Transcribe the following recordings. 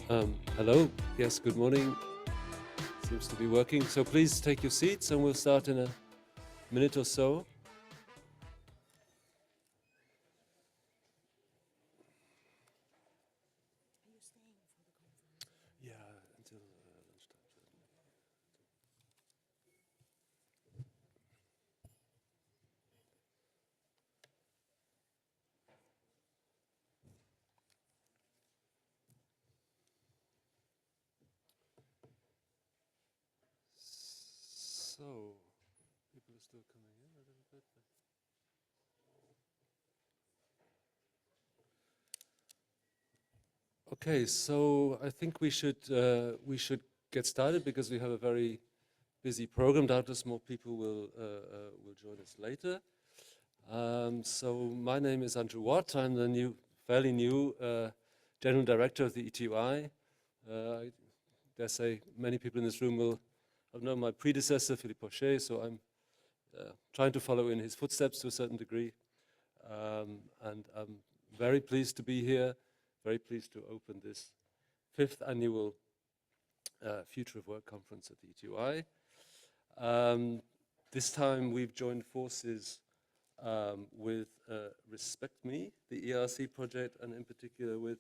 Hello. Yes, good morning. Seems to be working. So please take your seats and we'll start in a minute or so. Yeah, until lunchtime. So, people are still coming in a little bit. Okay, so I think we should get started because we have a very busy program. Doubtless more people will join us later. So my name is Andrew Watt. I'm the fairly new General Director of the ETY. I dare say many people in this room will have known my predecessor, Philippe Pochet, so I'm trying to follow in his footsteps to a certain degree. And I'm very pleased to be here, very pleased to open this 5th annual Future of Work conference at the ETY. This time we've joined forces with Respect Me, the ERC project, and in particular with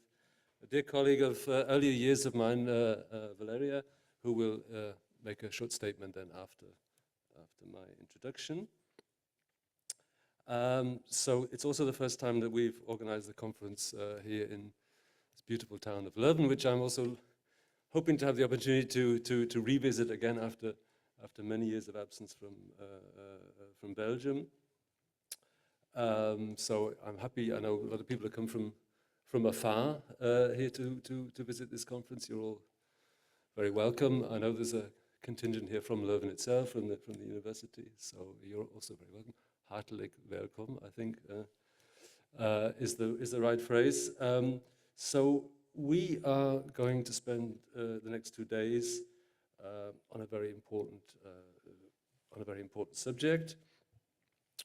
a dear colleague of earlier years of mine, Valeria, who will make a short statement then after my introduction. So it's also the first time that we've organized the conference here in this beautiful town of Leuven, which I'm also hoping to have the opportunity to revisit again after many years of absence from Belgium. So I'm happy. I know a lot of people have come from afar here to visit this conference. You're all very welcome. I know there's a contingent here from Leuven itself, from the university. So you're also very welcome. Hartelijk welkom, I think, is the right phrase. So we are going to spend the next 2 days on a very important subject,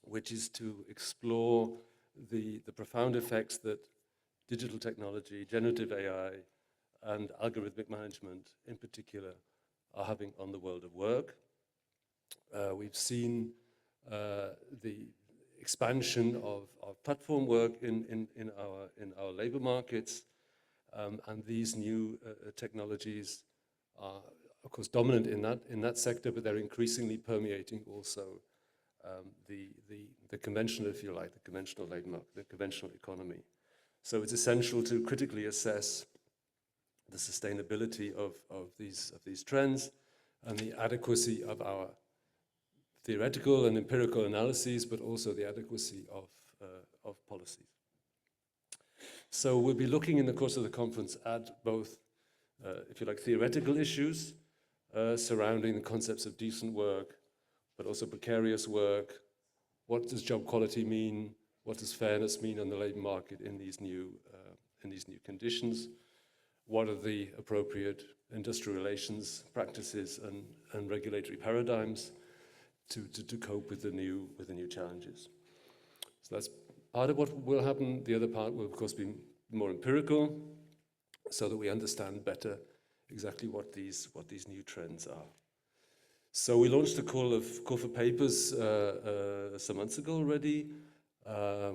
which is to explore the profound effects that digital technology, generative AI, and algorithmic management in particular are having on the world of work. We've seen the expansion of platform work in our labor markets, and these new technologies are, of course, dominant in that sector, but they're increasingly permeating also the conventional, if you like, the conventional labor market, the conventional economy. So it's essential to critically assess the sustainability of these trends and the adequacy of our theoretical and empirical analyses, but also the adequacy of policies. So we'll be looking in the course of the conference at both, if you like, theoretical issues surrounding the concepts of decent work, but also precarious work. What does job quality mean? What does fairness mean on the labor market in these new conditions? What are the appropriate industrial relations practices and regulatory paradigms to cope with the new challenges? So that's part of what will happen. The other part will, of course, be more empirical, so that we understand better exactly what these new trends are. So we launched a call for papers some months ago already.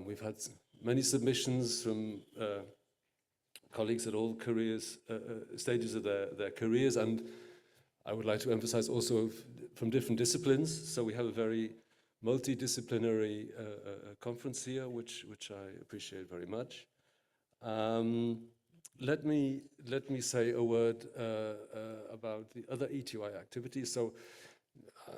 We've had many submissions from colleagues at all stages of their careers, and I would like to emphasize also from different disciplines. So we have a very multidisciplinary conference here, which I appreciate very much. Let me say a word about the other ETY activities. So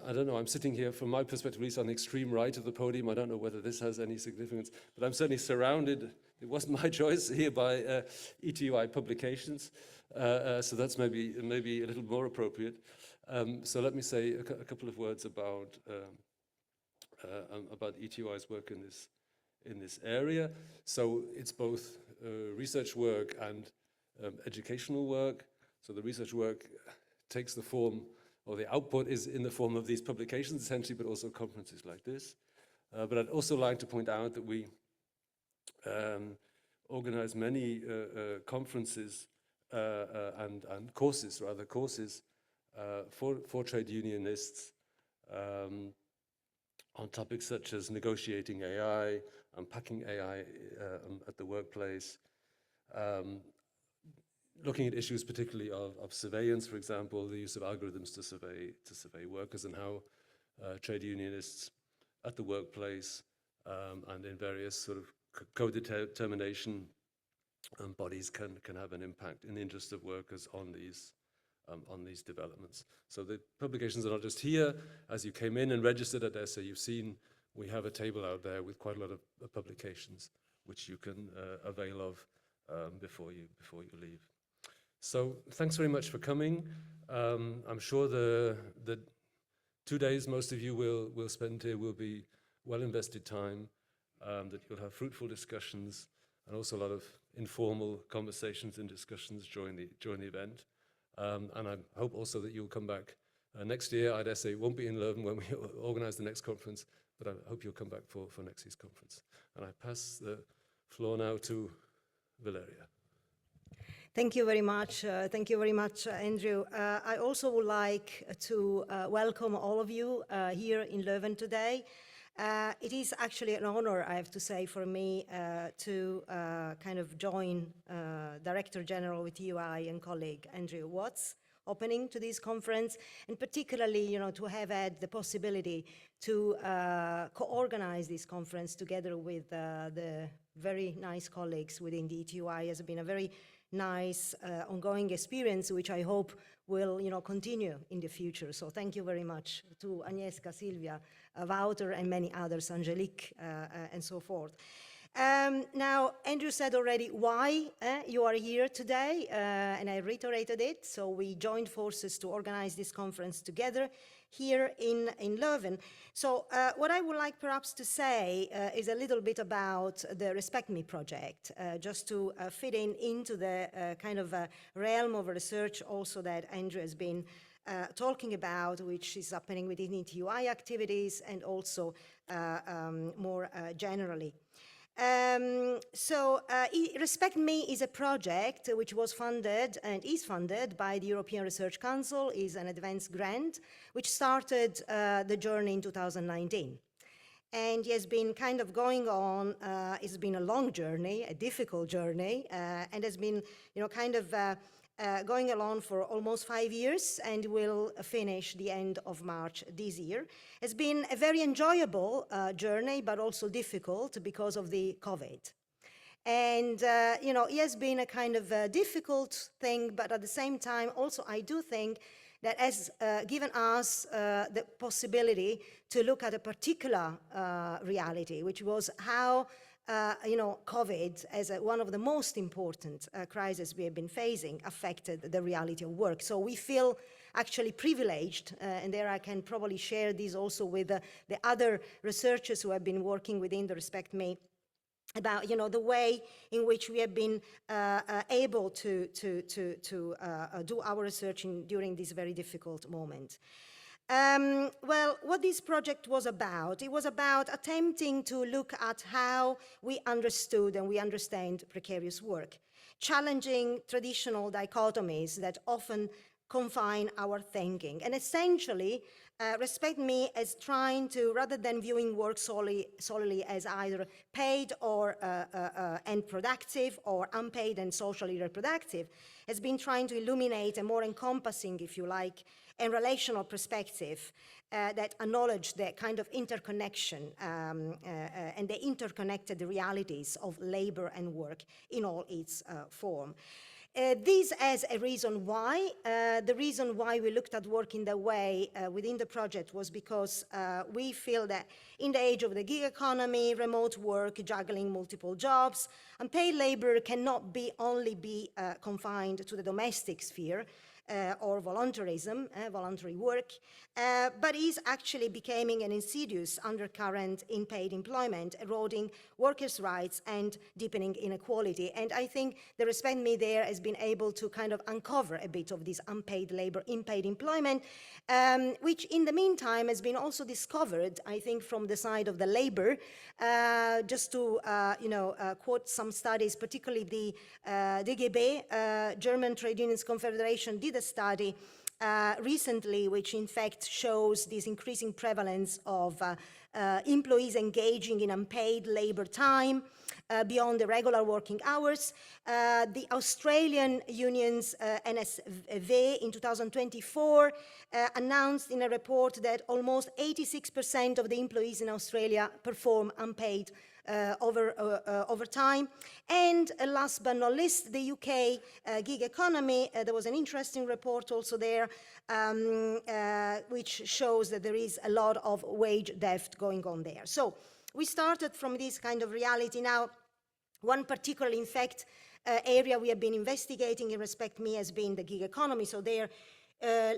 I don't know, I'm sitting here from my perspective, at least on the extreme right of the podium. I don't know whether this has any significance, but I'm certainly surrounded, it wasn't my choice here, by ETY publications. So that's maybe a little more appropriate. So let me say a couple of words about ETY's work in this area. So it's both research work and educational work. So the research work takes the form, or the output is in the form of these publications essentially, but also conferences like this. But I'd also like to point out that we organize many conferences and courses for trade unionists on topics such as negotiating AI, unpacking AI at the workplace, looking at issues particularly of surveillance, for example, the use of algorithms to survey workers, and how trade unionists at the workplace and in various sort of co-determination bodies can have an impact in the interest of workers on these developments. So the publications are not just here. As you came in and registered at ESSA, you've seen we have a table out there with quite a lot of publications which you can avail of before you leave. So thanks very much for coming. I'm sure the 2 days most of you will spend here will be well invested time, that you'll have fruitful discussions and also a lot of informal conversations and discussions during the event. And I hope also that you'll come back next year. I'd say it won't be in Leuven when we organize the next conference, but I hope you'll come back for next year's conference. And I pass the floor now to Valeria. Thank you very much. Thank you very much, Andrew. I also would like to welcome all of you here in Leuven today. It is actually an honor, I have to say, for me to kind of join Director General with UI and colleague Andrew Watts opening to this conference, and particularly, to have had the possibility to co-organize this conference together with the very nice colleagues within the ETUI has been a very nice ongoing experience, which I hope will continue in the future. So thank you very much to Agnieszka, Silvia, Wouter, and many others, Angelique, and so forth. Now, Andrew said already why you are here today, and I reiterated it. So we joined forces to organize this conference together here in Leuven. So what I would like perhaps to say is a little bit about the Respect Me project, just to fit into the kind of realm of research also that Andrew has been talking about, which is happening within ETUI activities and also more generally. Respect Me is a project which was funded and is funded by the European Research Council, is an advanced grant, which started the journey in 2019. And it has been kind of going on, it's been a long journey, a difficult journey, and has been, going along for almost 5 years and will finish the end of March this year. It's been a very enjoyable journey, but also difficult because of the COVID. And, it has been a kind of a difficult thing, but at the same time, also I do think that has given us the possibility to look at a particular reality, which was how COVID, as one of the most important crises we have been facing, affected the reality of work. So we feel actually privileged, and there I can probably share this also with the other researchers who have been working within the Respect Me, about the way in which we have been able to do our research during this very difficult moment. Well, what this project was about, it was about attempting to look at how we understood and we understand precarious work, challenging traditional dichotomies that often confine our thinking, and essentially Respect Me as trying to, rather than viewing work solely as either paid or and productive, or unpaid and socially reproductive, has been trying to illuminate a more encompassing, if you like, and relational perspective that acknowledge the kind of interconnection and the interconnected realities of labor and work in all its form. This as a reason why. The reason why we looked at work in that way within the project was because we feel that in the age of the gig economy, remote work, juggling multiple jobs, unpaid labor cannot only be confined to the domestic sphere, or voluntarism, voluntary work, but is actually becoming an insidious undercurrent in paid employment, eroding workers' rights and deepening inequality. And I think the Respect Me there has been able to kind of uncover a bit of this unpaid labor in paid employment, which in the meantime has been also discovered, I think, from the side of the labor. Just to quote some studies, particularly the DGB, German Trade Unions Confederation, did a study recently, which in fact shows this increasing prevalence of employees engaging in unpaid labor time beyond the regular working hours. The Australian union's NSV in 2024 announced in a report that almost 86% of the employees in Australia perform unpaid overtime. And last but not least, the UK gig economy, there was an interesting report also there, which shows that there is a lot of wage theft going on there. So we started from this kind of reality. Now, one particular, in fact, area we have been investigating in Respect Me has been the gig economy. So there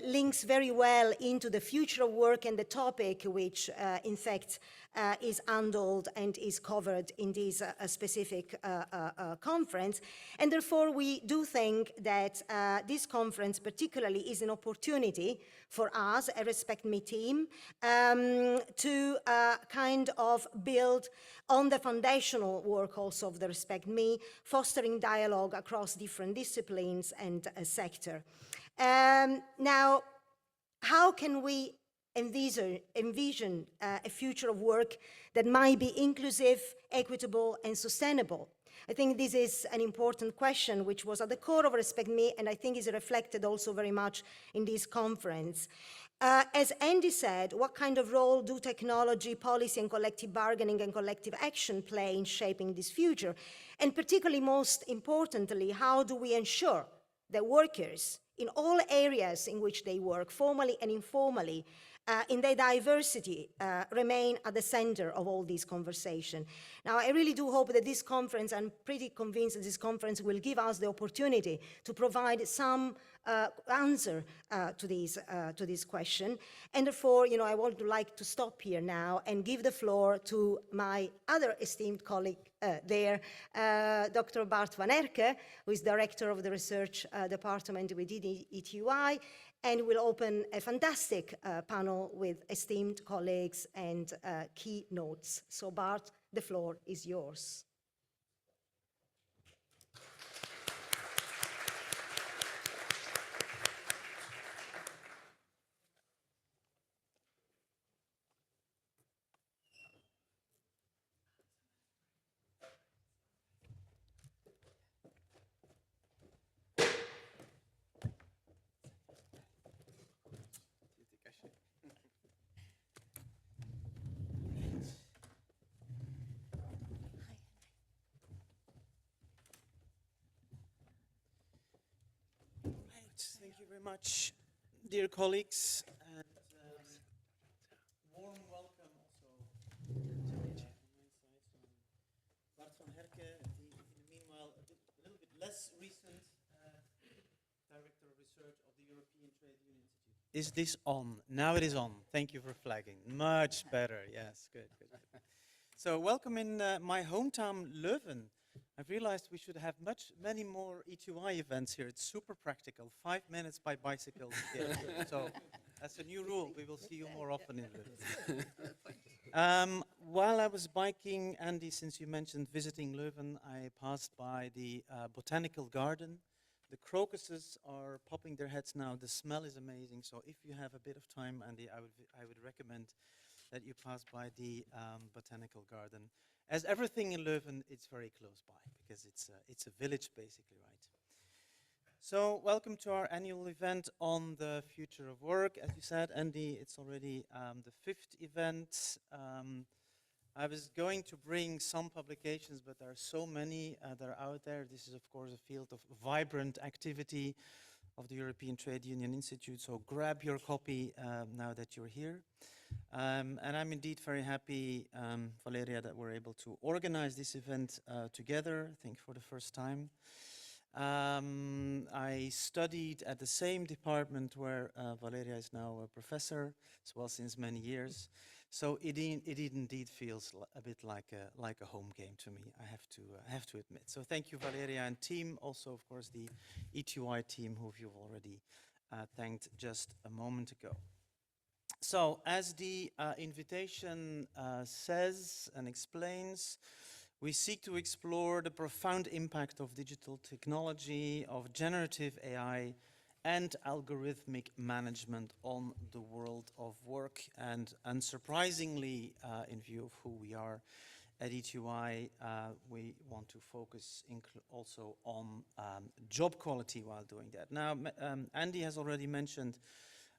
links very well into the future of work and the topic which, in fact, is handled and is covered in this specific conference. And therefore, we do think that this conference particularly is an opportunity for us, a Respect Me team, to kind of build on the foundational work also of the Respect Me, fostering dialogue across different disciplines and sector. Now, how can we envision a future of work that might be inclusive, equitable, and sustainable? I think this is an important question which was at the core of Respect Me, and I think is reflected also very much in this conference. As Andy said, what kind of role do technology, policy, and collective bargaining and collective action play in shaping this future? And particularly, most importantly, how do we ensure that workers in all areas in which they work, formally and informally, in their diversity, remain at the center of all these conversations. Now, I really do hope that this conference, I'm pretty convinced that this conference will give us the opportunity to provide some answer to this question. And therefore, I would like to stop here now and give the floor to my other esteemed colleague there, Dr. Bart van Erke, who is director of the research department within ETUI, and will open a fantastic panel with esteemed colleagues and keynotes. So Bart, the floor is yours. Thank you very much, dear colleagues, and warm welcome also to Bart van Herke, in the meanwhile a little bit less recent Director of Research of the European Trade Union Institute. Is this on? Now it is on. Thank you for flagging. Much better. Yes, good. So welcome in my hometown Leuven. I've realized we should have many more E2I events here. It's super practical. 5 minutes by bicycle. So that's a new rule. We will see you more often in Leuven. While I was biking, Andy, since you mentioned visiting Leuven, I passed by the botanical garden. The crocuses are popping their heads now. The smell is amazing. So if you have a bit of time, Andy, I would recommend that you pass by the botanical garden. As everything in Leuven, it's very close by because it's a village basically, right? So welcome to our annual event on the future of work. As you said, Andy, it's already the 5th event. I was going to bring some publications, but there are so many that are out there. This is, of course, a field of vibrant activity of the European Trade Union Institute. So grab your copy now that you're here. And I'm indeed very happy, Valeria, that we're able to organize this event together, I think for the first time. I studied at the same department where Valeria is now a professor, as well since many years. So it indeed feels a bit like a home game to me. I have to admit. So thank you, Valeria and team. Also, of course, the E2I team, who you've already thanked just a moment ago. So, as the invitation says and explains, we seek to explore the profound impact of digital technology, of generative AI, and algorithmic management on the world of work. And unsurprisingly, in view of who we are at E2I, we want to focus also on job quality while doing that. Now, Andy has already mentioned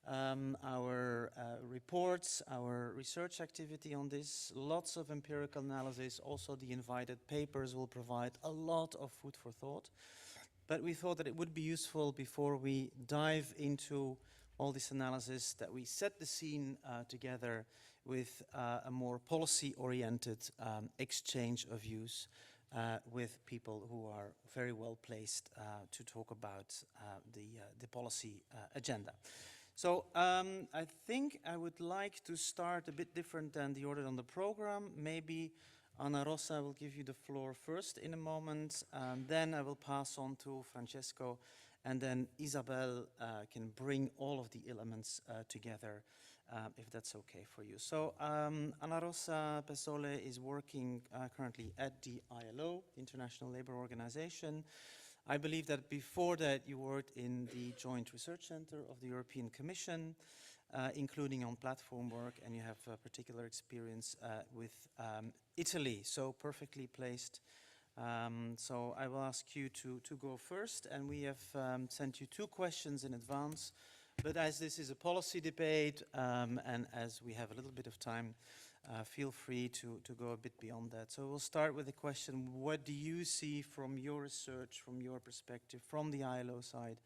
our reports, our research activity on this, lots of empirical analysis. Also, the invited papers will provide a lot of food for thought. But we thought that it would be useful before we dive into all this analysis that we set the scene together with a more policy-oriented exchange of views with people who are very well placed to talk about the policy agenda. So I think I would like to start a bit different than the order on the program. Maybe Ana Rosa will give you the floor first in a moment, then I will pass on to Francesco, and then Isabel can bring all of the elements together, if that's okay for you. So Ana Rosa Pesole is working currently at the ILO, the International Labour Organization. I believe that before that you worked in the Joint Research Center of the European Commission, including on platform work, and you have particular experience with Italy, so perfectly placed. So I will ask you to go first, and we have sent you 2 questions in advance, but as this is a policy debate, and as we have a little bit of time, feel free to go a bit beyond that. So we'll start with the question: what do you see from your research, from your perspective, from the ILO side,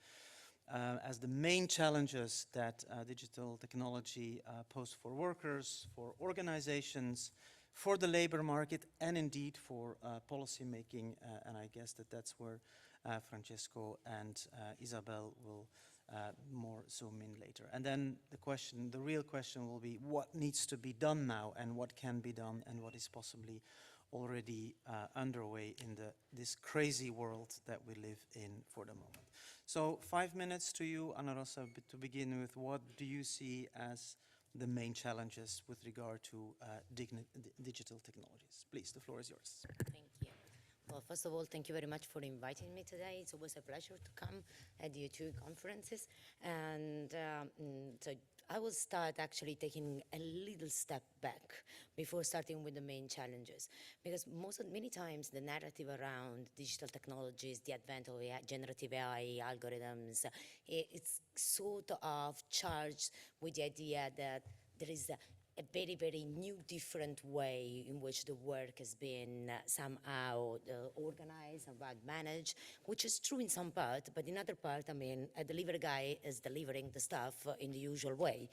as the main challenges that digital technology pose for workers, for organizations, for the labor market, and indeed for policy making? And I guess that's where Francesco and Isabel will more zoom in later. And then the real question will be what needs to be done now, and what can be done, and what is possibly already underway in this crazy world that we live in for the moment. So 5 minutes to you, Ana Rosa, to begin with. What do you see as the main challenges with regard to digital technologies? Please, the floor is yours. Thank you. Well, first of all, thank you very much for inviting me today. It's always a pleasure to come at the U2 conferences. And so I will start actually taking a little step back before starting with the main challenges. Because many times the narrative around digital technologies, the advent of AI, generative AI, algorithms, it's sort of charged with the idea that there is a very, very new, different way in which the work has been somehow organized and managed, which is true in some part, but in other part, I mean, a delivery guy is delivering the stuff in the usual way,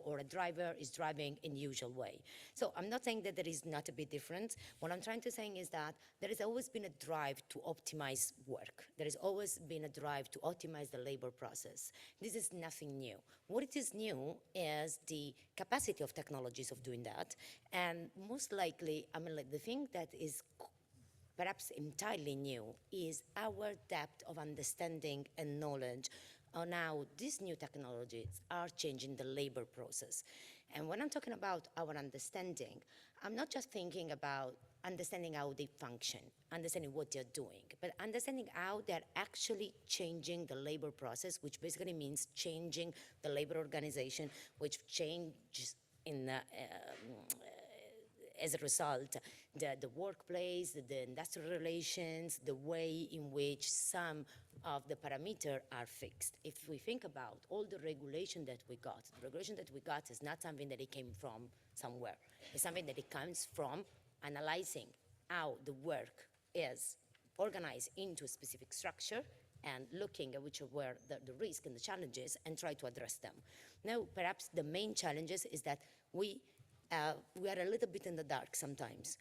or a driver is driving in the usual way. So I'm not saying that there is not a bit different. What I'm trying to say is that there has always been a drive to optimize work. There has always been a drive to optimize the labor process. This is nothing new. What it is new is the capacity of technologies of doing that, and most likely, I mean, like the thing that is perhaps entirely new is our depth of understanding and knowledge on how these new technologies are changing the labor process. And when I'm talking about our understanding, I'm not just thinking about understanding how they function, understanding what they're doing, but understanding how they're actually changing the labor process, which basically means changing the labor organization, which changes as a result, the workplace, the industrial relations, the way in which some of the parameters are fixed. If we think about all the regulation that we got, the regulation that we got is not something that it came from somewhere. It's something that it comes from analyzing how the work is organized into a specific structure and looking at which were the risks and the challenges and try to address them. Now, perhaps the main challenges is that we are a little bit in the dark sometimes.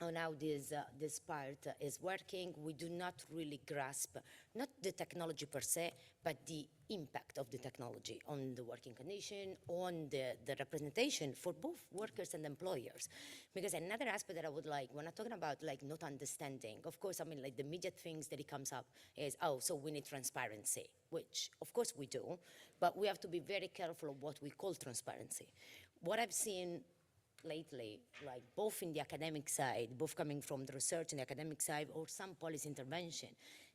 on how this part is working, we do not really grasp not the technology per se, but the impact of the technology on the working condition, on the representation for both workers and employers. Because another aspect that I would like, when I'm talking about like not understanding, of course, I mean like the immediate things that it comes up is, oh, so we need transparency, which of course we do, but we have to be very careful of what we call transparency. What I've seen lately, like both in the academic side, both coming from the research and the academic side, or some policy intervention,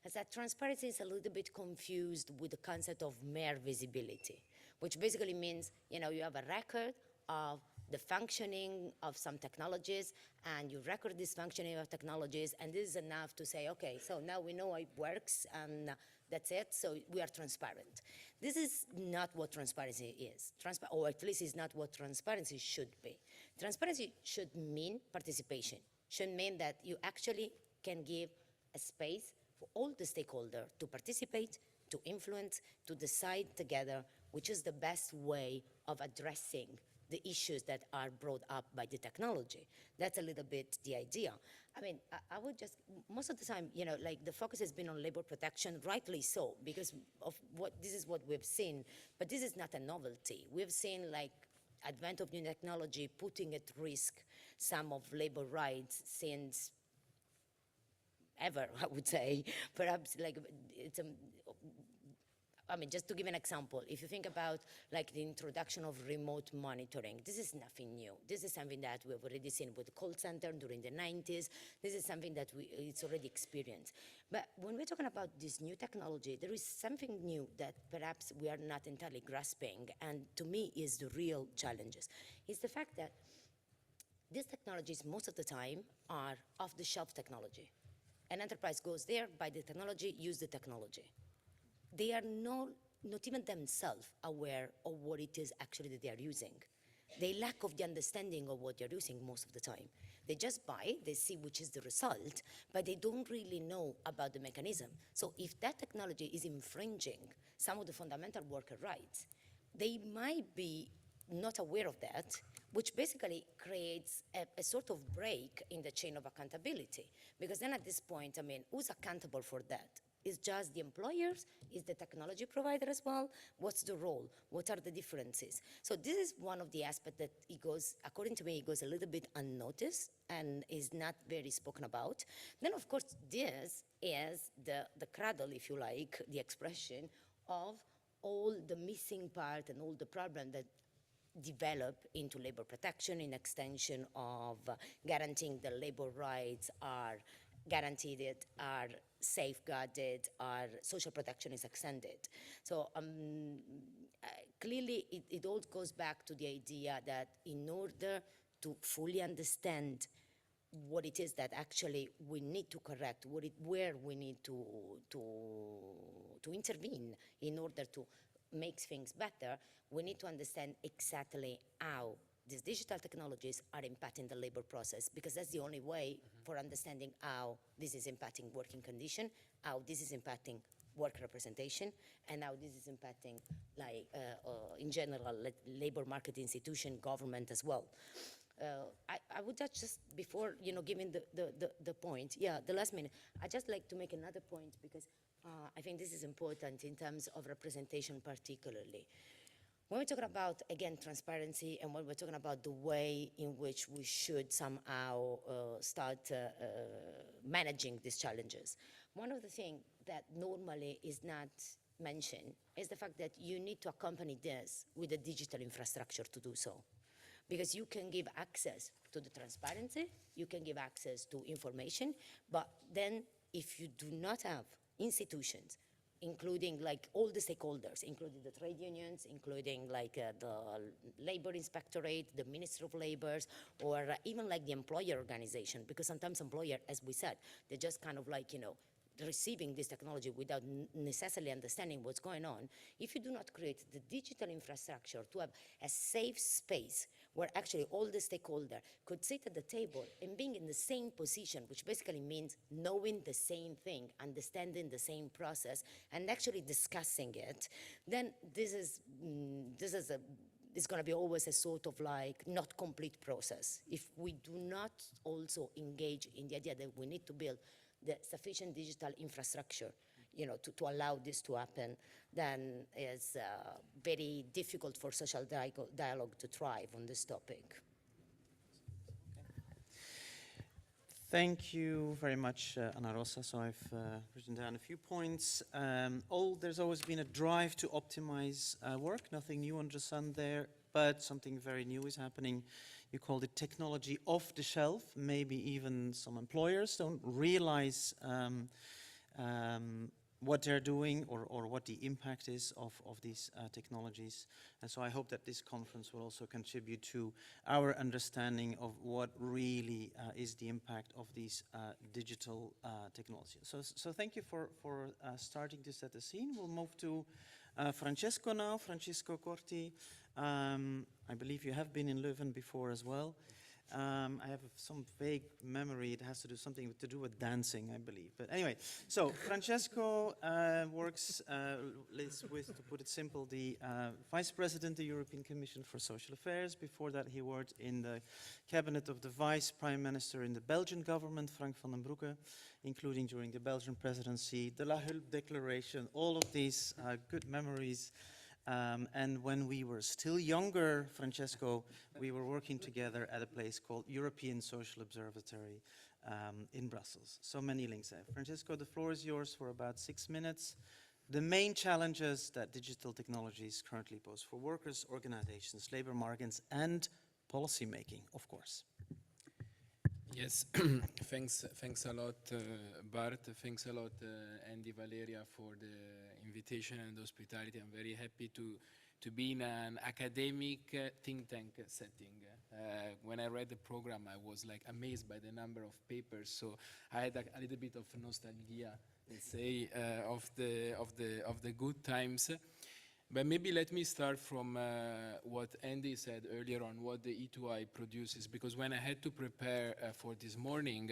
is that transparency is a little bit confused with the concept of mere visibility, which basically means, you know, you have a record of the functioning of some technologies, and you record this functioning of technologies, and this is enough to say, okay, so now we know it works, and that's it, so we are transparent. This is not what transparency is, or at least is not what transparency should be. Transparency should mean participation, should mean that you actually can give a space for all the stakeholders to participate, to influence, to decide together which is the best way of addressing the issues that are brought up by the technology. That's a little bit the idea. I mean, I would just, most of the time, you know, like the focus has been on labor protection, rightly so, because of this is what we've seen, but this is not a novelty. We've seen like advent of new technology putting at risk some of labor rights since ever, I would say. Perhaps like it's I mean, just to give an example, if you think about like the introduction of remote monitoring, this is nothing new. This is something that we've already seen with the call center during the 90s. This is something that it's already experienced. But when we're talking about this new technology, there is something new that perhaps we are not entirely grasping, and to me is the real challenges. It's the fact that these technologies most of the time are off-the-shelf technology. An enterprise goes there, buy the technology, use the technology. They are not even themselves aware of what it is actually that they are using. They lack of the understanding of what they're using most of the time. They just buy, they see which is the result, but they don't really know about the mechanism. So if that technology is infringing some of the fundamental worker rights, they might be not aware of that, which basically creates a sort of break in the chain of accountability. Because then at this point, I mean, who's accountable for that? Is just the employers? Is the technology provider as well? What's the role? What are the differences? So this is one of the aspects that it goes, according to me, it goes a little bit unnoticed and is not very spoken about. Then of course, this is the cradle, if you like, the expression of all the missing part and all the problem that develop into labor protection in extension of guaranteeing the labor rights are guaranteed, are safeguarded, our social protection is extended. So clearly it all goes back to the idea that in order to fully understand what it is that actually we need to correct, where we need to intervene in order to make things better, we need to understand exactly how these digital technologies are impacting the labor process, because that's the only way for understanding how this is impacting working condition, how this is impacting work representation, and how this is impacting, like, in general, labor market institution, government as well. I would just before, you know, giving the point, the last minute, I'd just like to make another point, because I think this is important in terms of representation particularly. When we're talking about, again, transparency, and when we're talking about the way in which we should somehow start managing these challenges, one of the things that normally is not mentioned is the fact that you need to accompany this with a digital infrastructure to do so. Because you can give access to the transparency, you can give access to information, but then if you do not have institutions, including like all the stakeholders, including the trade unions, including like the labor inspectorate, the Ministry of Labor, or even like the employer organization, because sometimes employer, as we said, they're just kind of like, you know, receiving this technology without necessarily understanding what's going on. If you do not create the digital infrastructure to have a safe space where actually all the stakeholders could sit at the table and being in the same position, which basically means knowing the same thing, understanding the same process, and actually discussing it, then this is it's going to be always a sort of like not complete process. If we do not also engage in the idea that we need to build the sufficient digital infrastructure, you know, to allow this to happen, then it's very difficult for social dialogue to thrive on this topic. Thank you very much, Ana Rosa. So I've written down a few points. There's always been a drive to optimize work. Nothing new under the sun there, but something very new is happening. You called it technology off the shelf. Maybe even some employers don't realize what they're doing or what the impact is of these technologies. And so I hope that this conference will also contribute to our understanding of what really is the impact of these digital technologies. So thank you for starting to set the scene. We'll move to Francesco now, Francisco Corti. I believe you have been in Leuven before as well. I have some vague memory. It has to do something to do with dancing, I believe. But anyway, so Francesco works, to put it simple, the Vice President of the European Commission for Social Affairs. Before that, he worked in the cabinet of the Vice Prime Minister in the Belgian government, Frank van den Broeke, including during the Belgian presidency, the La Hulp Declaration, all of these good memories. And when we were still younger, Francesco, we were working together at a place called European Social Observatory in Brussels. So many links there. Francesco, the floor is yours for about 6 minutes. The main challenges that digital technologies currently pose for workers, organizations, labor markets, and policy making, of course. Yes, thanks a lot, Bart. Thanks a lot, Andy, Valeria, for the invitation and hospitality. I'm very happy to be in an academic think tank setting. When I read the program, I was like amazed by the number of papers. So I had a little bit of nostalgia, let's say, of the good times. But maybe let me start from what Andy said earlier on, what the E2I produces, because when I had to prepare for this morning,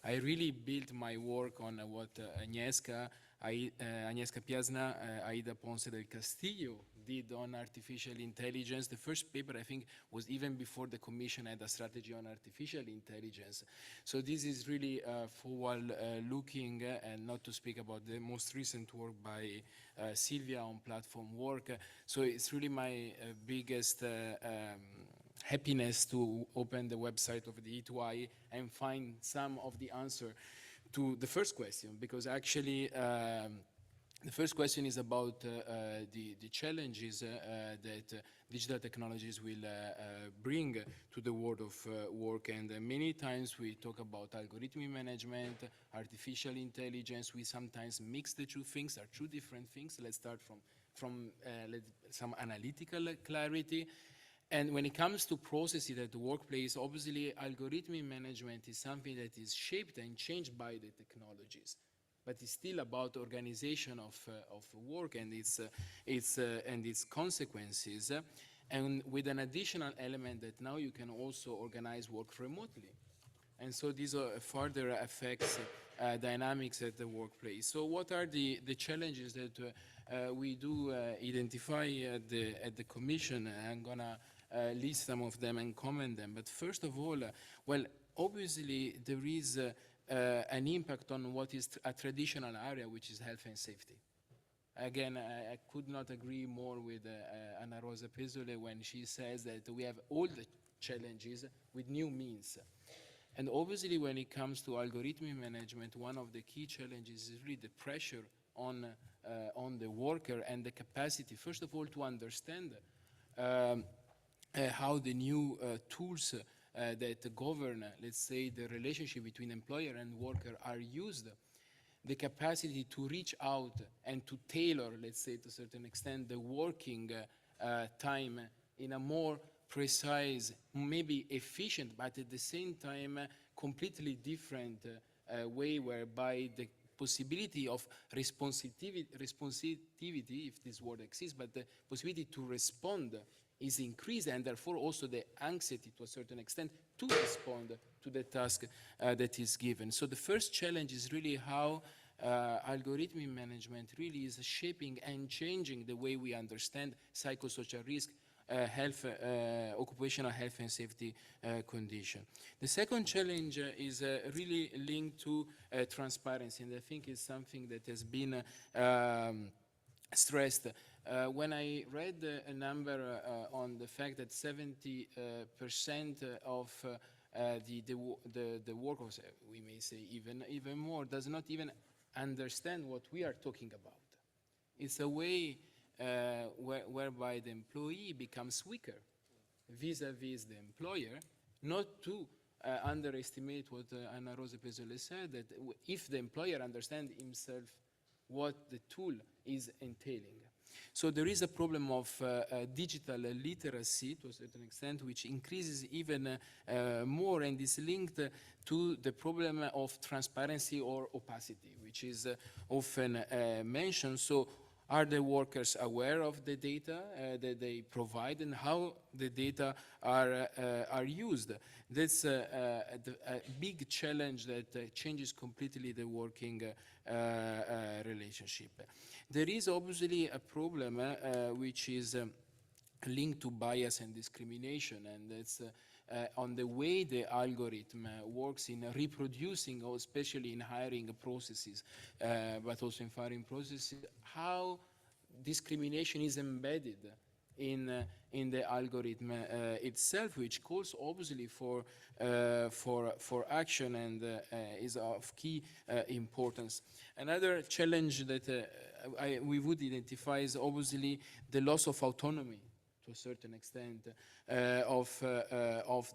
I really built my work on what Agnieszka Piasna, Aida Ponce del Castillo did on artificial intelligence. The first paper, I think, was even before the Commission had a strategy on artificial intelligence. So this is really forward-looking, and not to speak about the most recent work by Silvia on platform work. So it's really my biggest happiness to open the website of the E2I and find some of the answer to the first question, because actually the first question is about the challenges that digital technologies will bring to the world of work. And many times we talk about algorithmic management, artificial intelligence. We sometimes mix the two things, are two different things. Let's start from some analytical clarity. And when it comes to processes at the workplace, obviously algorithmic management is something that is shaped and changed by the technologies. But it's still about organization of work and its consequences, and with an additional element that now you can also organize work remotely. And so these further affects dynamics at the workplace. So what are the challenges that we do identify at the Commission? I'm gonna list some of them and comment them. But first of all, well, obviously there is an impact on what is a traditional area, which is health and safety. Again, I could not agree more with Ana Rosa Pesole when she says that we have all the challenges with new means. And obviously when it comes to algorithmic management, one of the key challenges is really the pressure on the worker and the capacity, first of all, to understand how the new tools that govern, let's say, the relationship between employer and worker are used, the capacity to reach out and to tailor, let's say, to a certain extent, the working time in a more precise, maybe efficient, but at the same time completely different way, whereby the possibility of responsivity, if this word exists, but the possibility to respond is increased, and therefore also the anxiety to a certain extent to respond to the task that is given. So the first challenge is really how algorithmic management really is shaping and changing the way we understand psychosocial risk occupational health and safety condition. The second challenge is really linked to transparency, and I think it's something that has been stressed. When I read a number on the fact that 70% of the workers, we may say even more, does not even understand what we are talking about. It's a way whereby the employee becomes weaker vis-a-vis the employer, not to underestimate what Anna Rosa Pezzoli said, that if the employer understands himself what the tool is entailing. So there is a problem of digital literacy to a certain extent, which increases even more and is linked to the problem of transparency or opacity, which is often mentioned. So are the workers aware of the data that they provide and how the data are used? That's a big challenge that changes completely the working relationship. There is obviously a problem which is linked to bias and discrimination, and it's on the way the algorithm works in reproducing, or especially in hiring processes, but also in firing processes, how discrimination is embedded in the algorithm itself, which calls obviously for action and is of key importance. Another challenge that we would identify is obviously the loss of autonomy to a certain extent of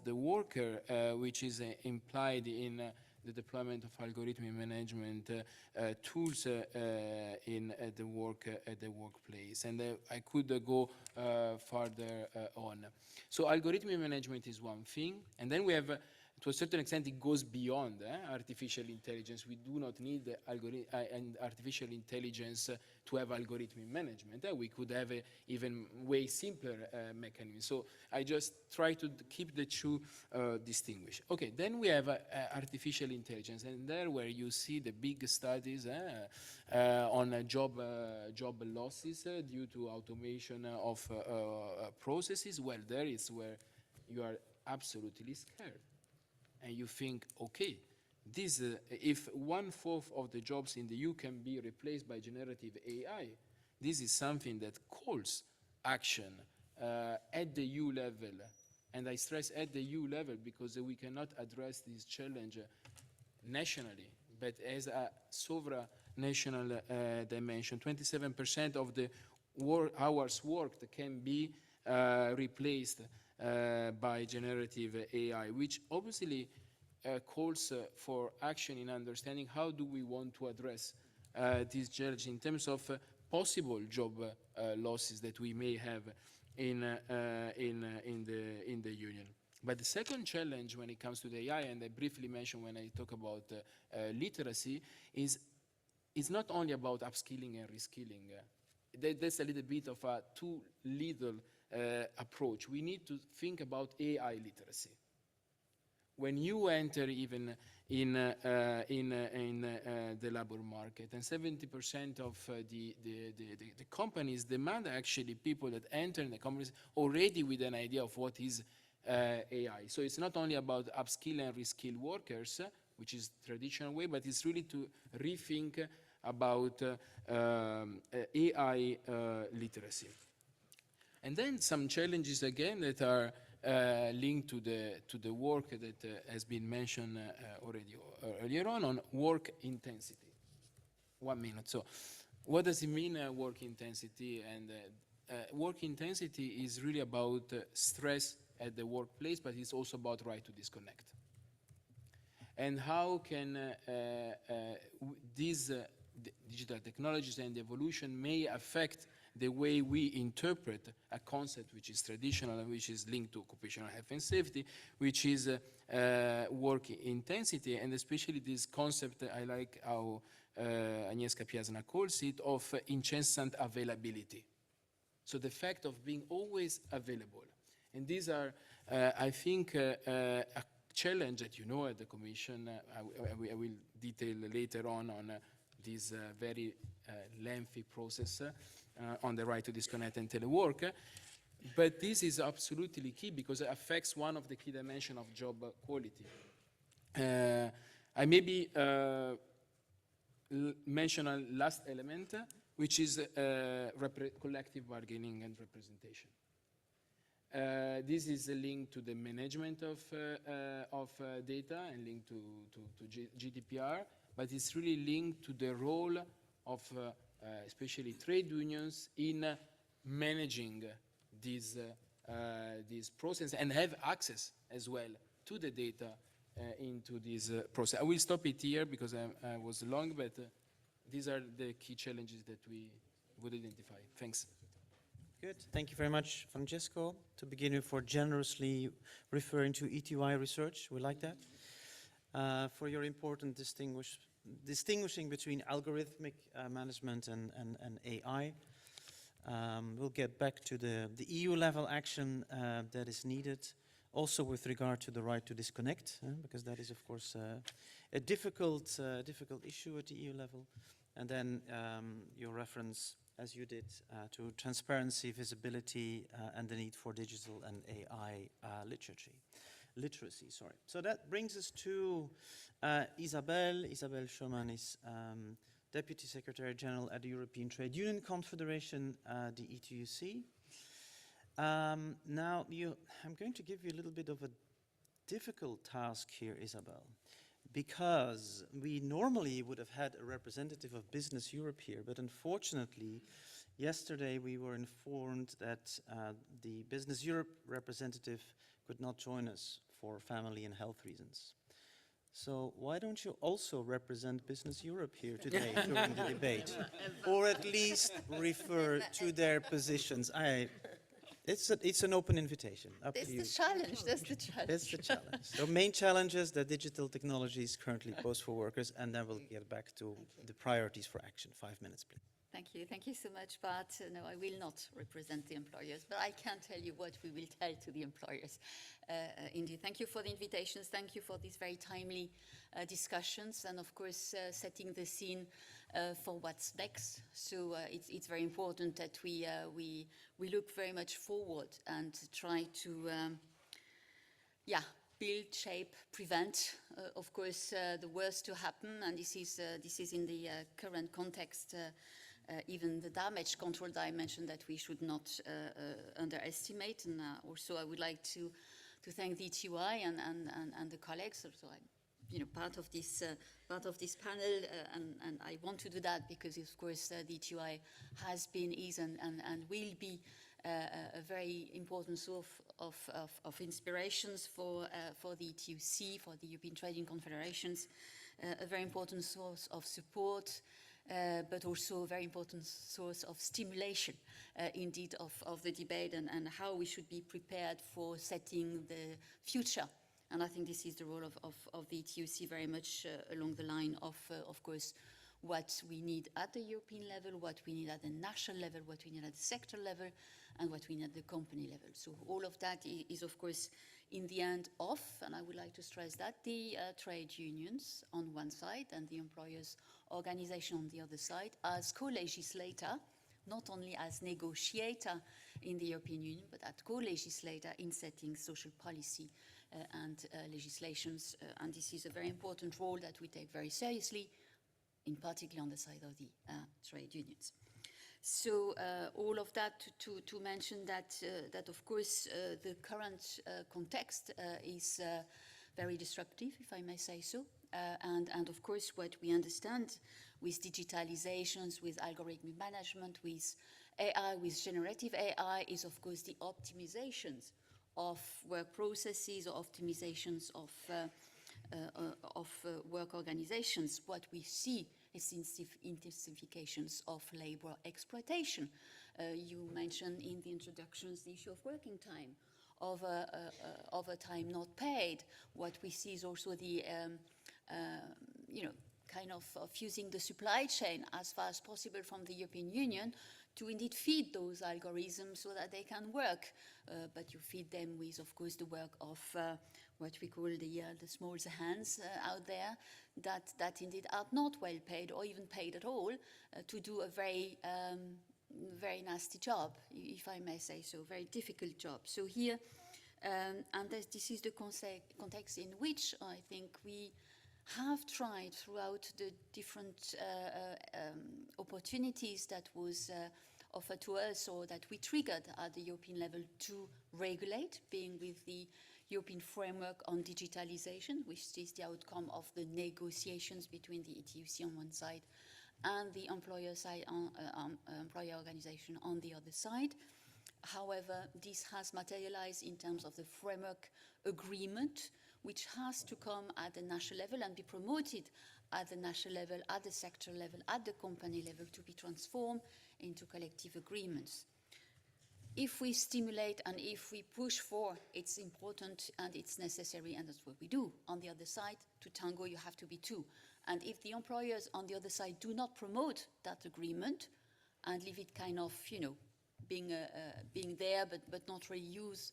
the worker, which is implied in the deployment of algorithmic management tools in the workplace. And I could go further on. So algorithmic management is one thing, and then we have to a certain extent, it goes beyond artificial intelligence. We do not need artificial intelligence to have algorithmic management. We could have a even way simpler mechanism. So I just try to keep the two distinguished. Okay, then we have artificial intelligence, and there where you see the big studies on job losses due to automation of processes. Well, there is where you are absolutely scared. And you think, okay, this, if 1/4 of the jobs in the EU can be replaced by generative AI, this is something that calls action at the EU level. And I stress at the EU level because we cannot address this challenge nationally, but as a national dimension. 27% of the hours worked can be replaced by generative AI, which obviously calls for action in understanding how do we want to address this challenge in terms of possible job losses that we may have in the union. But the second challenge when it comes to the AI, and I briefly mentioned when I talk about literacy, is it's not only about upskilling and reskilling. That's a little bit of a too little approach. We need to think about AI literacy. When you enter even in the labor market, and 70% of the companies demand actually people that enter in the companies already with an idea of what is AI. So it's not only about upskill and reskill workers, which is traditional way, but it's really to rethink about AI literacy. And then some challenges again that are linked to the work that has been mentioned already earlier on work intensity. 1 minute. So what does it mean, work intensity? And work intensity is really about stress at the workplace, but it's also about right to disconnect. And how can these digital technologies and evolution may affect the way we interpret a concept which is traditional and which is linked to occupational health and safety, which is work intensity, and especially this concept, I like how Agnieszka Piasna calls it, of incessant availability. So the fact of being always available. And these are, I think, a challenge that you know at the Commission. I will detail later on this very lengthy process on the right to disconnect and telework. But this is absolutely key because it affects one of the key dimensions of job quality. I maybe mention a last element, which is collective bargaining and representation. This is a link to the management of data and linked to GDPR, but it's really linked to the role of especially trade unions in managing this process and have access as well to the data into this process. I will stop it here because I was long, but these are the key challenges that we would identify. Thanks. Good. Thank you very much, Francesco. To begin with, for generously referring to ETY research. We like that. For your important distinguishing between algorithmic management and AI. We'll get back to the EU level action that is needed, also with regard to the right to disconnect, because that is, of course, a difficult issue at the EU level. And then your reference, as you did, to transparency, visibility, and the need for digital and AI literacy. So that brings us to Isabelle. Isabelle Schumann is Deputy Secretary General at the European Trade Union Confederation, the ETUC. Now, I'm going to give you a little bit of a difficult task here, Isabelle, because we normally would have had a representative of Business Europe here, but unfortunately, yesterday we were informed that the Business Europe representative could not join us for family and health reasons. So why don't you also represent Business Europe here today during the debate, or at least refer to their positions? It's an open invitation. Up to you. That's the challenge. That's the challenge. That's the challenge. So main challenges that digital technologies currently pose for workers, and then we'll get back to the priorities for action. 5 minutes, please. Thank you. Thank you so much, Bart. No, I will not represent the employers, but I can tell you what we will tell to the employers. Indeed, thank you for the invitations. Thank you for these very timely discussions, and of course, setting the scene for what's next. So it's very important that we look very much forward and try to, build, shape, prevent, of course, the worst to happen. And this is in the current context. Even the damage control dimension that we should not underestimate. And also I would like to thank the ETY and the colleagues. Also, part of this panel, and I want to do that because, of course, the ETY has been, is, and will be a very important source of inspirations for the ETUC, for the European Trading Confederations, a very important source of support. But also a very important source of stimulation, indeed, of the debate and how we should be prepared for setting the future. And I think this is the role of the ETUC very much along the line of course, what we need at the European level, what we need at the national level, what we need at the sector level, and what we need at the company level. So all of that is, of course, in the end of, and I would like to stress that, the trade unions on one side and the employers' organization on the other side, as co-legislator, not only as negotiator in the European Union, but as co-legislator in setting social policy and legislations. And this is a very important role that we take very seriously, in particular on the side of the trade unions. So all of that to mention that of course the current context is very disruptive, if I may say so, and of course what we understand with digitalizations, with algorithmic management, with AI, with generative AI, is of course the optimizations of work processes, or optimizations of work organizations. What we see is intensifications of labor exploitation. You mentioned in the introductions the issue of working time, of overtime not paid. What we see is also the, kind of using the supply chain as far as possible from the European Union to indeed feed those algorithms so that they can work. But you feed them with, of course, the work of what we call the small hands out there that indeed are not well paid or even paid at all to do a very very nasty job, if I may say so, very difficult job. So here, and this is the context in which I think we have tried throughout the different opportunities that was offered to us or that we triggered at the European level to regulate, being with the European framework on digitalization, which is the outcome of the negotiations between the ETUC on one side and the employer side, employer organization on the other side. However, this has materialized in terms of the framework agreement, which has to come at the national level and be promoted at the national level, at the sector level, at the company level, to be transformed into collective agreements. If we stimulate and if we push for, it's important and it's necessary, and that's what we do. On the other side, to tango, you have to be two. And if the employers on the other side do not promote that agreement and leave it kind of, you know, being there but not really use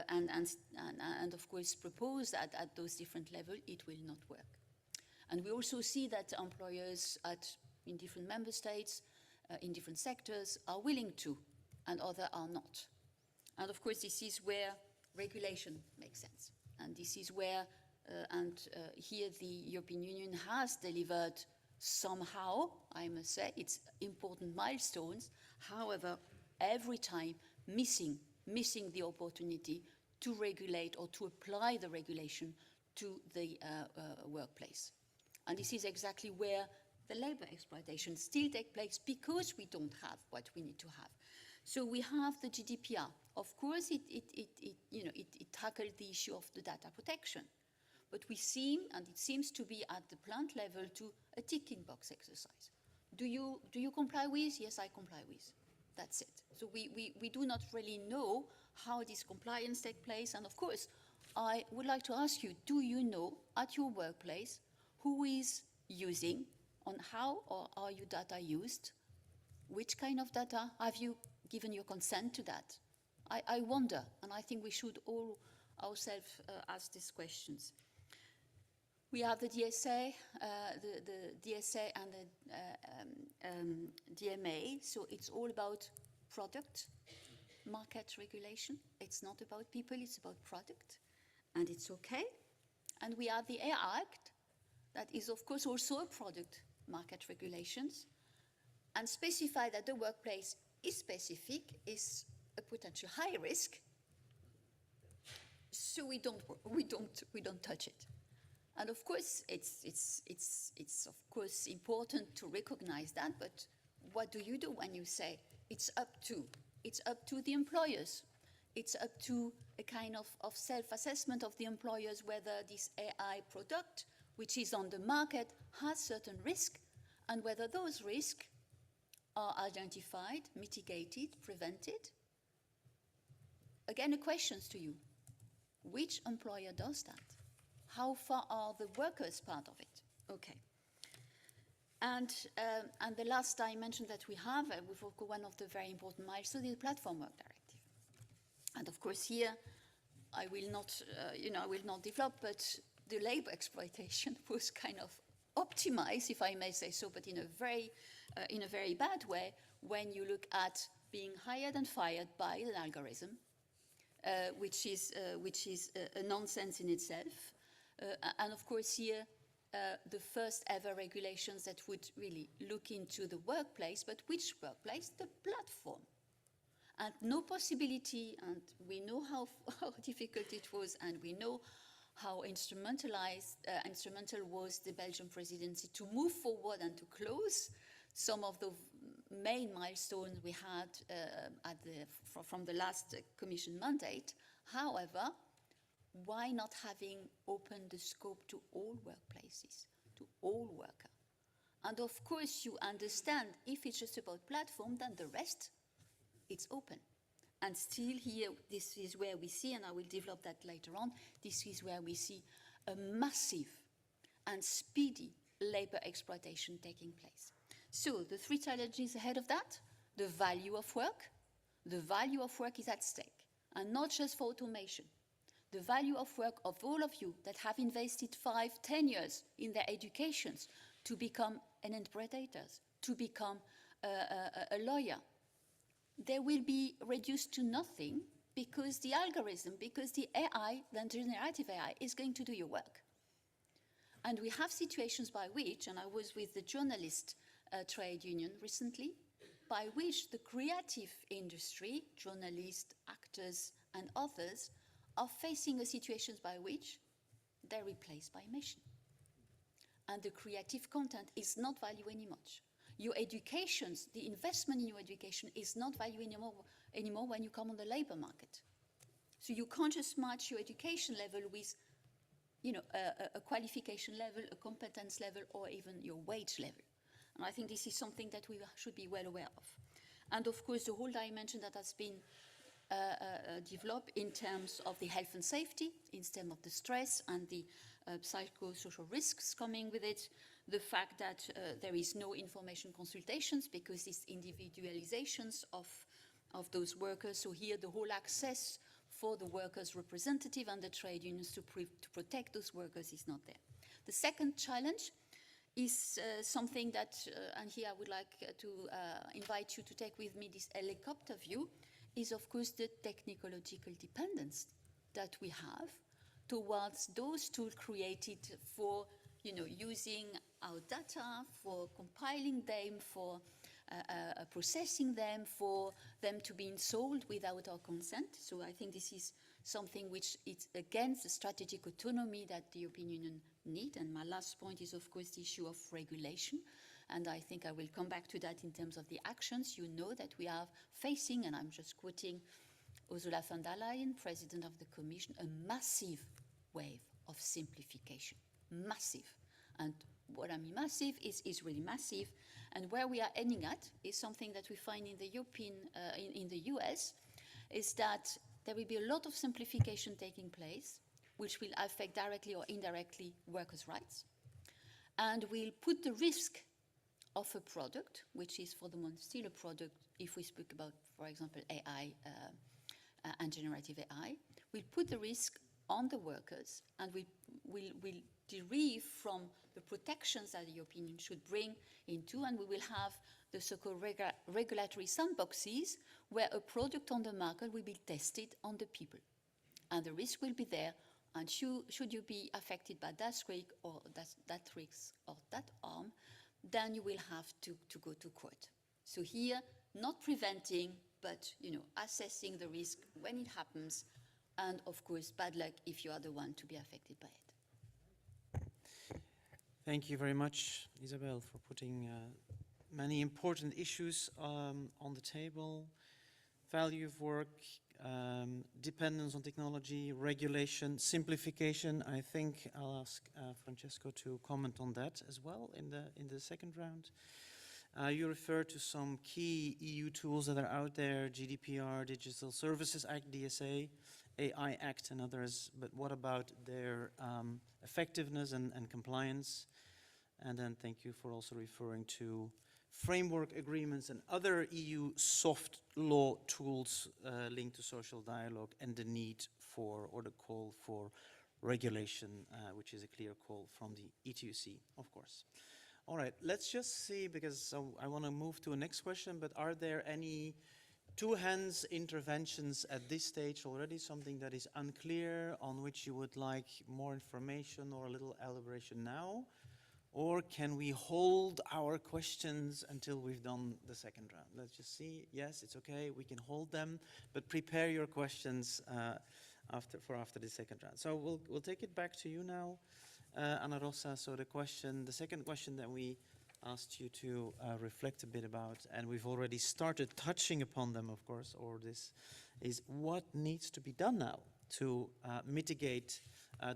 and of course propose at those different levels, it will not work. And we also see that employers in different member states, in different sectors, are willing to, and others are not. And of course, this is where regulation makes sense. And this is where, here the European Union has delivered somehow, I must say, its important milestones. However, every time missing the opportunity to regulate or to apply the regulation to the workplace. And this is exactly where the labor exploitation still takes place, because we don't have what we need to have. So we have the GDPR. Of course, it tackled the issue of the data protection, but it seems to be at the plant level to a ticking box exercise. Do you comply with? Yes, I comply with. That's it. So we do not really know how this compliance takes place. And of course, I would like to ask you, do you know at your workplace who is using, on how or are your data used? Which kind of data? Have you given your consent to that? I wonder, and I think we should all ourselves ask these questions. We have the DSA, the DSA and the DMA, so it's all about product, market regulation. It's not about people, it's about product, and it's okay. And we have the Air Act, that is of course also a product market regulations, and specify that the workplace is specific, is a potential high risk, so we don't touch it. And of course, it's of course important to recognize that, but what do you do when you say it's up to the employers? It's up to a kind of self-assessment of the employers whether this AI product, which is on the market, has certain risk, and whether those risks are identified, mitigated, prevented. Again, a question to you. Which employer does that? How far are the workers part of it? Okay. And the last dimension that we have, one of the very important milestones, is the Platform Work Directive. And of course here, I will not develop, but the labor exploitation was kind of optimized, if I may say so, but in a very bad way, when you look at being hired and fired by an algorithm, which is a nonsense in itself. And of course here, the first ever regulations that would really look into the workplace, but which workplace? The platform. And no possibility, and we know how difficult it was, and we know how instrumental was the Belgian presidency to move forward and to close some of the main milestones we had from the last Commission mandate. However, why not having opened the scope to all workplaces, to all workers? And of course, you understand, if it's just about platform, then the rest, it's open. And still here, this is where we see, and I will develop that later on, this is where we see a massive and speedy labor exploitation taking place. So the three challenges ahead of that: the value of work. The value of work is at stake, and not just for automation. The value of work of all of you that have invested 5, 10 years in their educations to become an interpreter, to become a lawyer, they will be reduced to nothing because the algorithm, because the AI, the generative AI, is going to do your work. And we have situations by which, and I was with the journalist trade union recently, by which the creative industry, journalists, actors, and others, are facing a situation by which they're replaced by machine. And the creative content is not valued anymore. Your education, the investment in your education is not valued anymore when you come on the labor market. So you can't just match your education level with a qualification level, a competence level, or even your wage level. And I think this is something that we should be well aware of. And of course, the whole dimension that has been developed in terms of the health and safety, in terms of the stress and the psychosocial risks coming with it, the fact that there is no information consultations because it's individualizations of those workers. So here the whole access for the workers' representative and the trade unions to protect those workers is not there. The second challenge is something that, and here I would like to invite you to take with me this helicopter view, is of course the technological dependence that we have towards those tools created for using our data, for compiling them, for processing them, for them to be sold without our consent. So I think this is something which is against the strategic autonomy that the European Union need. And my last point is, of course, the issue of regulation. And I think I will come back to that in terms of the actions. You know that we are facing, and I'm just quoting Ursula von der Leyen, President of the Commission, a massive wave of simplification. Massive. And what I mean massive is really massive. And where we are ending at is something that we find in the in the US, is that there will be a lot of simplification taking place, which will affect directly or indirectly workers' rights, and will put the risk of a product, which is for the moment still a product, if we speak about, for example, AI and generative AI, will put the risk on the workers and will derive from the protections that the European Union should bring into, and we will have the so-called regulatory sandboxes where a product on the market will be tested on the people. And the risk will be there, and should you be affected by that risk or that risk or that harm, then you will have to go to court. So here, not preventing, but assessing the risk when it happens, and of course, bad luck if you are the one to be affected by it. Thank you very much, Isabel, for putting many important issues on the table. Value of work, dependence on technology, regulation, simplification. I think I'll ask Francesco to comment on that as well in the second round. You refer to some key EU tools that are out there, GDPR, Digital Services Act, DSA, AI Act and others, but what about their effectiveness and compliance? And then thank you for also referring to framework agreements and other EU soft law tools linked to social dialogue and the need for, or the call for regulation, which is a clear call from the ETUC, of course. All right, let's just see, because I want to move to a next question, but are there any two-hands interventions at this stage already, something that is unclear, on which you would like more information or a little elaboration now? Or can we hold our questions until we've done the second round? Let's just see. Yes, it's okay, we can hold them, but prepare your questions after the second round. So we'll take it back to you now, Ana Rosa. So the second question that we asked you to reflect a bit about, and we've already started touching upon them, of course, or this is what needs to be done now to mitigate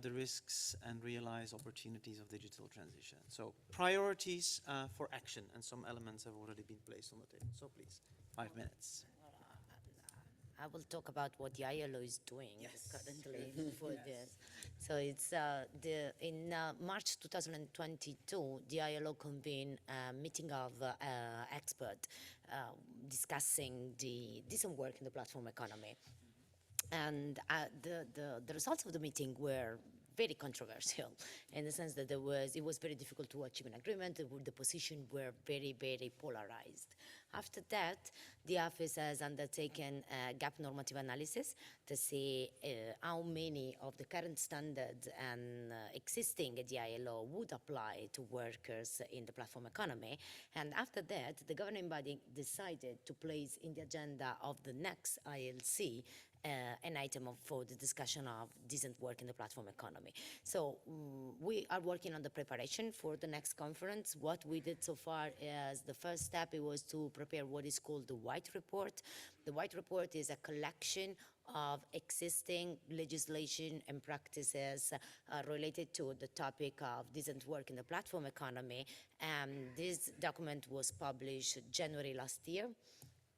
the risks and realize opportunities of digital transition. So priorities for action, and some elements have already been placed on the table. So please, 5 minutes. I will talk about what the ILO is doing currently for this. So it's in March 2022, the ILO convened a meeting of experts discussing the decent work in the platform economy. And the results of the meeting were very controversial in the sense that it was very difficult to achieve an agreement. The positions were very, very polarized. After that, the office has undertaken a gap normative analysis to see how many of the current standards and existing at the ILO would apply to workers in the platform economy. And after that, the governing body decided to place in the agenda of the next ILC an item for the discussion of decent work in the platform economy. So we are working on the preparation for the next conference. What we did so far is the first step, it was to prepare what is called the White Report. The White Report is a collection of existing legislation and practices related to the topic of decent work in the platform economy. This document was published January last year.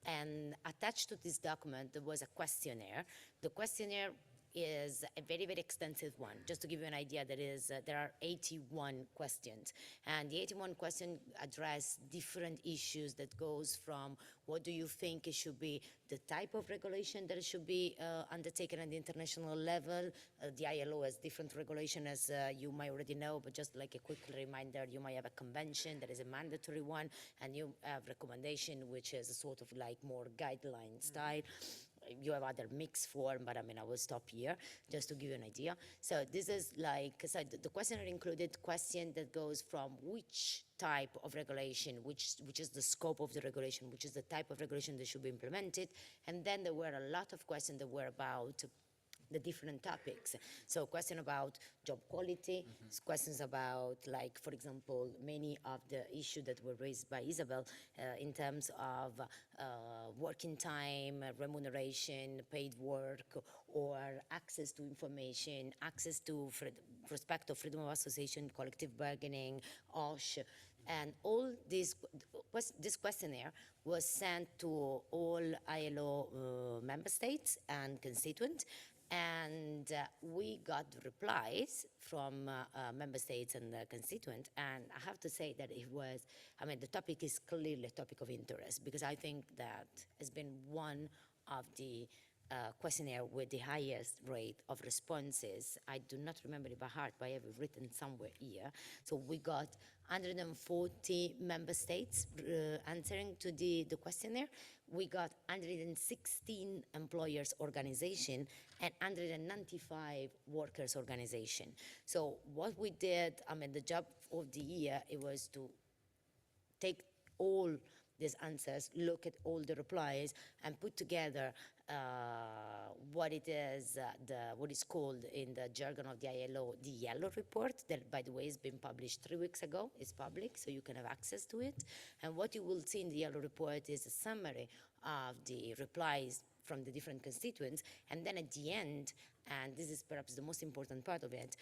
And attached to this document, there was a questionnaire. The questionnaire is a very, very extensive one. Just to give you an idea, there are 81 questions. And the 81 questions address different issues that goes from what do you think it should be, the type of regulation that it should be undertaken at the international level. The ILO has different regulation, as you might already know, but just like a quick reminder, you might have a convention that is a mandatory one, and you have recommendation, which is a sort of like more guideline style. You have other mixed form, but I mean, I will stop here just to give you an idea. So this is like, so the questionnaire included question that goes from which type of regulation, which is the scope of the regulation, which is the type of regulation that should be implemented. And then there were a lot of questions that were about the different topics. So question about job quality, questions about, like, for example, many of the issues that were raised by Isabel in terms of working time, remuneration, paid work, or access to information, access to respect of freedom of association, collective bargaining, OSH. And all this questionnaire was sent to all ILO member states and constituents. And we got replies from member states and constituents, and I have to say that it was, I mean, the topic is clearly a topic of interest, because I think that has been one of the questionnaire with the highest rate of responses. I do not remember it by heart, but I have it written somewhere here. So we got 140 member states answering to the questionnaire. We got 116 employers organization and 195 workers organization. So what we did, I mean, the job of the year, it was to take all these answers, look at all the replies, and put together what it is, what is called in the jargon of the ILO, the yellow report, that, by the way, has been published 3 weeks ago. It's public, so you can have access to it. And what you will see in the yellow report is a summary of the replies from the different constituents. And then at the end, and this is perhaps the most important part of it,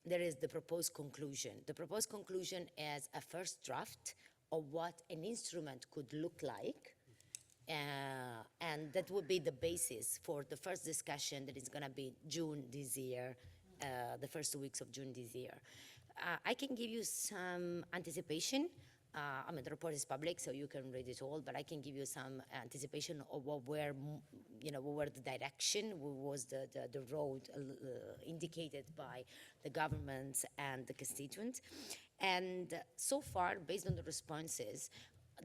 there is the proposed conclusion. The proposed conclusion is a first draft of what an instrument could look like. And that would be the basis for the first discussion that is going to be June this year, the first 2 weeks of June this year. I can give you some anticipation. I mean, the report is public, so you can read it all, but I can give you some anticipation of what were, what were the direction, what was the road indicated by the governments and the constituents. And so far, based on the responses,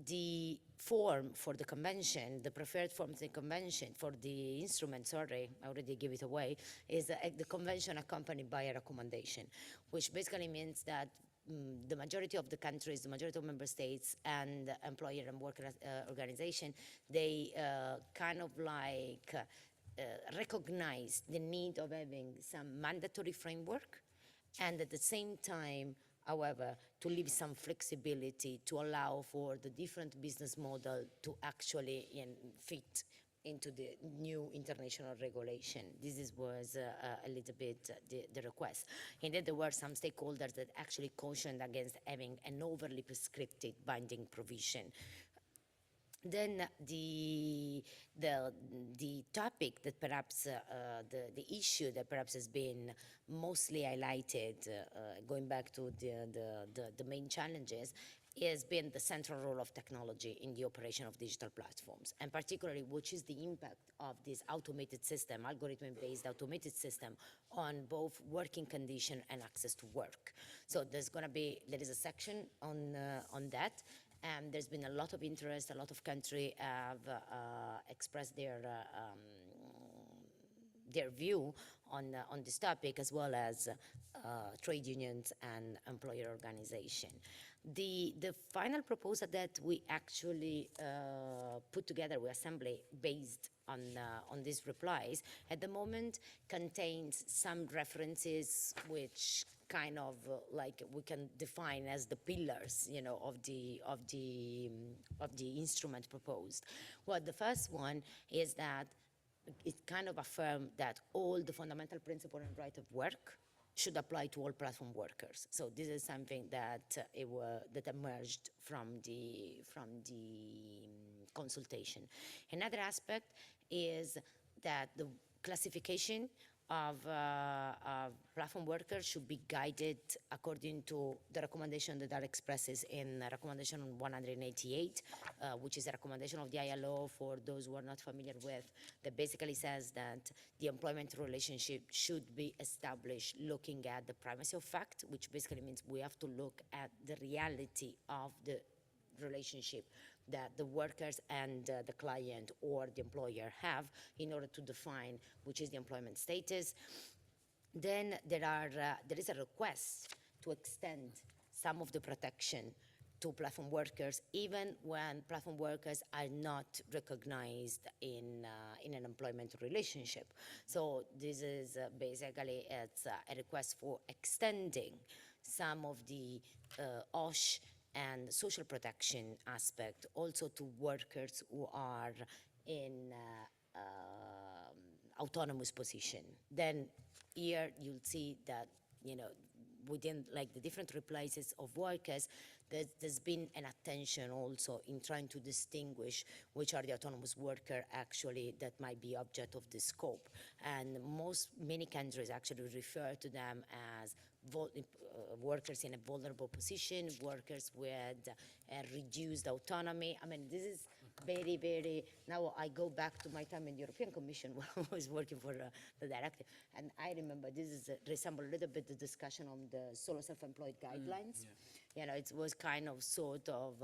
the form for the convention, the preferred form of the convention for the instrument, sorry, I already gave it away, is the convention accompanied by a recommendation, which basically means that the majority of the countries, the majority of member states and employer and worker organization, they kind of like recognize the need of having some mandatory framework, and at the same time, however, to leave some flexibility to allow for the different business model to actually fit into the new international regulation. This was a little bit the request. And then there were some stakeholders that actually cautioned against having an overly prescriptive binding provision. Then the topic that perhaps, the issue that perhaps has been mostly highlighted, going back to the main challenges, has been the central role of technology in the operation of digital platforms, and particularly which is the impact of this automated system, algorithm-based automated system, on both working condition and access to work. So there is a section on that. and there's been a lot of interest. A lot of countries have expressed their view on this topic, as well as trade unions and employer organization. The final proposal that we actually put together, we assembly based on these replies, at the moment contains some references which kind of like we can define as the pillars, you know, of the instrument proposed. Well, the first one is that it kind of affirmed that all the fundamental principle and right of work should apply to all platform workers. So this is something that that emerged from the consultation. Another aspect is that the classification of platform workers should be guided according to the recommendation that are expressed in recommendation 188, which is a recommendation of the ILO for those who are not familiar with, that basically says that the employment relationship should be established looking at the primacy of fact, which basically means we have to look at the reality of the relationship that the workers and the client or the employer have in order to define which is the employment status. Then there is a request to extend some of the protection to platform workers, even when platform workers are not recognized in an employment relationship. So this is basically it's a request for extending some of the OSH and social protection aspect also to workers who are in autonomous position. Then here you'll see that, you know, within like the different replaces of workers, there's been an attention also in trying to distinguish which are the autonomous worker actually that might be object of the scope. And many countries actually refer to them as workers in a vulnerable position, workers with reduced autonomy. I mean, this is very, very, now I go back to my time in the European Commission when I was working for the directive, and I remember this resembled a little bit the discussion on the solo self-employed guidelines. You know, it was kind of sort of,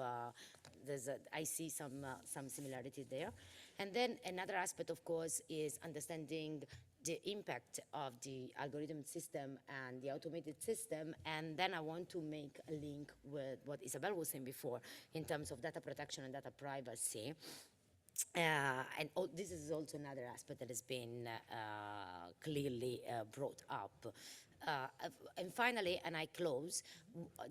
I see some similarity there. And then another aspect, of course, is understanding the impact of the algorithm system and the automated system. And then I want to make a link with what Isabel was saying before in terms of data protection and data privacy. And this is also another aspect that has been clearly brought up. And finally, and I close,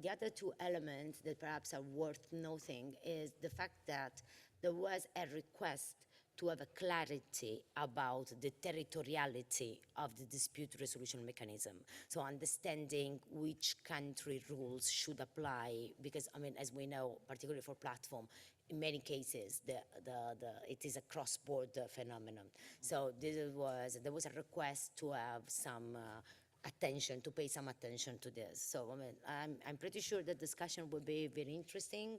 the other two elements that perhaps are worth noting is the fact that there was a request to have a clarity about the territoriality of the dispute resolution mechanism. So understanding which country rules should apply, because I mean, as we know, particularly for platform, in many cases, it is a cross-border phenomenon. So there was a request to have some attention, to pay some attention to this. So I mean, I'm pretty sure the discussion will be very interesting,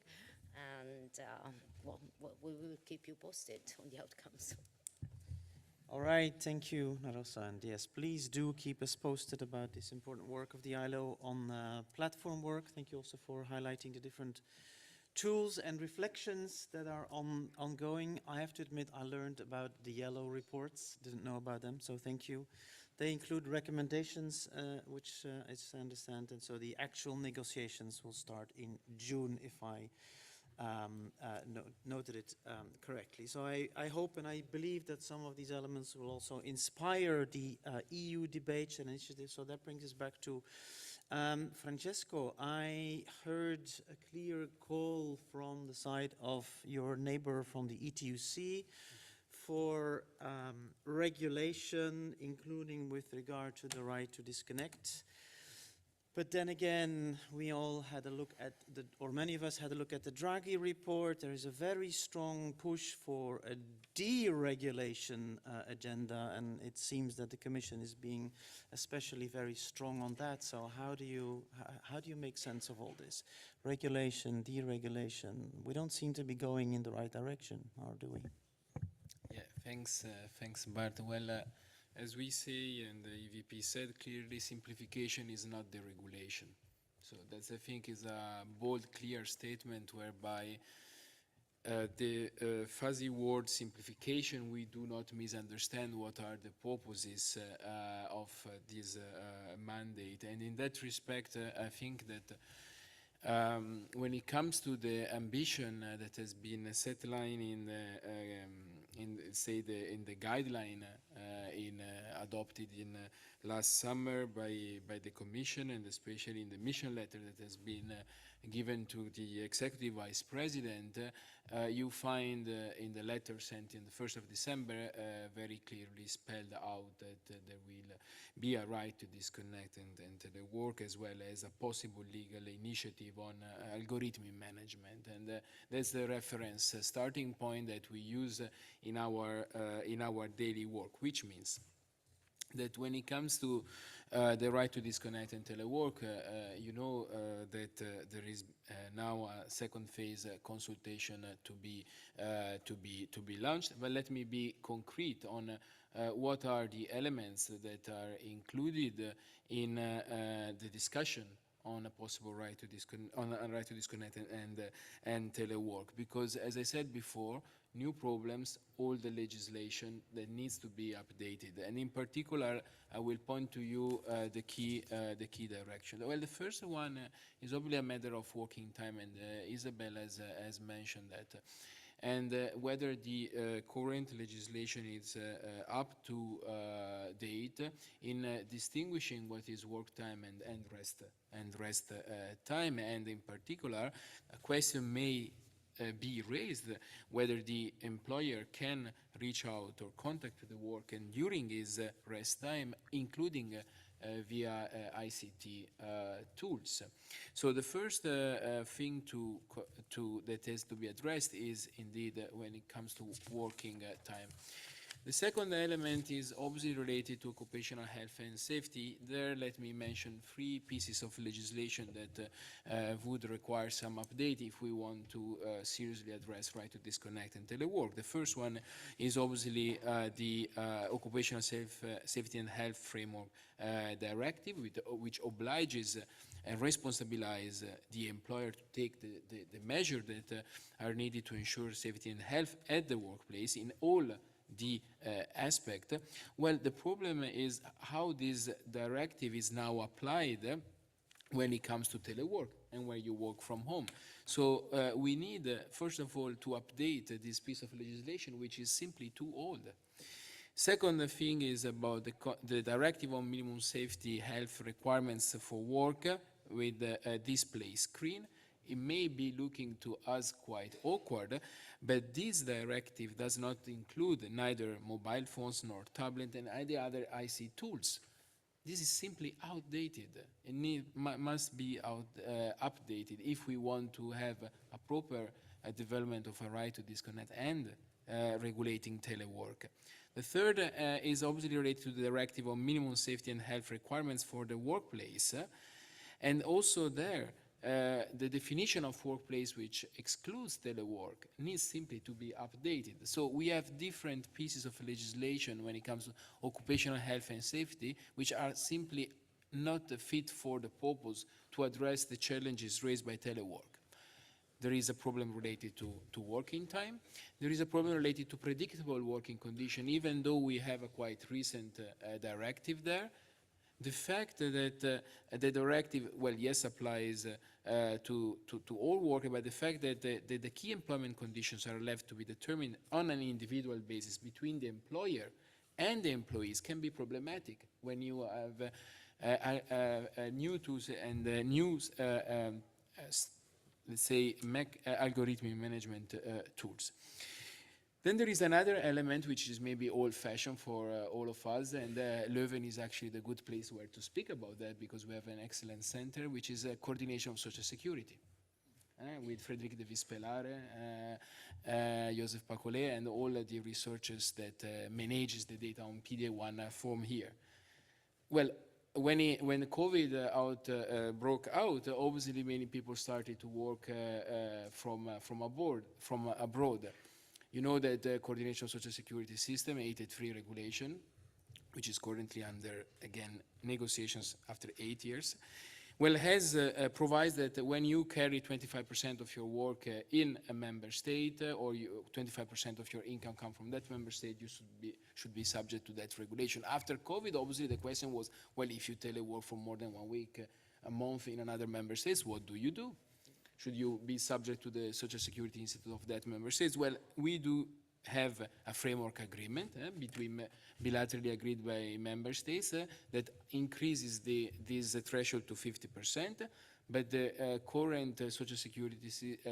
and well, we will keep you posted on the outcomes. All right, thank you, Narosa. And yes, please do keep us posted about this important work of the ILO on platform work. Thank you also for highlighting the different tools and reflections that are ongoing. I have to admit, I learned about the yellow reports, didn't know about them, so thank you. They include recommendations, which as I understand, and so the actual negotiations will start in June, if I noted it correctly. So I hope and I believe that some of these elements will also inspire the EU debates and initiatives. So that brings us back to Francesco. I heard a clear call from the side of your neighbor from the ETUC for regulation, including with regard to the right to disconnect. But then again, we all had a look at or many of us had a look at the Draghi report. There is a very strong push for a deregulation agenda, and it seems that the Commission is being especially very strong on that. So how do you make sense of all this? Regulation, deregulation. We don't seem to be going in the right direction, or do we? Yeah, thanks, Bart. Well, as we say, and the EVP said, clearly simplification is not deregulation. So that's, I think, is a bold, clear statement whereby the fuzzy word simplification, we do not misunderstand what are the purposes of this mandate. And in that respect, I think that when it comes to the ambition that has been set line in the guideline adopted in last summer by the Commission, and especially in the mission letter that has been given to the Executive Vice President, you find in the letter sent in the 1st of December very clearly spelled out that there will be a right to disconnect and telework, as well as a possible legal initiative on algorithmic management. And that's the reference starting point that we use in our daily work, which means that when it comes to the right to disconnect and telework, you know that there is now a second phase consultation to be launched. But let me be concrete on what are the elements that are included in the discussion on a possible right to disconnect and telework. Because, as I said before, new problems, all the legislation that needs to be updated. And in particular, I will point to you the key direction. Well, the first one is obviously a matter of working time, and Isabel has mentioned that. And whether the current legislation is up to date in distinguishing what is work time and rest time. And in particular, a question may be raised whether the employer can reach out or contact the worker during his rest time, including via ICT tools. So the first thing that has to be addressed is indeed when it comes to working time. The second element is obviously related to occupational health and safety. There, let me mention 3 pieces of legislation that would require some update if we want to seriously address right to disconnect and telework. The first one is obviously the Occupational Safety and Health Framework Directive, which obliges and responsibilize the employer to take the measures that are needed to ensure safety and health at the workplace in all the aspect. Well, the problem is how this directive is now applied when it comes to telework and where you work from home. So we need, first of all, to update this piece of legislation, which is simply too old. Second thing is about the directive on minimum safety health requirements for work with a display screen. It may be looking to us quite awkward, but this directive does not include neither mobile phones nor tablet and any other IC tools. This is simply outdated and must be updated if we want to have a proper development of a right to disconnect and regulating telework. The third is obviously related to the directive on minimum safety and health requirements for the workplace. And also there, the definition of workplace which excludes telework needs simply to be updated. So we have different pieces of legislation when it comes to occupational health and safety, which are simply not fit for the purpose to address the challenges raised by telework. There is a problem related to working time. There is a problem related to predictable working condition, even though we have a quite recent directive there. The fact that the directive, well, yes, applies to all workers, but the fact that the key employment conditions are left to be determined on an individual basis between the employer and the employees can be problematic when you have new tools and let's say, algorithmic management tools. Then there is another element which is maybe old-fashioned for all of us, and Leuven is actually the good place where to speak about that because we have an excellent center, which is coordination of social security. With Frédéric de Vispelare, Joseph Pacolet, and all the researchers that manages the data on PD1 form here. Well, when COVID broke out, obviously many people started to work from abroad. You know that the Coordination of Social Security System, 883 regulation, which is currently under, again, negotiations after 8 years, well, has provides that when you carry 25% of your work in a member state, or 25% of your income come from that member state, you should be subject to that regulation. After COVID, obviously, the question was, well, if you telework for more than 1 week, a month in another member state, what do you do? Should you be subject to the Social Security Institute of that member states? Well, we do have a framework agreement between bilaterally agreed by member states that increases this threshold to 50%, but the current Social Security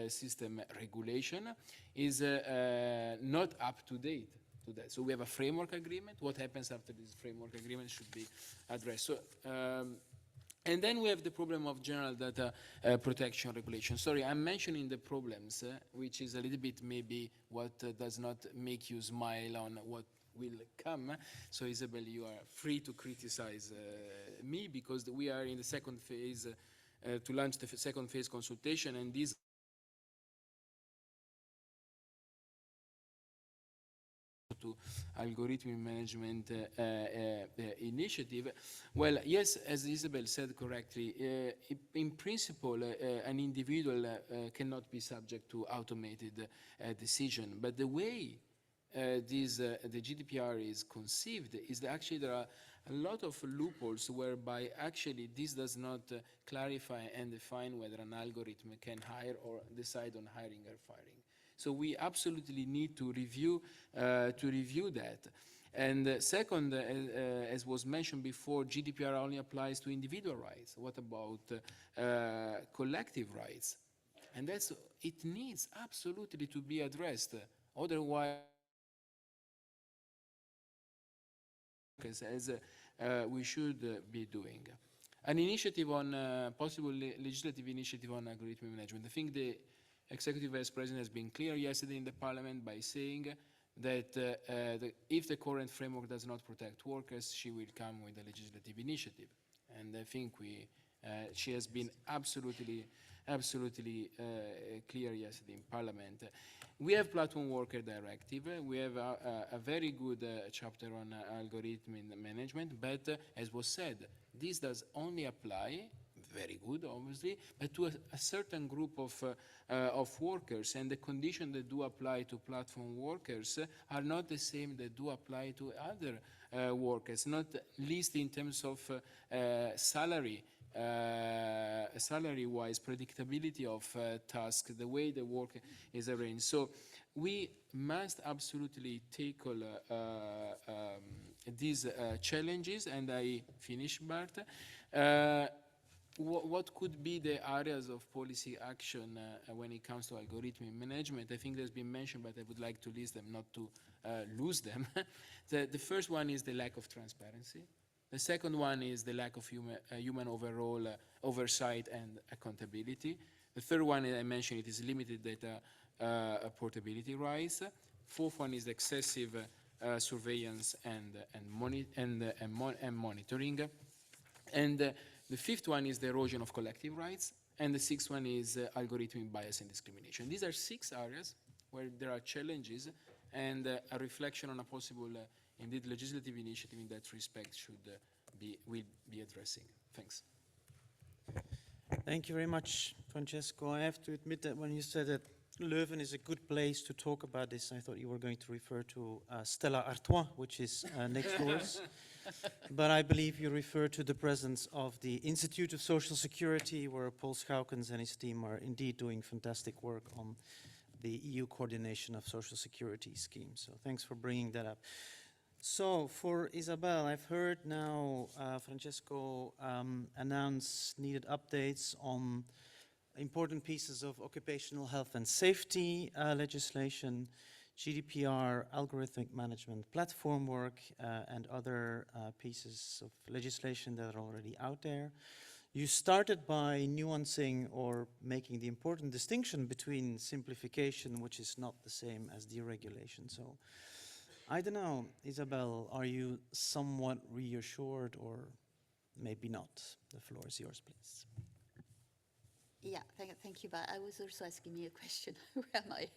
system regulation is not up to date to that. So we have a framework agreement. What happens after this framework agreement should be addressed. So, and then we have the problem of general data protection regulation. Sorry, I'm mentioning the problems, which is a little bit maybe what does not make you smile on what will come. So Isabel, you are free to criticize me, because we are in the second phase, to launch the second phase consultation, and these to algorithmic management initiative. Well, yes, as Isabel said correctly, in principle, an individual cannot be subject to automated decision. But the way the GDPR is conceived is that actually there are a lot of loopholes whereby actually this does not clarify and define whether an algorithm can hire or decide on hiring or firing. So we absolutely need to review that. And second, as was mentioned before, GDPR only applies to individual rights. What about collective rights? And it needs absolutely to be addressed. Otherwise, as we should be doing. An initiative on, possible legislative initiative on algorithmic management. I think the Executive Vice President has been clear yesterday in the Parliament by saying that if the current framework does not protect workers, she will come with a legislative initiative. And I think she has been absolutely clear yesterday in Parliament. We have Platform Worker Directive. We have a very good chapter on algorithmic management, but as was said, this does only apply, very good, obviously, but to a certain group of workers, and the conditions that do apply to platform workers are not the same that do apply to other workers, not least in terms of salary, salary-wise, predictability of tasks, the way the work is arranged. So we must absolutely tackle these challenges, and I finish, Bart. What could be the areas of policy action when it comes to algorithmic management? I think there's been mentioned, but I would like to list them, not to lose them. The first one is the lack of transparency. The second one is the lack of human overall oversight and accountability. The third one, I mentioned, it is limited data portability rights. Fourth one is excessive surveillance and monitoring. And the fifth one is the erosion of collective rights. And the sixth one is algorithmic bias and discrimination. These are 6 areas where there are challenges, and a reflection on a possible, indeed, legislative initiative in that respect will be addressing. Thanks. Thank you very much, Francesco. I have to admit that when you said that Leuven is a good place to talk about this, I thought you were going to refer to Stella Artois, which is next to us. But I believe you refer to the presence of the Institute of Social Security, where Paul Schoukens and his team are indeed doing fantastic work on the EU coordination of social security schemes. So thanks for bringing that up. So for Isabel, I've heard now Francesco announce needed updates on important pieces of occupational health and safety legislation, GDPR, algorithmic management platform work, and other pieces of legislation that are already out there. You started by nuancing or making the important distinction between simplification, which is not the same as deregulation. So I don't know, Isabel, are you somewhat reassured or maybe not? The floor is yours, please. Yeah, thank you. But I was also asking me a question. Where am I?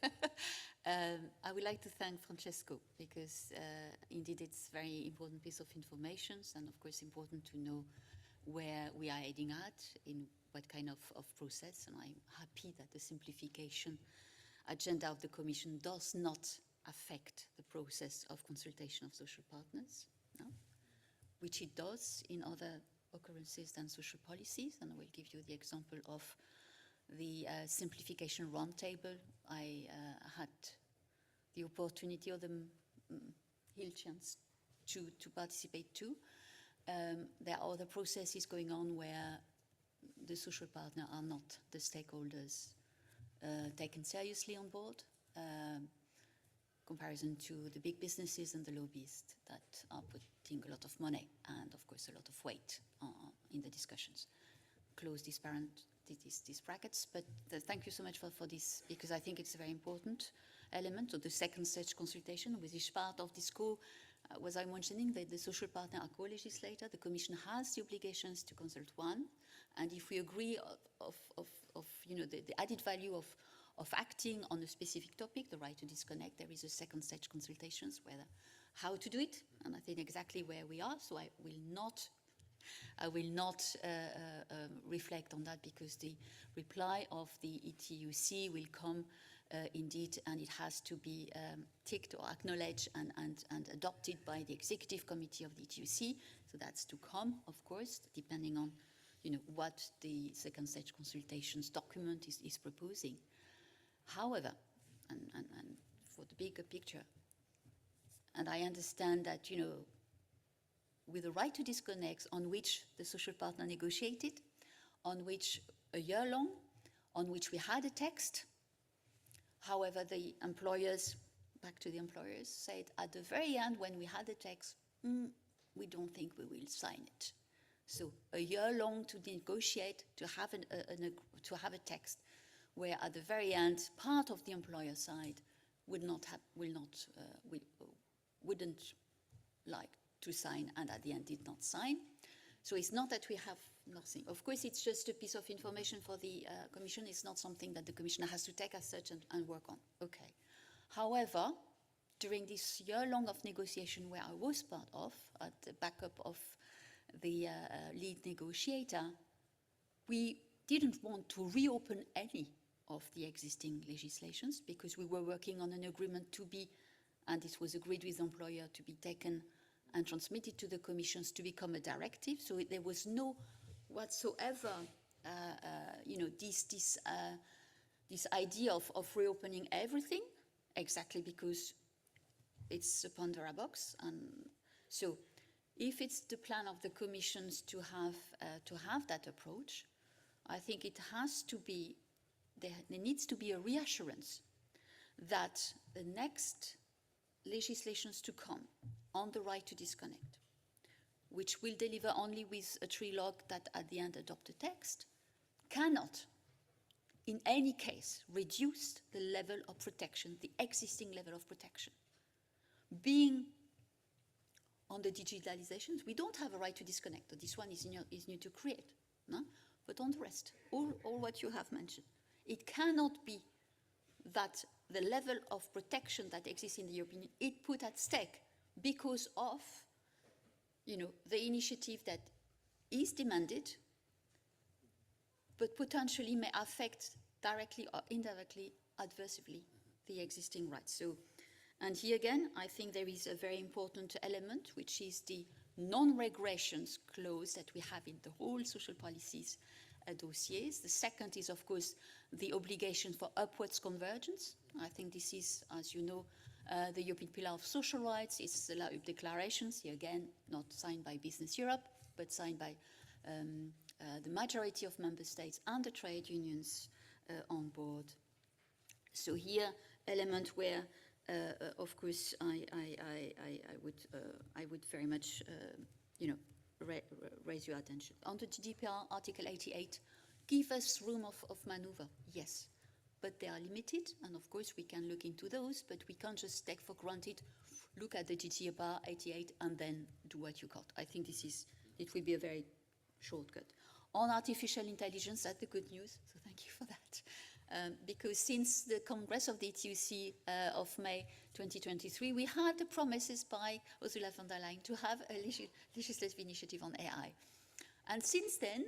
I would like to thank Francesco, because indeed it's a very important piece of information, and of course important to know where we are heading at, in what kind of process, and I'm happy that the simplification agenda of the Commission does not affect the process of consultation of social partners, no? Which it does in other occurrences than social policies, and I will give you the example of the simplification roundtable I had the opportunity or the ill chance to participate to. There are other processes going on where the social partners are not the stakeholders taken seriously on board, comparison to the big businesses and the lobbyists that are putting a lot of money and, of course, a lot of weight in the discussions. Close these brackets, but thank you so much for this, because I think it's a very important element of the second stage consultation, which is part of this was I mentioning that the social partner are co-legislator. The Commission has the obligations to consult one, and if we agree of the added value of acting on a specific topic, the right to disconnect, there is a second stage consultations whether how to do it, and I think exactly where we are. So I will not reflect on that, because the reply of the ETUC will come indeed, and it has to be ticked or acknowledged and adopted by the executive committee of the ETUC. So that's to come, of course, depending on what the second stage consultations document is proposing. However, and for the bigger picture, and I understand that with the right to disconnect, on which the social partner negotiated, on which a year long, on which we had a text. However, the employers, back to the employers, said at the very end when we had the text, we don't think we will sign it. So a year long to negotiate, to have a text, where at the very end, part of the employer side wouldn't like to sign, and at the end did not sign. So it's not that we have nothing. Of course, it's just a piece of information for the Commission. It's not something that the Commissioner has to take as such and work on. Okay. However, during this year long of negotiation where I was part of, at the backup of the lead negotiator, we didn't want to reopen any of the existing legislations, because we were working on an agreement to be, and it was agreed with the employer, to be taken and transmitted to the commissions to become a directive. So there was no whatsoever, this idea of reopening everything, exactly because it's a Pandora box. And so if it's the plan of the commissions to have that approach, I think it has to be, there needs to be a reassurance that the next legislations to come on the right to disconnect, which will deliver only with a trilogue that at the end adopt a text, cannot in any case reduce the level of protection, the existing level of protection. Being on the digitalizations, we don't have a right to disconnect. This one is new to create, no? But on the rest, all what you have mentioned, it cannot be that the level of protection that exists in the European Union is put at stake because of, the initiative that is demanded, but potentially may affect directly or indirectly, adversely, the existing rights. So, and here again, I think there is a very important element, which is the non-regressions clause that we have in the whole social policies dossiers. The second is, of course, the obligation for upwards convergence. I think this is, as you know, the European Pillar of Social Rights. It's the declarations, here again, not signed by Business Europe, but signed by the majority of member states and the trade unions on board. So here, element where, of course, I would very much, raise your attention. On the GDPR, Article 88, give us room of maneuver, yes. But they are limited, and of course we can look into those, but we can't just take for granted, look at the GDPR 88 and then do what you got. I think it will be a very shortcut. On artificial intelligence, that's the good news, so thank you for that. Because since the Congress of the ETUC of May 2023, we had the promises by Ursula von der Leyen to have a legislative initiative on AI. And since then,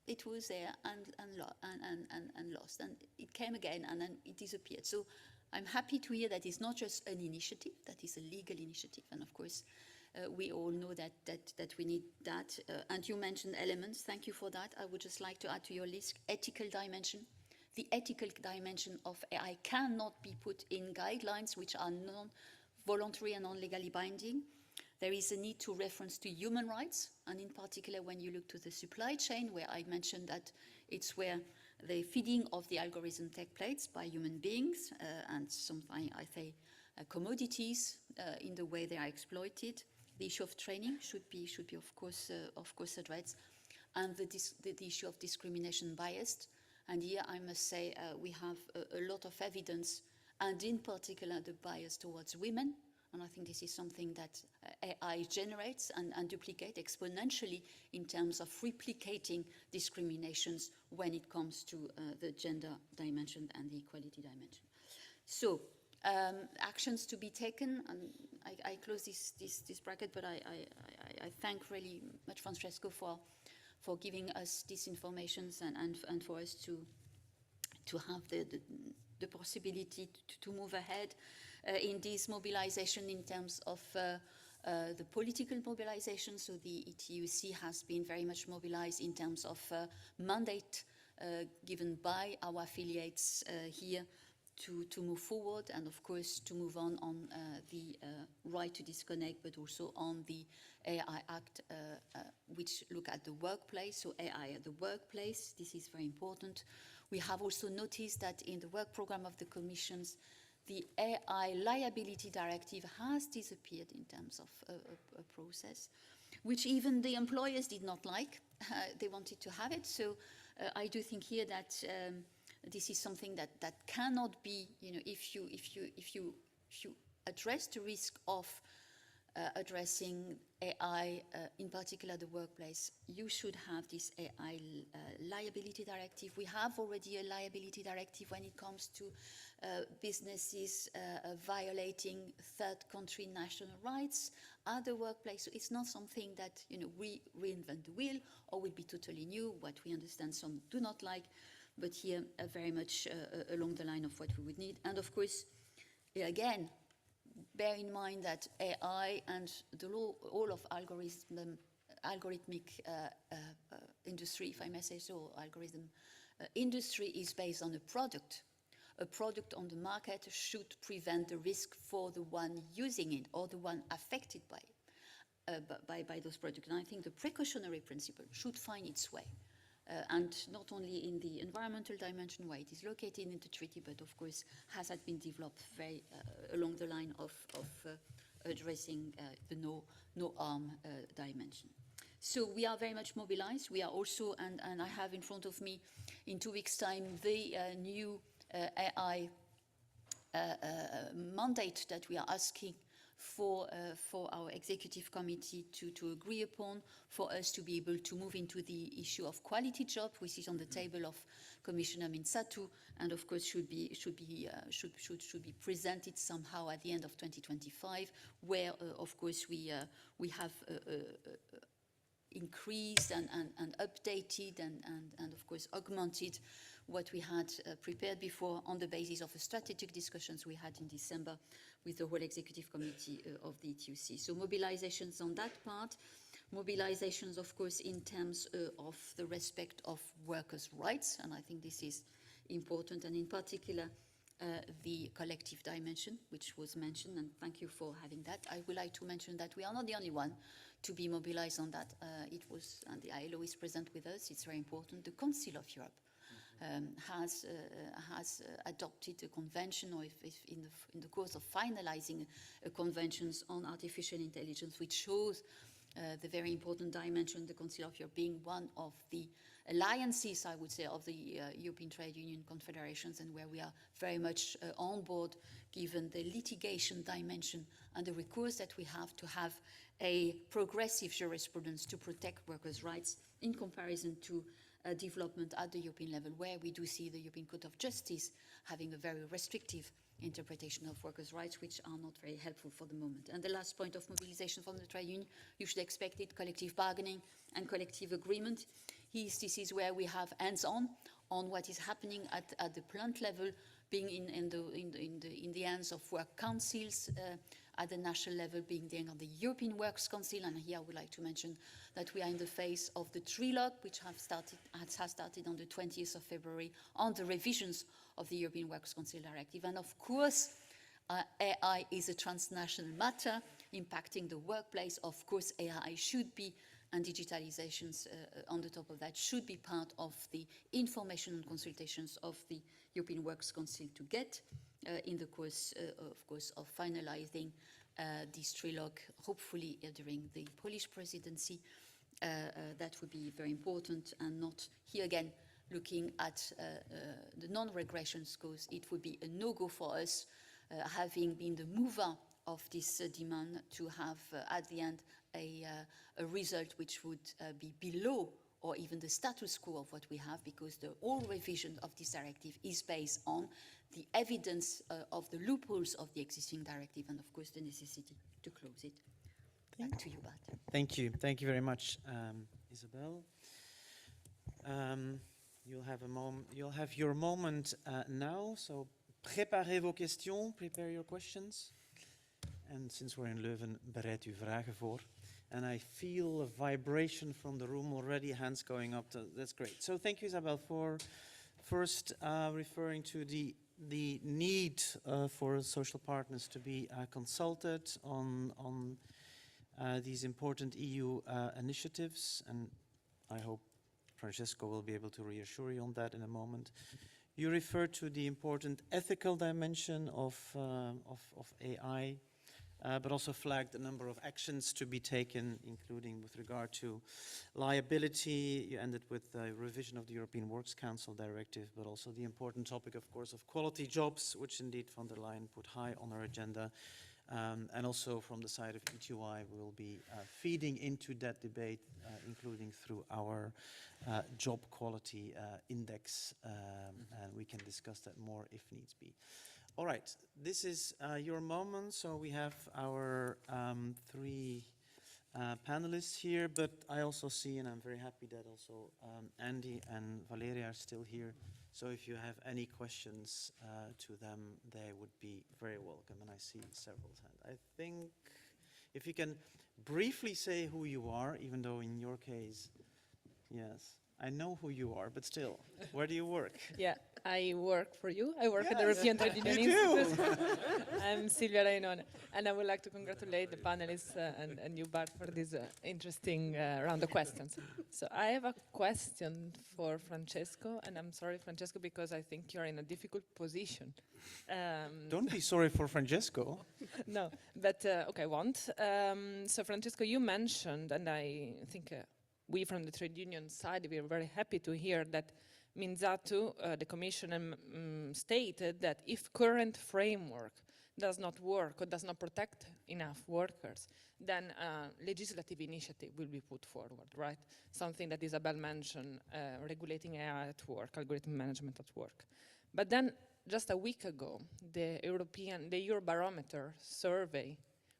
it was there and lost. And it came again and then it disappeared. So I'm happy to hear that it's not just an initiative, that is a legal initiative. And of course, we all know that we need that. And you mentioned elements. Thank you for that. I would just like to add to your list ethical dimension. The ethical dimension of AI cannot be put in guidelines which are non-voluntary and non-legally binding. There is a need to reference to human rights, and in particular when you look to the supply chain, where I mentioned that it's where the feeding of the algorithm takes place by human beings, and sometimes I say commodities in the way they are exploited. The issue of training should be of course addressed, and the issue of discrimination bias. And here I must say we have a lot of evidence, and in particular the bias towards women. And I think this is something that AI generates and duplicates exponentially in terms of replicating discriminations when it comes to the gender dimension and the equality dimension. So actions to be taken, and I close this bracket, but I thank really much Francesco for giving us these informations and for us to have the possibility to move ahead in this mobilization in terms of the political mobilization. So the ETUC has been very much mobilized in terms of mandate given by our affiliates here to move forward, and of course to move on the right to disconnect, but also on the AI Act, which look at the workplace. So AI at the workplace, this is very important. We have also noticed that in the work program of the Commissions, the AI liability directive has disappeared in terms of a process, which even the employers did not like. They wanted to have it. So I do think here that this is something that cannot be, if you address the risk of addressing AI, in particular the workplace, you should have this AI liability directive. We have already a liability directive when it comes to businesses violating third country national rights at the workplace. So it's not something that we reinvent the wheel or will be totally new, what we understand some do not like, but here very much along the line of what we would need. And of course, again, bear in mind that AI and the law, all of algorithmic industry, if I may say so, algorithm industry is based on a product. A product on the market should prevent the risk for the one using it or the one affected by those products. And I think the precautionary principle should find its way. And not only in the environmental dimension where it is located in the treaty, but of course has been developed very along the line of addressing the no harm dimension. So we are very much mobilized. We are also, and I have in front of me in 2 weeks' time the new AI mandate that we are asking for our executive committee to agree upon, for us to be able to move into the issue of quality job, which is on the table of Commissioner Minsatu, and of course should be presented somehow at the end of 2025, where of course we have increased and updated and of course augmented what we had prepared before on the basis of the strategic discussions we had in December with the whole executive committee of the ETUC. So mobilizations on that part, mobilizations of course in terms of the respect of workers' rights, and I think this is important, and in particular the collective dimension, which was mentioned, and thank you for having that. I would like to mention that we are not the only one to be mobilized on that. It was, and the ILO is present with us, it's very important. The Council of Europe has adopted a convention, or if in the course of finalizing conventions on artificial intelligence, which shows the very important dimension, the Council of Europe being one of the alliances, I would say, of the European Trade Union confederations, and where we are very much on board, given the litigation dimension and the recourse that we have to have a progressive jurisprudence to protect workers' rights in comparison to development at the European level, where we do see the European Court of Justice having a very restrictive interpretation of workers' rights, which are not very helpful for the moment. And the last point of mobilization from the trade union, you should expect it, collective bargaining and collective agreement. This is where we have hands-on on what is happening at the plant level, being in the hands of work councils, at the national level, being there on the European Works Council. And here I would like to mention that we are in the phase of the trilogue, which has started on the 20th of February on the revisions of the European Works Council Directive. And of course, AI is a transnational matter impacting the workplace. Of course, AI should be, and digitalizations on the top of that, should be part of the information and consultations of the European Works Council to get in the course, of course, of finalizing this trilogue, hopefully during the Polish presidency. That would be very important, and not here again looking at the non-regression scores. It would be a no-go for us, having been the mover of this demand, to have at the end a result which would be below or even the status quo of what we have, because the whole revision of this directive is based on the evidence of the loopholes of the existing directive, and of course the necessity to close it. Back to you, Bart. Thank you. Thank you very much, Isabel. You'll have your moment now. So préparez vos questions, prepare your questions. And since we're in Leuven, bereid uw vragen voor. And I feel a vibration from the room already, hands going up. That's great. So thank you, Isabel, for first referring to the need for social partners to be consulted on these important EU initiatives. And I hope Francesco will be able to reassure you on that in a moment. You referred to the important ethical dimension of AI, but also flagged a number of actions to be taken, including with regard to liability. You ended with the revision of the European Works Council Directive, but also the important topic, of course, of quality jobs, which indeed von der Leyen put high on our agenda. And also from the side of E2I, we will be feeding into that debate, including through our job quality index, and we can discuss that more if needs be. All right, this is your moment. So we have our three panelists here, but I also see, and I'm very happy that also Andy and Valeria are still here. So if you have any questions to them, they would be very welcome. And I see several hands. I think if you can briefly say who you are, even though in your case, yes, I know who you are, but still, where do you work? Yeah, I work for you. I work at the Yes, European Trade Union you Institute. I'm Silvia Rainone, and I would like to congratulate the panelists and you, Bart, for this interesting round of questions. So I have a question for Francesco, and I'm sorry, Francesco, because I think you're in a difficult position. Don't be sorry for Francesco. No, but okay, I won't. So Francesco, you mentioned, and I think we from the trade union side, we are very happy to hear that Minzatu, the Commission, stated that if current framework does not work or does not protect enough workers, then legislative initiative will be put forward, right? Something that Isabel mentioned, regulating AI at work, algorithm management at work. But then just a week ago, the Eurobarometer survey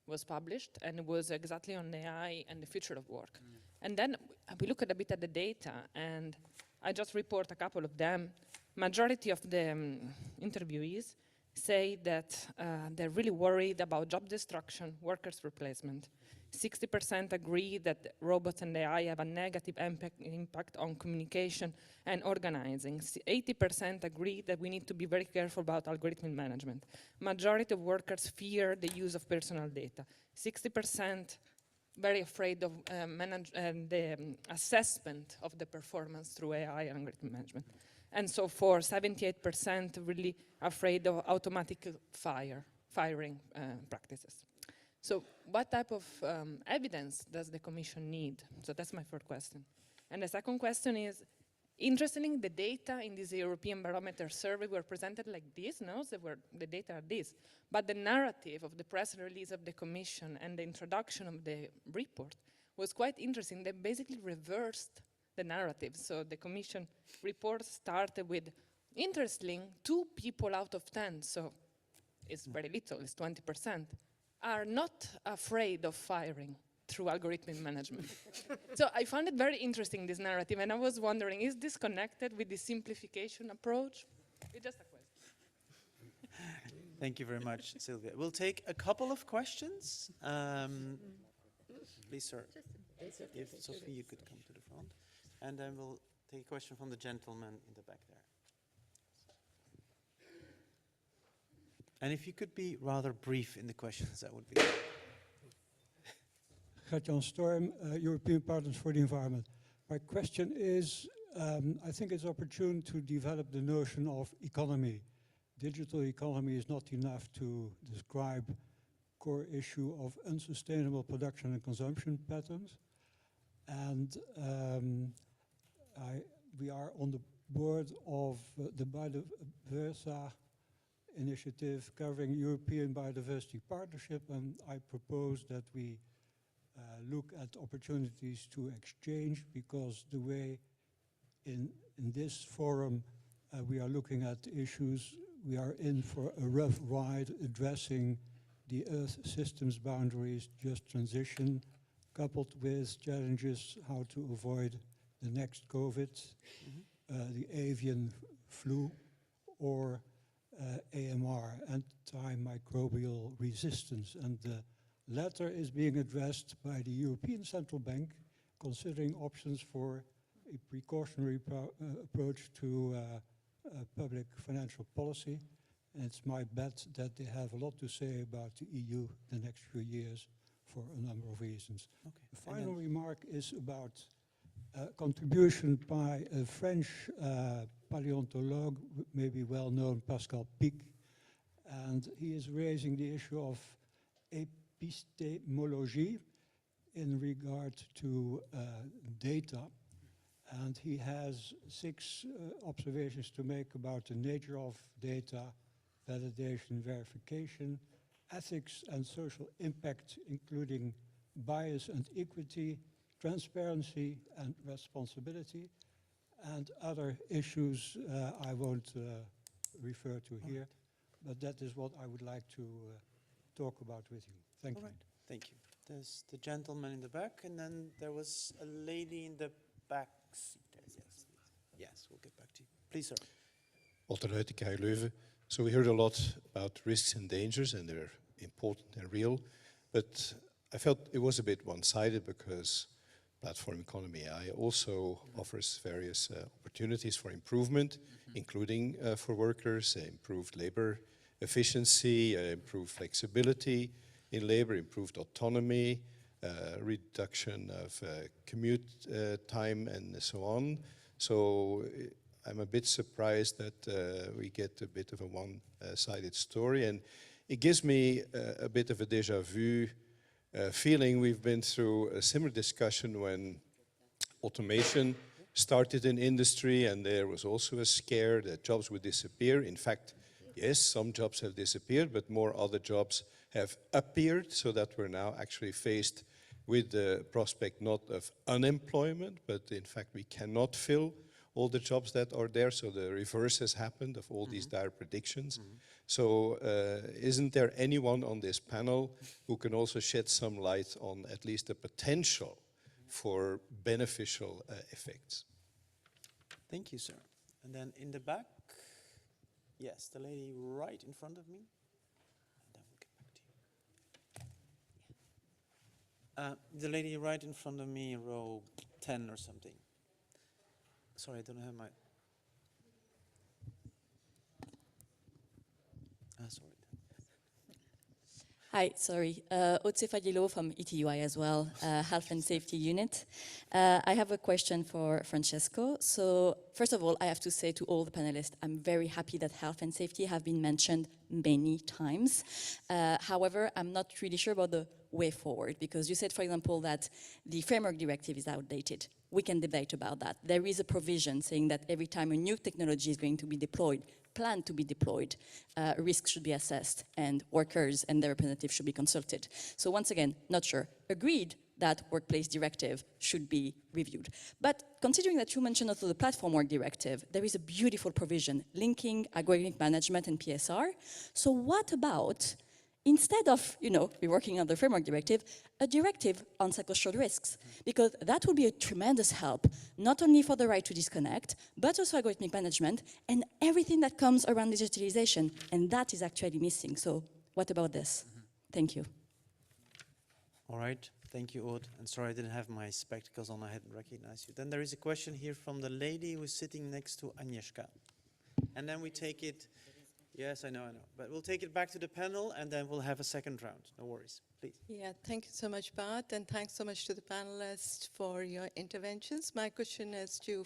was published, and it was exactly on AI and the future of work. And then we look at a bit at the data, and I just report a couple of them. Majority of the interviewees say that they're really worried about job destruction, workers' replacement. 60% agree that robots and AI have a negative impact on communication and organizing. 80% agree that we need to be very careful about algorithmic management. Majority of workers fear the use of personal data. 60% very afraid of the assessment of the performance through AI and algorithm management. And so for 78% really afraid of automatic firing practices. So what type of evidence does the Commission need? So that's my first question. And the second question is, interestingly, the data in this European Barometer survey were presented like this, no? So the data are this. But the narrative of the press release of the Commission and the introduction of the report was quite interesting. They basically reversed the narrative. So the Commission report started with, interestingly, 2 people out of 10, so it's very little, it's 20%, are not afraid of firing through algorithmic management. So I found it very interesting, this narrative, and I was wondering, is this connected with the simplification approach? It's just a question. Thank you very much, Sylvia. We'll take a couple of questions. Please, sir. If Sophie, you could come to the front. And then we'll take a question from the gentleman in the back there. And if you could be rather brief in the questions, that would be great. Gert-Jan Storm, European Partners for the Environment. My question is, I think it's opportune to develop the notion of economy. Digital economy is not enough to describe core issue of unsustainable production and consumption patterns. And we are on the board of the Biodiversa initiative covering European Biodiversity Partnership, and I propose that we look at opportunities to exchange, because the way in this forum we are looking at issues, we are in for a rough ride addressing the Earth system's boundaries, just transition, coupled with challenges how to avoid the next COVID, the avian flu, or AMR, antimicrobial resistance. And the latter is being addressed by the European Central Bank, considering options for a precautionary approach to public financial policy. And it's my bet that they have a lot to say about the EU the next few years for a number of reasons. Okay. The final remark is about contribution by a French paleontologue, maybe well known, Pascal Pic, and he is raising the issue of epistemology in regard to data. And he has 6 observations to make about the nature of data, validation, verification, ethics and social impact, including bias and equity, transparency and responsibility, and other issues I won't refer to here, but that is what I would like to talk about with you. Thank you. All right, thank you. There's the gentleman in the back, and then there was a lady in the back seat. Yes, we'll get back to you. Please, sir. Walter Luyten, Leuven. So we heard a lot about risks and dangers, and they're important and real, but I felt it was a bit one-sided because platform economy AI also offers various opportunities for improvement, including for workers, improved labor efficiency, improved flexibility in labor, improved autonomy, reduction of commute time, and so on. So I'm a bit surprised that we get a bit of a one-sided story, and it gives me a bit of a déjà vu feeling. We've been through a similar discussion when automation started in industry, and there was also a scare that jobs would disappear. In fact, yes, some jobs have disappeared, but more other jobs have appeared, so that we're now actually faced with the prospect not of unemployment, but in fact we cannot fill all the jobs that are there, so the reverse has happened of all these dire predictions. So isn't there anyone on this panel who can also shed some light on at least the potential for beneficial effects? Thank you, sir. And then in the back, yes, the lady right in front of me. And then we'll get back to you. The lady right in front of me, row 10 or something. Sorry, I don't have my... sorry. Hi, sorry. Otse Fadilo from ETUI as well, Health and Safety Unit. I have a question for Francesco. So first of all, I have to say to all the panelists, I'm very happy that health and safety have been mentioned many times. However, I'm not really sure about the way forward, because you said, for example, that the framework directive is outdated. We can debate about that. There is a provision saying that every time a new technology is going to be deployed, planned to be deployed, risks should be assessed and workers and their representatives should be consulted. So once again, not sure. Agreed, that workplace directive should be reviewed. But considering that you mentioned also the platform work directive, there is a beautiful provision linking algorithmic management and PSR. So what about, instead of, reworking on the framework directive, a directive on psychosocial risks? Because that would be a tremendous help, not only for the right to disconnect, but also algorithmic management and everything that comes around digitalization. And that is actually missing. So what about this? Thank you. All right, thank you, Aude. And sorry I didn't have my spectacles on, I hadn't recognized you. Then there is a question here from the lady who is sitting next to Agnieszka. And then we take it, yes, I know, but we'll take it back to the panel and then we'll have a second round, no worries, please. Yeah, thank you so much, Bart, and thanks so much to the panelists for your interventions. My question is to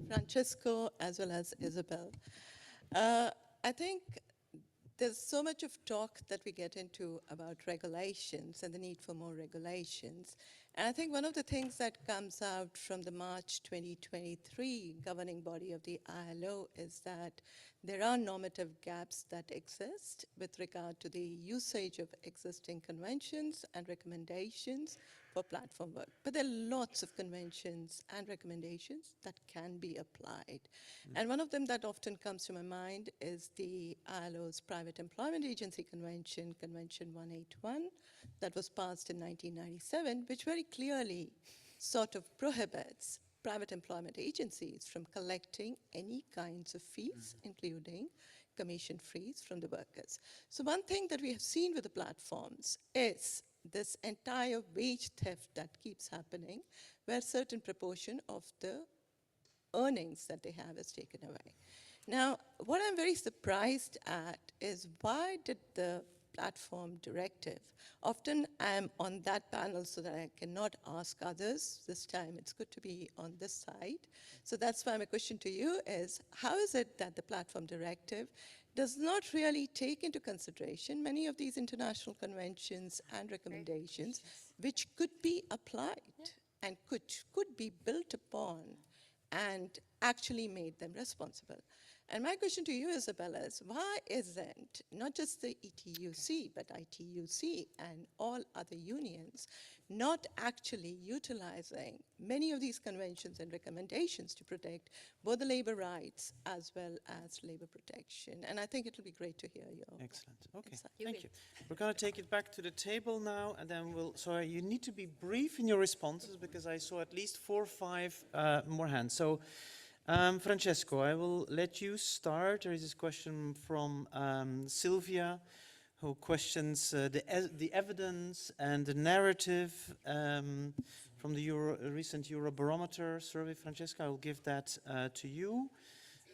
Francesco, as well as Isabel. I think there's so much of talk that we get into about regulations and the need for more regulations. And I think one of the things that comes out from the March 2023 governing body of the ILO is that there are normative gaps that exist with regard to the usage of existing conventions and recommendations for platform work. But there are lots of conventions and recommendations that can be applied. And one of them that often comes to my mind is the ILO's Private Employment Agency Convention, Convention 181, that was passed in 1997, which very clearly sort of prohibits private employment agencies from collecting any kinds of fees, including commission fees from the workers. So one thing that we have seen with the platforms is this entire wage theft that keeps happening, where a certain proportion of the earnings that they have is taken away. Now, what I'm very surprised at is why did the platform directive, often I'm on that panel so that I cannot ask others. This time it's good to be on this side. So that's why my question to you is, how is it that the platform directive does not really take into consideration many of these international conventions and recommendations which could be applied and could be built upon and actually made them responsible? And my question to you, Isabella, is why isn't not just the ETUC, but ITUC and all other unions not actually utilizing many of these conventions and recommendations to protect both the labor rights as well as labor protection? And I think it will be great to hear your Excellent. Okay, insight. thank you. We're going to take it back to the table now, and then we'll. So you need to be brief in your responses because I saw at least 4 or 5 more hands. So. Francesco, I will let you start. There is this question from Sylvia, who questions the evidence and the narrative from the recent Eurobarometer survey. Francesca, I will give that to you.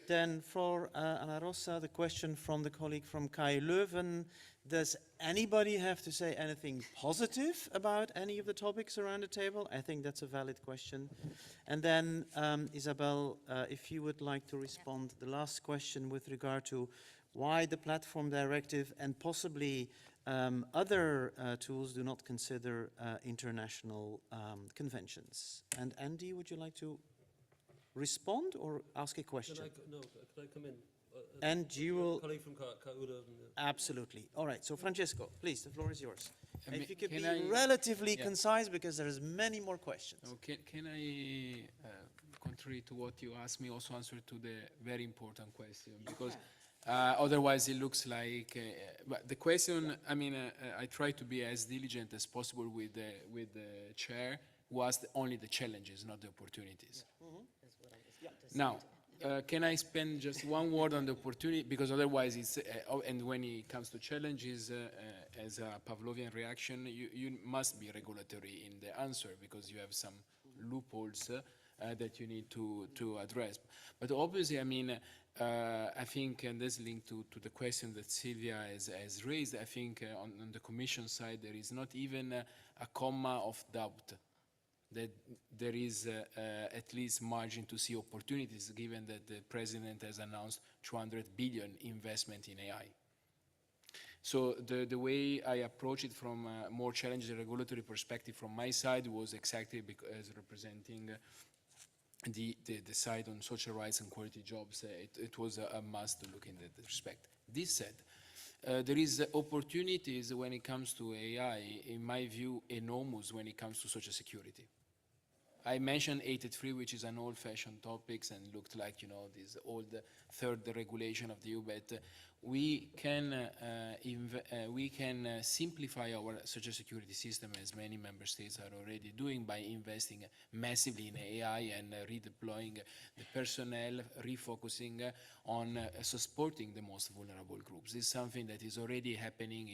Then for Ana Rosa, the question from the colleague from KU Leuven. Does anybody have to say anything positive about any of the topics around the table? I think that's a valid question. And then, Isabel, if you would like to respond, the last question with regard to why the platform directive and possibly other tools do not consider international conventions. And Andy, would you like to respond or ask a question? Can I come in? And you will... Colleague from KU. Absolutely. All right, so Francesco, please, the floor is yours. And if you could be I, relatively concise, because there's many more questions. Can I, contrary to what you asked me, also answer to the very important question? Because otherwise it looks like, but the question, I mean, I try to be as diligent as possible with the chair, who asked only the challenges, not the opportunities. Now, can I spend just one word on the opportunity? Because otherwise it's, and when it comes to challenges, as a Pavlovian reaction, you must be regulatory in the answer because you have some loopholes that you need to address. But obviously, I mean, I think, and this linked to the question that Sylvia has raised, I think on the Commission side, there is not even a comma of doubt that there is at least margin to see opportunities, given that the President has announced 200 billion investment in AI. So the way I approach it from a more challenging regulatory perspective from my side was exactly as representing the side on social rights and quality jobs. It was a must to look in that respect. This said, there is opportunities when it comes to AI, in my view, enormous when it comes to social security. I mentioned 83, which is an old-fashioned topic and looked like, you know, this old third regulation of the EU, but we can simplify our social security system, as many member states are already doing, by investing massively in AI and redeploying the personnel, refocusing on supporting the most vulnerable groups. This is something that is already happening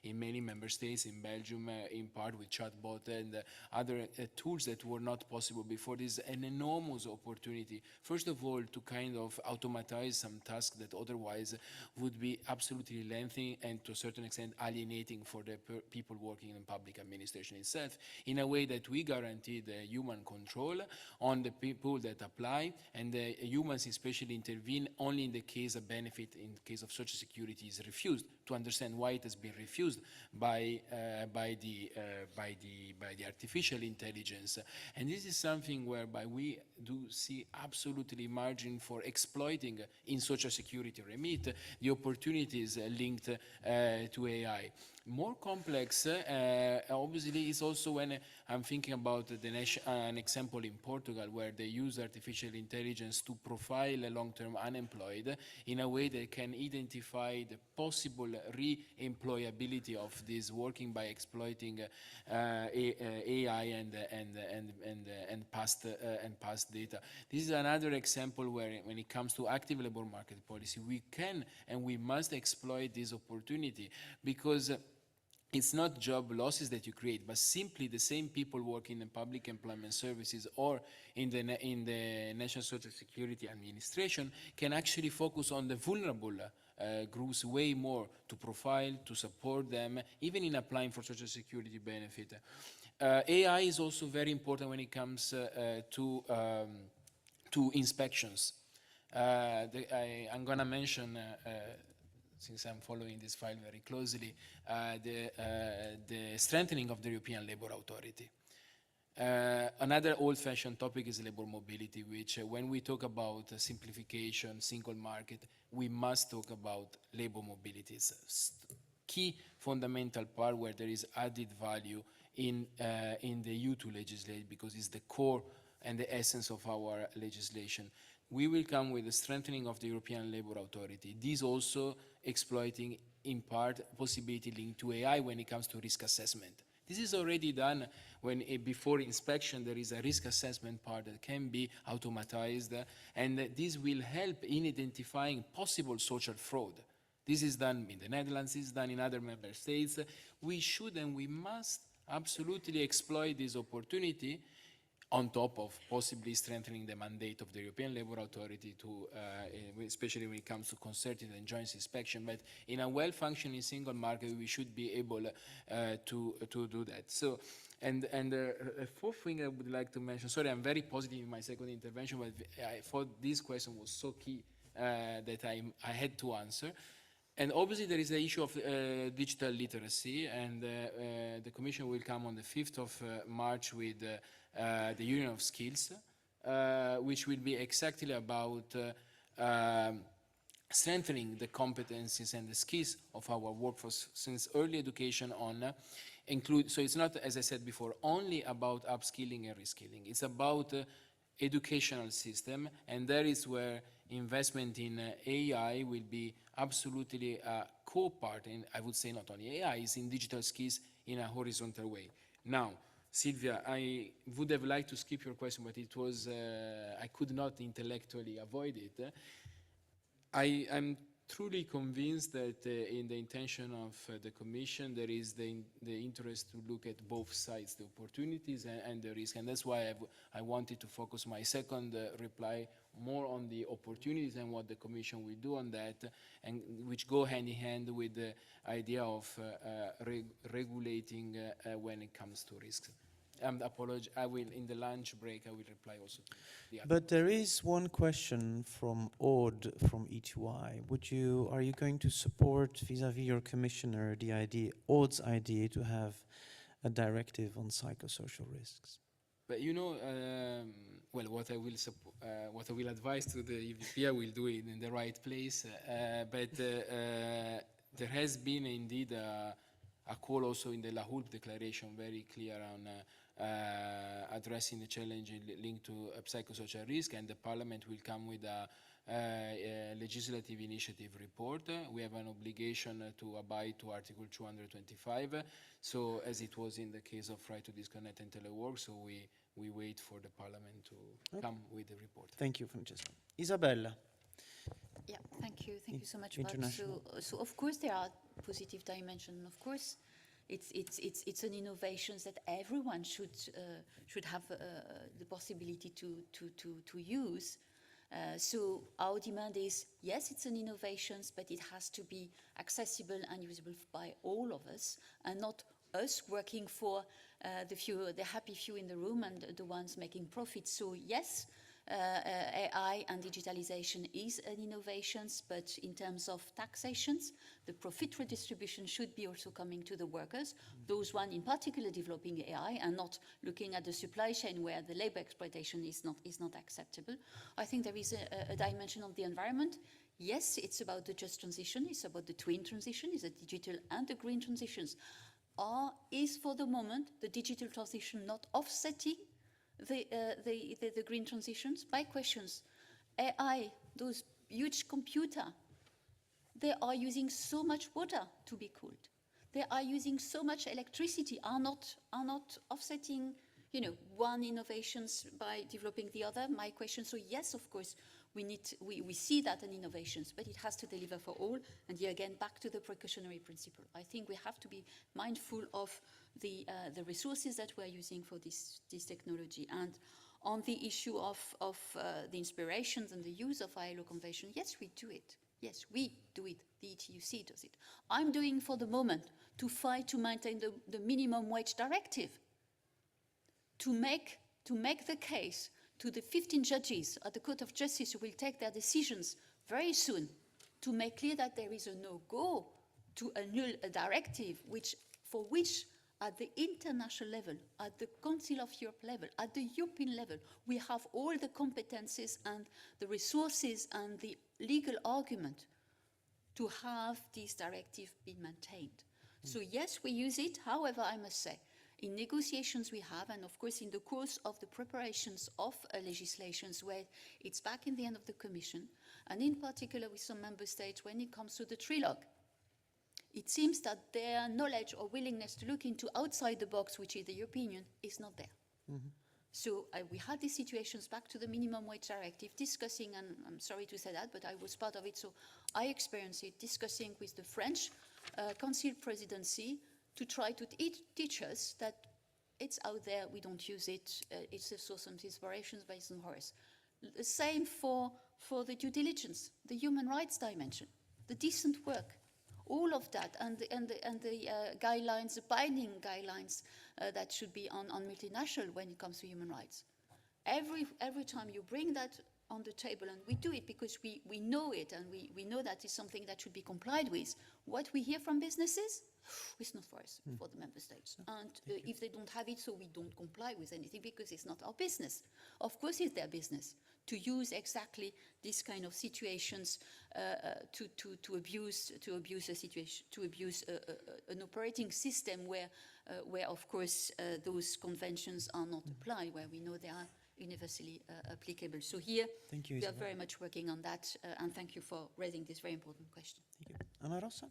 in many member states, in Belgium, in part with chatbot and other tools that were not possible before. This is an enormous opportunity, first of all, to kind of automatize some tasks that otherwise would be absolutely lengthy and to a certain extent alienating for the people working in public administration itself, in a way that we guarantee the human control on the people that apply, and the humans especially intervene only in the case a benefit in case of social security is refused, to understand why it has been refused by the artificial intelligence. And this is something whereby we do see absolutely margin for exploiting in social security remit the opportunities linked to AI. More complex, obviously, is also when I'm thinking about an example in Portugal where they use artificial intelligence to profile long-term unemployed in a way that can identify the possible re-employability of this working by exploiting AI and past data. This is another example where, when it comes to active labor market policy, we can and we must exploit this opportunity, because it's not job losses that you create, but simply the same people working in public employment services or in the National Social Security Administration can actually focus on the vulnerable groups way more, to profile, to support them, even in applying for Social Security benefit. AI is also very important when it comes to inspections. I'm going to mention since I'm following this file very closely, the strengthening of the European Labour Authority. Another old-fashioned topic is labor mobility, which when we talk about simplification, single market, we must talk about labor mobility. It's a key fundamental part where there is added value in the EU to legislate, because it's the core and the essence of our legislation. We will come with the strengthening of the European Labour Authority. This also exploiting, in part, possibility linked to AI when it comes to risk assessment. This is already done when before inspection there is a risk assessment part that can be automatized, and this will help in identifying possible social fraud. This is done in the Netherlands, this is done in other member states. We should and we must absolutely exploit this opportunity, on top of possibly strengthening the mandate of the European Labour Authority to, especially when it comes to concerted and joint inspection. But in a well-functioning single market, we should be able to do that. So, and a fourth thing I would like to mention, sorry, I'm very positive in my second intervention, but I thought this question was so key that I had to answer. And obviously there is the issue of digital literacy, and the Commission will come on the 5th of March with the Union of Skills, which will be exactly about strengthening the competencies and the skills of our workforce, since early education on so it's not, as I said before, only about upskilling and reskilling. It's about educational system, and that is where investment in AI will be absolutely a core part, and I would say not only AI, is in digital skills in a horizontal way. Now, Silvia, I would have liked to skip your question, but it was, I could not intellectually avoid it. I'm truly convinced that in the intention of the Commission, there is the interest to look at both sides, the opportunities and the risk. And that's why I wanted to focus my second reply more on the opportunities and what the Commission will do on that, and which go hand in hand with the idea of regulating when it comes to risks. I will, in the lunch break, I will reply also to the other. But there is one question from Aude from ETY. Are you going to support vis-à-vis your commissioner the idea, Aude's idea, to have a directive on psychosocial risks? But you know, well, what I will advise to the EVP, I will do it in the right place. But there has been indeed a call also in the La Hulpe declaration, very clear on addressing the challenge linked to psychosocial risk, and the Parliament will come with a legislative initiative report. We have an obligation to abide to Article 225, so as it was in the case of right to disconnect and telework, so we wait for the Parliament to come with the report. Thank you, Francesco. Isabella. Yeah, thank you so much. International. So of course there are positive dimensions. Of course, it's an innovation that everyone should have the possibility to use. So our demand is, yes, it's an innovation, but it has to be accessible and usable by all of us, and not us working for the happy few in the room and the ones making profit. So yes, AI and digitalization is an innovation, but in terms of taxations, the profit redistribution should be also coming to the workers, those one in particular developing AI, and not looking at the supply chain where the labor exploitation is not acceptable. I think there is a dimension of the environment. Yes, it's about the just transition, it's about the twin transition, it's a digital and the green transitions. Is for the moment the digital transition not offsetting the green transitions? My questions. AI, those huge computer, they are using so much water to be cooled. They are using so much electricity, are not offsetting, one innovations by developing the other. My question, so yes, of course, we see that in innovations, but it has to deliver for all. And here again, back to the precautionary principle. I think we have to be mindful of the resources that we're using for this technology. And on the issue of the inspirations and the use of ILO convention, yes, we do it. Yes, we do it. The ETUC does it. I'm doing for the moment to fight to maintain the minimum wage directive, to make the case to the 15 judges at the Court of Justice who will take their decisions very soon, to make clear that there is a no-go to annul a directive for which at the international level, at the Council of Europe level, at the European level, we have all the competences and the resources and the legal argument to have this directive be maintained. So yes, we use it. However, I must say, in negotiations we have, and of course in the course of the preparations of legislations where it's back in the end of the Commission, and in particular with some member states when it comes to the trilogue, it seems that their knowledge or willingness to look into outside the box, which is the European Union, is not there. Mm-hmm. So we had these situations back to the minimum wage directive, discussing, and I'm sorry to say that, but I was part of it, so I experienced it, discussing with the French Council presidency to try to teach us that it's out there, we don't use it, it's a source of inspirations based on Horace. The same for the due diligence, the human rights dimension, the decent work, all of that, and the guidelines, the binding guidelines that should be on multinational when it comes to human rights. Every time you bring that on the table, and we do it because we know it, and we know that is something that should be complied with, what we hear from businesses, it's not for us, for the member states. And if they don't have it, so we don't comply with anything because it's not our business. Of course it's their business to use exactly this kind of situations to abuse a situation, to abuse an operating system where of course those conventions are not applied, where we know they are universally applicable. So here we are very much working on that, and thank you for raising this very important question. Thank you. Ana Rosa?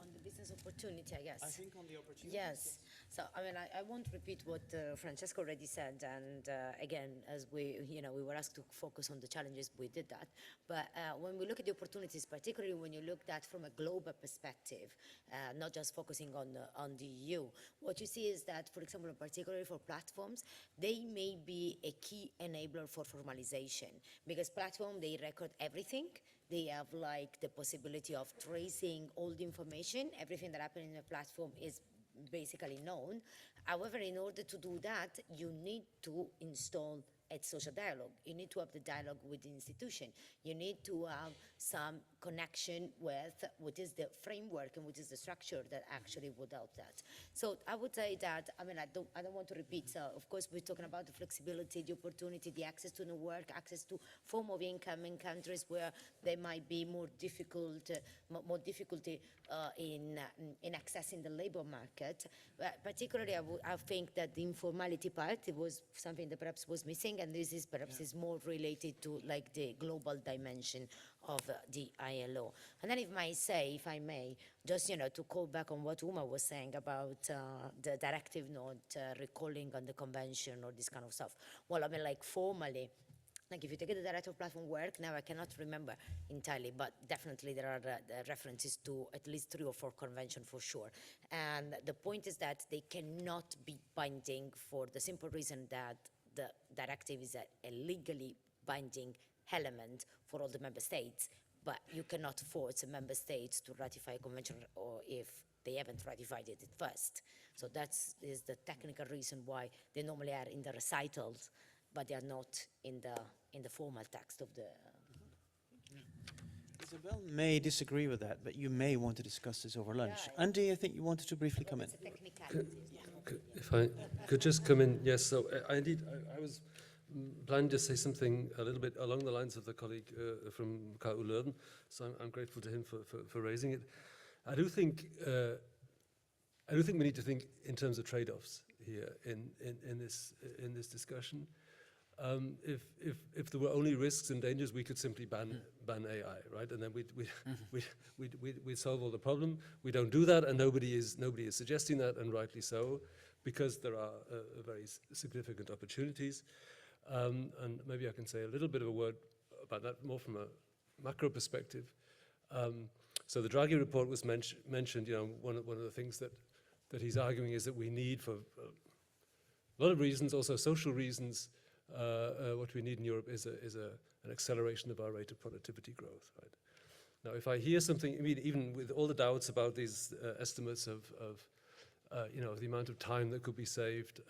On the business opportunity, I guess. I think on the opportunity. Yes. So, I mean, I won't repeat what Francesco already said, and again, as we were asked to focus on the challenges, we did that. But when we look at the opportunities, particularly when you look at from a global perspective, not just focusing on the EU, what you see is that, for example, particularly for platforms, they may be a key enabler for formalization, because platforms, they record everything. They have like the possibility of tracing all the information. Everything that happens in a platform is basically known. However, in order to do that, you need to install at social dialogue. You need to have the dialogue with the institution. You need to have some connection with what is the framework and what is the structure that actually would help that. So I would say that, I mean, I don't want to repeat, of course, we're talking about the flexibility, the opportunity, the access to new work, access to form of income in countries where there might be more difficulty in accessing the labor market. Particularly, I think that the informality part, it was something that perhaps was missing, and this is perhaps is more related to like the global dimension of the ILO. And then if I may, just, you know, to call back on what Uma was saying about the directive not recalling on the convention or this kind of stuff. Well, I mean, like formally, like if you take the directive platform work, now I cannot remember entirely, but definitely there are references to at least 3 or 4 conventions for sure. And the point is that they cannot be binding for the simple reason that the directive is a legally binding element for all the member states, but you cannot force a member states to ratify a convention or if they haven't ratified it first. So that is the technical reason why they normally are in the recitals, but they are not in the formal text of the... Isabel may disagree with that, but you may want to discuss this over lunch. Yeah. Andy, I think you wanted to briefly come in. It's a technicality. If I could just come in, yes. So I was planning to say something a little bit along the lines of the colleague from KU Leuven. So I'm grateful to him for raising it. I do think we need to think in terms of trade-offs here in this discussion. If there were only risks and dangers, we could simply ban AI, right? And then we'd solve all the problem. We don't do that, and nobody is suggesting that, and rightly so, because there are very significant opportunities. And maybe I can say a little bit of a word about that more from a macro perspective. So the Draghi report was mentioned. You know, one of the things that he's arguing is that we need, for a lot of reasons, also social reasons, what we need in Europe is an acceleration of our rate of productivity growth. Right? Now, if I hear something, I mean, even with all the doubts about these estimates of you know, the amount of time that could be saved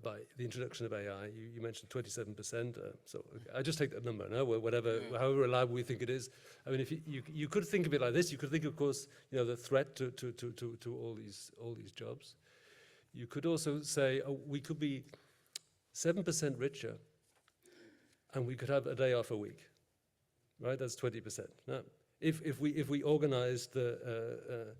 by the introduction of AI, you mentioned 27%. So okay, I just take that number, no, whatever, however reliable we think it is. I mean, if you could think of it like this, you could think, of course, you know, the threat to all these jobs. You could also say, oh, we could be 7% richer, and we could have a day off a week, right? That's 20%. Now, if we organized the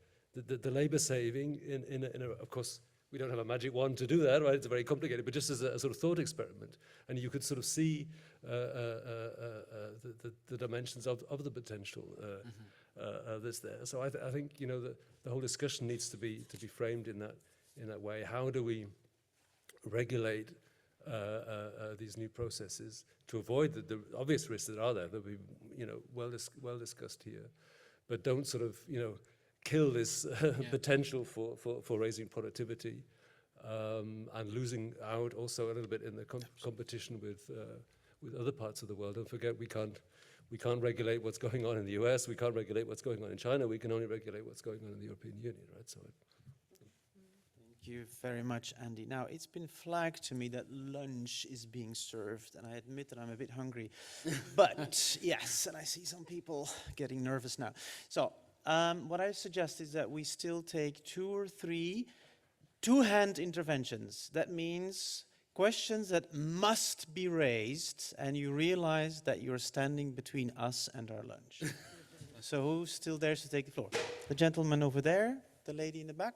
labor saving in a, of course, we don't have a magic wand to do that, right? It's very complicated, but just as a sort of thought experiment, and you could sort of see the dimensions of the potential that's there. So I think, you know, the whole discussion needs to be framed in that way. How do we regulate these new processes to avoid the obvious risks that are there, that we, you know, well discussed here, but don't sort of, you know, kill this potential for raising productivity and losing out also a little bit in the competition with other parts of the world. Don't forget, we can't regulate what's going on in the US. We can't regulate what's going on in China. We can only regulate what's going on in the European Union, right? So. Thank you very much, Andy. Now, it's been flagged to me that lunch is being served, and I admit that I'm a bit hungry. But yes, and I see some people getting nervous now. So what I suggest is that we still take 2 or 3 two-hand interventions. That means questions that must be raised, and you realize that you're standing between us and our lunch. So who still dares to take the floor? The gentleman over there, the lady in the back.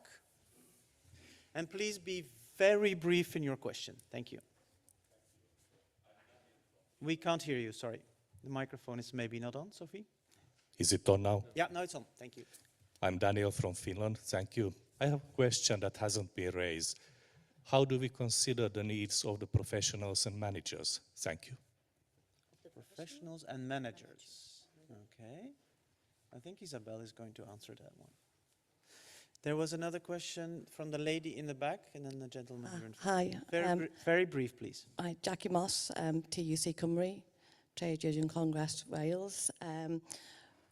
And please be very brief in your question. Thank you. We can't hear you, sorry. The microphone is maybe not on, Sophie? Is it on now? Yeah, now it's on. Thank you. I'm Daniel from Finland. Thank you. I have a question that hasn't been raised. How do we consider the needs of the professionals and managers? Thank you. Professionals and managers. Okay. I think Isabel is going to answer that one. There was another question from the lady in the back, and then the gentleman here in front. Hi. Very brief, please. I'm Jackie Moss, TUC Cymru, Trade Union Congress Wales.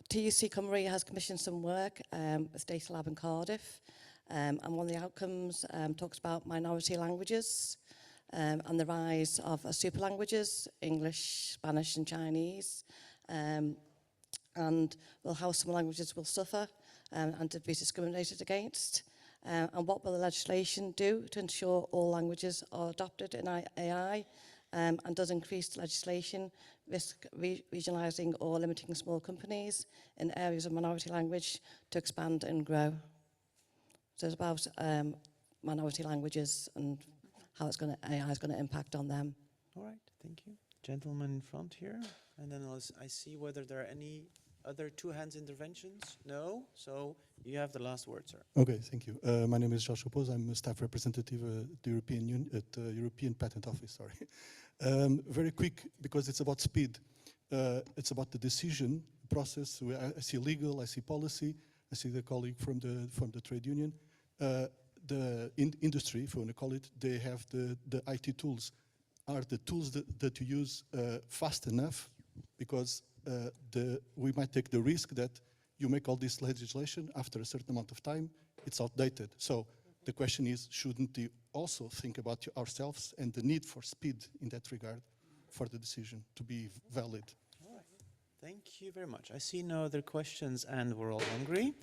TUC Cymru has commissioned some work, a data lab in Cardiff, and one of the outcomes talks about minority languages and the rise of super languages, English, Spanish and Chinese, and how some languages will suffer and to be discriminated against. And what will the legislation do to ensure all languages are adopted in AI, and does increased legislation risk regionalising or limiting small companies in areas of minority language to expand and grow? So it's about minority languages and how AI is going to impact on them. All right, thank you. Gentleman in front here, and then I see whether there are any other two-hands interventions. No? So you have the last word, sir. Okay, thank you. My name is Joshua Poos. I'm a staff representative at the European Patent Office. Sorry. Very quick, because it's about speed. It's about the decision process. I see legal, I see policy, I see the colleague from the trade union. The industry, if you want to call it, they have the IT tools. Are the tools that you use fast enough? Because we might take the risk that you make all this legislation after a certain amount of time, it's outdated. So the question is, shouldn't we also think about ourselves and the need for speed in that regard for the decision to be valid? All right. Thank you very much. I see no other questions and we're all hungry.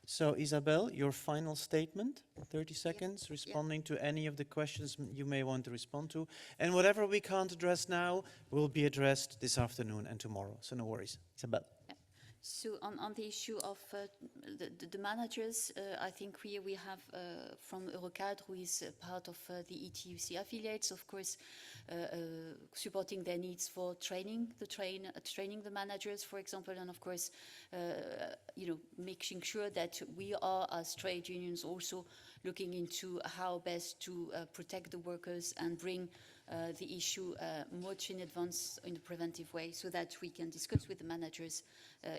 So Isabel, your final statement, 30 seconds, responding to any of the questions you may want to respond to. And whatever we can't address now will be addressed this afternoon and tomorrow. So no worries. Isabel. So on the issue of the managers, I think we have from Eurocadre, who is part of the ETUC affiliates, of course, supporting their needs for training the managers, for example, and of course, making sure that we are, as trade unions, also looking into how best to protect the workers and bring the issue much in advance in a preventive way, so that we can discuss with the managers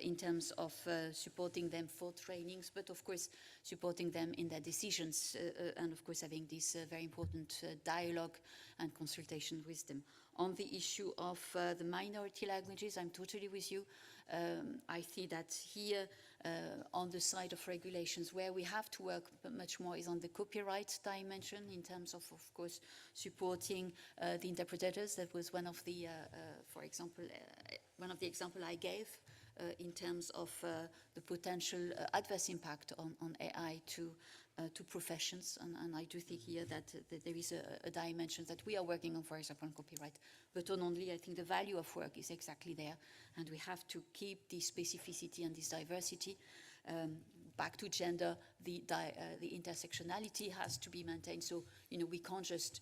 in terms of supporting them for trainings, but of course supporting them in their decisions, and of course having this very important dialogue and consultation with them. On the issue of the minority languages, I'm totally with you. I see that here on the side of regulations, where we have to work much more is on the copyright dimension, in terms of course, supporting the interpreters. That was one of the, for example, one of the examples I gave in terms of the potential adverse impact on AI to professions, and I do think here that there is a dimension that we are working on, for example, on copyright. But not only, I think the value of work is exactly there, and we have to keep this specificity and this diversity. Back to gender, the intersectionality has to be maintained. So we can't just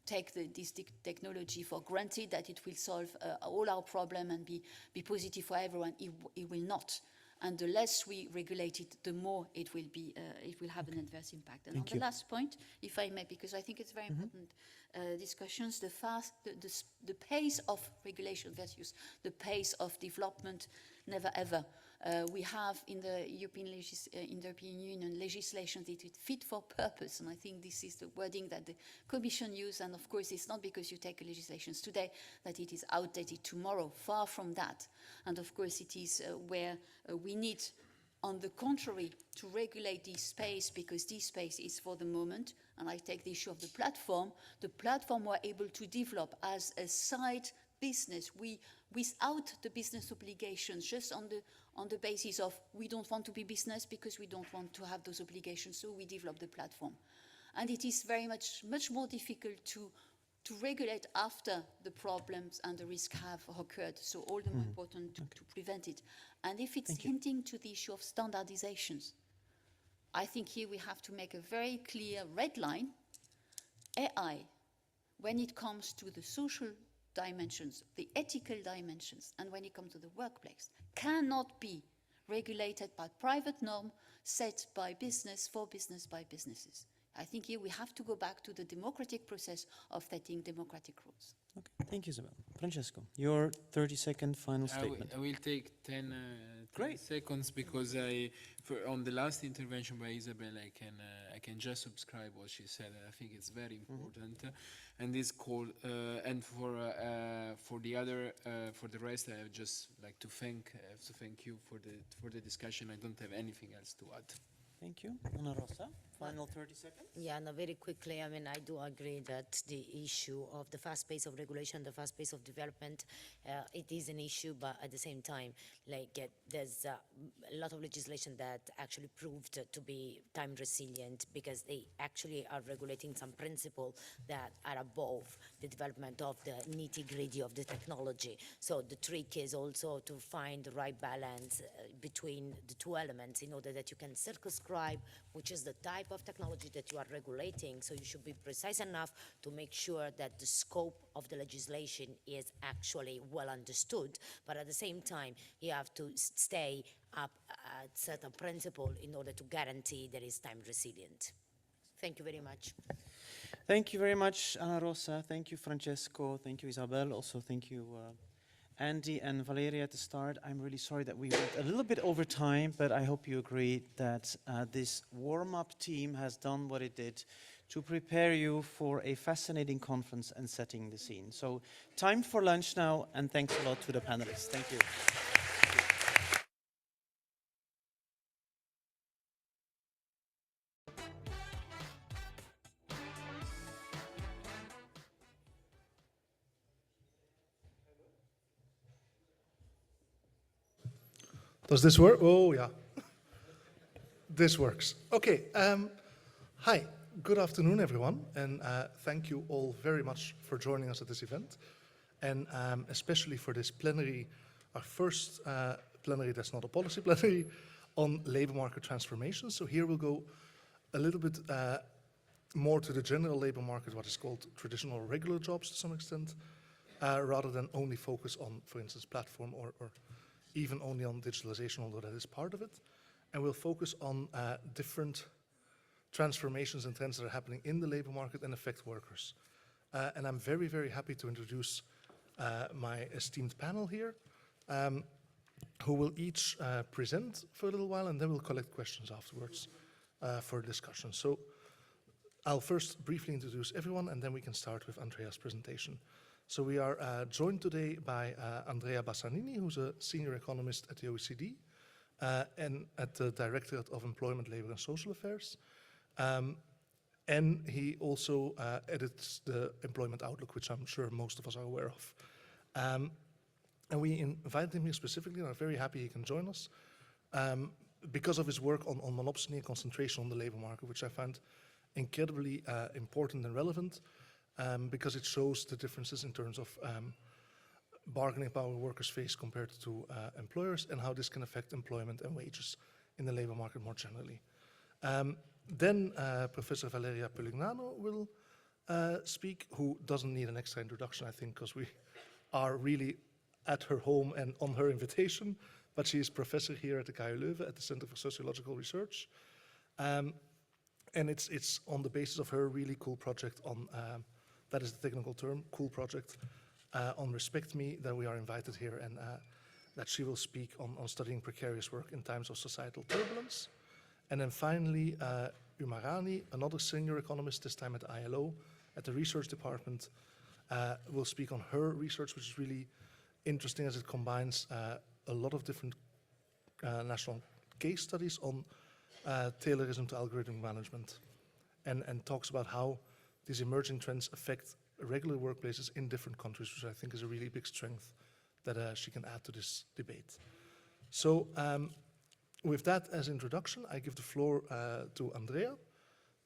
take this technology for granted that it will solve all our problem and be positive for everyone. It will not. And the less we regulate it, the more it will have an adverse impact. And on the last point, if I may, because I think it's very important discussions, the pace of regulation versus the pace of development, never ever. We have in the European Union legislation that is fit for purpose, and I think this is the wording that the Commission used. And of course, it's not because you take legislations today that it is outdated tomorrow. Far from that. And of course, it is where we need, on the contrary, to regulate this space, because this space is for the moment. And I take the issue of the platform. The platform were able to develop as a side business, without the business obligations, just on the basis of we don't want to be business because we don't want to have those obligations, so we develop the platform. And it is very much more difficult to regulate after the problems and the risks have occurred, so all the more important to prevent it. And if it's hinting to the issue of standardizations, I think here we have to make a very clear red line. AI, when it comes to the social dimensions, the ethical dimensions, and when it comes to the workplace, cannot be regulated by private norm set by business for business by businesses. I think here we have to go back to the democratic process of setting democratic rules. Okay, thank you, Isabel. Francesco, your 30-second final statement. I will take 10 seconds, because on the last intervention by Isabel, I can just subscribe what she said. I think it's very important, and this call. And for the rest, I would just like to thank you for the discussion. I don't have anything else to add. Thank you, Ana Rosa. Final 30 seconds. Yeah, no, very quickly, I mean, I do agree that the issue of the fast pace of regulation, the fast pace of development, it is an issue, but at the same time, like, there's a lot of legislation that actually proved to be time resilient because they actually are regulating some principles that are above the development of the nitty-gritty of the technology. So the trick is also to find the right balance between the two elements in order that you can circumscribe which is the type of technology that you are regulating. So you should be precise enough to make sure that the scope of the legislation is actually well understood. But at the same time, you have to stay up at certain principle in order to guarantee that it's time resilient. Thank you very much. Thank you very much, Ana Rosa. Thank you, Francesco. Thank you, Isabel. Also, thank you, Andy and Valeria at the start. I'm really sorry that we went a little bit over time, but I hope you agree that this warm-up team has done what it did to prepare you for a fascinating conference and setting the scene. So time for lunch now, and thanks a lot to the panelists. Thank you. Does this work? Oh, yeah. This works. Okay. Hi. Good afternoon, everyone. And thank you all very much for joining us at this event. And especially for this plenary, our first plenary that's not a policy plenary, on labor market transformation. So here we'll go a little bit more to the general labor market, what is called traditional regular jobs to some extent, rather than only focus on, for instance, platform or even only on digitalization, although that is part of it. And we'll focus on different transformations and trends that are happening in the labor market and affect workers. And I'm very, very happy to introduce my esteemed panel here, who will each present for a little while, and then we'll collect questions afterwards for discussion. So I'll first briefly introduce everyone, and then we can start with Andrea's presentation. So we are joined today by Andrea Bassanini, who's a senior economist at the OECD and at the Directorate of Employment, Labor and Social Affairs. And he also edits the Employment Outlook, which I'm sure most of us are aware of. And we invited him here specifically, and are very happy he can join us because of his work on monopsony and concentration on the labor market, which I find incredibly important and relevant. Because it shows the differences in terms of bargaining power workers face compared to employers, and how this can affect employment and wages in the labor market more generally. Then Professor Valeria Pulignano will speak, who doesn't need an extra introduction, I think, because we are really at her home and on her invitation, but she is professor here at the KU Leuven at the Center for Sociological Research. And it's on the basis of her really cool project on that is the technical term, cool project, on Respect Me, that we are invited here, and that she will speak on studying precarious work in times of societal turbulence. And then finally, Umarani, another senior economist, this time at ILO, at the research department, will speak on her research, which is really interesting as it combines a lot of different national case studies on Taylorism to algorithmic management, and talks about how these emerging trends affect regular workplaces in different countries, which I think is a really big strength that she can add to this debate. So with that as introduction, I give the floor to Andrea,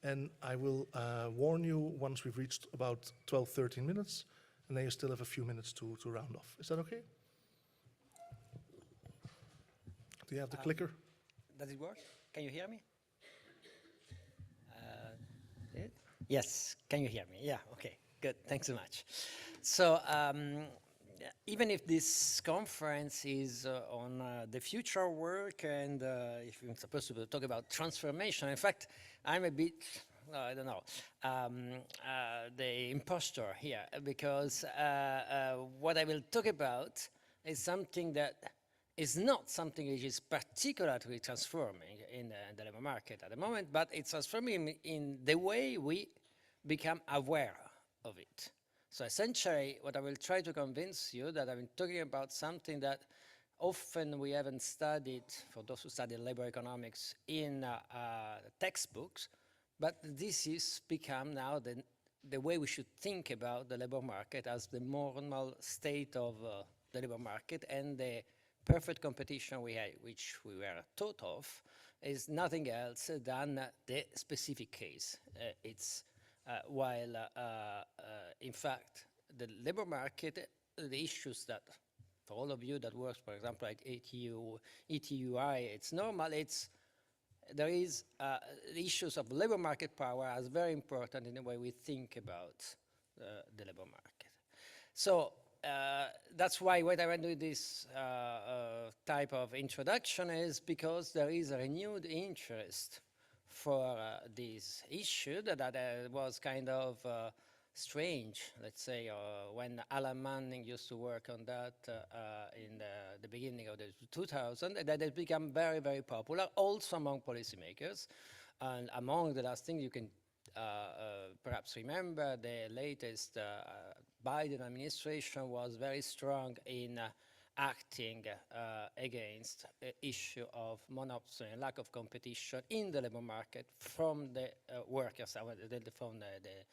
and I will warn you once we've reached about 12, 13 minutes, and then you still have a few minutes to round off. Is that okay? Do you have the clicker? Does it work? Can you hear me? Yes, can you hear me? Yeah, okay, good, thanks so much. So even if this conference is on the future of work, and if we're supposed to talk about transformation, in fact, I'm a bit, I don't know, the imposter here, because what I will talk about is something that is not something which is particularly transforming in the labor market at the moment, but it's transforming in the way we become aware of it. So essentially, what I will try to convince you that I'm talking about something that often we haven't studied, for those who study labor economics, in textbooks, But this is become now the way we should think about the labor market as the normal state of the labor market, and the perfect competition we had, which we were taught of, is nothing else than the specific case. In fact, the labor market, the issues that, for all of you that works, for example, at ETUI, it's normal, there is the issues of labor market power as very important in the way we think about the labor market. So that's why what I went to this type of introduction is because there is a renewed interest for this issue that was kind of strange, let's say, when Alan Manning used to work on that in the beginning of the 2000s, that has become very, very popular, also among policymakers. And among the last things you can perhaps remember, the latest Biden administration was very strong in acting against the issue of monopoly and lack of competition in the labor market from the workers, from the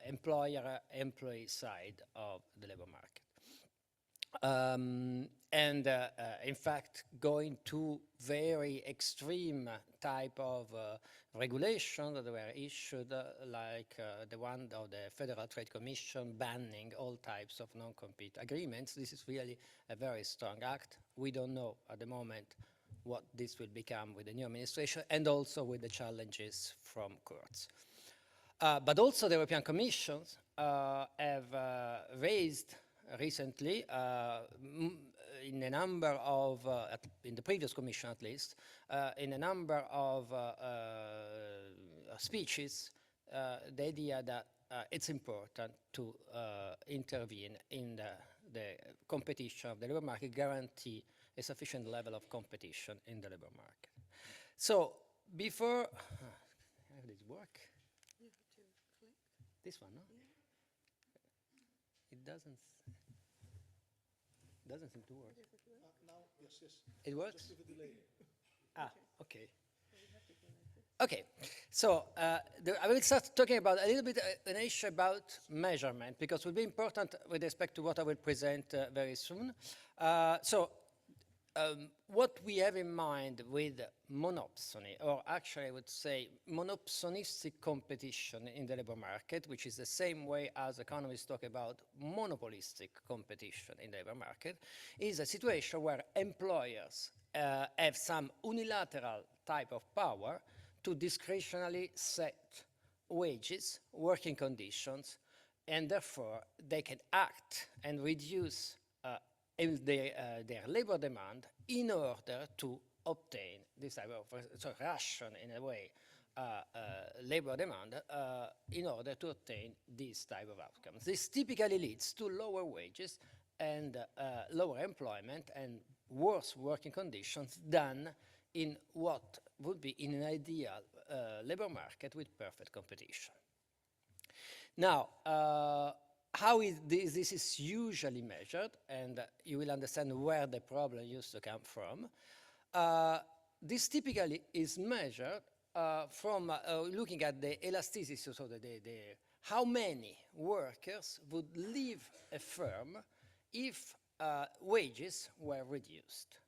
employer-employee side of the labor market. In fact, going to very extreme type of regulation that were issued, like the one of the Federal Trade Commission banning all types of non-compete agreements. This is really a very strong act. We don't know at the moment what this will become with the new administration, and also with the challenges from courts. But also the European Commission have raised recently in a number of, in the previous commission at least, in a number of speeches, the idea that it's important to intervene in the competition of the labor market, guarantee a sufficient level of competition in the labor market. So before, how does it work? You have to click. This one, no? Yeah. It doesn't seem to work. Now, yes. It works? Just with a delay. Okay. Okay, so I will start talking about a little bit an issue about measurement, because it will be important with respect to what I will present very soon. What we have in mind with monopsony, or actually I would say monopsonistic competition in the labor market, which is the same way as economists talk about monopolistic competition in the labor market, is a situation where employers have some unilateral type of power to discretionally set wages, working conditions, and therefore they can act and reduce their labor demand in order to obtain this type of ration, in a way, labor demand in order to obtain this type of outcomes. This typically leads to lower wages and lower employment and worse working conditions than in what would be in an ideal labor market with perfect competition. Now, how is this is usually measured, and you will understand where the problem used to come from. This typically is measured from looking at the elasticity, so how many workers would leave a firm if wages were reduced.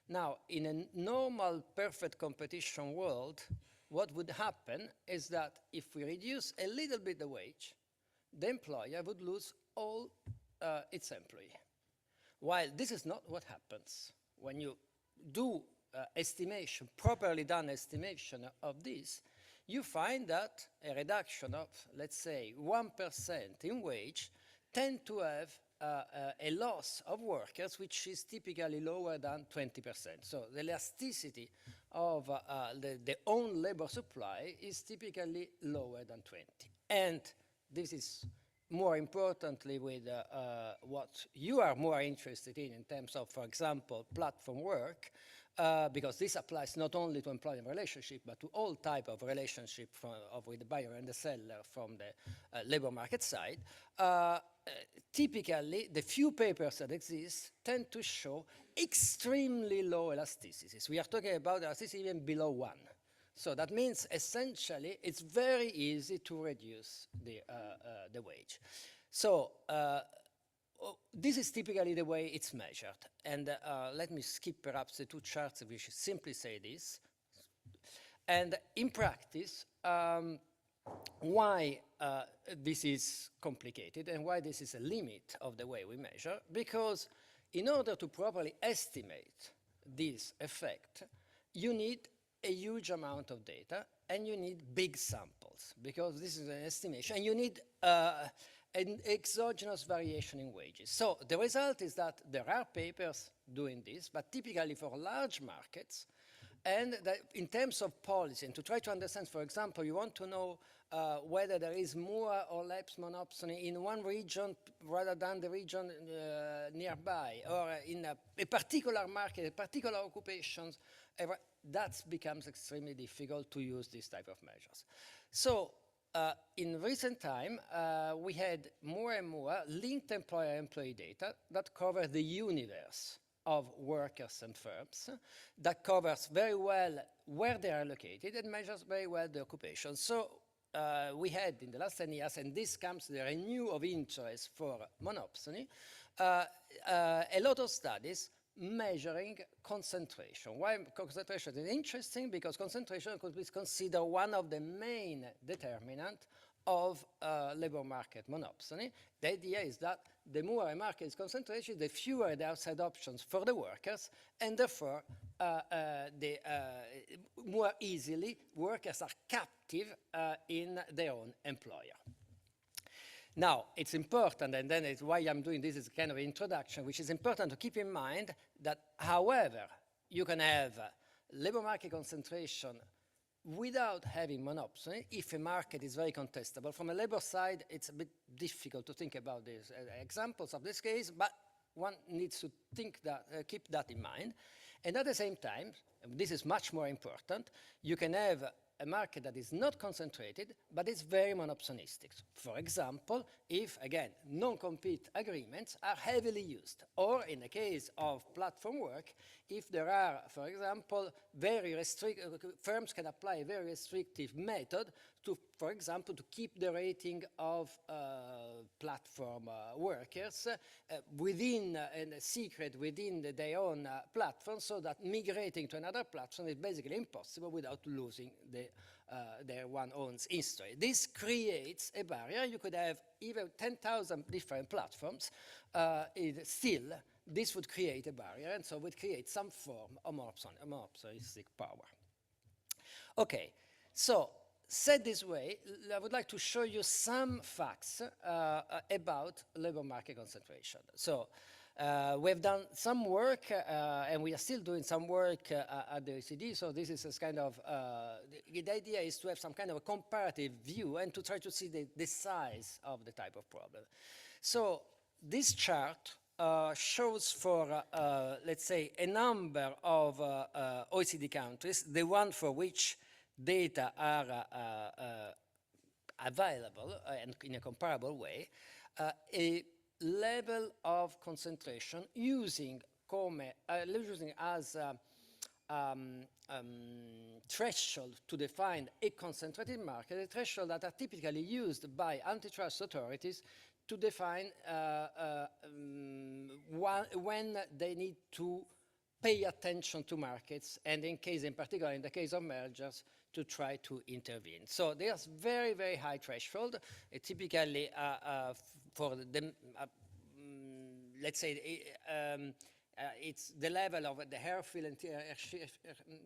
Now, in a normal perfect competition world, what would happen is that if we reduce a little bit the wage, the employer would lose all its employees. While this is not what happens. When you do estimation, properly done estimation of this, you find that a reduction of, let's say, 1% in wage tend to have a loss of workers which is typically lower than 20%. So the elasticity of the own labor supply is typically lower than 20. And this is more importantly with what you are more interested in terms of, for example, platform work, because this applies not only to employment relationship, but to all type of relationship with the buyer and the seller from the labor market side. Typically, the few papers that exist tend to show extremely low elasticities. We are talking about elasticity even below 1, So that means essentially it's very easy to reduce the wage. So this is typically the way it's measured. And let me skip perhaps the two charts which simply say this. And in practice, why this is complicated and why this is a limit of the way we measure, because in order to properly estimate this effect, you need a huge amount of data and you need big samples, because this is an estimation, and you need an exogenous variation in wages. So the result is that there are papers doing this, but typically for large markets, and that in terms of policy, and to try to understand, for example, you want to know whether there is more or less monopsony in one region rather than the region nearby, or in a particular market, particular occupations, that becomes extremely difficult to use this type of measures. So in recent time, we had more and more linked employer-employee data that cover the universe of workers and firms, that covers very well where they are located and measures very well the occupation. So we had in the last 10 years, and this comes the renewal of interest for monopsony, a lot of studies measuring concentration. Why concentration is interesting? Because concentration could be considered one of the main determinants of labor market monopsony. The idea is that the more a market is concentrated, the fewer the outside options for the workers, and therefore more easily workers are captive in their own employer. Now, it's important, and then it's why I'm doing this as kind of introduction, which is important to keep in mind that, however, you can have labor market concentration without having monopsony if a market is very contestable. From a labor side, it's a bit difficult to think about these examples of this case, but one needs to think that, keep that in mind. And at the same time, and this is much more important, you can have a market that is not concentrated, but is very monopsonistic. For example, if, again, non-compete agreements are heavily used, or in the case of platform work, if there are, for example, very restrictive, firms can apply a very restrictive method to, for example, to keep the rating of platform workers within, and a secret within their own platform, so that migrating to another platform is basically impossible without losing their one own history. This creates a barrier. You could have even 10,000 different platforms. Still, this would create a barrier, and so would create some form of monopsonistic power. Okay, so said this way, I would like to show you some facts about labor market concentration. So we've done some work, and we are still doing some work at the OECD. So this is a kind of, the idea is to have some kind of a comparative view and to try to see the size of the type of problem. So this chart shows for, let's say, a number of OECD countries, the one for which data are available and in a comparable way, a level of concentration using as threshold to define a concentrated market, a threshold that are typically used by antitrust authorities to define when they need to pay attention to markets, and in particular in the case of mergers, to try to intervene. So there's very, very high threshold. Typically for the, let's say, it's the level of the Herfil and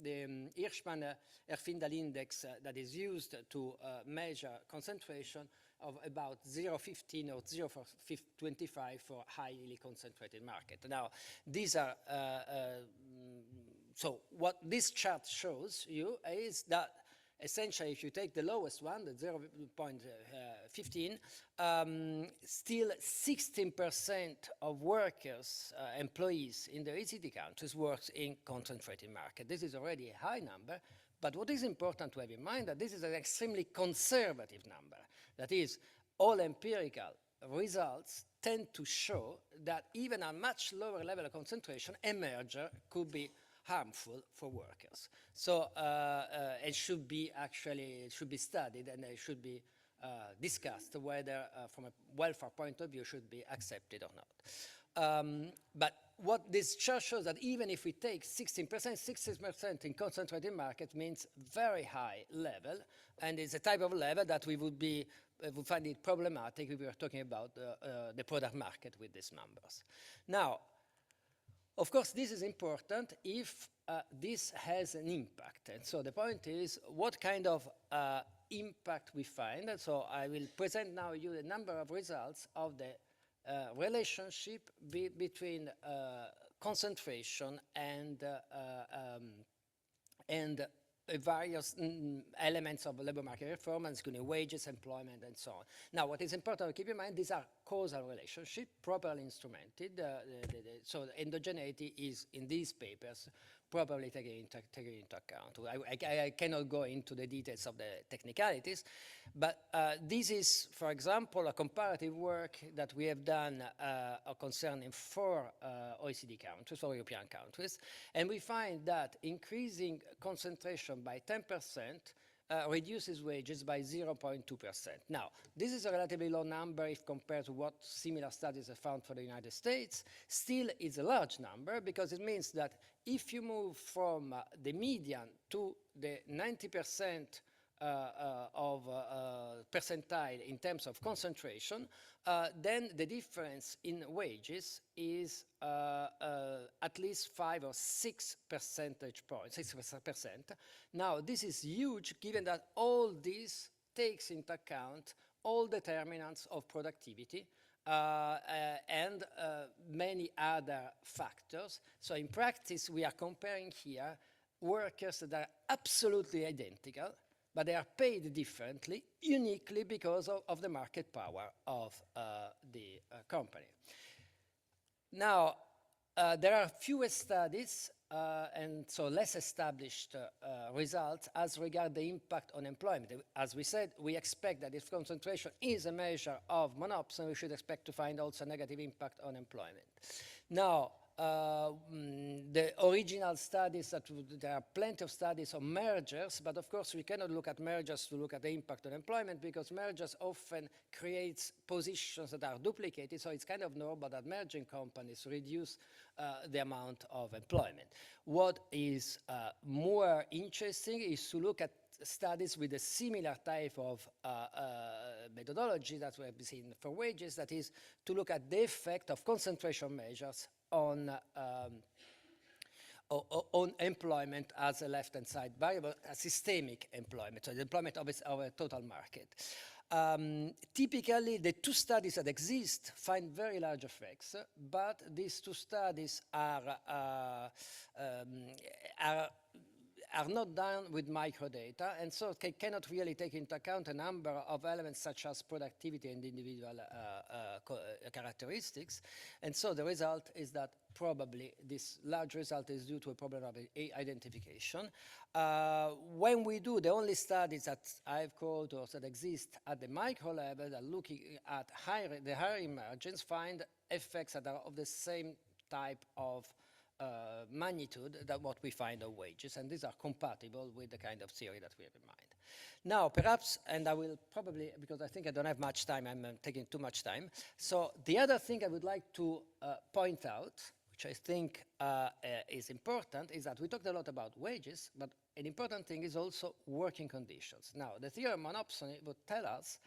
the Hirschman-Erfindal index that is used to measure concentration of about 0.15 or 0.25 for highly concentrated market. Now, these are, so what this chart shows you is that essentially if you take the lowest one, the 0.15, still 16% of workers, employees in the OECD countries works in concentrated market. This is already a high number, but what is important to have in mind that this is an extremely conservative number. That is, all empirical results tend to show that even a much lower level of concentration, a merger could be harmful for workers. So it should be studied, and it should be discussed whether from a welfare point of view should be accepted or not. But what this chart shows that even if we take 16% in concentrated market means very high level, and it's a type of level that we would find it problematic if we were talking about the product market with these numbers. Now, of course, this is important if this has an impact. And so the point is what kind of impact we find. And so I will present now you a number of results of the relationship between concentration and various elements of labor market performance, including wages, employment, and so on. Now, what is important to keep in mind, these are causal relationships, properly instrumented. So endogeneity is, in these papers, properly taken into account. I cannot go into the details of the technicalities, but this is, for example, a comparative work that we have done concerning 4 OECD countries, 4 European countries, and we find that increasing concentration by 10% reduces wages by 0.2%. Now, this is a relatively low number if compared to what similar studies have found for the United States. Still, it's a large number because it means that if you move from the median to the 90% of percentile in terms of concentration, then the difference in wages is at least 5 or 6 percentage points, 6%. Now, this is huge given that all this takes into account all determinants of productivity and many other factors. So in practice, we are comparing here workers that are absolutely identical, but they are paid differently, uniquely because of the market power of the company. Now, there are fewer studies and so less established results as regard the impact on employment. As we said, we expect that if concentration is a measure of monopsony, we should expect to find also a negative impact on employment. Now, the original studies, there are plenty of studies on mergers, but of course we cannot look at mergers to look at the impact on employment because mergers often create positions that are duplicated, so it's kind of normal that merging companies reduce the amount of employment. What is more interesting is to look at studies with a similar type of methodology that we have seen for wages, that is to look at the effect of concentration measures on employment as a left-hand side variable, systemic employment, so the employment of a total market. Typically, the 2 studies that exist find very large effects, but these 2 studies are not done with microdata, and so cannot really take into account a number of elements such as productivity and individual characteristics. And so the result is that probably this large result is due to a problem of identification. When we do the only studies that I've called or that exist at the micro level that looking at the higher margins find effects that are of the same type of magnitude that what we find of wages, and these are compatible with the kind of theory that we have in mind. Now, perhaps, and I will probably, because I think I don't have much time, I'm taking too much time. So the other thing I would like to point out, which I think is important, is that we talked a lot about wages, but an important thing is also working conditions. Now, the theory of monopsony would tell us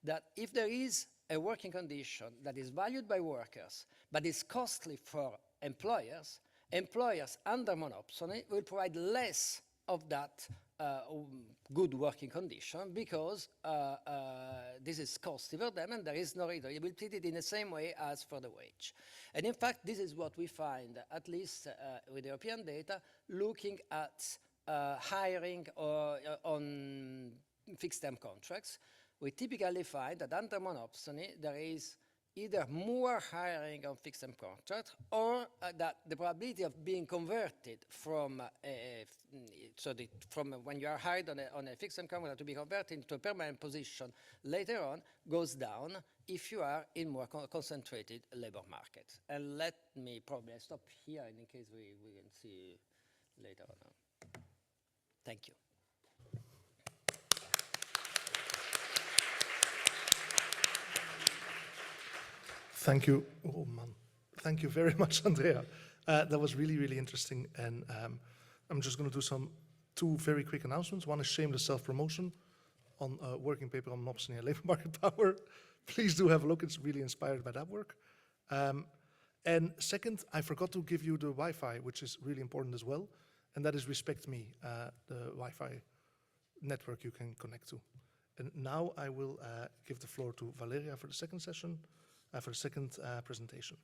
that if there is a working condition that is valued by workers, but is costly for employers, employers under monopsony will provide less of that good working condition because this is costly for them and there is no reason. You will treat it in the same way as for the wage. And in fact, this is what we find, at least with European data, looking at hiring or on fixed-term contracts. We typically find that under monopsony, there is either more hiring on fixed-term contract or that the probability of being converted from from when you are hired on a fixed-term contract to be converted into a permanent position later on goes down if you are in more concentrated labor markets. And let me probably stop here in case we can see later on. Thank you. Thank you. Oh man, thank you very much, Andrea. That was really, really interesting. And I'm just going to do two very quick announcements. One is shameless self-promotion on a working paper on monopsony and labor market power. Please do have a look. It's really inspired by that work. And second, I forgot to give you the Wi-Fi, which is really important as well. And that is Respect Me, the Wi-Fi network you can connect to. And now I will give the floor to Valeria for the second session. For the second presentation.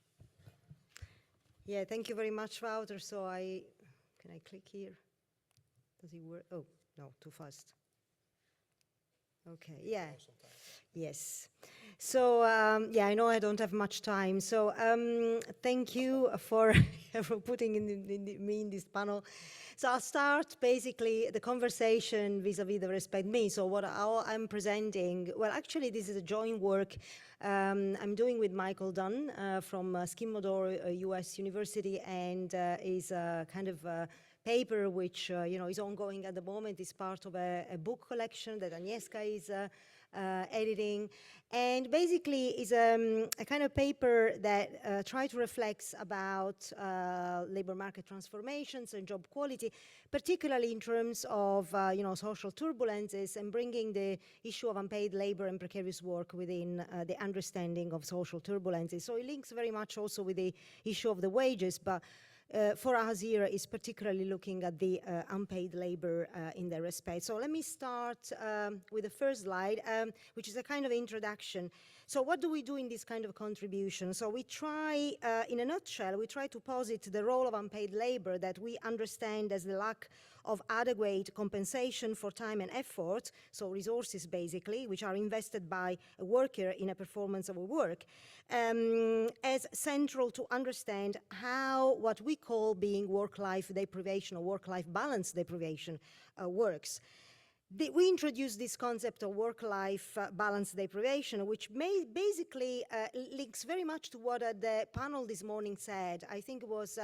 Yeah, thank you very much, Wouter. So can I click here? Does it work? Oh, no, too fast. Okay, yeah. Yes. So, yeah, I know I don't have much time. So thank you for, for putting me in this panel. So I'll start basically the conversation vis-a-vis the Respect Me. So how I'm presenting, well, actually, this is a joint work I'm doing with Michael Dunn from Skinmodor US University, and is a kind of paper which is ongoing at the moment. It's part of a book collection that Agnieszka is editing, and basically is a kind of paper that tries to reflect about labor market transformations and job quality, particularly in terms of social turbulences, and bringing the issue of unpaid labor and precarious work within the understanding of social turbulences. So it links very much also with the issue of the wages, but for us here is particularly looking at the unpaid labor in that respect. So let me start with the first slide, which is a kind of introduction. So what do we do in this kind of contribution? So we try, in a nutshell, we try to posit the role of unpaid labor that we understand as the lack of adequate compensation for time and effort, so resources basically, which are invested by a worker in a performance of a work, as central to understand how what we call being work-life deprivation or work-life balance deprivation works. We introduced this concept of work-life balance deprivation, which basically links very much to what the panel this morning said. I think it was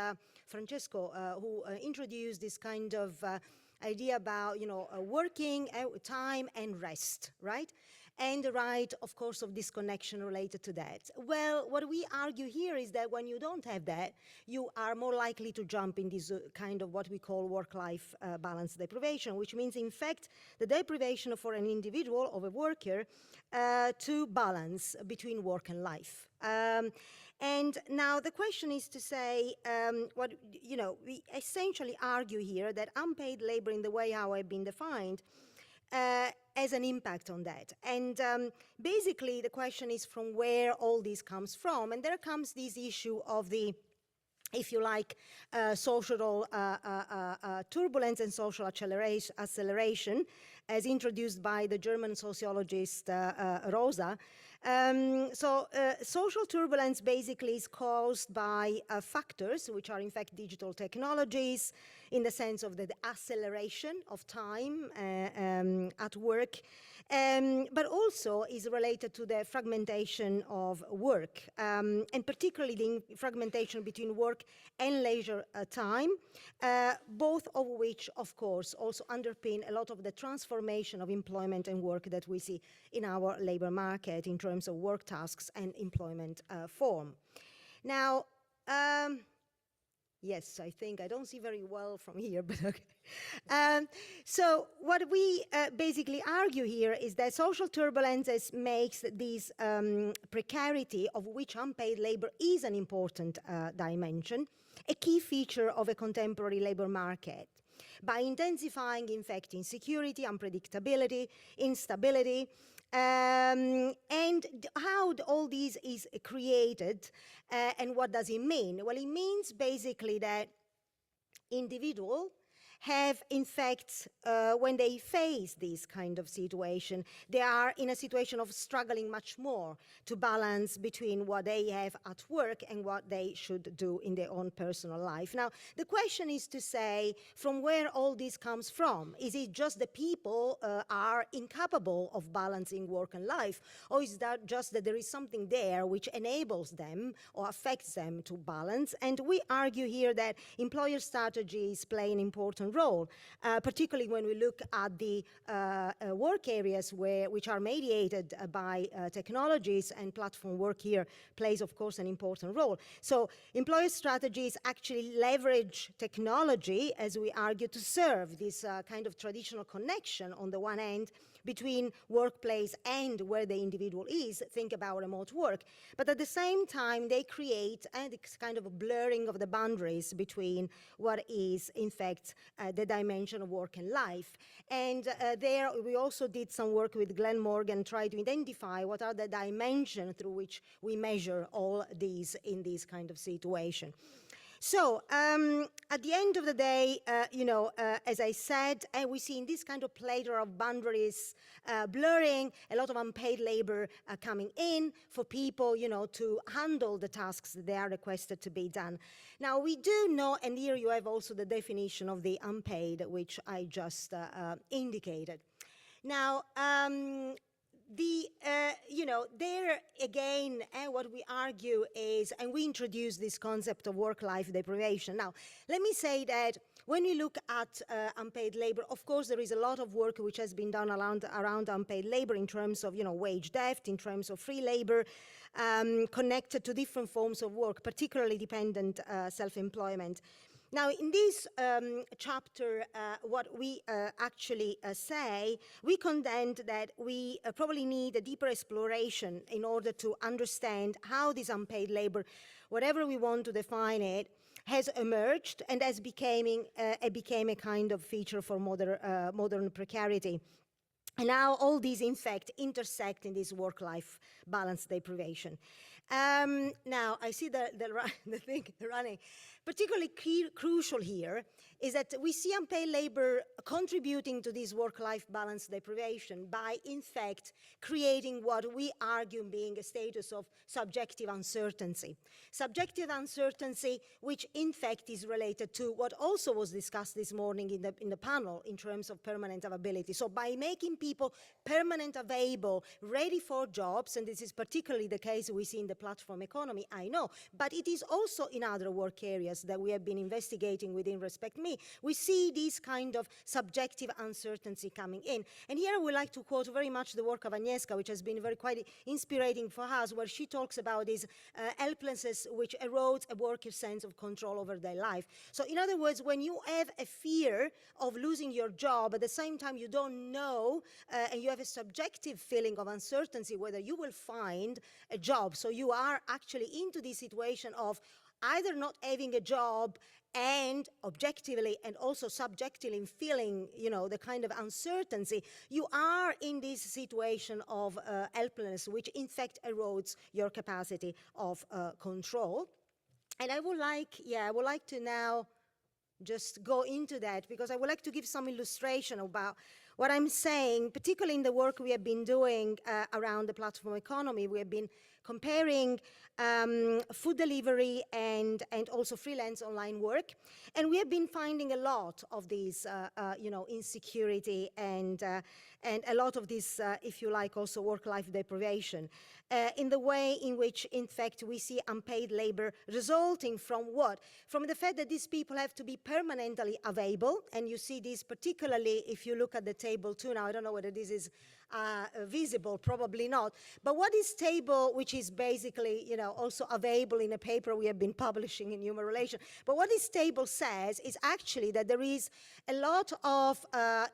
Francesco who introduced this kind of idea about, working, time and rest, right? And the right, of course, of disconnection related to that. Well, what we argue here is that when you don't have that, you are more likely to jump in this kind of what we call work-life balance deprivation, which means, in fact, the deprivation for an individual, of a worker, to balance between work and life. And now the question is to say, we essentially argue here that unpaid labor, in the way how I've been defined, has an impact on that. And basically the question is from where all this comes from. And there comes this issue of the, if you like, social turbulence and social acceleration, as introduced by the German sociologist Rosa. Social turbulence basically is caused by factors which are in fact digital technologies, in the sense of the acceleration of time at work, but also is related to the fragmentation of work, and particularly the fragmentation between work and leisure time, both of which, of course, also underpin a lot of the transformation of employment and work that we see in our labor market in terms of work tasks and employment form. Now, yes, I think I don't see very well from here, but okay. So what we basically argue here is that social turbulences makes this precarity, of which unpaid labor is an important dimension, a key feature of a contemporary labor market, by intensifying, in fact, insecurity, unpredictability, instability, and how all these is created, and what does it mean? Well, it means basically that individual have, in fact, when they face this kind of situation, they are in a situation of struggling much more to balance between what they have at work and what they should do in their own personal life. Now, the question is to say, from where all this comes from? Is it just the people are incapable of balancing work and life, or is that just that there is something there which enables them or affects them to balance? And we argue here that employer strategies play an important role, particularly when we look at the work areas which are mediated by technologies, and platform work here plays, of course, an important role. So employer strategies actually leverage technology, as we argue, to serve this kind of traditional connection on the one hand between workplace and where the individual is, think about remote work. But at the same time, they create this kind of a blurring of the boundaries between what is, in fact, the dimension of work and life. And there, we also did some work with Glenn Morgan, try to identify what are the dimensions through which we measure all these in this kind of situation. So at the end of the day, as I said, we see in this kind of plethora of boundaries blurring, a lot of unpaid labor coming in for people, to handle the tasks that they are requested to be done. Now, we do know, and here you have also the definition of the unpaid, which I just indicated. Now, there again, what we argue is, and we introduce this concept of work-life deprivation. Now, let me say that when we look at unpaid labor, of course, there is a lot of work which has been done around unpaid labor in terms of, wage theft, in terms of free labor, connected to different forms of work, particularly dependent self-employment. Now, in this chapter, what we actually say, we contend that we probably need a deeper exploration in order to understand how this unpaid labor, whatever we want to define it, has emerged and has became a kind of feature for modern precarity. And now all these, in fact, intersect in this work-life balance deprivation. Now, I see the thing running. Particularly crucial here is that we see unpaid labor contributing to this work-life balance deprivation by, in fact, creating what we argue being a status of subjective uncertainty. Subjective uncertainty, which in fact is related to what also was discussed this morning in the panel in terms of permanent availability. So by making people permanent available, ready for jobs, and this is particularly the case we see in the platform economy, I know, but it is also in other work areas that we have been investigating within Respect Me, we see this kind of subjective uncertainty coming in. And here I would like to quote very much the work of Agnieszka, which has been quite inspiring for us, where she talks about this helplessness which erodes a worker's sense of control over their life. So in other words, when you have a fear of losing your job, at the same time you don't know, and you have a subjective feeling of uncertainty whether you will find a job. So you are actually into this situation of either not having a job and objectively and also subjectively feeling, the kind of uncertainty, you are in this situation of helplessness, which in fact erodes your capacity of control. And I would like to now just go into that, because I would like to give some illustration about what I'm saying, particularly in the work we have been doing around the platform economy. We have been comparing food delivery and also freelance online work. And we have been finding a lot of these, insecurity and a lot of this, if you like, also work-life deprivation in the way in which, in fact, we see unpaid labor resulting from what? From the fact that these people have to be permanently available. And you see this particularly if you look at the table 2 now. I don't know whether this is visible, probably not. But what is table, which is basically, also available in a paper we have been publishing in Human Relations. But what this table says is actually that there is a lot of,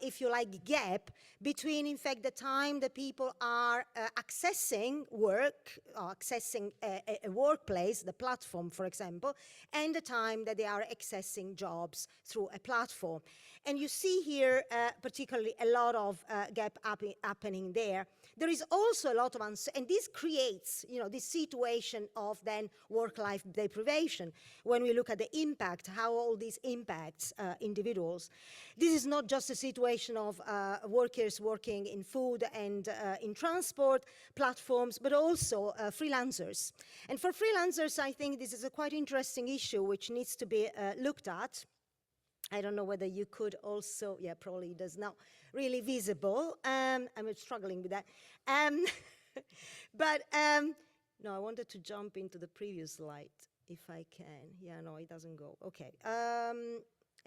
if you like, gap between, in fact, the time that people are accessing work, or accessing a workplace, the platform, for example, and the time that they are accessing jobs through a platform. And you see here, particularly, a lot of gap happening there. there is also a lot of and this creates, this situation of then work-life deprivation. When we look at the impact, how all this impacts individuals, this is not just a situation of workers working in food and in transport platforms, but also freelancers. And for freelancers, I think this is a quite interesting issue which needs to be looked at. I don't know whether you could also, yeah, probably it is not really visible. I'm struggling with that. But no, I wanted to jump into the previous slide, if I can. Yeah, no, it doesn't go. Okay,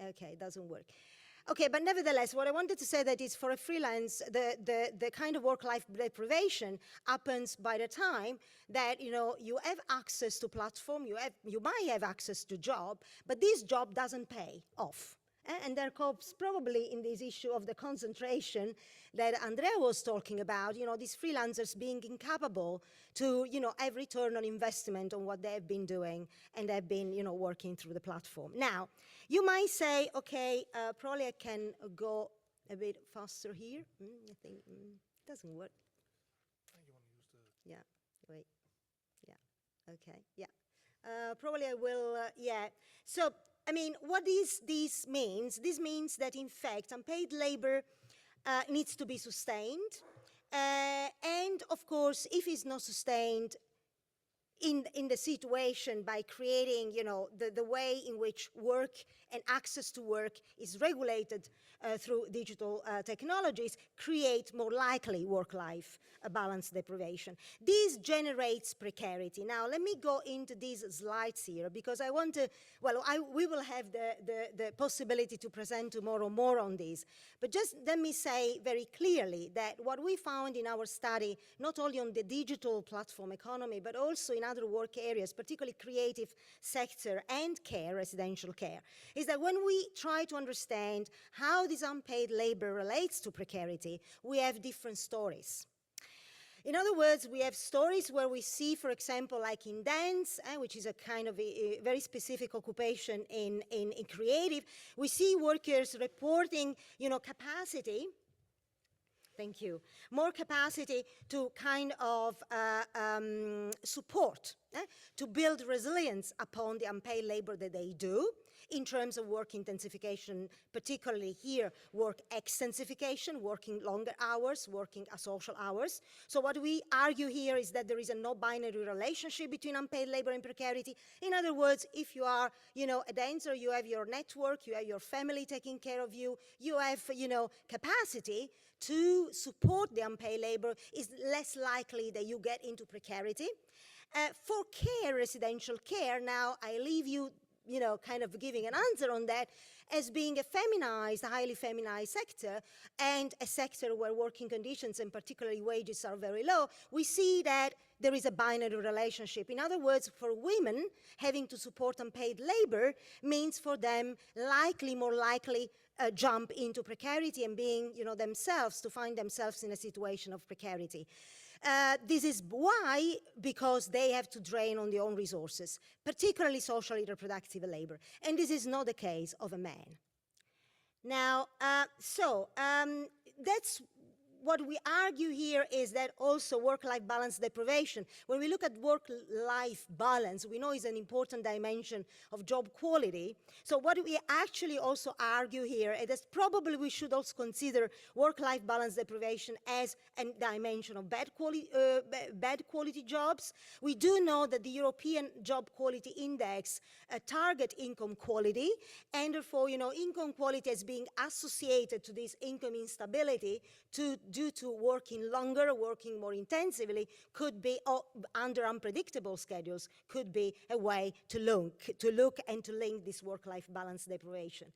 okay, it doesn't work. Okay, but nevertheless, what I wanted to say that is for a freelance, the kind of work-life deprivation happens by the time that, you have access to platform, you might have access to job, but this job doesn't pay off. And there comes probably in this issue of the concentration that Andrea was talking about, these freelancers being incapable to, have return on investment on what they've been doing and they've been, working through the platform. Now, you might say, okay, probably I can go a bit faster here. I think it doesn't work. Yeah, wait, yeah, okay, yeah. Probably I will, yeah. So, I mean, what this means? This means that, in fact, unpaid labor needs to be sustained. And, of course, if it's not sustained in the situation by creating, the way in which work and access to work is regulated through digital technologies, create more likely work-life balance deprivation. This generates precarity. Now, let me go into these slides here because I want to, well, we will have the possibility to present tomorrow more on this. But just let me say very clearly that what we found in our study, not only on the digital platform economy, but also in other work areas, particularly creative sector and care, residential care, is that when we try to understand how this unpaid labor relates to precarity, we have different stories. In other words, we have stories where we see, for example, like in dance, which is a kind of a very specific occupation in creative, we see workers reporting, capacity. Thank you. More capacity to kind of support, to build resilience upon the unpaid labor that they do in terms of work intensification, particularly here, work extensification, working longer hours, working social hours. So what we argue here is that there is a no-binary relationship between unpaid labor and precarity. In other words, if you are, a dancer, you have your network, you have your family taking care of you, you have, capacity to support the unpaid labor, is less likely that you get into precarity. For care, residential care, now I leave you, kind of giving an answer on that as being a feminized, highly feminized sector and a sector where working conditions and particularly wages are very low, we see that there is a binary relationship. In other words, for women, having to support unpaid labor means for them more likely jump into precarity and being, themselves, to find themselves in a situation of precarity. This is why, because they have to drain on their own resources, particularly socially reproductive labor. And this is not the case of a man. Now, that's what we argue here, is that also work-life balance deprivation. When we look at work-life balance, we know is an important dimension of job quality. So what we actually also argue here is that probably we should also consider work-life balance deprivation as a dimension of bad quality jobs. We do know that the European Job Quality Index target income quality, and therefore, income quality as being associated to this income instability due to working longer, working more intensively, could be, under unpredictable schedules, could be a way to look and to link this work-life balance deprivation.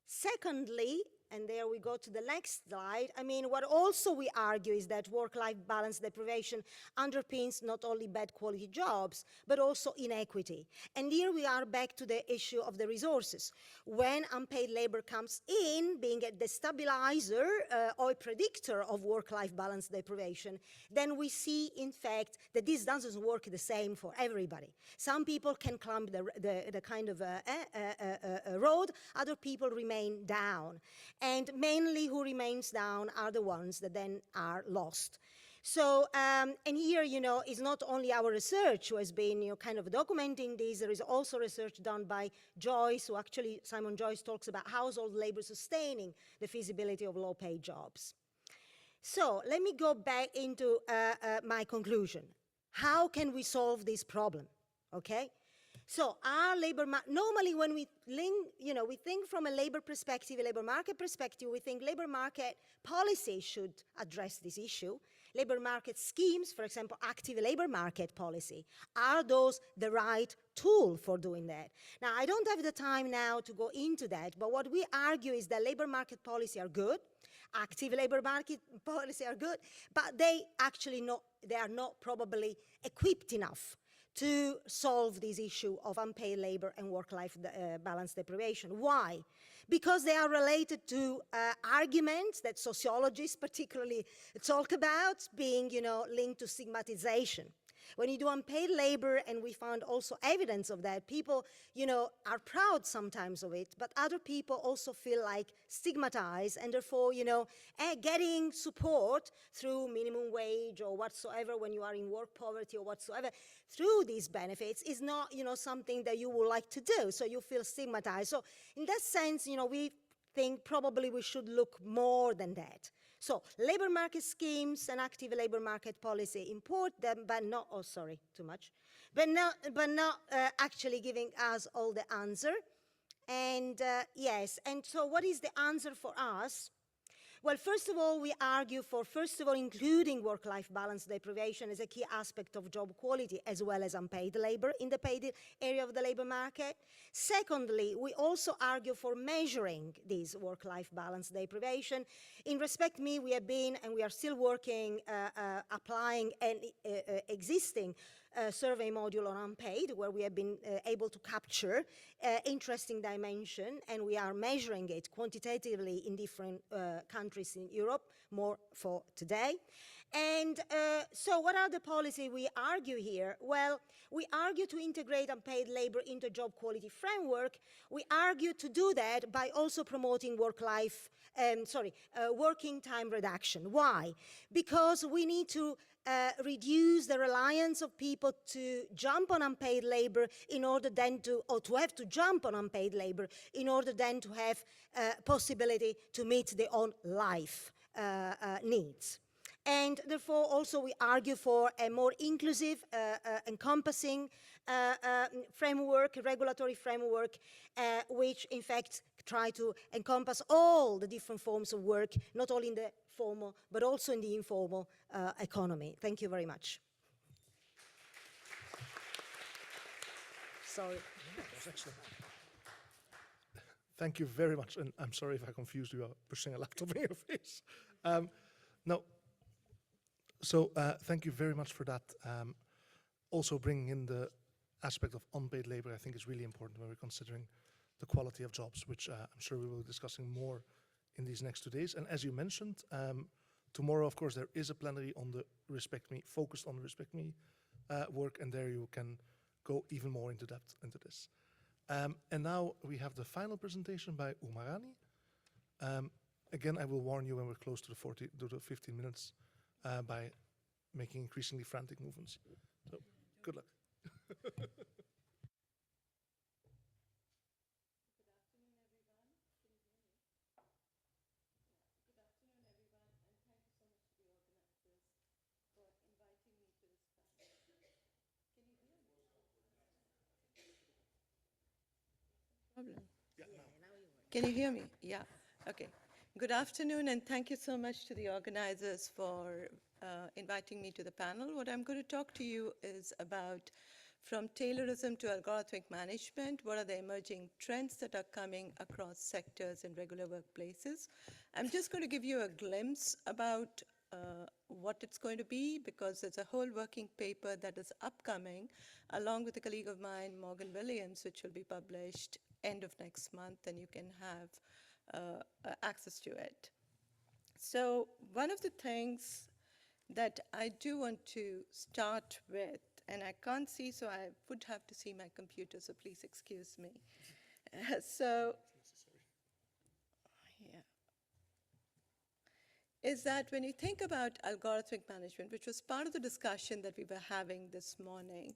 Secondly, and there we go to the next slide, what also we argue is that work-life balance deprivation underpins not only bad quality jobs, but also inequity. And here we are back to the issue of the resources. When unpaid labor comes in, being a destabilizer or a predictor of work-life balance deprivation, then we see, in fact, that this doesn't work the same for everybody. Some people can climb the kind of road, other people remain down. And mainly who remains down are the ones that then are lost. So, and here, is not only our research who has been, kind of documenting this, there is also research done by Joyce, who actually, Simon Joyce talks about household labor sustaining the feasibility of low-paid jobs. So, let me go back into my conclusion. How can we solve this problem, okay? So our labor, normally when we link, we think from a labor perspective, a labor market perspective, we think labor market policy should address this issue. Labor market schemes, for example, active labor market policy, are those the right tool for doing that? Now, I don't have the time now to go into that, but what we argue is that labor market policy are good, active labor market policy are good, but they are not probably equipped enough to solve this issue of unpaid labor and work-life balance deprivation. Why? Because they are related to arguments that sociologists particularly talk about, being, linked to stigmatization. When you do unpaid labor, and we found also evidence of that, people, are proud sometimes of it, but other people also feel like stigmatized, and therefore, getting support through minimum wage or whatsoever when you are in work poverty or whatsoever, through these benefits is not, something that you would like to do, so you feel stigmatized. So in that sense, we think probably we should look more than that. So labor market schemes and active labor market policy import them, but not, but not actually giving us all the answer. And yes, and so what is the answer for us? Well, first of all, we argue for, including work-life balance deprivation as a key aspect of job quality, as well as unpaid labor in the paid area of the labor market. Secondly, we also argue for measuring this work-life balance deprivation. In Respect Me, we have been, and we are still working, applying an existing survey module on unpaid, where we have been able to capture interesting dimension, and we are measuring it quantitatively in different countries in Europe, more for today. And so what are the policies we argue here? Well, we argue to integrate unpaid labor into job quality framework. We argue to do that by also promoting working time reduction. Why? Because we need to reduce the reliance of people to jump on unpaid labor in order then to have to jump on unpaid labor in order then to have possibility to meet their own life needs. And therefore, also we argue for a more inclusive, encompassing framework, regulatory framework, which in fact try to encompass all the different forms of work, not only in the formal, but also in the informal economy. Thank you very much. Sorry. That's excellent. Thank you very much, and I'm sorry if I confused you pushing a laptop in your face. Thank you very much for that. Also bringing in the aspect of unpaid labor, I think is really important when we're considering the quality of jobs, which I'm sure we will be discussing more in these next 2 days. And as you mentioned, tomorrow, of course, there is a plenary on the Respect Me, focused on the Respect Me work, and there you can go even more into depth into this. And now we have the final presentation by Umarani. Again, I will warn you when we're close to the 15 minutes by making increasingly frantic movements. So, good luck. Can you hear me? Yeah, okay. Good afternoon, and thank you so much to the organizers for inviting me to the panel. What I'm going to talk to you is about from Taylorism to algorithmic management, what are the emerging trends that are coming across sectors and regular workplaces. I'm just going to give you a glimpse about what it's going to be, because there's a whole working paper that is upcoming, along with a colleague of mine, Morgan Williams, which will be published end of next month, and you can have access to it. So one of the things that I do want to start with, and I can't see, so I would have to see my computer, so please excuse me. is that when you think about algorithmic management, which was part of the discussion that we were having this morning,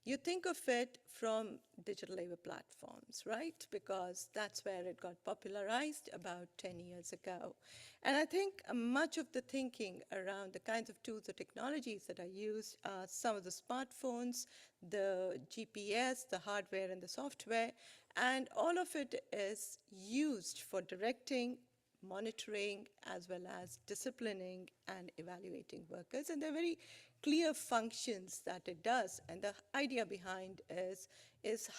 you think of it from digital labor platforms, right? Because that's where it got popularized about 10 years ago. And I think much of the thinking around the kinds of tools or technologies that are used are some of the smartphones, the GPS, the hardware and the software, and all of it is used for directing, monitoring, as well as disciplining and evaluating workers. And they're very clear functions that it does. And the idea behind is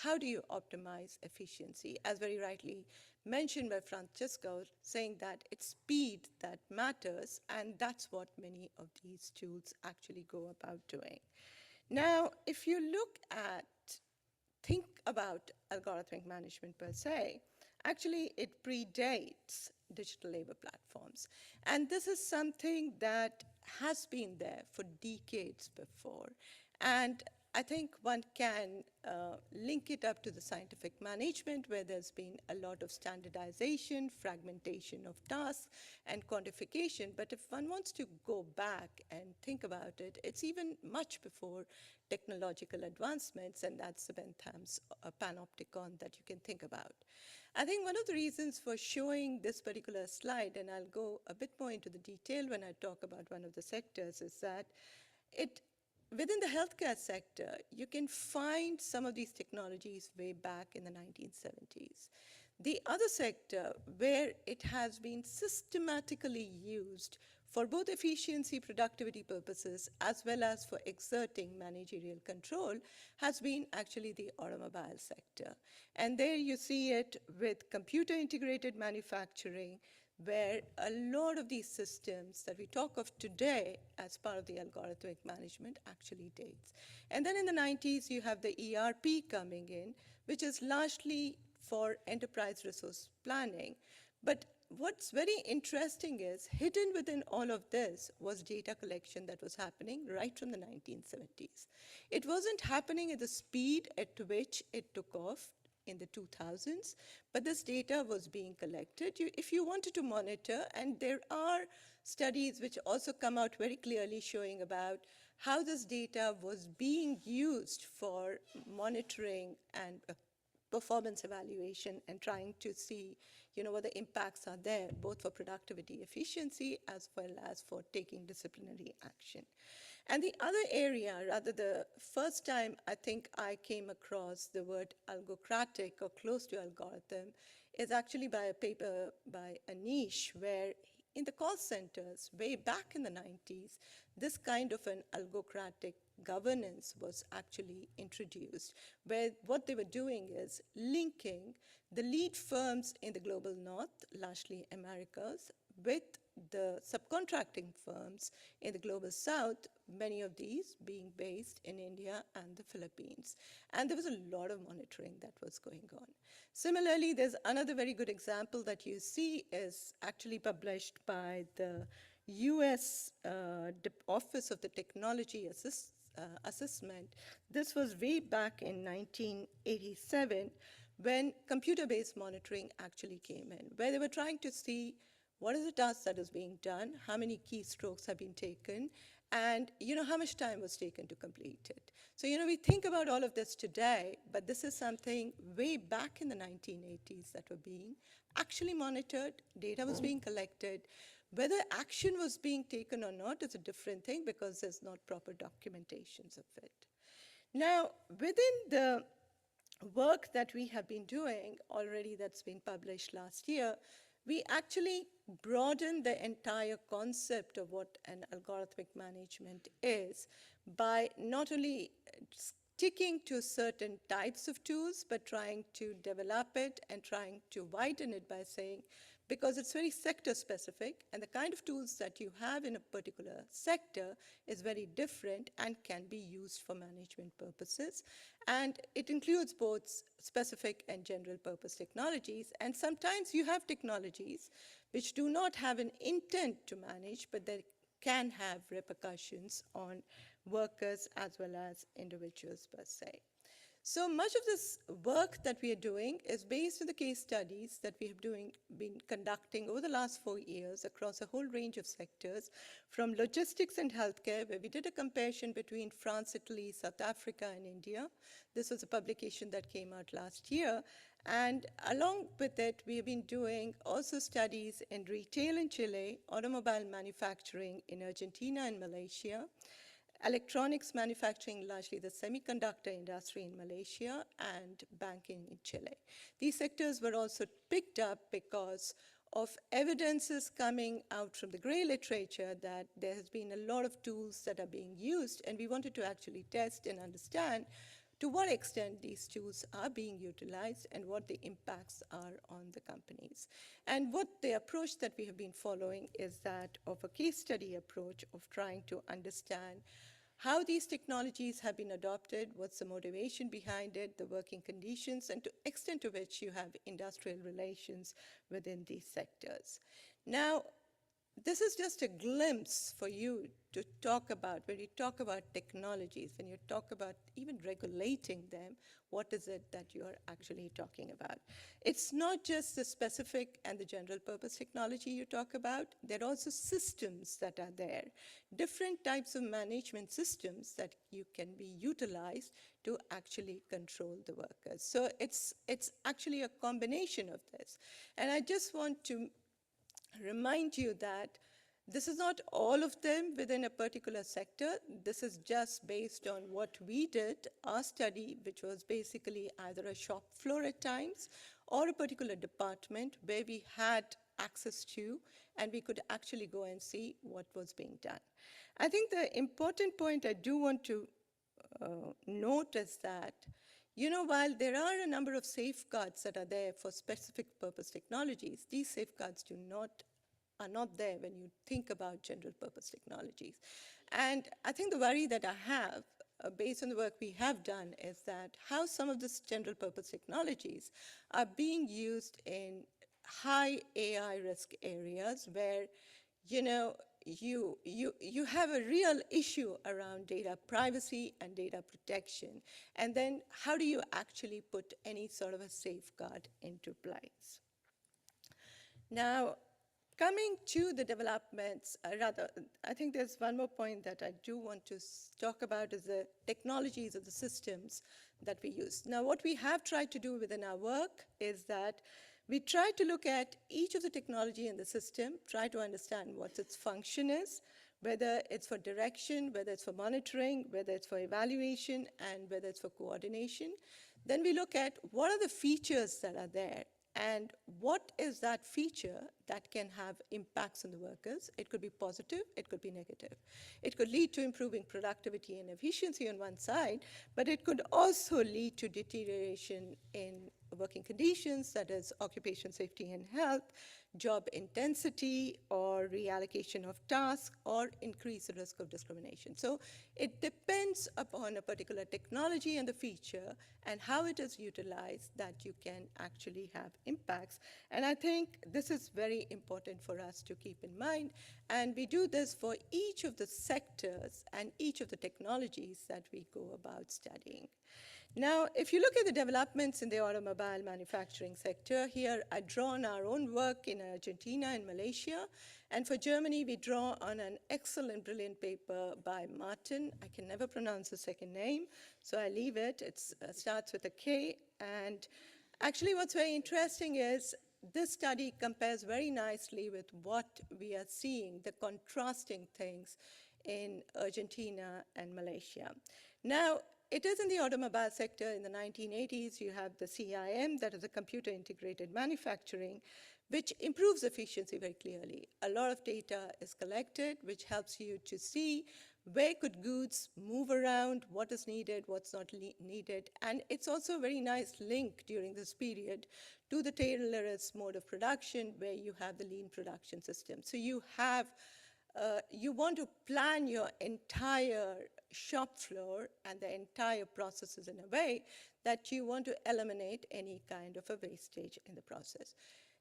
how do you optimize efficiency? As very rightly mentioned by Francesco, saying that it's speed that matters, and that's what many of these tools actually go about doing. Now, if you think about algorithmic management per se, actually it predates digital labor platforms. And this is something that has been there for decades before. And I think one can link it up to the scientific management, where there's been a lot of standardization, fragmentation of tasks, and quantification. But if one wants to go back and think about it, it's even much before technological advancements, and that's the Bentham's panopticon that you can think about. I think one of the reasons for showing this particular slide, and I'll go a bit more into the detail when I talk about one of the sectors, is that within the healthcare sector, you can find some of these technologies way back in the 1970s. The other sector where it has been systematically used for both efficiency, productivity purposes, as well as for exerting managerial control, has been actually the automobile sector. And there you see it with computer integrated manufacturing, where a lot of these systems that we talk of today as part of the algorithmic management actually dates. And then in the 90s, you have the ERP coming in, which is largely for enterprise resource planning. But what's very interesting is hidden within all of this was data collection that was happening right from the 1970s. It wasn't happening at the speed at which it took off in the 2000s, but this data was being collected. If you wanted to monitor, and there are studies which also come out very clearly showing about how this data was being used for monitoring and performance evaluation and trying to see what the impacts are there, both for productivity, efficiency, as well as for taking disciplinary action. And the other area, rather the first time I think I came across the word algocratic or close to algorithm, is actually by a paper by Anish, where in the call centers, way back in the 90s, this kind of an algocratic governance was actually introduced, where what they were doing is linking the lead firms in the global north, largely Americas, with the subcontracting firms in the global south, many of these being based in India and the Philippines. And there was a lot of monitoring that was going on. Similarly, there's another very good example that you see is actually published by the US Office of the Technology Assessment. This was way back in 1987 when computer-based monitoring actually came in, where they were trying to see what is the task that is being done, how many keystrokes have been taken, and how much time was taken to complete it. So we think about all of this today, but this is something way back in the 1980s that were being actually monitored, data was being collected. Whether action was being taken or not is a different thing because there's not proper documentations of it. Now, within the work that we have been doing already that's been published last year, we actually broaden the entire concept of what an algorithmic management is by not only sticking to certain types of tools, but trying to develop it and trying to widen it by saying, because it's very sector specific, and the kind of tools that you have in a particular sector is very different and can be used for management purposes. And it includes both specific and general purpose technologies. And sometimes you have technologies which do not have an intent to manage, but they can have repercussions on workers as well as individuals per se. So much of this work that we are doing is based on the case studies that we have been conducting over the last 4 years across a whole range of sectors, from logistics and healthcare, where we did a comparison between France, Italy, South Africa, and India. This was a publication that came out last year. And along with it, we have been doing also studies in retail in Chile, automobile manufacturing in Argentina and Malaysia, electronics manufacturing, largely the semiconductor industry in Malaysia, and banking in Chile. These sectors were also picked up because of evidences coming out from the gray literature that there has been a lot of tools that are being used, and we wanted to actually test and understand to what extent these tools are being utilized and what the impacts are on the companies. And what the approach that we have been following is that of a case study approach of trying to understand how these technologies have been adopted, what's the motivation behind it, the working conditions, and to extent to which you have industrial relations within these sectors. Now, this is just a glimpse for you to talk about, when you talk about technologies, when you talk about even regulating them, what is it that you are actually talking about? It's not just the specific and the general purpose technology you talk about, there are also systems that are there, different types of management systems that you can be utilized to actually control the workers. So it's actually a combination of this. And I just want to remind you that this is not all of them within a particular sector. This is just based on what we did, our study, which was basically either a shop floor at times or a particular department where we had access to, and we could actually go and see what was being done. I think the important point I do want to note is that, you know, while there are a number of safeguards that are there for specific purpose technologies, these safeguards are not there when you think about general purpose technologies. And I think the worry that I have, based on the work we have done, is that how some of these general purpose technologies are being used in high AI risk areas where, you know, you have a real issue around data privacy and data protection. And then how do you actually put any sort of a safeguard into place? Now, coming to the developments, I think there's one more point that I do want to talk about is the technologies of the systems that we use. Now, what we have tried to do within our work is that we try to look at each of the technology in the system, try to understand what its function is, whether it's for direction, whether it's for monitoring, whether it's for evaluation, and whether it's for coordination. Then we look at what are the features that are there, and what is that feature that can have impacts on the workers. It could be positive, it could be negative. It could lead to improving productivity and efficiency on one side, but it could also lead to deterioration in working conditions, that is occupation safety and health, job intensity, or reallocation of tasks, or increase the risk of discrimination. So it depends upon a particular technology and the feature and how it is utilized that you can actually have impacts. And I think this is very important for us to keep in mind. And we do this for each of the sectors and each of the technologies that we go about studying. Now, if you look at the developments in the automobile manufacturing sector, here I draw on our own work in Argentina and Malaysia. And for Germany, we draw on an excellent, brilliant paper by Martin. I can never pronounce the second name, so I leave it. It starts with a K. And actually, what's very interesting is this study compares very nicely with what we are seeing, the contrasting things in Argentina and Malaysia. Now, it is in the automobile sector in the 1980s, you have the CIM, that is a computer integrated manufacturing, which improves efficiency very clearly. A lot of data is collected, which helps you to see where could goods move around, what is needed, what's not needed. And it's also a very nice link during this period to the tailorist mode of production, where you have the lean production system. So you have you want to plan your entire shop floor and the entire processes in a way that you want to eliminate any kind of a wastage in the process.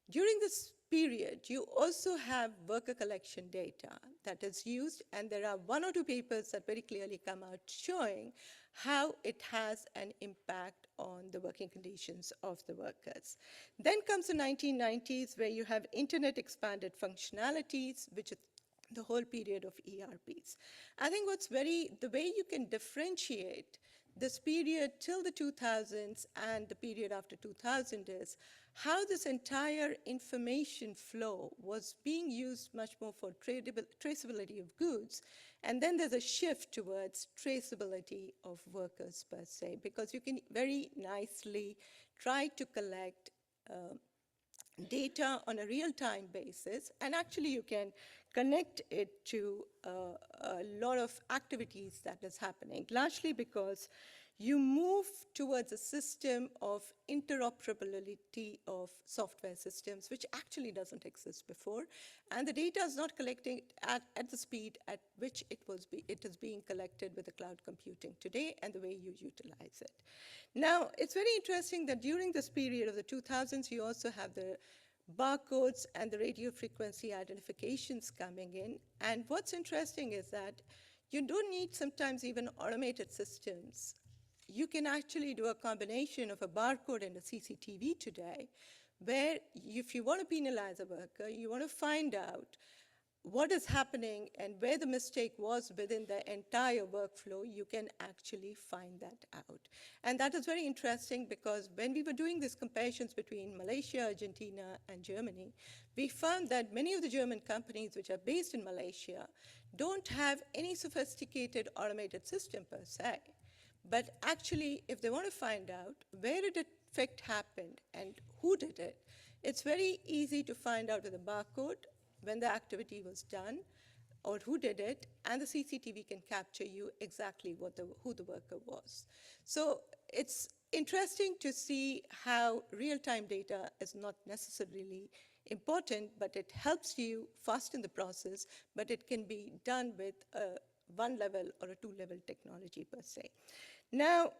During this period, you also have worker collection data that is used, and there are one or two papers that very clearly come out showing how it has an impact on the working conditions of the workers. Then comes the 1990s, where you have internet expanded functionalities, which is the whole period of ERPs. I think the way you can differentiate this period till the 2000s and the period after 2000 is how this entire information flow was being used much more for traceability of goods. And then there's a shift towards traceability of workers per se, because you can very nicely try to collect data on a real-time basis, and actually you can connect it to a lot of activities that is happening, largely because you move towards a system of interoperability of software systems, which actually doesn't exist before, and the data is not collecting at the speed at which it is being collected with the cloud computing today and the way you utilize it. Now, it's very interesting that during this period of the 2000s, you also have the barcodes and the radio frequency identifications coming in. And what's interesting is that you don't need sometimes even automated systems. You can actually do a combination of a barcode and a CCTV today, where if you want to penalize a worker, you want to find out what is happening and where the mistake was within the entire workflow, you can actually find that out. And that is very interesting, because when we were doing these comparisons between Malaysia, Argentina, and Germany, we found that many of the German companies which are based in Malaysia don't have any sophisticated automated system per se. But actually, if they want to find out where did the defect happen and who did it, it's very easy to find out with a barcode when the activity was done or who did it, and the CCTV can capture you exactly who the worker was. So it's interesting to see how real-time data is not necessarily important, but it helps you fasten the process, but it can be done with a one-level or a two-level technology per se. Now,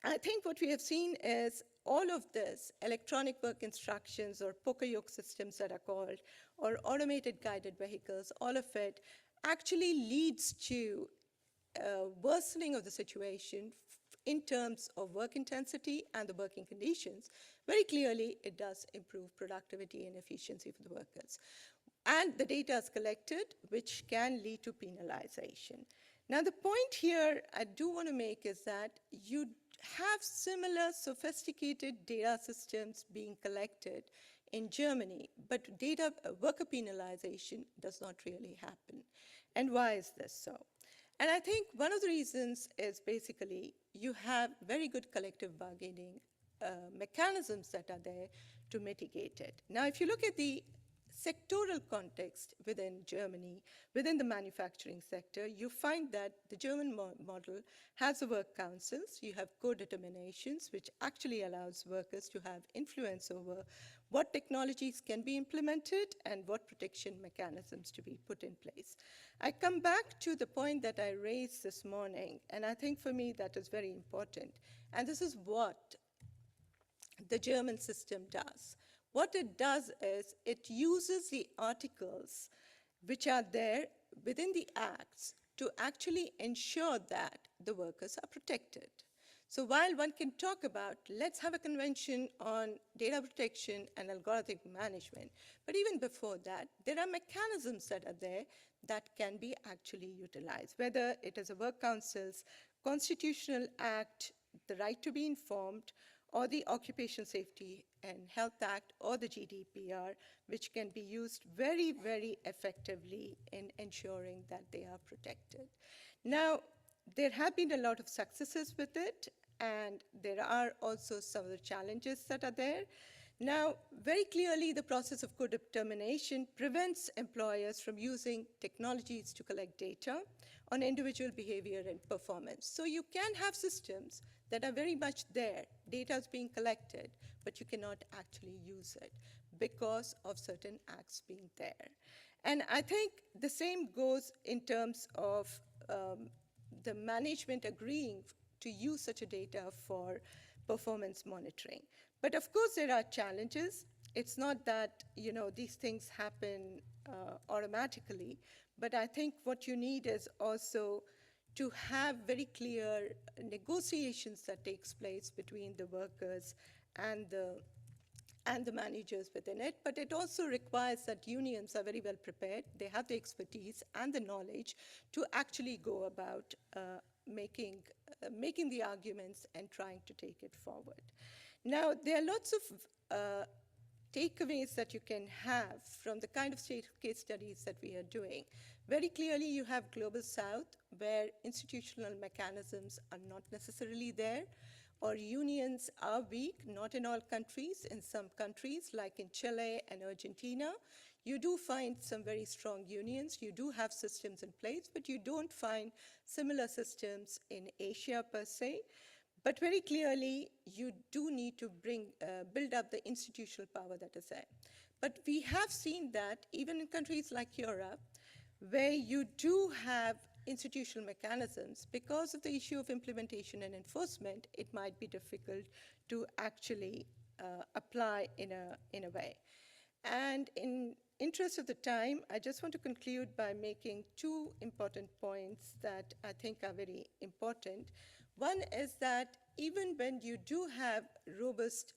I think what we have seen is all of this, electronic work instructions or poker yoke systems that are called, or automated guided vehicles, all of it actually leads to worsening of the situation in terms of work intensity and the working conditions. Very clearly, it does improve productivity and efficiency for the workers. And the data is collected, which can lead to penalization. Now, the point here I do want to make is that you have similar sophisticated data systems being collected in Germany, but worker penalization does not really happen. And why is this so? And I think one of the reasons is basically you have very good collective bargaining mechanisms that are there to mitigate it. Now, if you look at the sectoral context within Germany, within the manufacturing sector, you find that the German model has the work councils. You have co-determinations, which actually allows workers to have influence over what technologies can be implemented and what protection mechanisms to be put in place. I come back to the point that I raised this morning, and I think for me that is very important. And this is what the German system does. What it does is it uses the articles which are there within the acts to actually ensure that the workers are protected. So while one can talk about, let's have a convention on data protection and algorithmic management, but even before that, there are mechanisms that are there that can be actually utilized, whether it is a work council's constitutional act, the right to be informed, or the Occupational Safety and Health Act, or the GDPR, which can be used very, very effectively in ensuring that they are protected. Now, there have been a lot of successes with it, and there are also some of the challenges that are there. Now, very clearly, the process of co-determination prevents employers from using technologies to collect data on individual behavior and performance. So you can have systems that are very much there. Data is being collected, but you cannot actually use it because of certain acts being there. And I think the same goes in terms of the management agreeing to use such a data for performance monitoring. But of course, there are challenges. it's not that, you know, these things happen automatically, but I think what you need is also to have very clear negotiations that takes place between the workers and the managers within it, but it also requires that unions are very well prepared. They have the expertise and the knowledge to actually go about making the arguments and trying to take it forward. Now, there are lots of takeaways that you can have from the kind of case studies that we are doing. Very clearly, you have Global South, where institutional mechanisms are not necessarily there, or unions are weak, not in all countries. In some countries, like in Chile and Argentina, you do find some very strong unions. You do have systems in place, but you don't find similar systems in Asia per se. But very clearly, you do need to build up the institutional power that is there. But we have seen that even in countries like Europe, where you do have institutional mechanisms, because of the issue of implementation and enforcement, it might be difficult to actually apply in a way. And in interest of the time, I just want to conclude by making two important points that I think are very important. One is that even when you do have robust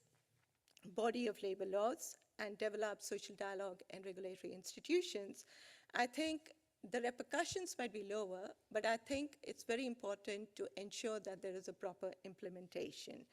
body of labor laws and develop social dialogue and regulatory institutions, I think the repercussions might be lower, but I think it's very important to ensure that there is a proper implementation.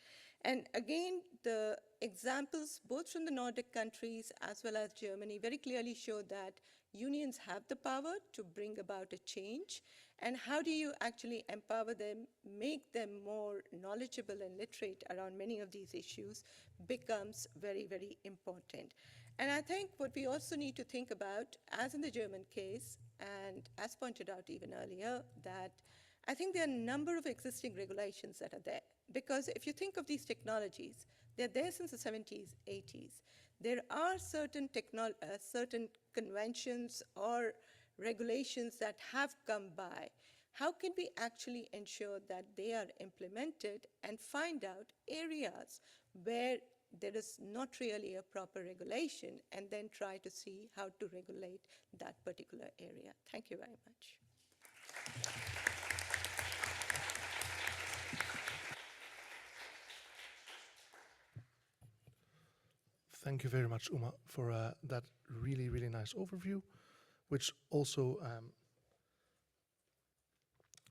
And again, the examples, both from the Nordic countries as well as Germany, very clearly show that unions have the power to bring about a change. And how do you actually empower them, make them more knowledgeable and literate around many of these issues becomes very, very important. And I think what we also need to think about, as in the German case, and as pointed out even earlier, that I think there are a number of existing regulations that are there. Because if you think of these technologies, they're there since the 70s, 80s. There are certain conventions or regulations that have come by. How can we actually ensure that they are implemented and find out areas where there is not really a proper regulation, and then try to see how to regulate that particular area? Thank you very much. Thank you very much, Uma, for that really, really nice overview, which also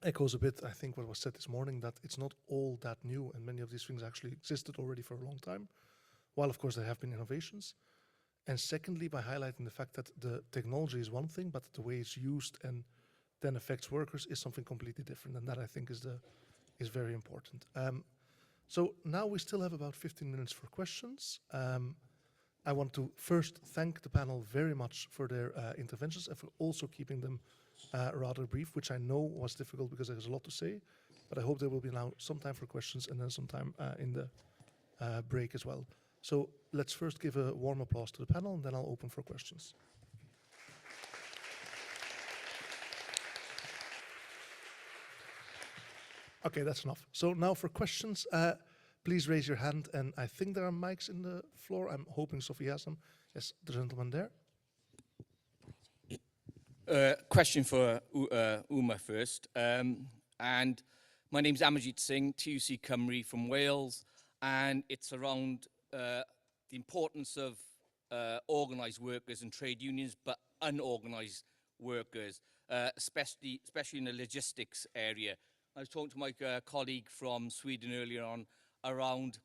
echoes a bit, I think, what was said this morning, that it's not all that new, and many of these things actually existed already for a long time, while of course there have been innovations. And secondly, by highlighting the fact that the technology is one thing, but the way it's used and then affects workers is something completely different, and that I think is very important. So now we still have about 15 minutes for questions. I want to first thank the panel very much for their interventions and for also keeping them rather brief, which I know was difficult because there's a lot to say, but I hope there will be now some time for questions and then some time in the break as well. So let's first give a warm applause to the panel, and then I'll open for questions. Okay, that's enough. So now for questions, please raise your hand, and I think there are mics in the floor. I'm hoping Sophie has them. Yes, the gentleman there. Question for Uma first. And my name's Amarjit Singh, TUC Cymru from Wales, and it's around the importance of organised workers and trade unions, but unorganised workers, especially in the logistics area. I was talking to my colleague from Sweden earlier on around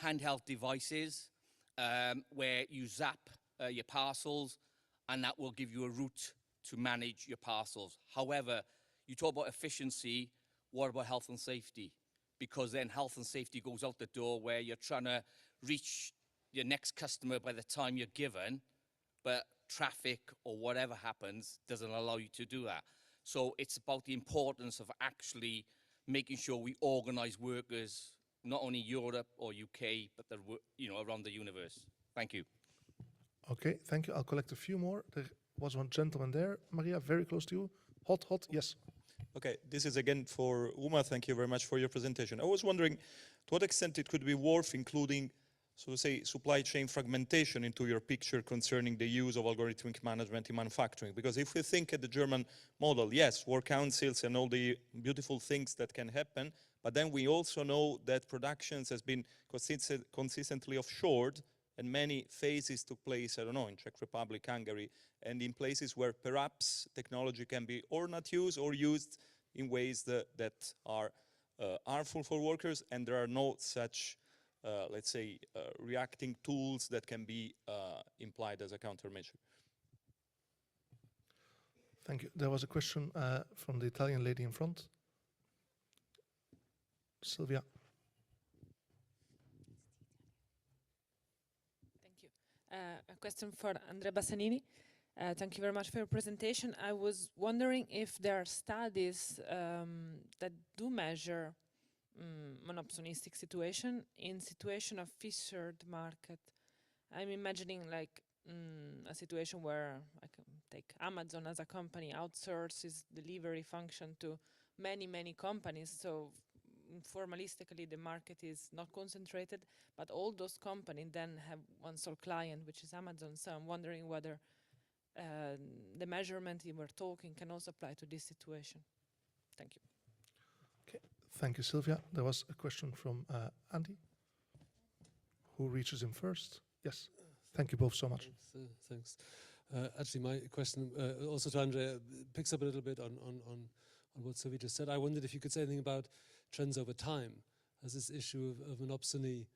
handheld devices where you zap your parcels, and that will give you a route to manage your parcels. However, you talk about efficiency, what about health and safety? Because then health and safety goes out the door where you're trying to reach your next customer by the time you're given, but traffic or whatever happens doesn't allow you to do that. So it's about the importance of actually making sure we organise workers, not only Europe or UK, but around the universe. Thank you. Okay, thank you. I'll collect a few more. There was one gentleman there. Maria, very close to you. Hot, yes. Okay, this is again for Uma. Thank you very much for your presentation. I was wondering to what extent it could be worth including so to say, supply chain fragmentation into your picture concerning the use of algorithmic management in manufacturing? Because if we think at the German model, yes, work councils and all the beautiful things that can happen, but then we also know that productions has been consistently offshored, and many phases took place, I don't know, in Czech Republic, Hungary, and in places where perhaps technology can be or not used or used in ways that are harmful for workers, and there are no such let's say, reacting tools that can be implied as a countermeasure. Thank you. There was a question from the Italian lady in front. Sylvia. Thank you. A question for Andrea Bassanini. Thank you very much for your presentation. I was wondering if there are studies that do measure monopsonistic situation in situation of fissured market. I'm imagining like a situation where I can take Amazon as a company outsources delivery function to many companies. So formalistically the market is not concentrated, but all those companies then have one sole client, which is Amazon. So I'm wondering whether the measurement you were talking can also apply to this situation. Thank you. Okay, thank you, Sylvia. There was a question from Andy. Who reaches him first? Yes. Thank you both so much. Thanks. Actually, my question also to Andrea picks up a little bit on what Sylvia just said. I wondered if you could say anything about trends over time. Has this issue of monopsony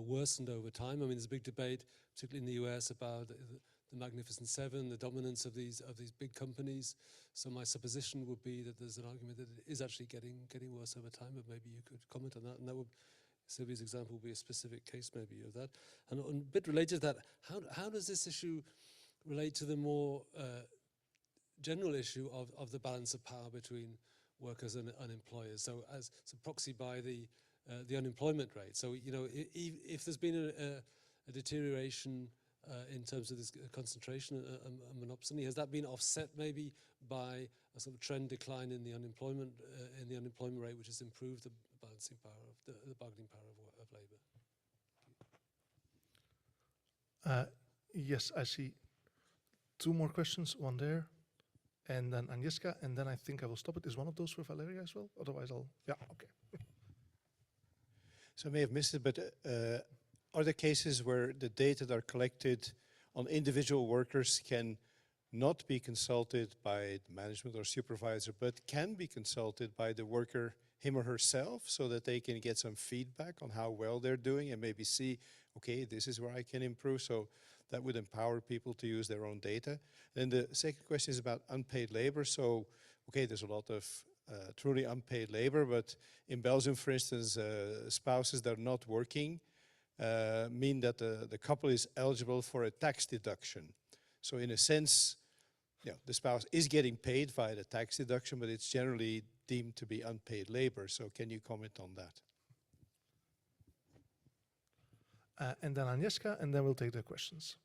worsened over time? I mean, there's a big debate, particularly in the US, about the Magnificent Seven, the dominance of these big companies. So my supposition would be that there's an argument that it is actually getting worse over time, but maybe you could comment on that. And that would, Sylvia's example would be a specific case maybe of that. And a bit related to that, how does this issue relate to the more general issue of the balance of power between workers and employers? So as proxied by the unemployment rate. So, you know, if there's been a deterioration in terms of this concentration and monopsony, has that been offset maybe by a sort of trend decline in the unemployment rate, which has improved the balancing power of the bargaining power of labour? Yes, I see two more questions, one there, and then Agnieszka, and then I think I will stop it. Is one of those for Valeria as well? Otherwise yeah, okay. So I may have missed it, but are there cases where the data that are collected on individual workers can not be consulted by the management or supervisor, but can be consulted by the worker, him or herself, so that they can get some feedback on how well they're doing and maybe see, okay, this is where I can improve. So that would empower people to use their own data. Then the second question is about unpaid labor. So, okay, there's a lot of truly unpaid labor, but in Belgium, for instance, spouses that are not working mean that the couple is eligible for a tax deduction. So in a sense, the spouse is getting paid via the tax deduction, but it's generally deemed to be unpaid labor. So can you comment on that? And then Agnieszka, and then we'll take the questions.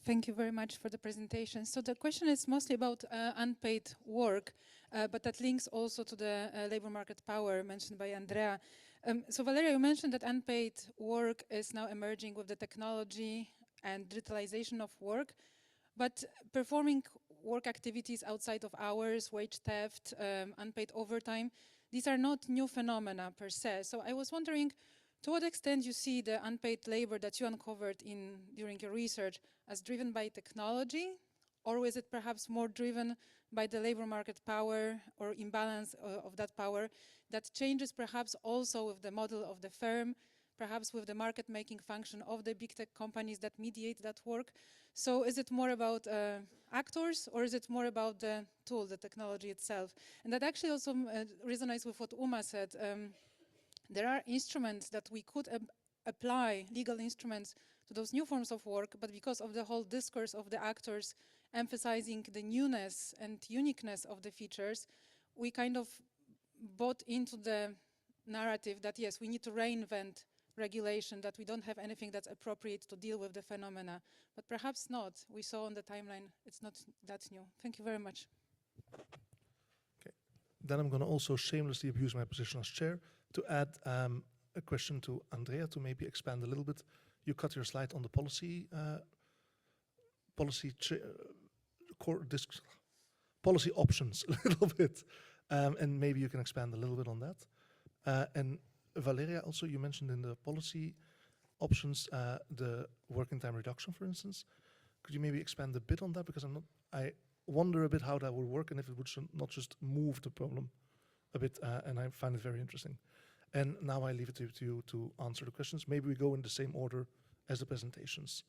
Thank you very much for the presentation. So the question is mostly about unpaid work, but that links also to the labor market power mentioned by Andrea. So Valeria, you mentioned that unpaid work is now emerging with the technology and digitalization of work, but performing work activities outside of hours, wage theft, unpaid overtime, these are not new phenomena per se. So I was wondering, to what extent you see the unpaid labor that you uncovered during your research as driven by technology, or is it perhaps more driven by the labor market power or imbalance of that power that changes perhaps also with the model of the firm, perhaps with the market-making function of the big tech companies that mediate that work? So is it more about actors, or is it more about the tool, the technology itself? And that actually also resonates with what Uma said. There are instruments that we could apply, legal instruments, to those new forms of work, but because of the whole discourse of the actors emphasizing the newness and uniqueness of the features, we kind of bought into the narrative that, yes, we need to reinvent regulation, that we don't have anything that's appropriate to deal with the phenomena. But perhaps not. We saw on the timeline it's not that new. Thank you very much. Okay. Then I'm going to also shamelessly abuse my position as chair to add a question to Andrea to maybe expand a little bit. You cut your slide on the policy policy options a little bit, and maybe you can expand a little bit on that. And Valeria, also you mentioned in the policy options the working time reduction, for instance. Could you maybe expand a bit on that, because I wonder a bit how that would work and if it would not just move the problem a bit, and I find it very interesting. And now I leave it to you to answer the questions. Maybe we go in the same order as the presentations.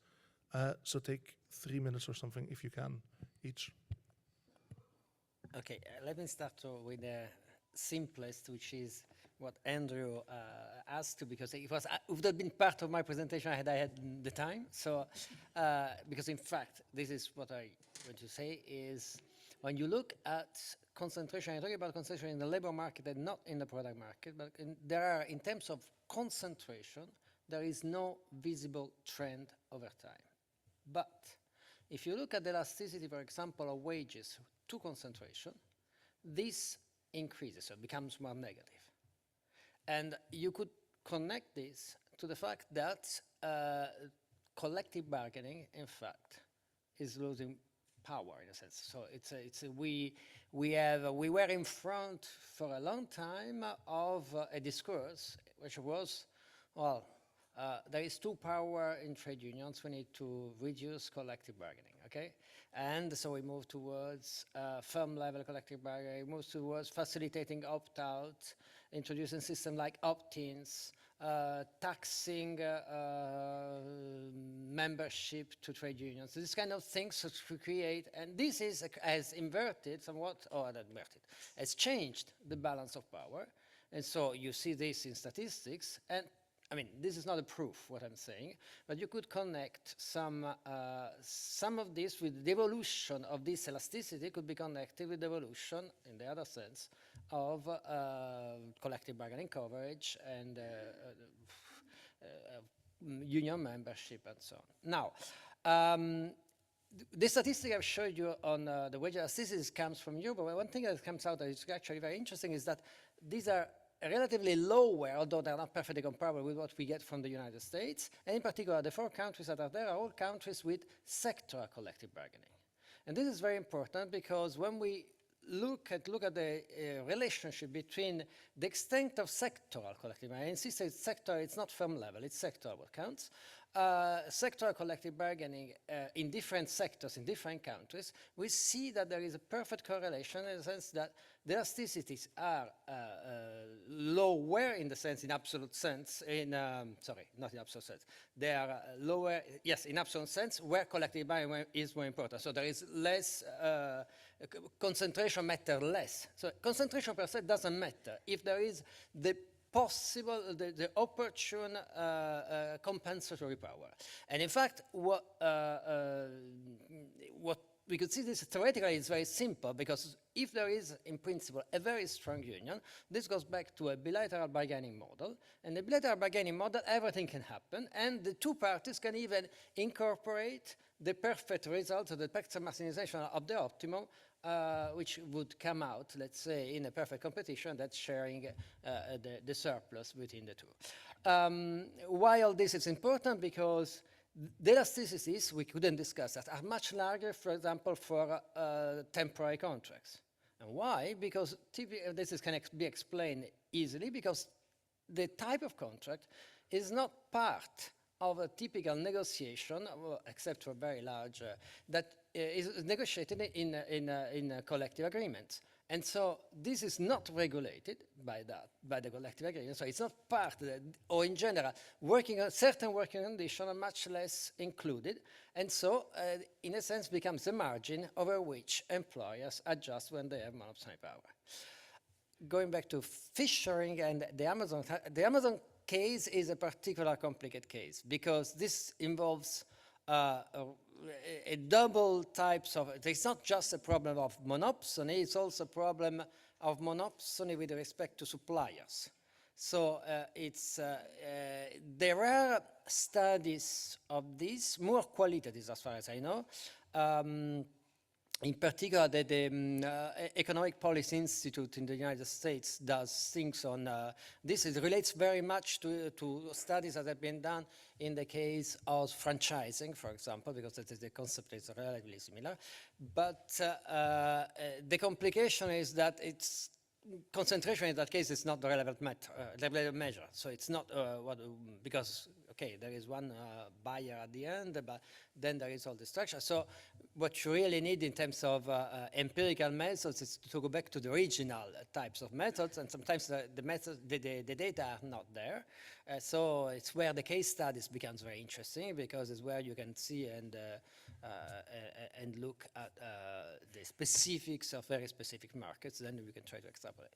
So take 3 minutes or something if you can each. Okay, let me start with the simplest, which is what Andrew asked to, because it would have been part of my presentation had I had the time. So, because in fact, this is what I want to say is, when you look at concentration, I'm talking about concentration in the labor market and not in the product market, but in terms of concentration, there is no visible trend over time. But if you look at the elasticity, for example, of wages to concentration, this increases, so it becomes more negative. And you could connect this to the fact that collective bargaining, in fact, is losing power in a sense. So we were in front for a long time of a discourse which was, well, there is too power in trade unions. We need to reduce collective bargaining, okay? And so we move towards firm-level collective bargaining, move towards facilitating opt-out, introducing systems like opt-ins, taxing membership to trade unions. These kind of things to create, and this has inverted somewhat, or not inverted, has changed the balance of power. And so you see this in statistics, and I mean, this is not a proof, what I'm saying, but you could connect some of this with the evolution of this elasticity could be connected with the evolution, in the other sense, of collective bargaining coverage and union membership and so on. Now, the statistic I've showed you on the wage elasticity comes from Europe, but one thing that comes out that is actually very interesting is that these are relatively lower, although they're not perfectly comparable with what we get from the United States. And in particular, the 4 countries that are there are all countries with sectoral collective bargaining. And this is very important because when we look at the relationship between the extent of sectoral collective bargaining, I insist it's sector, it's not firm level, it's sectoral what counts. Sectoral collective bargaining in different sectors, in different countries, we see that there is a perfect correlation in the sense that the elasticities are lower in the sense, in absolute sense, sorry, not in absolute sense. They are lower, yes, in absolute sense, where collective bargaining is more important. So there is less, concentration matters less. So concentration per se doesn't matter. If there is the possible, the opportune compensatory power. And in fact, what we could see this theoretically is very simple, because if there is, in principle, a very strong union, this goes back to a bilateral bargaining model. And the bilateral bargaining model, everything can happen, and the 2 parties can even incorporate the perfect result, the perfect maximization of the optimum, which would come out, let's say, in a perfect competition that's sharing the surplus between the 2. Why all this is important? Because the elasticities, we couldn't discuss that, are much larger, for example, for temporary contracts. And why? Because this can be explained easily, because the type of contract is not part of a typical negotiation, except for very large, that is negotiated in collective agreements. And so this is not regulated by the collective agreement. So it's not part of that, or in general, certain working conditions are much less included. And so, in a sense, becomes the margin over which employers adjust when they have monopoly power. Going back to fishing and the Amazon case is a particular complicated case, because this involves a double types of, it's not just a problem of monopsony, it's also a problem of monopsony with respect to suppliers. So there are studies of this, more qualitative as far as I know, in particular, the Economic Policy Institute in the United States does things on this. It relates very much to studies that have been done in the case of franchising, for example, because the concept is relatively similar. But the complication is that it's concentration in that case is not the relevant measure. So it's not because, okay, there is one buyer at the end, but then there is all the structure. So what you really need in terms of empirical methods is to go back to the original types of methods, and sometimes the data are not there. So it's where the case studies becomes very interesting, because it's where you can see and look at the specifics of very specific markets. Then we can try to extrapolate.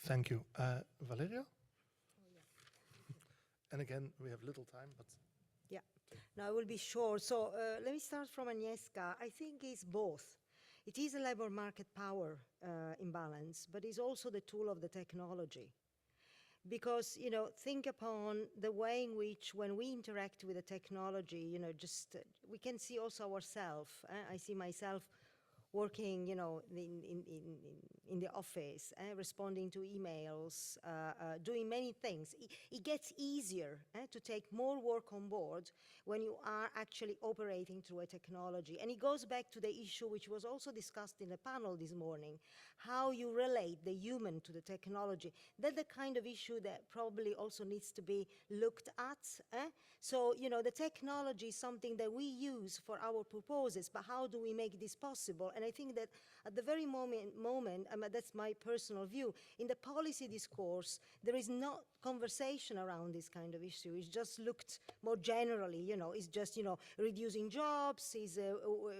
Thank you. Valeria? And again, we have little time, but... Yeah, no, I will be short. So let me start from Agnieszka. I think it's both. It is a labor market power imbalance, but it's also the tool of the technology. Because, you know, think upon the way in which when we interact with the technology, you know, just we can see also ourselves. I see myself working, you know, in the office, responding to emails, doing many things. It gets easier to take more work on board when you are actually operating through a technology. And it goes back to the issue which was also discussed in the panel this morning, how you relate the human to the technology. That's the kind of issue that probably also needs to be looked at. So, you know, the technology is something that we use for our purposes, but how do we make this possible? And I think that at the very moment, that's my personal view, in the policy discourse, there is no conversation around this kind of issue. It's just looked more generally, you know, it's just, you know, reducing jobs, is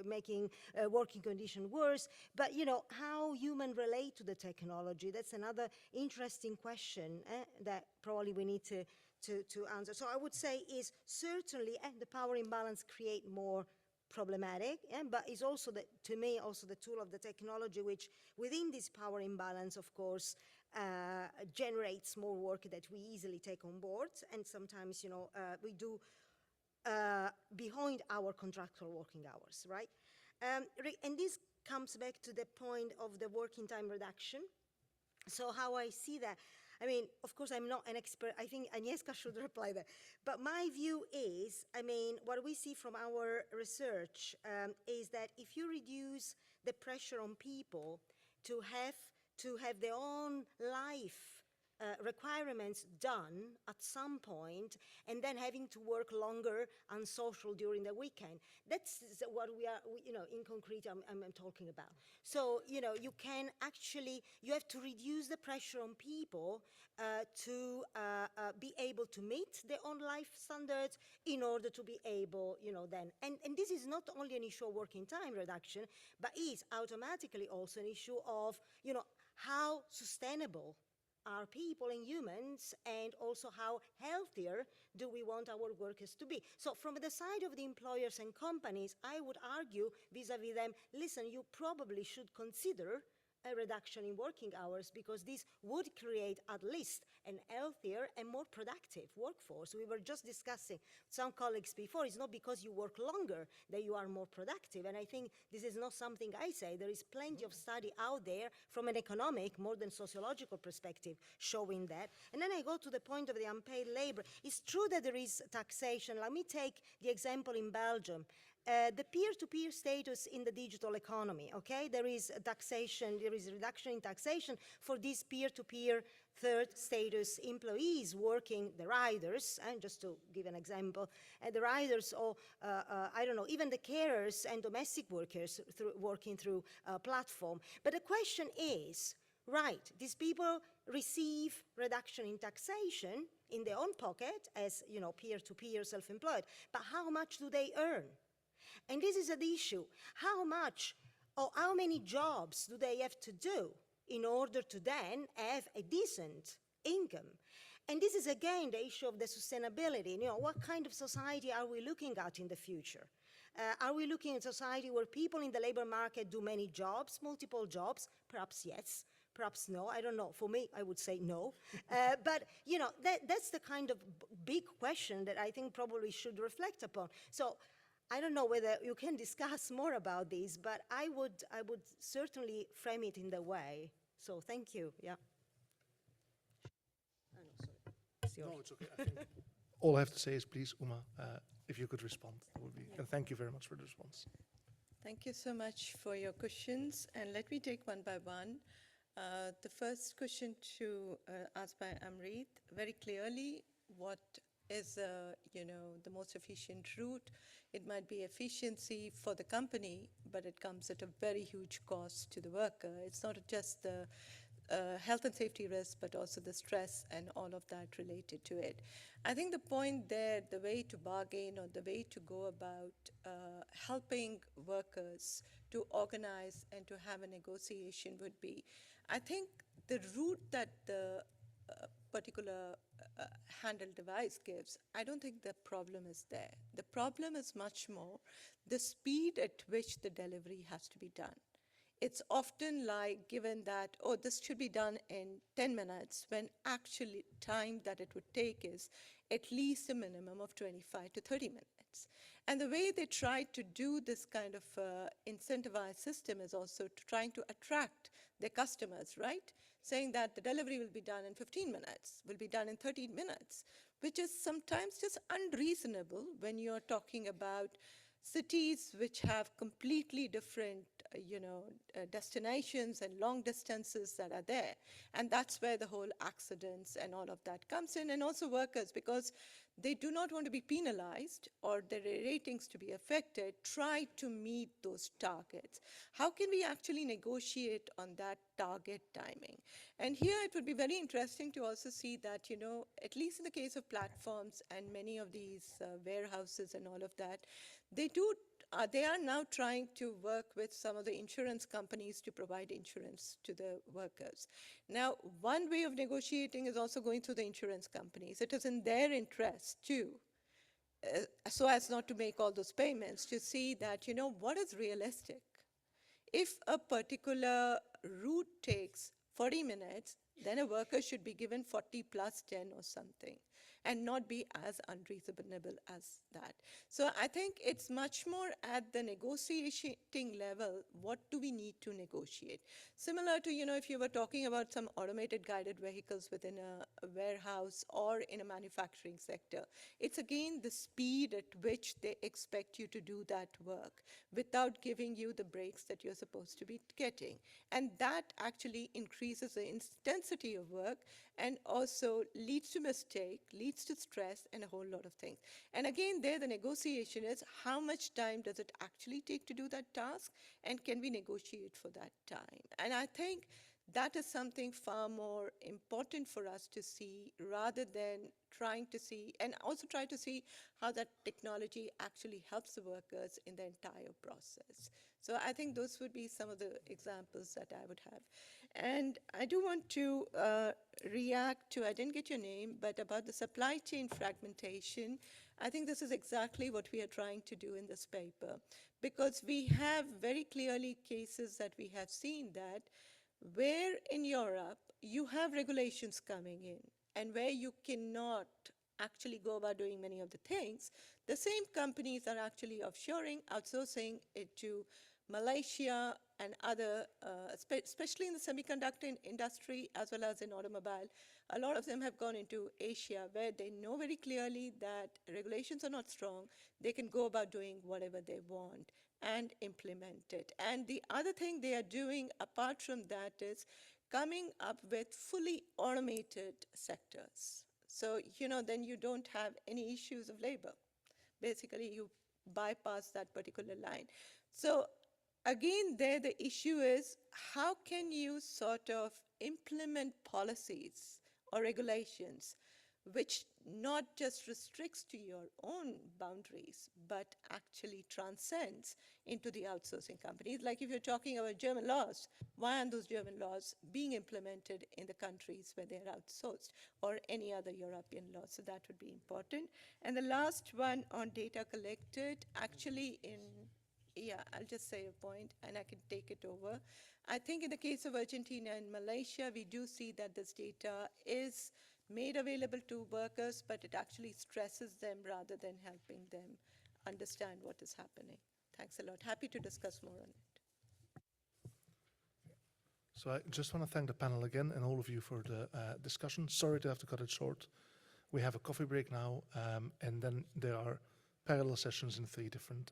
making working conditions worse. But, you know, how humans relate to the technology, that's another interesting question that probably we need to answer. So I would say is certainly the power imbalance create more problematic, but it's also, to me, also the tool of the technology, which within this power imbalance, of course, generates more work that we easily take on board. And sometimes, you know, we do behind our contractual working hours, right? And this comes back to the point of the working time reduction. So how I see that, I mean, of course, I'm not an expert. I think Agnieszka should reply that. But my view is, I mean, what we see from our research is that if you reduce the pressure on people to have their own life requirements done at some point, and then having to work longer and social during the weekend. That's what we are, you know, in concrete I'm talking about. So, you know, you can actually, you have to reduce the pressure on people to be able to meet their own life standards in order to be able, you know, then, and this is not only an issue of working time reduction, but is automatically also an issue of, you know, how sustainable are people and humans, and also how healthier do we want our workers to be. So from the side of the employers and companies, I would argue vis-a-vis them, listen, you probably should consider a reduction in working hours, because this would create at least an healthier and more productive workforce. We were just discussing some colleagues before, it's not because you work longer that you are more productive. And I think this is not something I say. There is plenty of study out there from an economic, more than sociological perspective showing that. And then I go to the point of the unpaid labor. It's true that there is taxation. Let me take the example in Belgium. The peer-to-peer status in the digital economy, okay? There is taxation, there is a reduction in taxation for these peer-to-peer third status employees working, the riders, and just to give an example, the riders, or I don't know, even the carers and domestic workers working through a platform. But the question is, right, these people receive reduction in taxation in their own pocket as, you know, peer-to-peer self-employed, but how much do they earn? And this is an issue. How much or how many jobs do they have to do in order to then have a decent income? And this is, again, the issue of the sustainability. You know, what kind of society are we looking at in the future? Are we looking at a society where people in the labor market do many jobs, multiple jobs? Perhaps yes, perhaps no, I don't know. For me, I would say no. But, you know, that's the kind of big question that I think probably should reflect upon. So I don't know whether you can discuss more about this, but I would certainly frame it in the way. So thank you. Yeah. Oh, no, sorry. It's yours. No, it's okay. I think all I have to say is, please, Uma, if you could respond, that would be. And thank you very much for the response. Thank you so much for your questions. And let me take one by one. The first question to asked by Amrit, very clearly, what is the most efficient route? It might be efficiency for the company, but it comes at a very huge cost to the worker. It's not just the health and safety risk, but also the stress and all of that related to it. I think the point there, the way to bargain or the way to go about helping workers to organize and to have a negotiation would be, I think the route that the particular handheld device gives, I don't think the problem is there. The problem is much more the speed at which the delivery has to be done. It's often like given that, oh, this should be done in 10 minutes, when actually time that it would take is at least a minimum of 25 to 30 minutes. And the way they try to do this kind of incentivized system is also trying to attract their customers, right? Saying that the delivery will be done in 15 minutes, will be done in 13 minutes, which is sometimes just unreasonable when you're talking about cities which have completely different, destinations and long distances that are there. And that's where the whole accidents and all of that comes in, and also workers, because they do not want to be penalized or their ratings to be affected, try to meet those targets. How can we actually negotiate on that target timing? And here it would be very interesting to also see that, at least in the case of platforms and many of these warehouses and all of that, they are now trying to work with some of the insurance companies to provide insurance to the workers. Now, one way of negotiating is also going through the insurance companies. It is in their interest too, so as not to make all those payments, to see that, what is realistic. If a particular route takes 40 minutes, then a worker should be given 40 plus 10 or something, and not be as unreasonable as that. So I think it's much more at the negotiating level, what do we need to negotiate? Similar to, if you were talking about some automated guided vehicles within a warehouse or in a manufacturing sector, it's again the speed at which they expect you to do that work without giving you the breaks that you're supposed to be getting. And that actually increases the intensity of work and also leads to mistake, leads to stress, and a whole lot of things. And again, there the negotiation is how much time does it actually take to do that task, and can we negotiate for that time? And I think that is something far more important for us to see, rather than trying to see, and also try to see how that technology actually helps the workers in the entire process. So I think those would be some of the examples that I would have. And I do want to react to, I didn't get your name, but about the supply chain fragmentation. I think this is exactly what we are trying to do in this paper, because we have very clearly cases that we have seen that where in Europe you have regulations coming in, and where you cannot actually go about doing many of the things, the same companies are actually offshoring, outsourcing it to Malaysia and other, especially in the semiconductor industry as well as in automobile. A lot of them have gone into Asia, where they know very clearly that regulations are not strong. They can go about doing whatever they want and implement it. And the other thing they are doing apart from that is coming up with fully automated sectors. So, then you don't have any issues of labor. Basically, you bypass that particular line. So again, there the issue is, how can you sort of implement policies or regulations which not just restricts to your own boundaries, but actually transcends into the outsourcing companies? Like if you're talking about German laws, why aren't those German laws being implemented in the countries where they're outsourced, or any other European laws? So that would be important. And the last one on data collected, actually I'll just say a point and I can take it over. I think in the case of Argentina and Malaysia, we do see that this data is made available to workers, but it actually stresses them rather than helping them understand what is happening. Thanks a lot. Happy to discuss more on it. So I just want to thank the panel again and all of you for the discussion. Sorry to have to cut it short. We have a coffee break now, and then there are parallel sessions in 3 different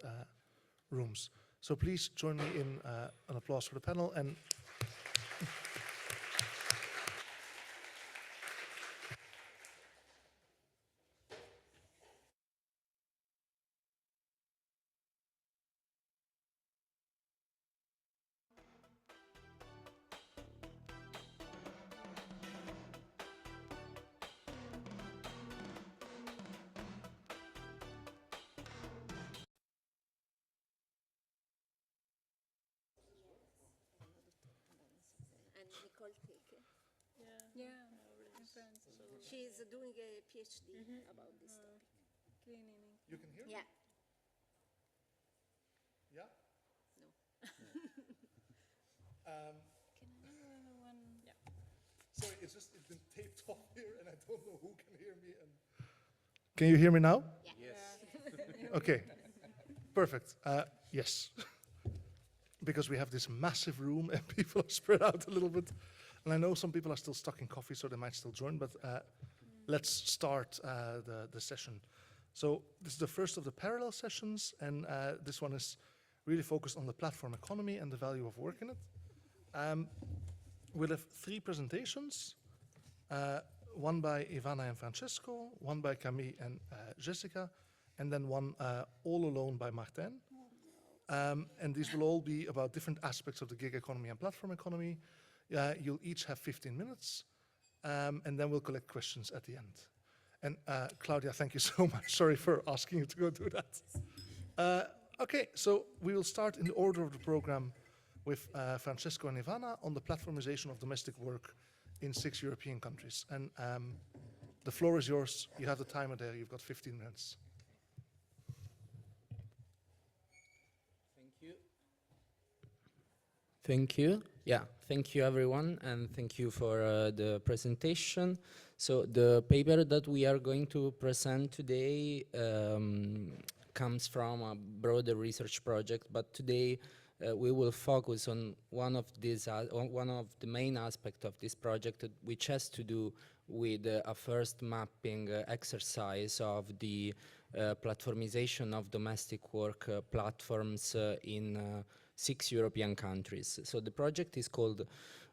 rooms. So please join me in an applause for the panel. And She's doing a PhD about this topic. Cleaning. you can hear me? Yeah. Yeah? Can I have one? Yeah. Sorry, it's been taped off here, and I don't know who can hear me. Can you hear me now? Yes. Okay, perfect. Yes, because we have this massive room and people are spread out a little bit. And I know some people are still stuck in coffee, so they might still join, but let's start the session. So this is the first of the parallel sessions, and this one is really focused on the platform economy and the value of work in it. We'll have 3 presentations, one by Ivana and Francesco, one by Camille and Jessica, and then one all alone by Martin. And these will all be about different aspects of the gig economy and platform economy. You'll each have 15 minutes, and then we'll collect questions at the end. And Claudia, thank you so much. Sorry for asking you to go do that. Okay, so we will start in the order of the program with Francesco and Ivana on the platformization of domestic work in 6 European countries. And the floor is yours. You have the timer there. You've got 15 minutes. Thank you. Thank you. Yeah, thank you everyone, and thank you for the presentation. So the paper that we are going to present today comes from a broader research project, but today we will focus on one of the main aspects of this project, which has to do with a first mapping exercise of the platformization of domestic work platforms in 6 European countries. So the project is called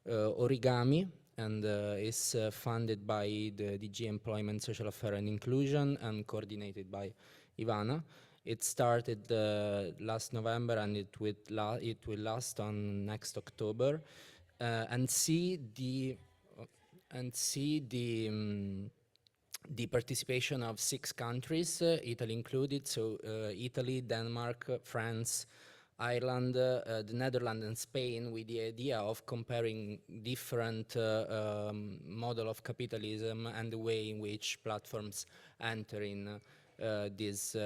Origami, and is funded by the DG Employment, Social Affairs and Inclusion and coordinated by Ivana. It started last November, and it will last on next October, and see the participation of 6 countries, Italy included. So Italy, Denmark, France, Ireland, the Netherlands and Spain, with the idea of comparing different model of capitalism and the way in which platforms enter in this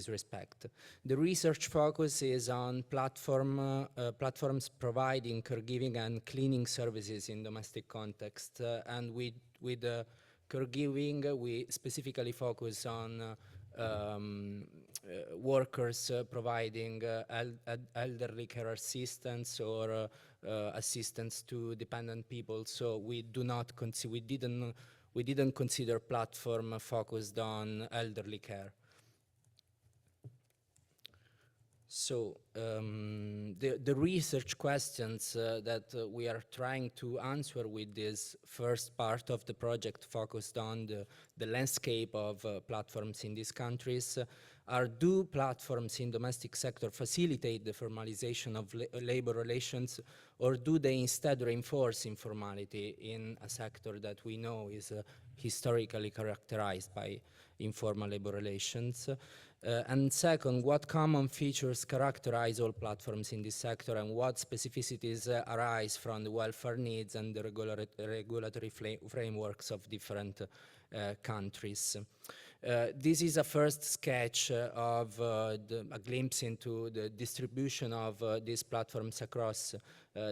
respect. The research focus is on platforms providing caregiving and cleaning services in domestic context, and with caregiving we specifically focus on workers providing elderly care assistance or assistance to dependent people. So we didn't consider platform focused on elderly care. So the research questions that we are trying to answer with this first part of the project focused on the landscape of platforms in these countries are: do platforms in domestic sector facilitate the formalization of labor relations, or do they instead reinforce informality in a sector that we know is historically characterized by informal labor relations? And second, what common features characterize all platforms in this sector, and what specificities arise from the welfare needs and the regulatory frameworks of different countries? This is a first sketch of a glimpse into the distribution of these platforms across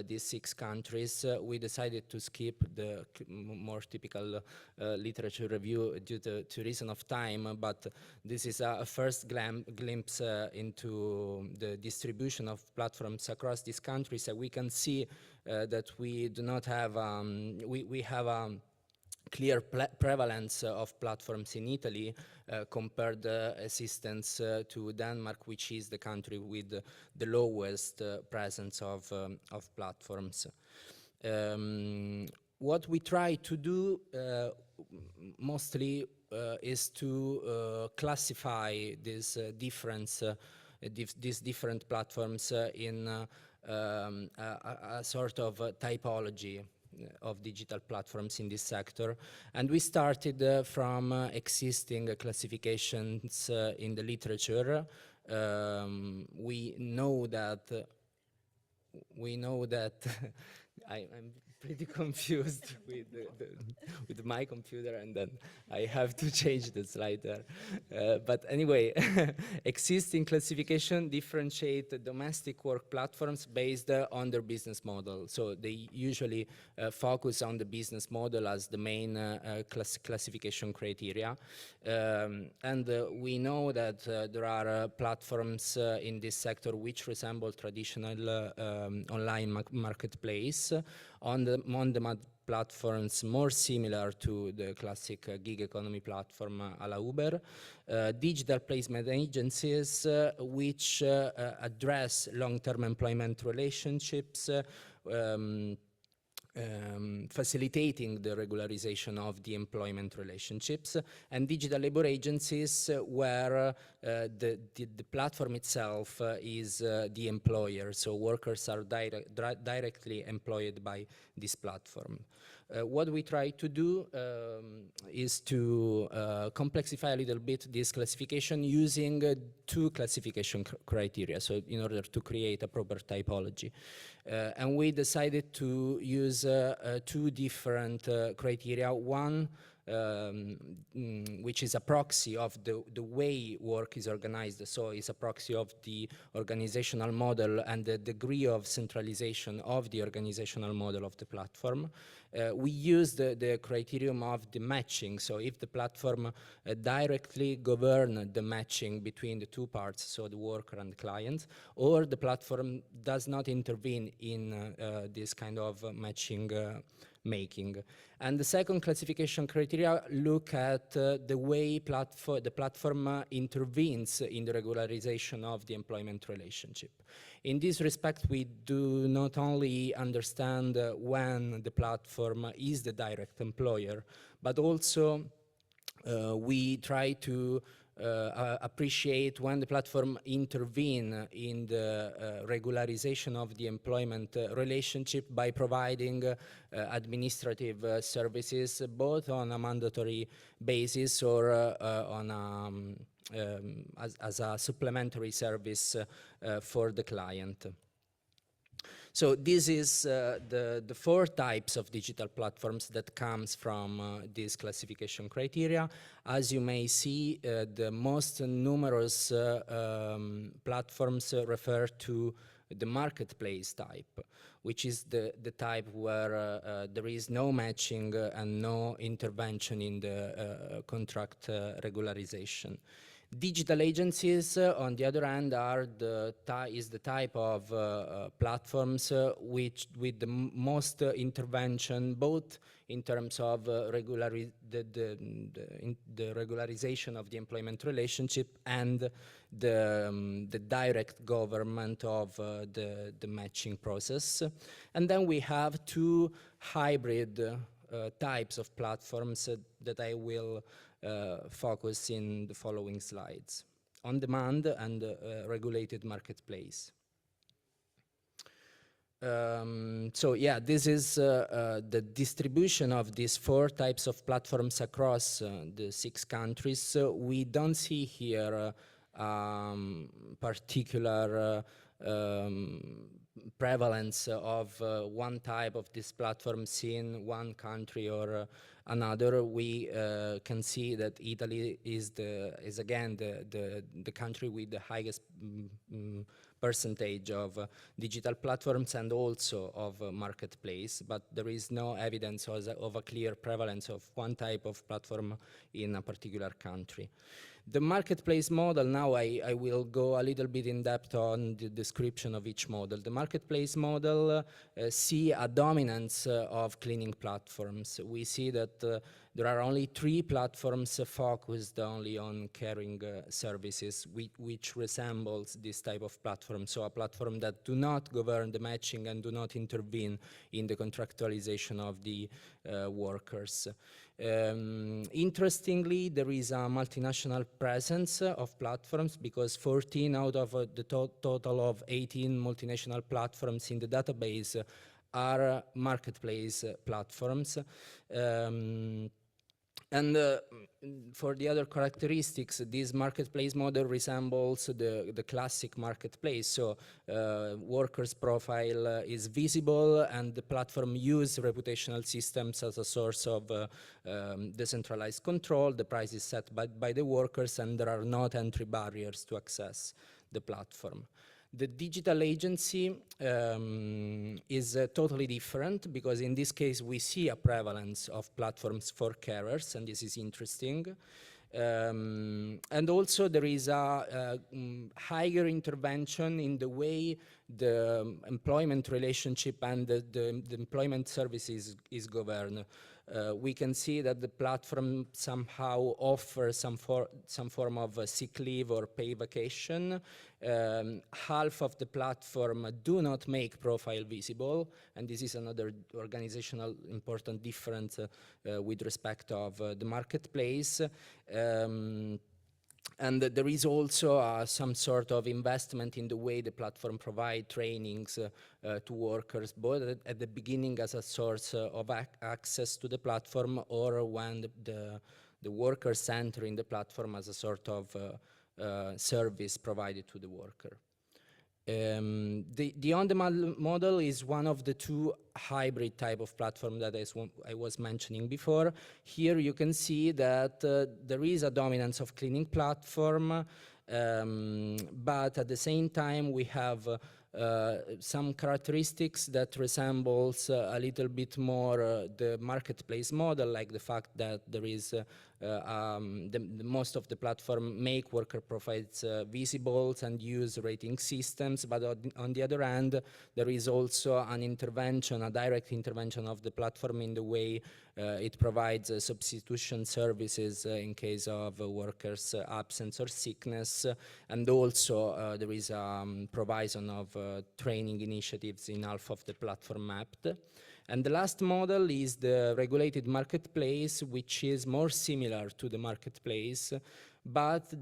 these 6 countries. We decided to skip the more typical literature review due to reason of time, but this is a first glimpse into the distribution of platforms across these countries. We can see that we do not have, we have a clear prevalence of platforms in Italy compared assistance to Denmark, which is the country with the lowest presence of platforms. What we try to do mostly is to classify this difference, these different platforms in a sort of typology of digital platforms in this sector. And we started from existing classifications in the literature. We know that I'm pretty confused with my computer, and then I have to change the slide there. But anyway, existing classification differentiate domestic work platforms based on their business model. So they usually focus on the business model as the main classification criteria. And we know that there are platforms in this sector which resemble traditional online marketplace. On-demand platforms more similar to the classic gig economy platform a la Uber, digital placement agencies which address long-term employment relationships, facilitating the regularization of the employment relationships, and digital labor agencies where the platform itself is the employer, so workers are directly employed by this platform. What we try to do is to complexify a little bit this classification using 2 classification criteria, so in order to create a proper typology. And we decided to use 2 different criteria. One, which is a proxy of the way work is organized, so it's a proxy of the organizational model and the degree of centralization of the organizational model of the platform. We use the criterion of the matching, so if the platform directly governs the matching between the 2 parts, so the worker and the client, or the platform does not intervene in this kind of matching making. And the second classification criteria look at the way the platform intervenes in the regularization of the employment relationship. In this respect, we do not only understand when the platform is the direct employer, but also we try to appreciate when the platform intervene in the regularization of the employment relationship by providing administrative services, both on a mandatory basis or on as a supplementary service for the client. So this is the 4 types of digital platforms that comes from this classification criteria. As you may see, the most numerous platforms refer to the marketplace type, which is the type where there is no matching and no intervention in the contract regularization. Digital agencies, on the other hand, are the type of platforms which with the most intervention, both in terms of the regularization of the employment relationship and the direct government of the matching process. And then we have 2 hybrid types of platforms that I will focus in the following slides: on-demand and regulated marketplace. So yeah, this is the distribution of these 4 types of platforms across the 6 countries. We don't see here particular prevalence of one type of this platform in one country or another, we can see that Italy is again the country with the highest percentage of digital platforms and also of marketplace, but there is no evidence of a clear prevalence of one type of platform in a particular country. The marketplace model, now I will go a little bit in depth on the description of each model. The marketplace model see a dominance of cleaning platforms. We see that there are only 3 platforms focused only on caring services, which resembles this type of platform. So a platform that do not govern the matching and do not intervene in the contractualization of the workers. Interestingly, there is a multinational presence of platforms because 14 out of the total of 18 multinational platforms in the database are marketplace platforms. And for the other characteristics, this marketplace model resembles the classic marketplace. So workers' profile is visible and the platform use reputational systems as a source of decentralized control. The price is set by the workers and there are not entry barriers to access the platform. The digital agency is totally different because in this case we see a prevalence of platforms for carers, and this is interesting. And also there is a higher intervention in the way the employment relationship and the employment services is governed. We can see that the platform somehow offers some form of sick leave or pay vacation. Half of the platform do not make profile visible, and this is another organizational important difference with respect of the marketplace. And there is also some sort of investment in the way the platform provide trainings to workers, both at the beginning as a source of access to the platform or when the workers enter in the platform as a sort of service provided to the worker. The on-demand model is one of the 2 hybrid type of platform that I was mentioning before. Here you can see that there is a dominance of cleaning platform, but at the same time we have some characteristics that resembles a little bit more the marketplace model, like the fact that there is most of the platform make worker profiles visible and use rating systems, but on the other hand, there is also an intervention, a direct intervention of the platform in the way it provides substitution services in case of workers' absence or sickness, and also there is a provision of training initiatives in half of the platform mapped. And the last model is the regulated marketplace, which is more similar to the marketplace, but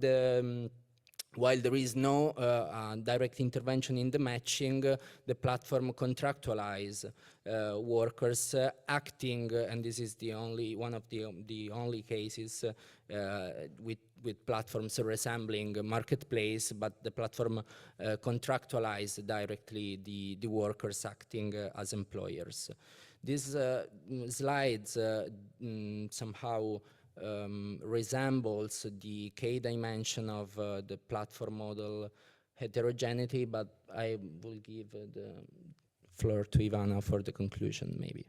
while there is no direct intervention in the matching, the platform contractualize workers acting, and this is one of the only cases with platforms resembling a marketplace, but the platform contractualize directly the workers acting as employers. These slides somehow resembles the K-dimension of the platform model heterogeneity, but I will give the floor to Ivana for the conclusion, maybe.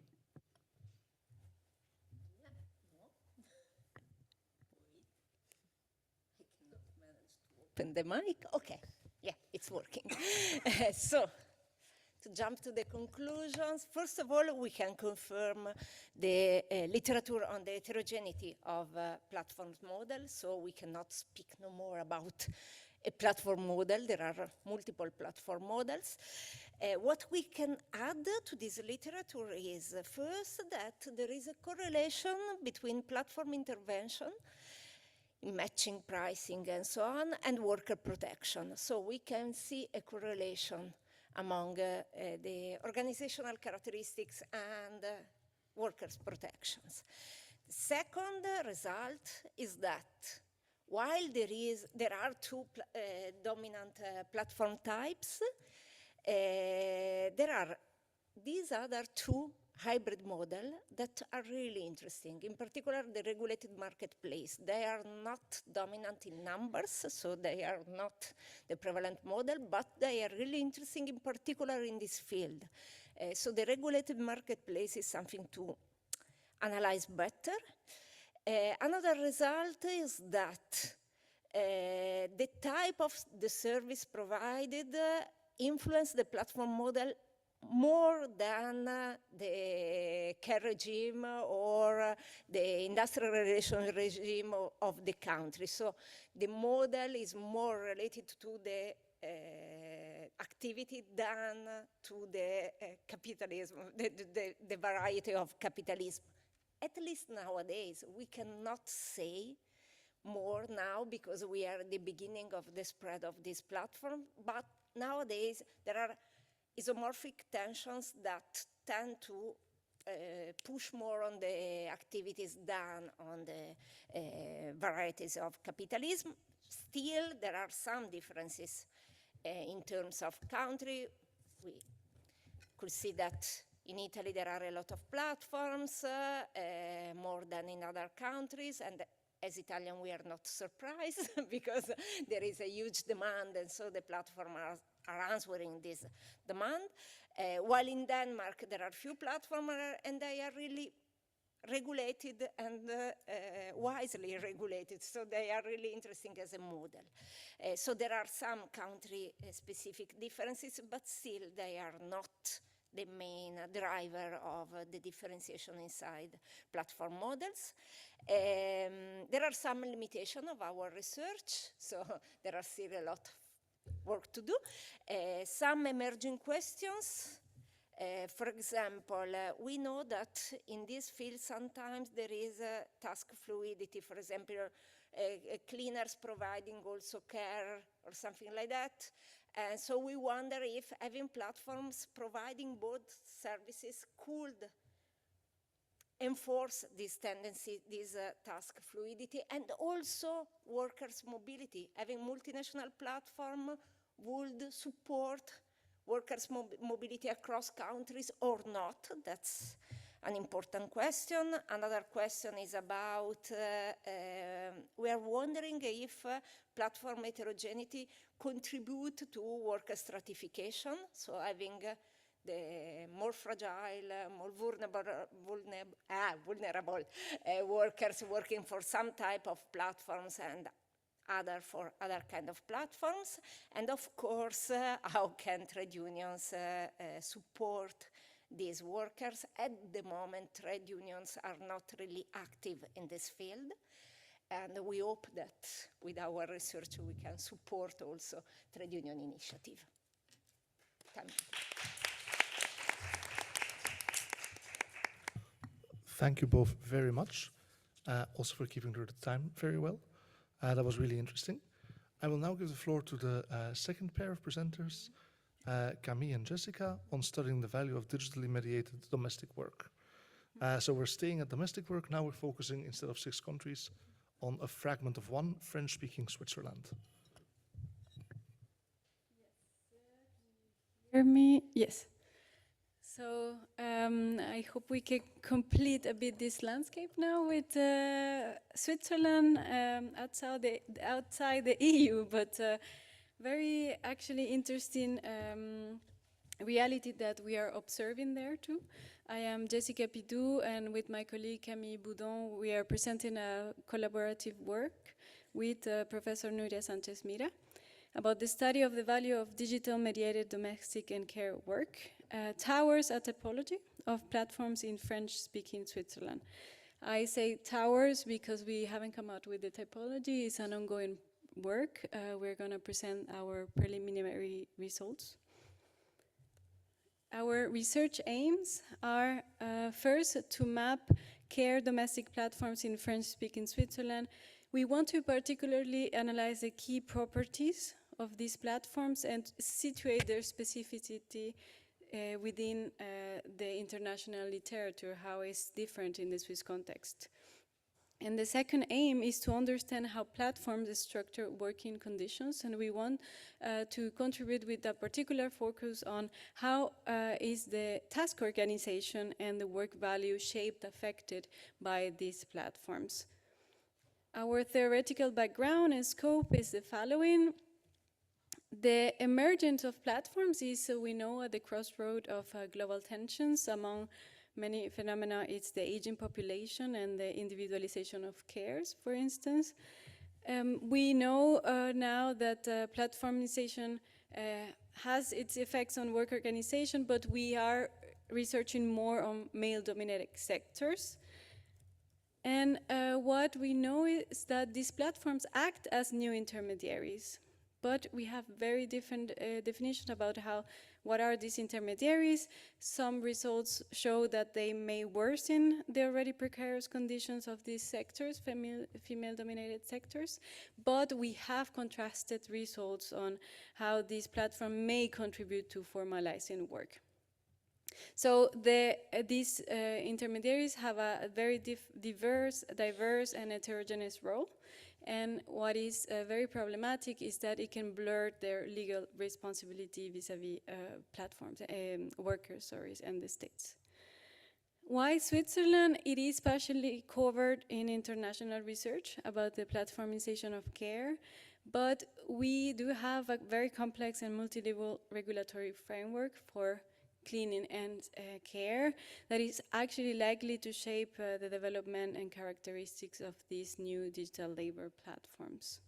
Open the mic. Okay, yeah, it's working. So, to jump to the conclusions, first of all, we can confirm the literature on the heterogeneity of platform models, so we cannot speak no more about a platform model. There are multiple platform models. What we can add to this literature is first that there is a correlation between platform intervention in matching, pricing, and so on, and worker protection. So we can see a correlation among the organizational characteristics and workers' protections. The second result is that while there are 2 dominant platform types, There are these other two hybrid models that are really interesting. In particular, the regulated marketplace. They are not dominant in numbers, so they are not the prevalent model, but they are really interesting, in particular in this field. So the regulated marketplace is something to analyze better. Another result is that the type of the service provided influence the platform model more than the care regime or the industrial relation regime of the country. So the model is more related to the activity than to the capitalism, the variety of capitalism. At least nowadays, we cannot say more now because we are at the beginning of the spread of this platform, but nowadays there are isomorphic tensions that tend to push more on the activities than on the varieties of capitalism. Still, there are some differences in terms of country. We could see that in Italy there are a lot of platforms, more than in other countries, and as Italian we are not surprised because there is a huge demand, and so the platforms are answering this demand. While in Denmark there are few platforms and they are really regulated and wisely regulated, so they are really interesting as a model. So there are some country-specific differences, but still they are not the main driver of the differentiation inside platform models. There are some limitations of our research, so there are still a lot of work to do. Some emerging questions. For example, we know that in this field sometimes there is a task fluidity. For example, cleaners providing also care or something like that. And so we wonder if having platforms providing both services could enforce this tendency, this task fluidity, and also workers' mobility. Having multinational platform would support workers' mobility across countries or not. That's an important question. Another question is about, we are wondering if platform heterogeneity contribute to worker stratification, so having the more fragile, more vulnerable workers working for some type of platforms and other for other kind of platforms. And of course, how can trade unions support these workers? At the moment, trade unions are not really active in this field. And we hope that with our research we can support also trade union initiative. Thank you. Thank you both very much, also for keeping to the time very well. That was really interesting. I will now give the floor to the second pair of presenters, Camille and Jessica, on studying the value of digitally mediated domestic work. So we're staying at domestic work, now we're focusing, instead of 6 countries, on a fragment of one, French-speaking Switzerland. Hear me? Yes. So I hope we can complete a bit this landscape now with Switzerland outside the EU, but very actually interesting reality that we are observing there too. I am Jessica Pidou, and with my colleague Camille Boudon, we are presenting a collaborative work with Professor Nuria Sanchez Mira about the study of the value of digital mediated domestic and care work towards a typology of platforms in French-speaking Switzerland. I say towers because we haven't come out with the typology. It's an ongoing work. We're going to present our preliminary results. Our research aims are first to map care domestic platforms in French-speaking Switzerland. We want to particularly analyze the key properties of these platforms and situate their specificity within the international literature, how it's different in the Swiss context. And the second aim is to understand how platforms structure working conditions, and we want to contribute with a particular focus on how is the task organization and the work value shaped, affected by these platforms. Our theoretical background and scope is the following. The emergence of platforms is, we know, at the crossroad of global tensions. Among many phenomena, it's the aging population and the individualization of cares, for instance. We know now that platformization has its effects on work organization, but we are researching more on male-dominated sectors. And what we know is that these platforms act as new intermediaries. But we have very different definitions about what are these intermediaries. Some results show that they may worsen the already precarious conditions of these sectors, female-dominated sectors. But we have contrasted results on how these platforms may contribute to formalizing work. So these intermediaries have a very diverse and heterogeneous role. And what is very problematic is that it can blur their legal responsibility vis-a-vis platforms, workers, and the states. Why Switzerland? It is partially covered in international research about the platformization of care, but we do have a very complex and multi-level regulatory framework for cleaning and care that is actually likely to shape the development and characteristics of these new digital labor platforms.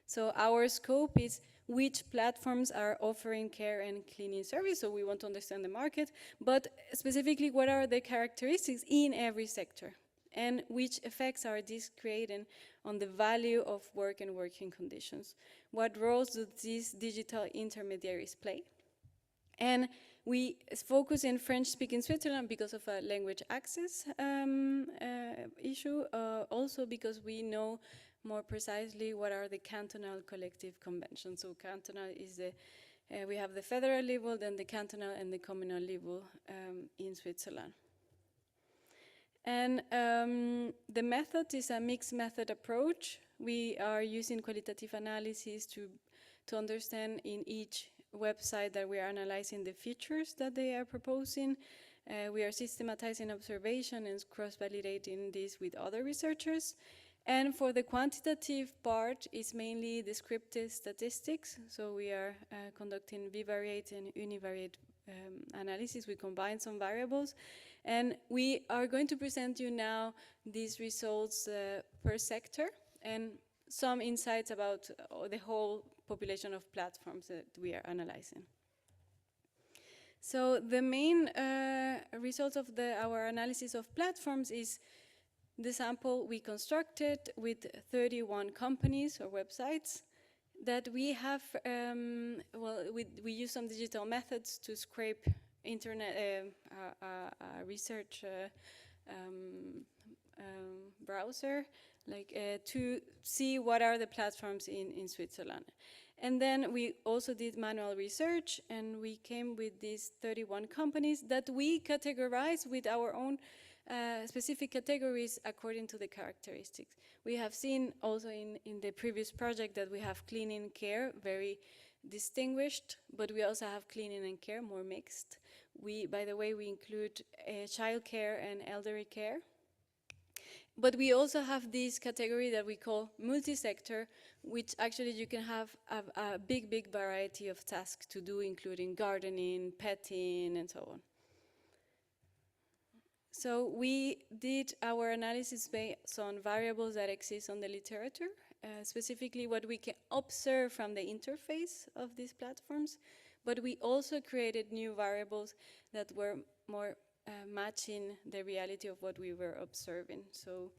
So our scope is which platforms are offering care and cleaning service, so we want to understand the market, but specifically what are the characteristics in every sector and which effects are these creating on the value of work and working conditions. What roles do these digital intermediaries play? And we focus in French-speaking Switzerland because of a language access issue, also because we know more precisely what are the cantonal collective conventions. So cantonal is we have the federal level, then the cantonal and the communal level in Switzerland. And the method is a mixed method approach. We are using qualitative analysis to understand in each website that we are analyzing the features that they are proposing. We are systematizing observation and cross-validating this with other researchers. And for the quantitative part, it's mainly descriptive statistics. So we are conducting bivariate and univariate analysis. We combine some variables. And we are going to present you now these results per sector and some insights about the whole population of platforms that we are analyzing. So the main result of our analysis of platforms is the sample we constructed with 31 companies or websites that we have, we use some digital methods to scrape internet research browser, to see what are the platforms in Switzerland. And then we also did manual research, and we came with these 31 companies that we categorize with our own specific categories according to the characteristics. We have seen also in the previous project that we have cleaning care, very distinguished, but we also have cleaning and care, more mixed. By the way, we include child care and elderly care. But we also have this category that we call multi-sector, which actually you can have a big variety of tasks to do, including gardening, petting, and so on. So we did our analysis based on variables that exist on the literature, specifically what we can observe from the interface of these platforms, but we also created new variables that were more matching the reality of what we were observing. So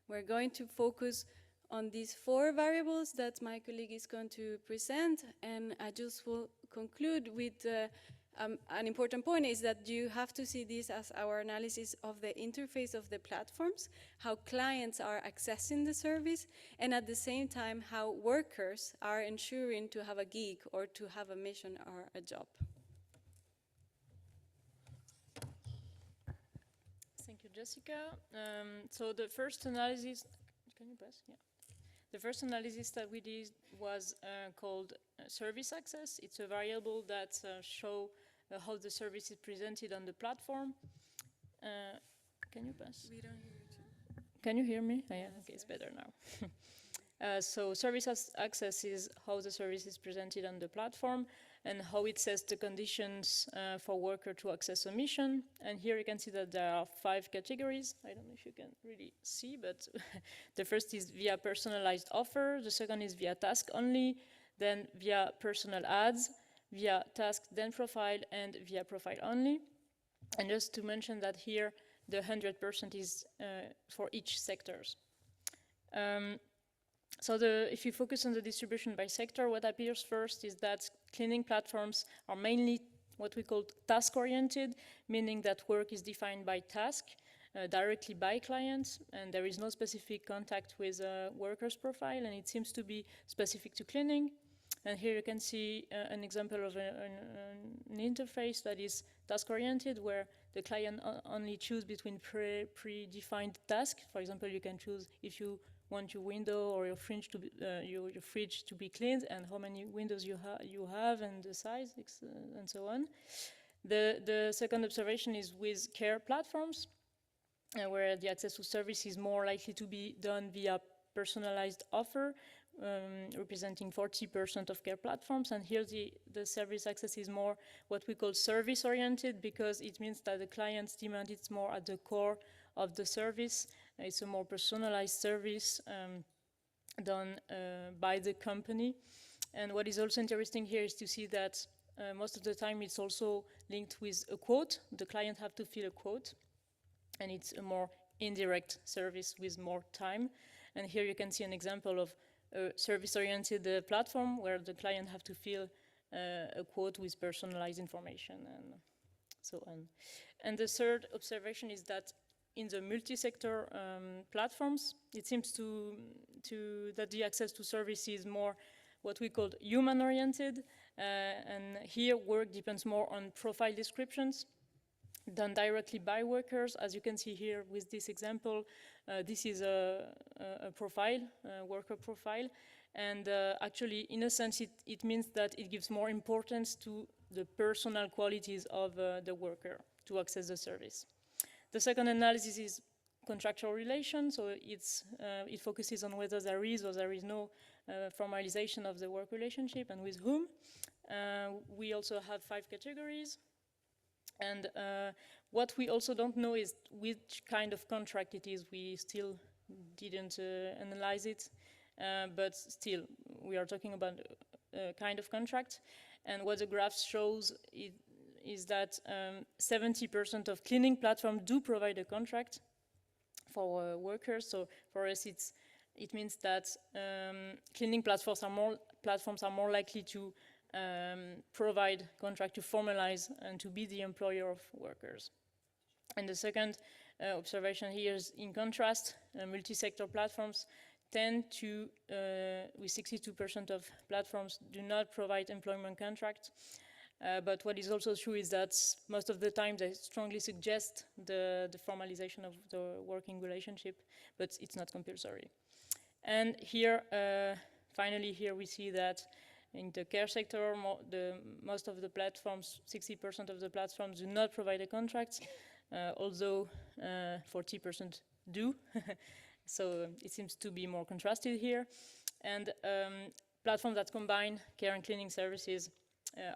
we're going to focus on these 4 variables that my colleague is going to present, and I just will conclude with an important point is that you have to see this as our analysis of the interface of the platforms, how clients are accessing the service, and at the same time how workers are ensuring to have a gig or to have a mission or a job. Thank you, Jessica. So the first analysis, can you pass? Yeah. The first analysis that we did was called service access. It's a variable that show how the service is presented on the platform. Can you pass? We don't hear you. Can you hear me? Oh, yeah, okay, it's better now. So service access is how the service is presented on the platform and how it sets the conditions for worker to access a mission. And here you can see that there are 5 categories. I don't know if you can really see, but the first is via personalized offer. The second is via task only, then via personal ads, via task then profile, and via profile only. And just to mention that here, the 100% is for each sectors. So if you focus on the distribution by sector, what appears first is that cleaning platforms are mainly what we call task-oriented, meaning that work is defined by task, directly by clients, and there is no specific contact with a worker's profile, and it seems to be specific to cleaning. And here you can see an example of an interface that is task-oriented, where the client only choose between predefined tasks. For example, you can choose if you want your window or your fridge to be, your fridge to be cleaned, and how many windows you have, and the size, and so on. The second observation is with care platforms, where the access to service is more likely to be done via personalized offer, representing 40% of care platforms. And here the service access is more what we call service-oriented, because it means that the client's demand is more at the core of the service. It's a more personalized service done by the company. And what is also interesting here is to see that most of the time it's also linked with a quote. The client have to fill a quote, and it's a more indirect service with more time. And here you can see an example of a service-oriented platform where the client have to fill a quote with personalized information and so on. And the third observation is that in the multi-sector platforms, it seems that the access to service is more what we call human-oriented, and here work depends more on profile descriptions done directly by workers. As you can see here with this example, this is a profile, a worker profile, and actually, in a sense, it means that it gives more importance to the personal qualities of the worker to access the service. The second analysis is contractual relation, so it focuses on whether there is or there is no formalization of the work relationship and with whom. We also have 5 categories. And what we also don't know is which kind of contract it is. We still didn't analyze it, but still we are talking about a kind of contract. And what the graph shows is that 70% of cleaning platforms do provide a contract for workers. So for us, it means that cleaning platforms are more likely to provide contract to formalize and to be the employer of workers. And the second observation here is, in contrast, multi-sector platforms tend to, with 62% of platforms, do not provide employment contracts. But what is also true is that most of the time they strongly suggest the formalization of the working relationship, but it's not compulsory. And here, finally, here we see that in the care sector, most of the platforms, 60% of the platforms do not provide a contract, although 40% do. So it seems to be more contrasted here. And platforms that combine care and cleaning services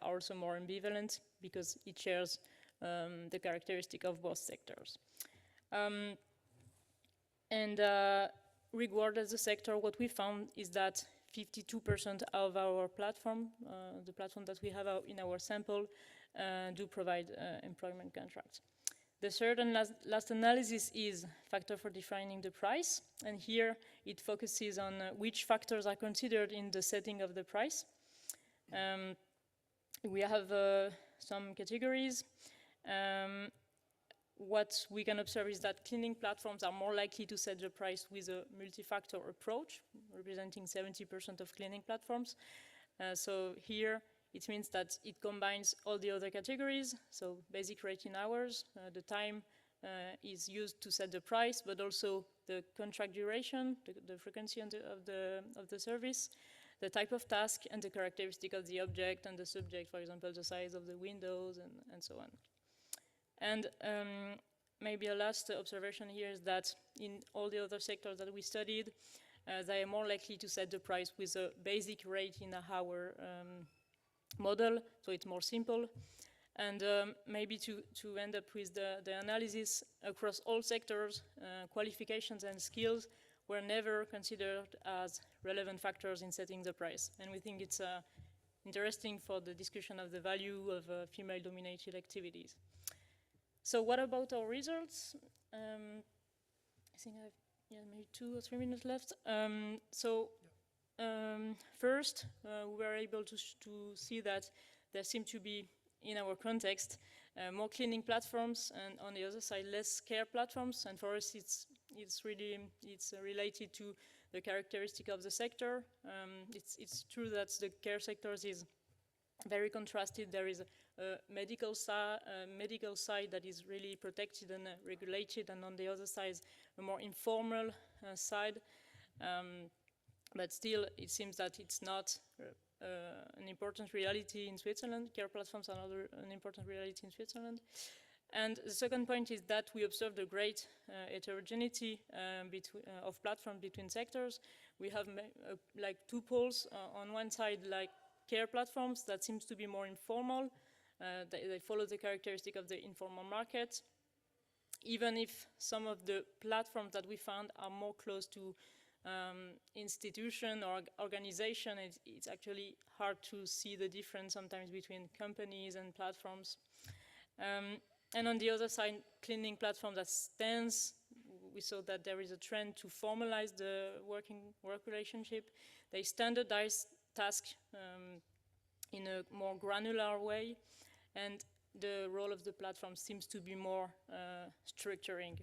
are also more ambivalent because it shares the characteristic of both sectors. Regardless the sector, what we found is that 52% of our platform, the platform that we have in our sample, do provide employment contracts. The third and last analysis is factor for defining the price. And here it focuses on which factors are considered in the setting of the price. We have some categories. What we can observe is that cleaning platforms are more likely to set the price with a multi-factor approach, representing 70% of cleaning platforms. So here it means that it combines all the other categories, so basic rate in hours, the time is used to set the price, but also the contract duration, the frequency of the service, the type of task, and the characteristic of the object and the subject, for example, the size of the windows and so on. And maybe a last observation here is that in all the other sectors that we studied, they are more likely to set the price with a basic rate in a hour model, so it's more simple. And maybe to end up with the analysis across all sectors, qualifications and skills were never considered as relevant factors in setting the price. And we think it's interesting for the discussion of the value of female-dominated activities. So what about our results? I think I have maybe 2 or 3 minutes left. First, we were able to see that there seem to be, in our context, more cleaning platforms, and on the other side, less care platforms. And for us, it's related to the characteristic of the sector. It's true that the care sectors is very contrasted. There is a medical side that is really protected and regulated, and on the other side, a more informal side. But still, it seems that it's not an important reality in Switzerland. Care platforms are not an important reality in Switzerland. And the second point is that we observed a great heterogeneity of platforms between sectors. We have like 2 poles. On one side, like care platforms that seems to be more informal. They follow the characteristic of the informal market. Even if some of the platforms that we found are more close to institution or organization, it's actually hard to see the difference sometimes between companies and platforms. And on the other side, cleaning platform that stands, we saw that there is a trend to formalize the work relationship. They standardize tasks in a more granular way, and the role of the platform seems to be more structuring.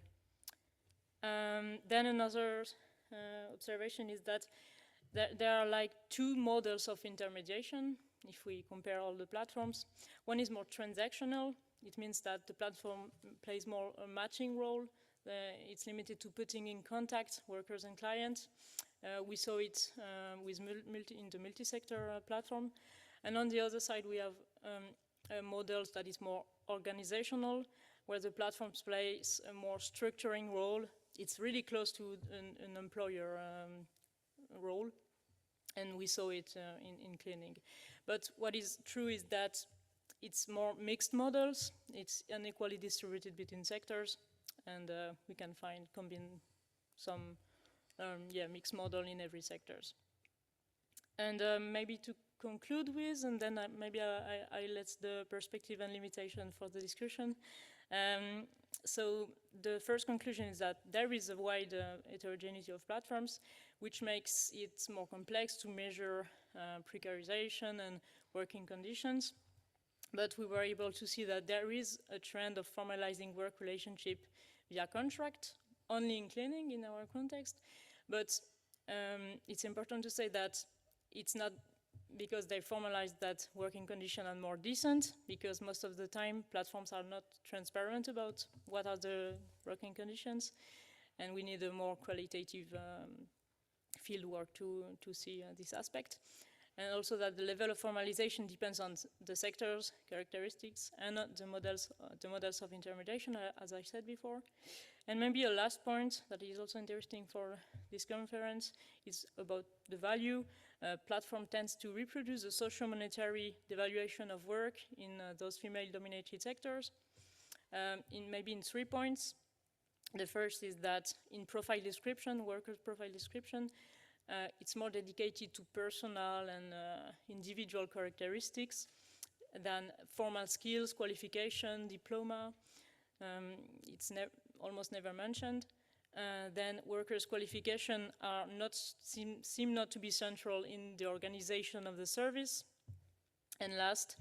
Then another observation is that there are like 2 models of intermediation if we compare all the platforms. One is more transactional. It means that the platform plays more a matching role. It's limited to putting in contact workers and clients. We saw it in the multi-sector platform. And on the other side, we have models that is more organizational, where the platforms plays a more structuring role. It's really close to an employer role, and we saw it in cleaning. But what is true is that it's more mixed models. It's unequally distributed between sectors, and we can combine some mixed model in every sectors. And maybe to conclude with, and then maybe I let the perspective and limitation for the discussion. So the first conclusion is that there is a wide heterogeneity of platforms, which makes it more complex to measure precarization and working conditions. But we were able to see that there is a trend of formalizing work relationship via contract, only in cleaning in our context. But it's important to say that it's not because they formalize that working conditions are more decent, because most of the time platforms are not transparent about what are the working conditions, and we need a more qualitative field work to see this aspect. And also that the level of formalization depends on the sector's characteristics and the models of intermediation, as I said before. And maybe a last point that is also interesting for this conference is about the value. Platform tends to reproduce the socio-monetary devaluation of work in those female-dominated sectors, maybe in 3 points. The first is that in profile description, workers' profile description, it's more dedicated to personal and individual characteristics than formal skills, qualification, diploma. It's almost never mentioned. Then workers' qualification are seem not to be central in the organization of the service. And last,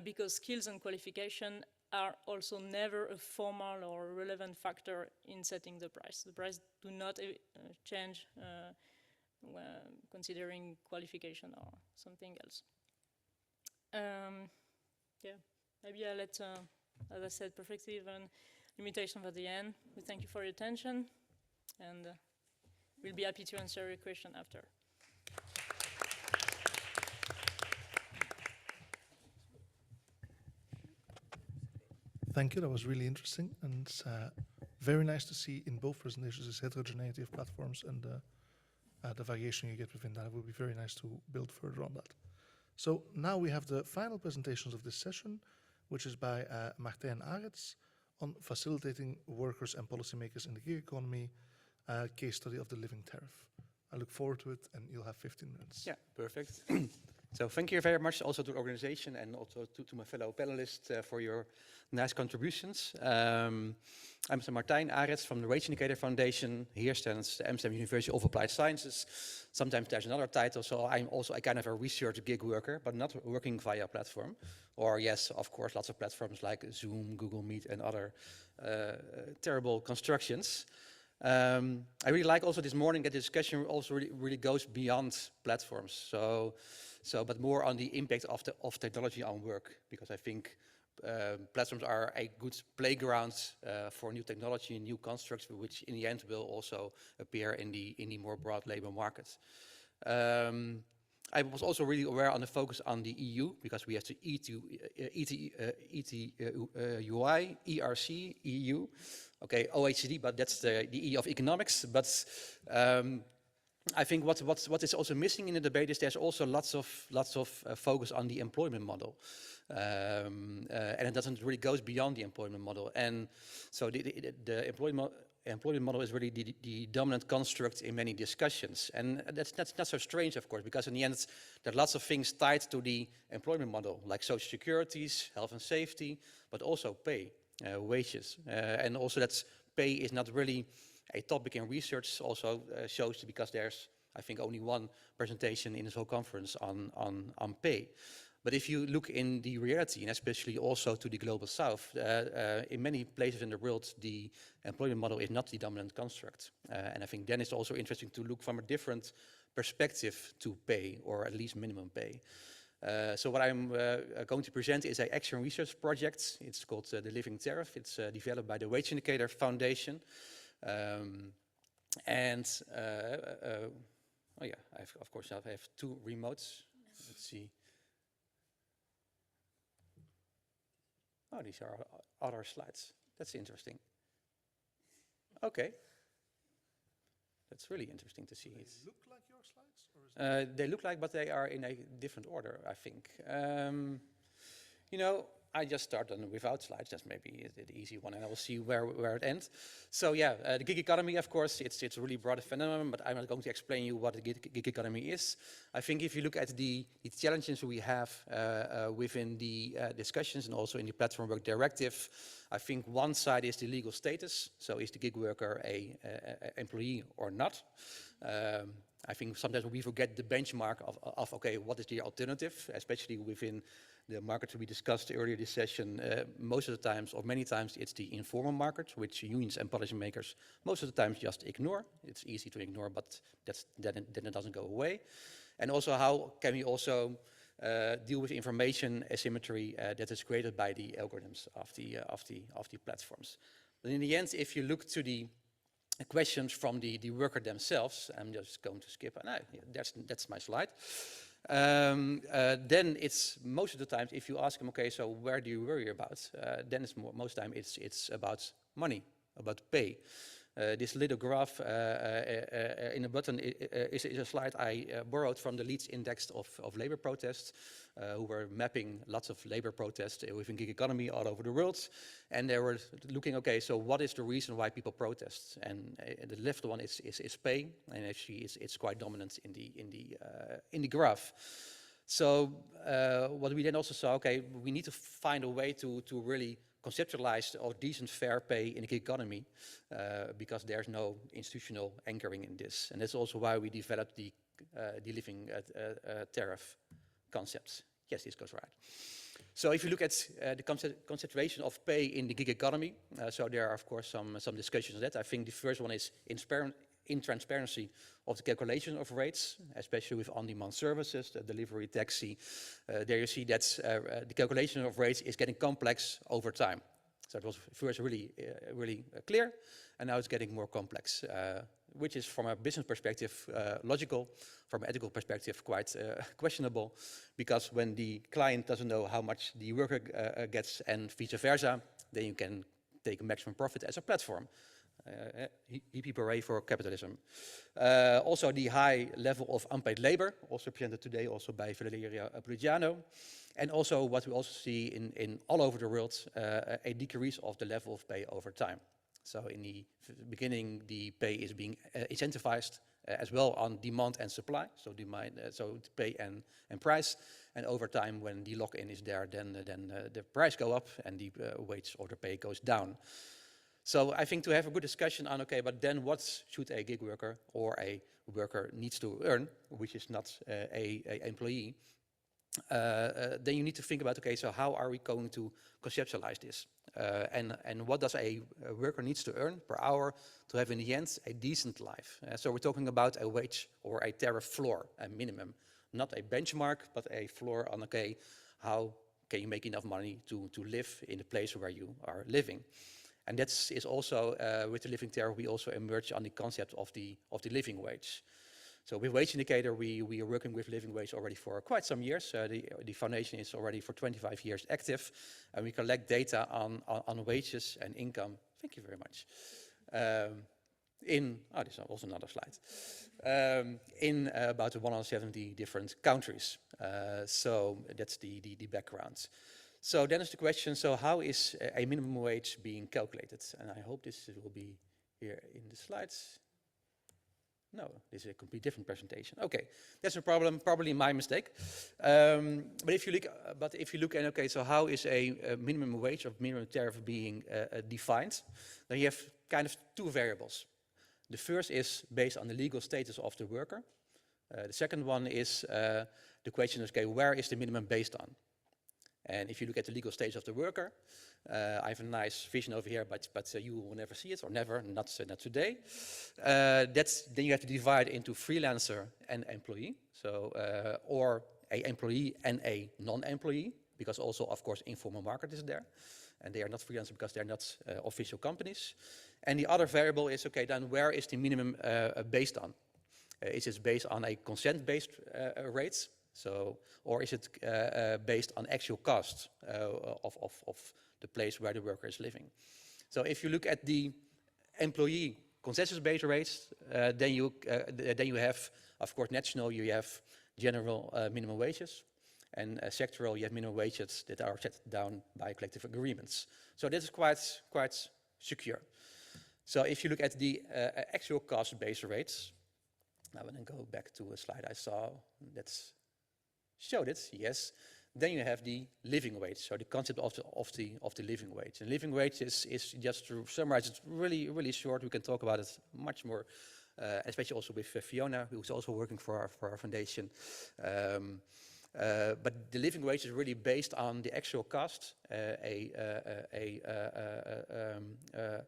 because skills and qualification are also never a formal or relevant factor in setting the price. The price do not change considering qualification or something else. Yeah, maybe I let, as I said, perspective and limitations at the end. We thank you for your attention, and we'll be happy to answer your question after. Thank you, that was really interesting, and it's very nice to see in both presentations this heterogeneity of platforms and the variation you get within that. It will be very nice to build further on that. So now we have the final presentations of this session, which is by Martijn Arets on facilitating workers and policymakers in the gig economy, case study of the living tariff. I look forward to it, and you'll have 15 minutes. Yeah, perfect. So thank you very much also to the organization and also to my fellow panelists for your nice contributions. I'm Mr. Martijn Arets from the Wage Indicator Foundation. Here stands the Amsterdam University of Applied Sciences. Sometimes there's another title, so I'm also a kind of a research gig worker, but not working via platform. Or yes, of course, lots of platforms like Zoom, Google Meet, and other terrible constructions. I really like also this morning that the discussion also really goes beyond platforms. But more on the impact of technology on work, because I think platforms are a good playground for new technology and new constructs, which in the end will also appear in the more broad labor market. I was also really aware on the focus on the EU, because we have the UI, ERC, EU, okay, OECD, but that's the E of economics. But I think what is also missing in the debate is there's also lots of focus on the employment model, and it doesn't really goes beyond the employment model. And so the employment model is really the dominant construct in many discussions, and that's not so strange, of course, because in the end there are lots of things tied to the employment model, like social securities, health and safety, but also pay, wages, and also that pay is not really a topic in research. Also shows because there's, I think, only one presentation in this whole conference on pay. But if you look in the reality, and especially also to the global south, in many places in the world, the employment model is not the dominant construct. And I think then it's also interesting to look from a different perspective to pay, or at least minimum pay. So what I'm going to present is an action research project. It's called the Living Tariff. It's developed by the Wage Indicator Foundation. Oh yeah, of course I have two remotes. Let's see. Oh, these are other slides. That's interesting. Okay. That's really interesting to see. They look like your slides? Or is they look like, but they are in a different order, I think. You know, I just start on without slides. That's maybe the easy one, and I will see where it ends. So yeah, the gig economy, of course, it's a really broad phenomenon, but I'm not going to explain you what the gig economy is. I think if you look at the challenges we have within the discussions and also in the Platform Work Directive, I think one side is the legal status. So is the gig worker a employee or not? I think sometimes we forget the benchmark of okay, what is the alternative, especially within the markets we discussed earlier this session. Most of the times, or many times, it's the informal market, which unions and policymakers most of the times just ignore. It's easy to ignore, but then it doesn't go away. And also, how can we also deal with information asymmetry that is created by the algorithms of the platforms? But in the end, if you look to the questions from the worker themselves, I'm just going to skip. No, that's my slide. Then it's most of the times, if you ask them, okay, so where do you worry about? Then it's most time it's about money, about pay. This little graph in the bottom is a slide I borrowed from the Leeds Index of labor protests, who were mapping lots of labor protests within gig economy all over the world. And they were looking, okay, so what is the reason why people protest? And the left one is pay, and actually it's quite dominant in the graph. So what we then also saw, okay, we need to find a way to really conceptualized or decent fair pay in the gig economy, because there's no institutional anchoring in this. And that's also why we developed the living tariff concepts. Yes, this goes right. So if you look at the concentration of pay in the gig economy, so there are of course some discussions on that. I think the first one is in transparency of the calculation of rates, especially with on-demand services, the delivery, taxi. There you see that the calculation of rates is getting complex over time. So it was first really, really clear, and now it's getting more complex, which is from a business perspective logical, from an ethical perspective quite questionable, because when the client doesn't know how much the worker gets and vice versa, then you can take maximum profit as a platform. Hippie hooray for capitalism. Also the high level of unpaid labor, also presented today also by Valeria Pugliano. And also what we also see in all over the world, a decrease of the level of pay over time. So in the beginning, the pay is being incentivized as well on demand and supply, so demand, so pay and price. And over time, when the lock-in is there, then the price go up and the wage or the pay goes down. So I think to have a good discussion on, okay, but then what should a gig worker or a worker needs to earn, which is not a employee, then you need to think about, okay, so how are we going to conceptualize this? And what does a worker needs to earn per hour to have in the end a decent life? So we're talking about a wage or a tariff floor, a minimum, not a benchmark, but a floor on, okay, how can you make enough money to live in the place where you are living? And that is also, with the living tariff, we also emerge on the concept of the living wage. So with Wage Indicator, we are working with living wage already for quite some years. The foundation is already for 25 years active, and we collect data on wages and income. Thank you very much. This is also another slide. In about 170 different countries. So that's the background. So then is the question, so how is a minimum wage being calculated? And I hope this will be here in the slides. No, this is a completely different presentation. Okay, that's a problem, probably my mistake. But if you look at, okay, so how is a minimum wage or minimum tariff being defined? Then you have kind of two variables. The first is based on the legal status of the worker. The second one is the question is, okay, where is the minimum based on? And if you look at the legal status of the worker, I have a nice vision over here, but you will never see it, or never, not today. Then you have to divide into freelancer and employee, so or a employee and a non-employee, because also, of course, informal market is there, and they are not freelancers because they're not official companies. And the other variable is, okay, then where is the minimum based on? Is it based on a consent-based rates? So, or is it based on actual cost of the place where the worker is living? So if you look at the employee consensus-based rates, then you have, of course, national, you have general minimum wages, and sectoral, you have minimum wages that are set down by collective agreements. So this is quite secure. So if you look at the actual cost-based rates, now I'm going to go back to a slide I saw that's showed it, yes. Then you have the living wage, so the concept of the living wage. And living wage is just to summarize it really short. We can talk about it much more, especially also with Fiona, who's also working for our foundation. But the living wage is really based on the actual cost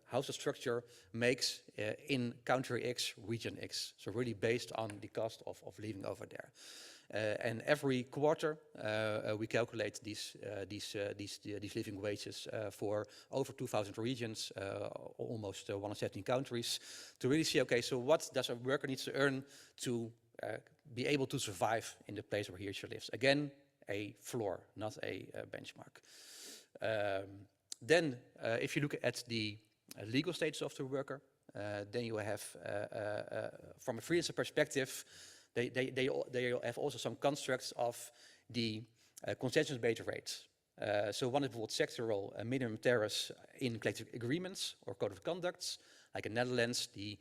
house structure makes in country X, region X. So really based on the cost of living over there. And every quarter we calculate these living wages for over 2,000 regions, almost 117 countries, to really see, okay, so what does a worker need to earn to be able to survive in the place where he or she lives? Again, a floor, not a benchmark. Then, if you look at the legal status of the worker, then you have, from a freelancer perspective, they have also some constructs of the consensus-based rates. So one is bijvoorbeeld sectoral minimum tariffs in collective agreements or code of conducts. Like in Netherlands, the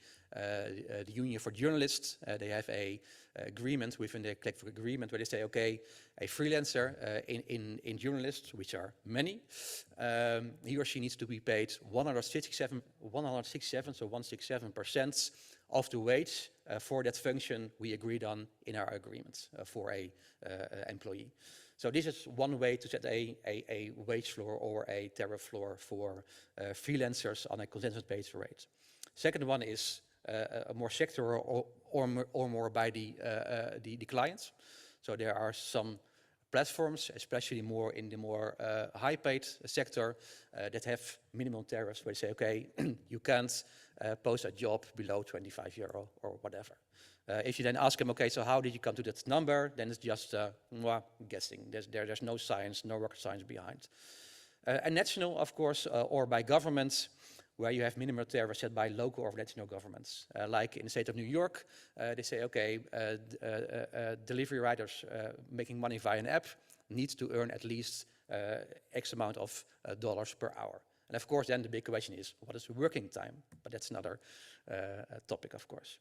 Union for Journalists, they have a agreement within the collective agreement where they say, okay, a freelancer in journalists, which are many, he or she needs to be paid 167, so 167% of the wage for that function we agreed on in our agreement for a employee. So this is one way to set a wage floor or a tariff floor for freelancers on a consensus-based rate. Second one is a more sectoral or more by the clients. So there are some platforms, especially more in the more high-paid sector, that have minimum tariffs where they say, okay, you can't post a job below 25 euro or whatever. If you then ask them, okay, so how did you come to that number? Then it's just guessing. There's no science, no rocket science behind. And national, of course, or by governments, where you have minimum tariffs set by local or national governments. Like in the state of New York, they say, okay, delivery riders making money via an app needs to earn at least X amount of dollars per hour. And of course, then the big question is, what is working time? But that's another topic, of course.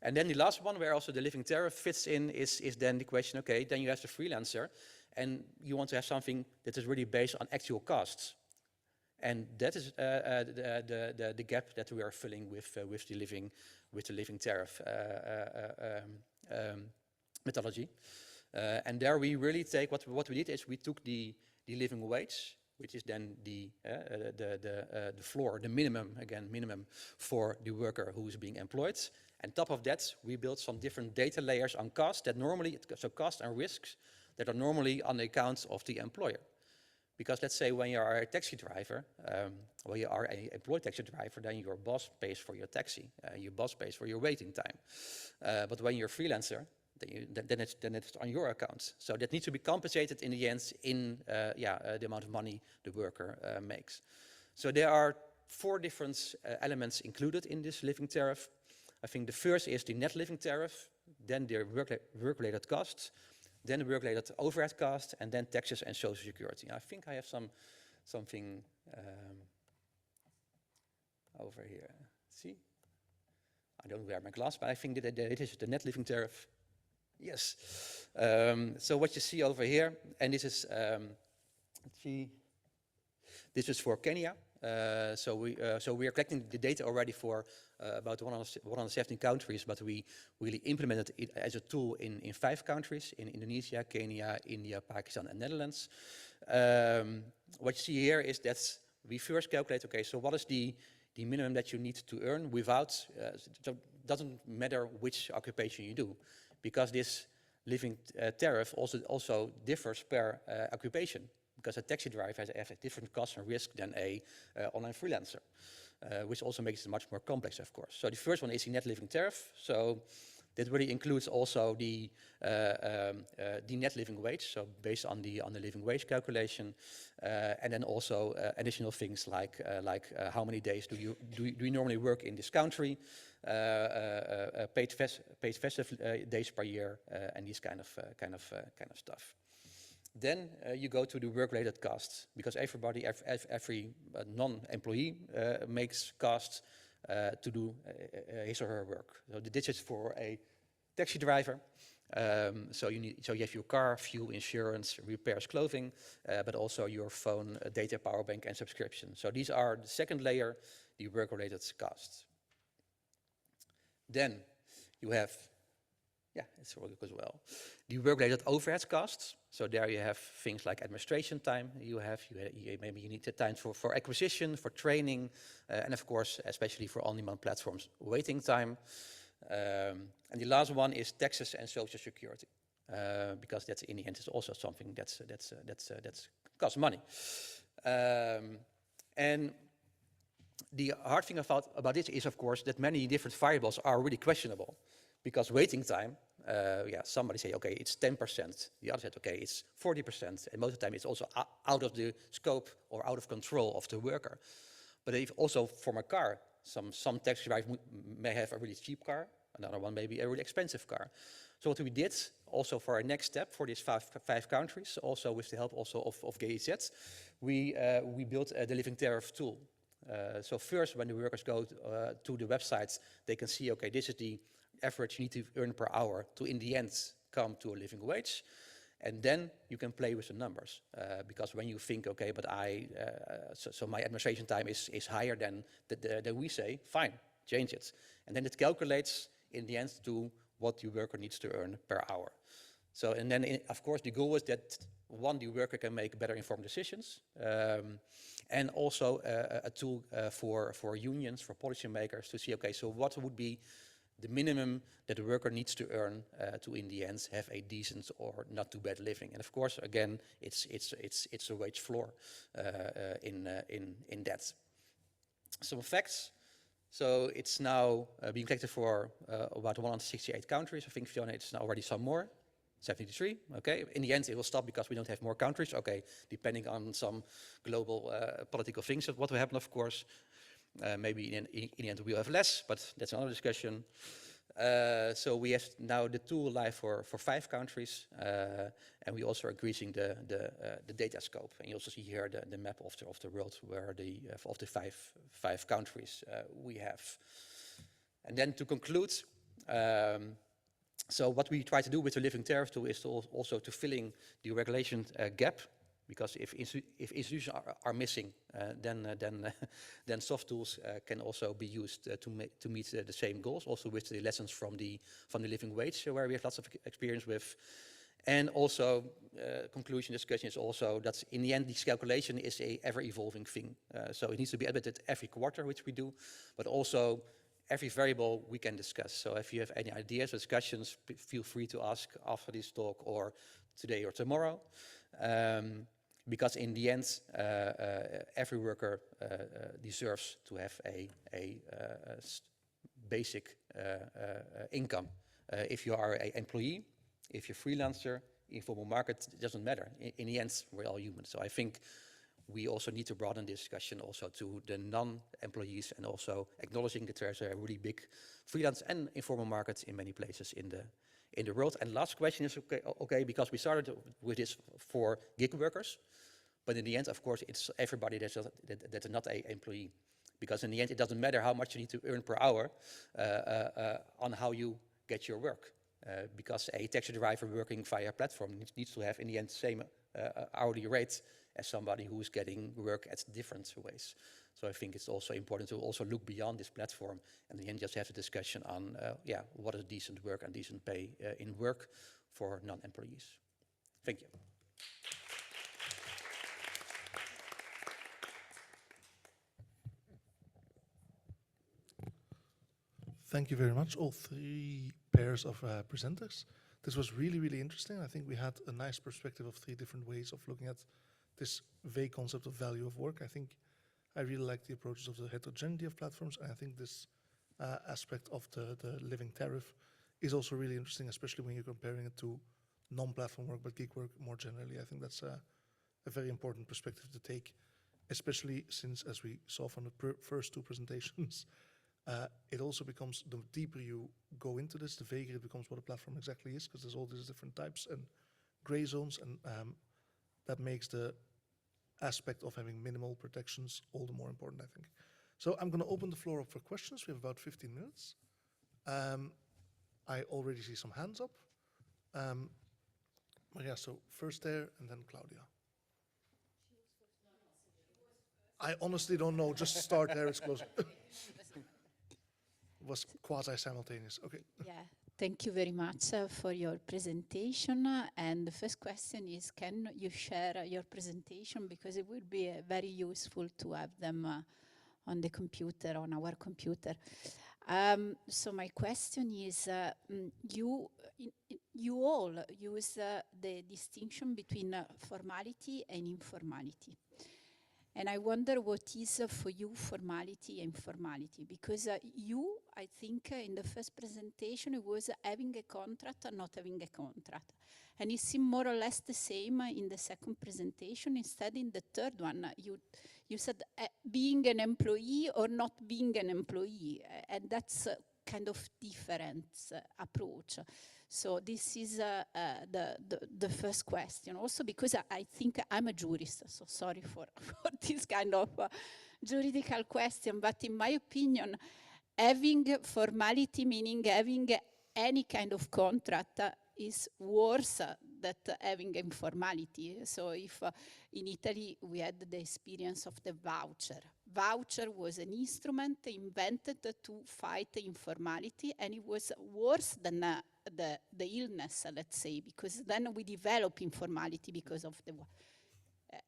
And then the last one, where also the living tariff fits in, is then the question, okay, then you have the freelancer, and you want to have something that is really based on actual costs. And that is the gap that we are filling with the living tariff methodology. And there we really take, what we did is we took the living wage, which is then the floor, the minimum for the worker who is being employed. And top of that, we built some different data layers on cost that normally, so cost and risks that are normally on the account of the employer. Because let's say when you are a taxi driver, when you are an employed taxi driver, then your boss pays for your taxi, your boss pays for your waiting time. But when you're a freelancer, then it's on your account. So that needs to be compensated in the end in the amount of money the worker makes. So there are 4 different elements included in this living tariff. I think the first is the net living tariff, then the work-related costs, then the work-related overhead cost, and then taxes and social security. I think I have something over here. See? I don't wear my glass, but I think that it is the net living tariff. Yes. So what you see over here, and this is, let's see, this is for Kenya. So we are collecting the data already for about 117 countries, but we really implemented it as a tool in 5 countries, in Indonesia, Kenya, India, Pakistan, and Netherlands. What you see here is that we first calculate, okay, so what is the minimum that you need to earn without, so it doesn't matter which occupation you do, because this living tariff also differs per occupation. Because a taxi driver has a different cost and risk than a online freelancer, which also makes it much more complex, of course. So the first one is the net living tariff. So that really includes also the net living wage, so based on the living wage calculation, and then also additional things like how many days do you normally work in this country, paid festive days per year, and these kind of stuff. Then you go to the work-related costs, because every non-employee makes costs to do his or her work. So this is for a taxi driver. So you have your car, fuel, insurance, repairs, clothing, but also your phone, data, power bank, and subscription. So these are the second layer, the work-related costs. Then you have, it's really good as well, the work-related overhead costs. So there you have things like administration time. Maybe you need the time for acquisition, for training, and of course, especially for on-demand platforms, waiting time. And the last one is taxes and social security, because that's in the end is also something that's costs money. And the hard thing about this is, of course, that many different variables are really questionable. Because waiting time, somebody say, okay, it's 10%. The other said, okay, it's 40%. And most of the time, it's also out of the scope or out of control of the worker. But if also from a car, some taxi drivers may have a really cheap car, another one maybe a really expensive car. So what we did, also for our next step for these five countries, also with the help also of GIZ, we built the living tariff tool. So first, when the workers go to the websites, they can see, okay, this is the average you need to earn per hour to, in the end, come to a living wage. And then you can play with the numbers. Because when you think, okay, but so my administration time is higher than we say, fine, change it. And then it calculates, in the end, to what the worker needs to earn per hour. So, and then, of course, the goal is that, one, the worker can make better informed decisions, and also a tool for unions, for policymakers to see, okay, so what would be the minimum that the worker needs to earn to, in the end, have a decent or not too bad living. And of course, again, it's a wage floor in that. Some facts. So it's now being collected for about 168 countries. I think, Fiona, it's now already some more. 73, okay. In the end, it will stop because we don't have more countries, okay, depending on some global political things that what will happen, of course. Maybe in the end we'll have less, but that's another discussion. So we have now the tool live for 5 countries, and we also are increasing the data scope. And you also see here the map of the world where of the five countries we have. And then to conclude, so what we try to do with the living tariff tool is also to filling the regulation gap, because if institutions are missing, then soft tools can also be used to meet the same goals. Also with the lessons from the living wage, where we have lots of experience with. And also, conclusion discussion is also that in the end, this calculation is a ever-evolving thing. So it needs to be updated every quarter, which we do, but also every variable we can discuss. So if you have any ideas or discussions, feel free to ask after this talk or today or tomorrow. Because in the end, every worker deserves to have a basic income. If you are an employee, if you're a freelancer, informal market, it doesn't matter. In the end, we're all human. So I think we also need to broaden this discussion also to the non-employees, and also acknowledging that there's a really big freelance and informal market in many places in the world. And last question is okay, because we started with this for gig workers, but in the end, of course, it's everybody that's not an employee. Because in the end, it doesn't matter how much you need to earn per hour on how you get your work. Because a taxi driver working via a platform needs to have, in the end, the same hourly rate as somebody who's getting work at different ways. So I think it's also important to also look beyond this platform, and in the end just have a discussion on what is decent work and decent pay in work for non-employees. Thank you. Thank you very much, all 3 pairs of presenters. This was really, really interesting. I think we had a nice perspective of 3 different ways of looking at this vague concept of value of work. I think I really like the approaches of the heterogeneity of platforms, and I think this aspect of the living tariff is also really interesting, especially when you're comparing it to non-platform work, but gig work more generally. I think that's a very important perspective to take, especially since, as we saw from the first 2 presentations, it also becomes, the deeper you go into this, the vaguer it becomes what a platform exactly is, because there's all these different types and gray zones, and that makes the aspect of having minimal protections all the more important, I think. So I'm going to open the floor up for questions. We have about 15 minutes. I already see some hands up. Maria, so first there, and then Claudia. I honestly don't know. Just start there, it's close. Was quasi-simultaneous. Okay. Yeah, thank you very much for your presentation. And the first question is, can you share your presentation? Because it would be very useful to have them on the computer, on our computer. So my question is, you all use the distinction between formality and informality. And I wonder what is for you formality and informality, because you, I think in the first presentation, it was having a contract or not having a contract. And it seemed more or less the same in the second presentation. Instead, in the third one, you said being an employee or not being an employee. And that's a kind of different approach. So this is the first question. Also because I think I'm a jurist, so sorry for this kind of juridical question. But in my opinion, having formality, meaning having any kind of contract, is worse than having informality. So if in Italy we had the experience of the voucher. Voucher was an instrument invented to fight informality, and it was worse than the illness, let's say, because then we develop informality because of the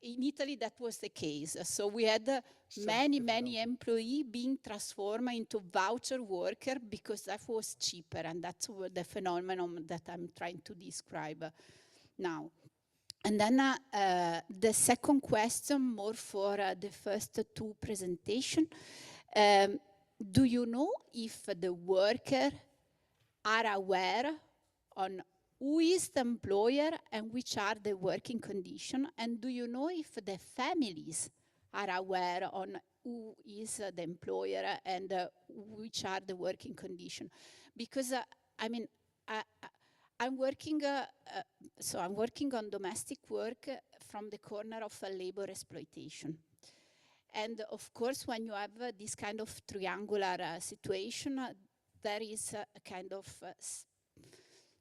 in Italy, that was the case. So we had many employees being transformed into voucher worker because that was cheaper, and that's the phenomenon that I'm trying to describe now. And then the second question, more for the first two presentations. Do you know if the worker are aware on who is the employer and which are the working conditions? And do you know if the families are aware on who is the employer and which are the working conditions? Because I mean, I'm working. So I'm working on domestic work from the corner of labor exploitation. And of course, when you have this kind of triangular situation, there is a kind of,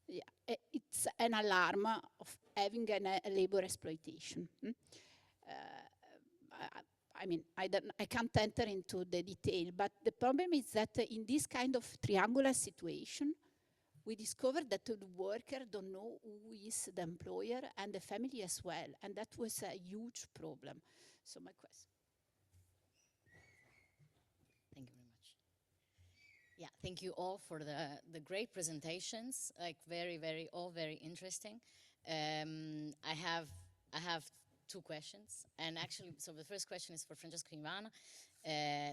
it's an alarm of having a labor exploitation. I mean, I can't enter into the detail, but the problem is that in this kind of triangular situation, we discovered that the worker don't know who is the employer and the family as well. And that was a huge problem. So my question. Thank you very much. Yeah, thank you all for the great presentations, like all very interesting. I have two questions, and actually, so the first question is for Francesco Ivana.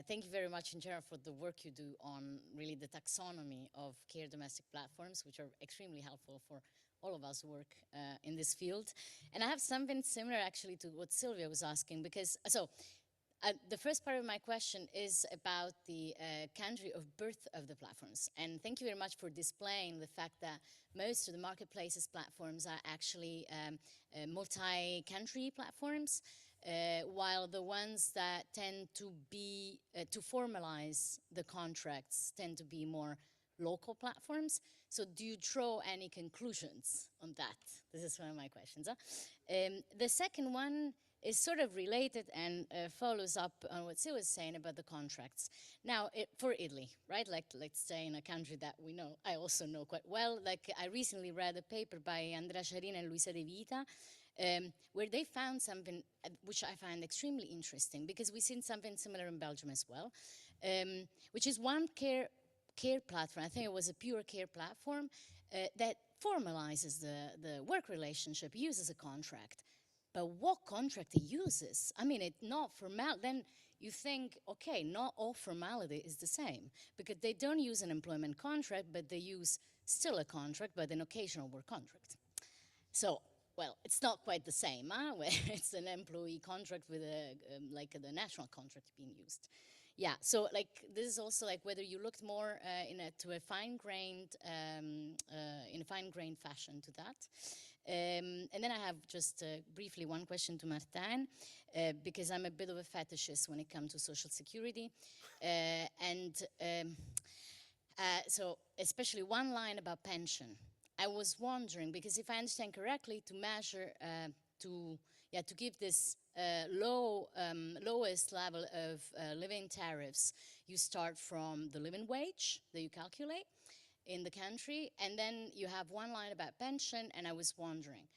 Thank you very much in general for the work you do on really the taxonomy of care domestic platforms, which are extremely helpful for all of us who work in this field. And I have something similar actually to what Sylvia was asking, because, the first part of my question is about the country of birth of the platforms. And thank you very much for displaying the fact that most of the marketplaces platforms are actually multi-country platforms, while the ones that tend to be, to formalize the contracts tend to be more local platforms. So do you draw any conclusions on that? This is one of my questions. The second one is sort of related and follows up on what Sil was saying about the contracts. Now, for Italy, right? Like, let's say in a country that we know, I also know quite well. Like, I recently read a paper by Andrea Ciarina and Luisa De Vita, where they found something which I find extremely interesting, because we've seen something similar in Belgium as well, which is one care platform. I think it was a pure care platform that formalizes the work relationship, uses a contract. But what contract it uses? I mean, it's not formal. Then you think, okay, not all formality is the same, because they don't use an employment contract, but they use still a contract, but an occasional work contract. So, well, it's not quite the same, huh? Where it's an employee contract with like the national contract being used. Yeah, so like this is also like whether you looked more to a fine-grained, in a fine-grained fashion to that. And then I have just briefly one question to Martin, because I'm a bit of a fetishist when it comes to social security. So especially one line about pension. I was wondering, because if I understand correctly, to measure, to give this lowest level of living tariffs, you start from the living wage that you calculate in the country, and then you have one line about pension, and I was wondering,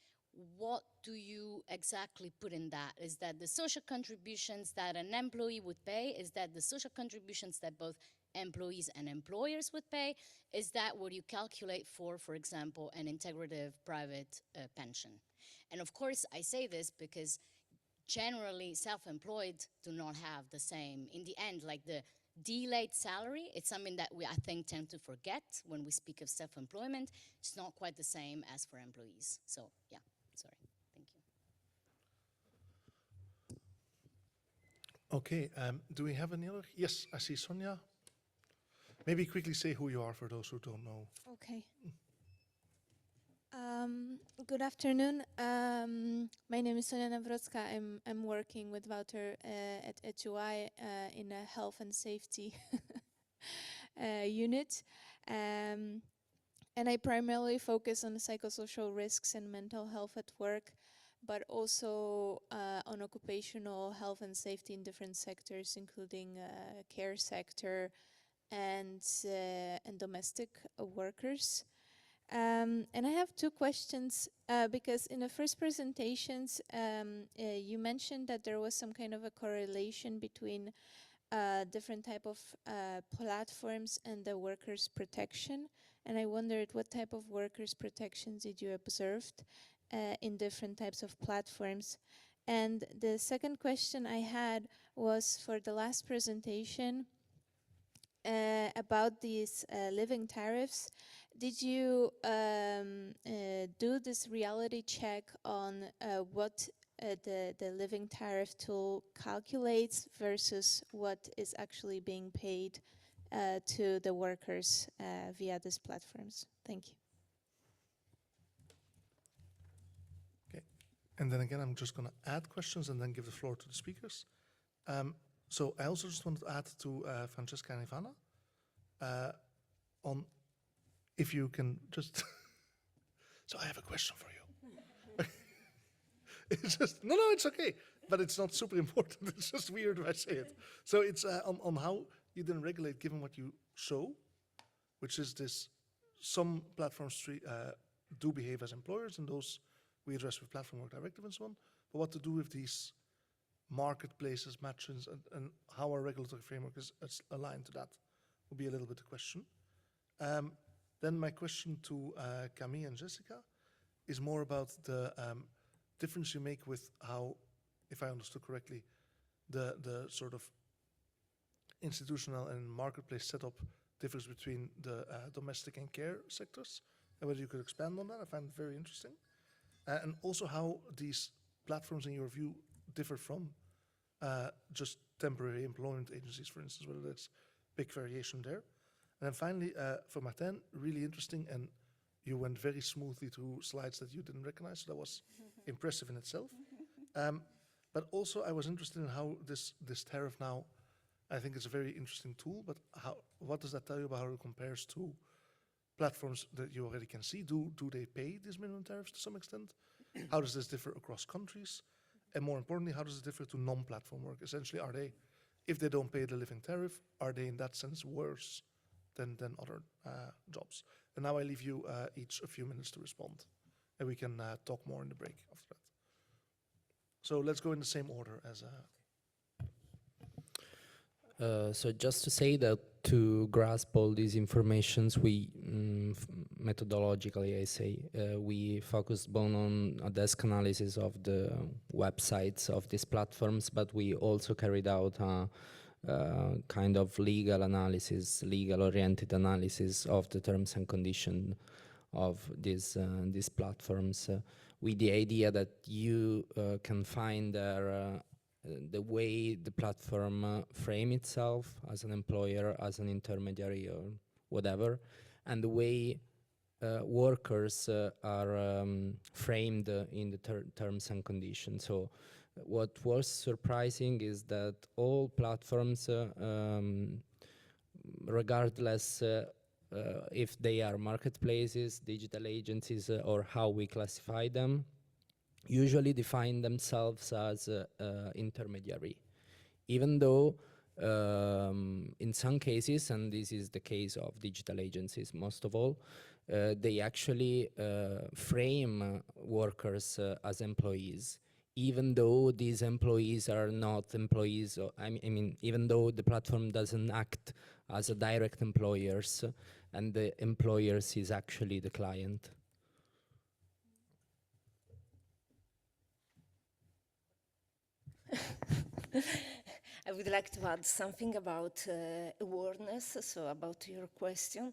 what do you exactly put in that? Is that the social contributions that an employee would pay? Is that the social contributions that both employees and employers would pay? Is that what you calculate for example, an integrative private pension? And of course, I say this because generally self-employed do not have the same, in the end, like the delayed salary, it's something that we, I think, tend to forget when we speak of self-employment. It's not quite the same as for employees. So, yeah, sorry. Thank you. Okay, do we have any other? Yes, I see Sonia. Maybe quickly say who you are for those who don't know. Okay. Good afternoon. My name is Sonia Nawrocka. I'm working with Wouter at HUI in a health and safety unit. And I primarily focus on psychosocial risks and mental health at work, but also on occupational health and safety in different sectors, including care sector and domestic workers. And I have two questions because in the first presentations, you mentioned that there was some kind of a correlation between different type of platforms and the workers' protection. And I wondered what type of workers' protections did you observe in different types of platforms? And the second question I had was for the last presentation about these living tariffs. Did you do this reality check on what the living tariff tool calculates versus what is actually being paid to the workers via these platforms? Thank you. Okay, and then again, I'm just going to add questions and then give the floor to the speakers. So I also just wanted to add to Francesca and Ivana on if you can just. So I have a question for you. It's just no, it's okay, but it's not super important. It's just weird if I say it. So it's on how you then regulate, given what you show, which is this. Some platforms do behave as employers, and those we address with Platform Work Directive and so on. But what to do with these marketplaces, matches, and how our regulatory framework is aligned to that will be a little bit the question. Then my question to Camille and Jessica is more about the difference you make with how, if I understood correctly, the sort of institutional and marketplace setup differs between the domestic and care sectors, and whether you could expand on that. I find it very interesting. And also how these platforms, in your view, differ from just temporary employment agencies, for instance, whether there's big variation there. And then finally, for Martin, really interesting, and you went very smoothly through slides that you didn't recognize, so that was impressive in itself. But also I was interested in how this tariff now, I think it's a very interesting tool, but what does that tell you about how it compares to platforms that you already can see? Do they pay these minimum tariffs to some extent? How does this differ across countries? And more importantly, how does it differ to non-platform work? Essentially, are they, if they don't pay the living tariff, are they in that sense worse than other jobs? And now I leave you each a few minutes to respond, and we can talk more in the break after that. So let's go in the same order as. So just to say that to grasp all these informations, we methodologically, I say, we focused both on a desk analysis of the websites of these platforms, but we also carried out a kind of legal analysis, legal-oriented analysis of the terms and conditions of these platforms, with the idea that you can find there the way the platform frame itself as an employer, as an intermediary, or whatever, and the way workers are framed in the terms and conditions. So what was surprising is that all platforms, regardless if they are marketplaces, digital agencies, or how we classify them, usually define themselves as intermediary, even though in some cases, and this is the case of digital agencies most of all, they actually frame workers as employees, even though these employees are not employees. I mean, even though the platform doesn't act as a direct employers, and the employers is actually the client. I would like to add something about awareness, so about your question.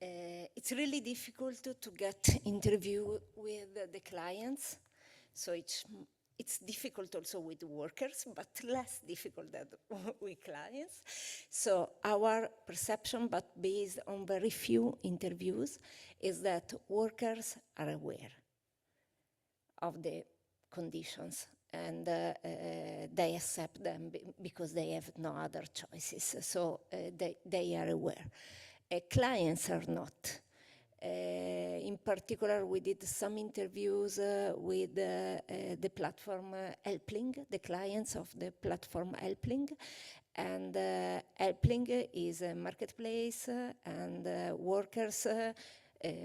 It's really difficult to get interview with the clients, so it's difficult also with workers, but less difficult than with clients. So our perception, but based on very few interviews, is that workers are aware of the conditions, and they accept them because they have no other choices. So they are aware. Clients are not. In particular, we did some interviews with the platform Helpling, the clients of the platform Helpling. And Helpling is a marketplace, and workers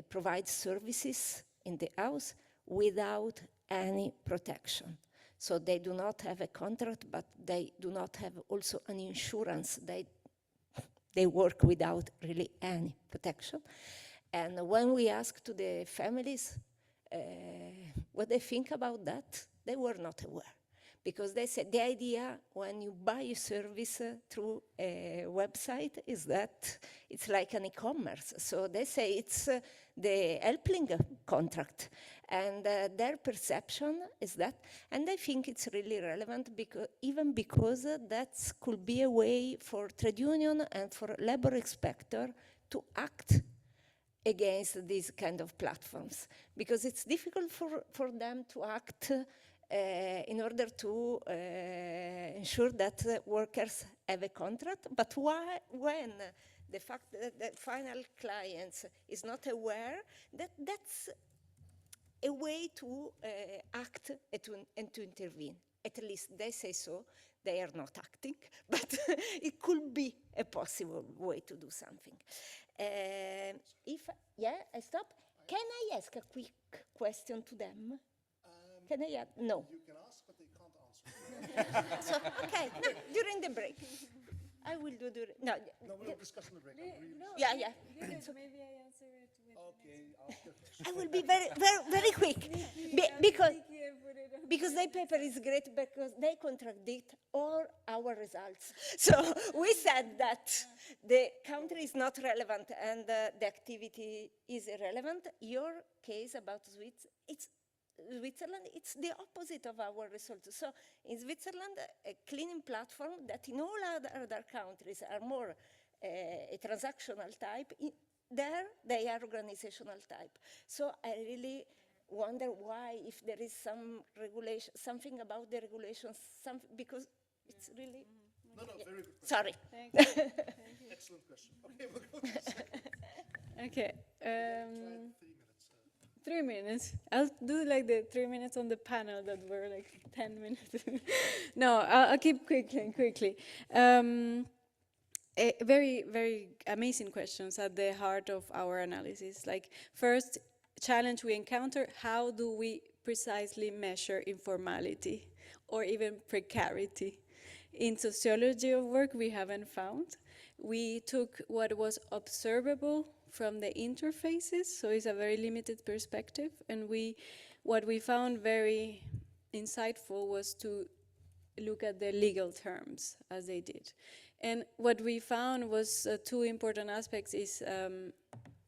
provide services in the house without any protection. So they do not have a contract, but they do not have also an insurance. They work without really any protection. And when we asked to the families what they think about that, they were not aware. Because they said the idea when you buy a service through a website is that it's like an e-commerce. So they say it's the helping contract. And their perception is that, and I think it's really relevant because that could be a way for trade union and for labor inspector to act against these kind of platforms. Because it's difficult for them to act in order to ensure that workers have a contract, but when the fact that the final client is not aware, that's a way to act and to intervene. At least they say so. They are not acting, but it could be a possible way to do something. I stop. Can I ask a quick question to them? Can I ask? No. You can ask, but they can't answer. So, okay, no, during the break. I will do during, no. No, we'll discuss in the break. Yeah. Maybe I answer it with I will be very quick. Because their paper is great because they contradict all our results. So we said that the country is not relevant and the activity is irrelevant. Your case about Switzerland, it's the opposite of our results. So in Switzerland, a cleaning platform that in all other countries are more a transactional type, there they are organizational type. So I really wonder why, if there is some regulation, something about the regulations, because it's really... No, very good question. Sorry. Thank you. Excellent question. Okay, we'll go to the second. Okay. 3 minutes. I'll do like the 3 minutes on the panel that were like 10 minutes. No, I'll keep quickly. Very, very amazing questions at the heart of our analysis. Like, first challenge we encounter, how do we precisely measure informality or even precarity? In sociology of work, we haven't found. We took what was observable from the interfaces, so it's a very limited perspective, and what we found very insightful was to look at the legal terms as they did. And what we found was two important aspects is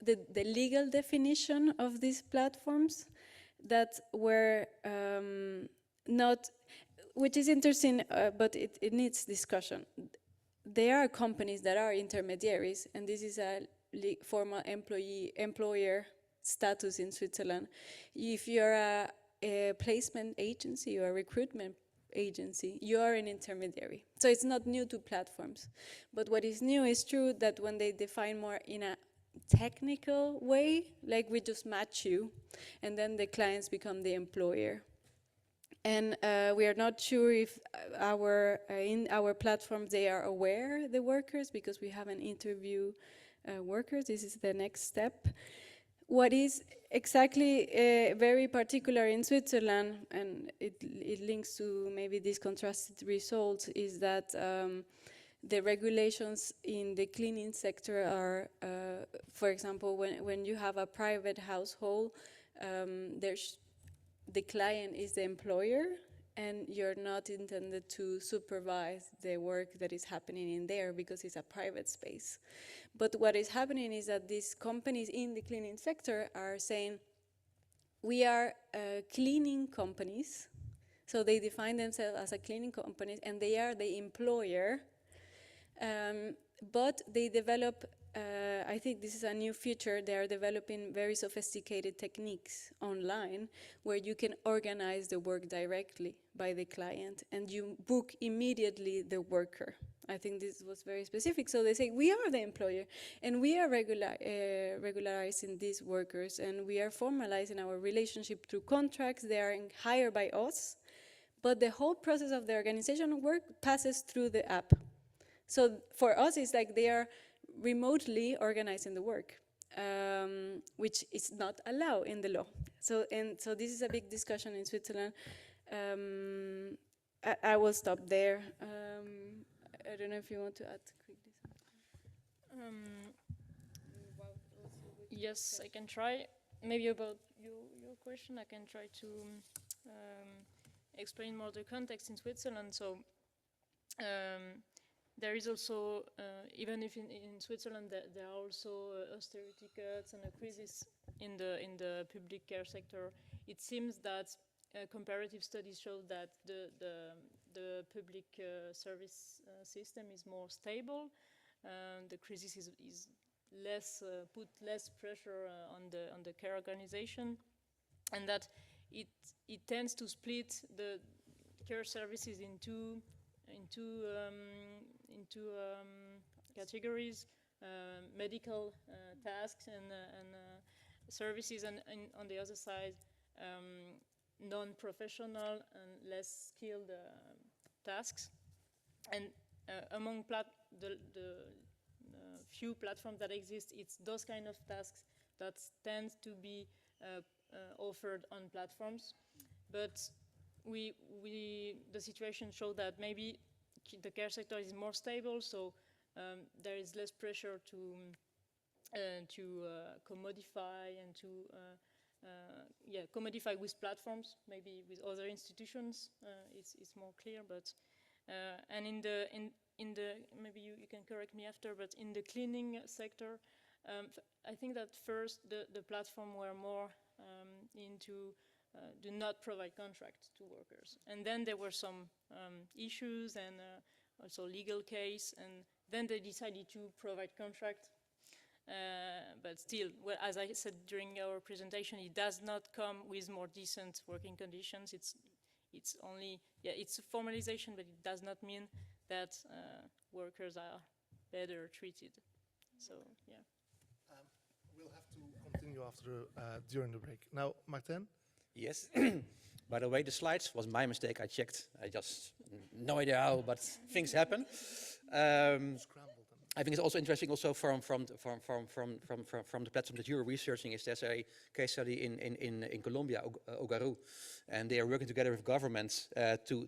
the legal definition of these platforms that were not, which is interesting, but it needs discussion. There are companies that are intermediaries, and this is a formal employer status in Switzerland. If you're a placement agency or a recruitment agency, you are an intermediary. So it's not new to platforms. But what is new is true that when they define more in a technical way, like we just match you, and then the clients become the employer. And we are not sure if in our platforms they are aware, the workers, because we haven't interviewed workers. This is the next step. What is exactly very particular in Switzerland, and it links to maybe these contrasted results, is that the regulations in the cleaning sector are, for example, when you have a private household, the client is the employer, and you're not intended to supervise the work that is happening in there because it's a private space. But what is happening is that these companies in the cleaning sector are saying, we are cleaning companies, so they define themselves as a cleaning company, and they are the employer, but they develop, I think this is a new feature, they are developing very sophisticated techniques online where you can organize the work directly by the client and you book immediately the worker. I think this was very specific. So they say, we are the employer and we are regularizing these workers and we are formalizing our relationship through contracts. They are hired by us, but the whole process of the organizational work passes through the app. So for us, it's like they are remotely organizing the work. which is not allowed in the law. So this is a big discussion in Switzerland. I will stop there. I don't know if you want to add quickly something. Yes, I can try. Maybe about your question, I can try to explain more the context in Switzerland. So there is also, even if in Switzerland there are also austerity cuts and a crisis in the public care sector, it seems that comparative studies show that the public service system is more stable. The crisis is less put less pressure on the care organization, and that it tends to split the care services into categories: medical tasks and services, and on the other side, non-professional and less skilled tasks. And among the few platforms that exist, it's those kind of tasks that tend to be offered on platforms. But the situation showed that maybe the care sector is more stable, so there is less pressure to commodify and to commodify with platforms. Maybe with other institutions, it's more clear. But and in the maybe you can correct me after, but in the cleaning sector, I think that first the platform were more into do not provide contract to workers, and then there were some issues and also legal case, and then they decided to provide contract. But still, well, as I said during our presentation, it does not come with more decent working conditions. It's only, it's a formalization, but it does not mean that workers are better treated. So, yeah. We'll have to continue after during the break. Now, Martin? Yes. By the way, the slides was my mistake. I checked. I just no idea how, but things happen. I think it's also interesting, also from the platform that you're researching, is there's a case study in Colombia, Ogaru, and they are working together with governments to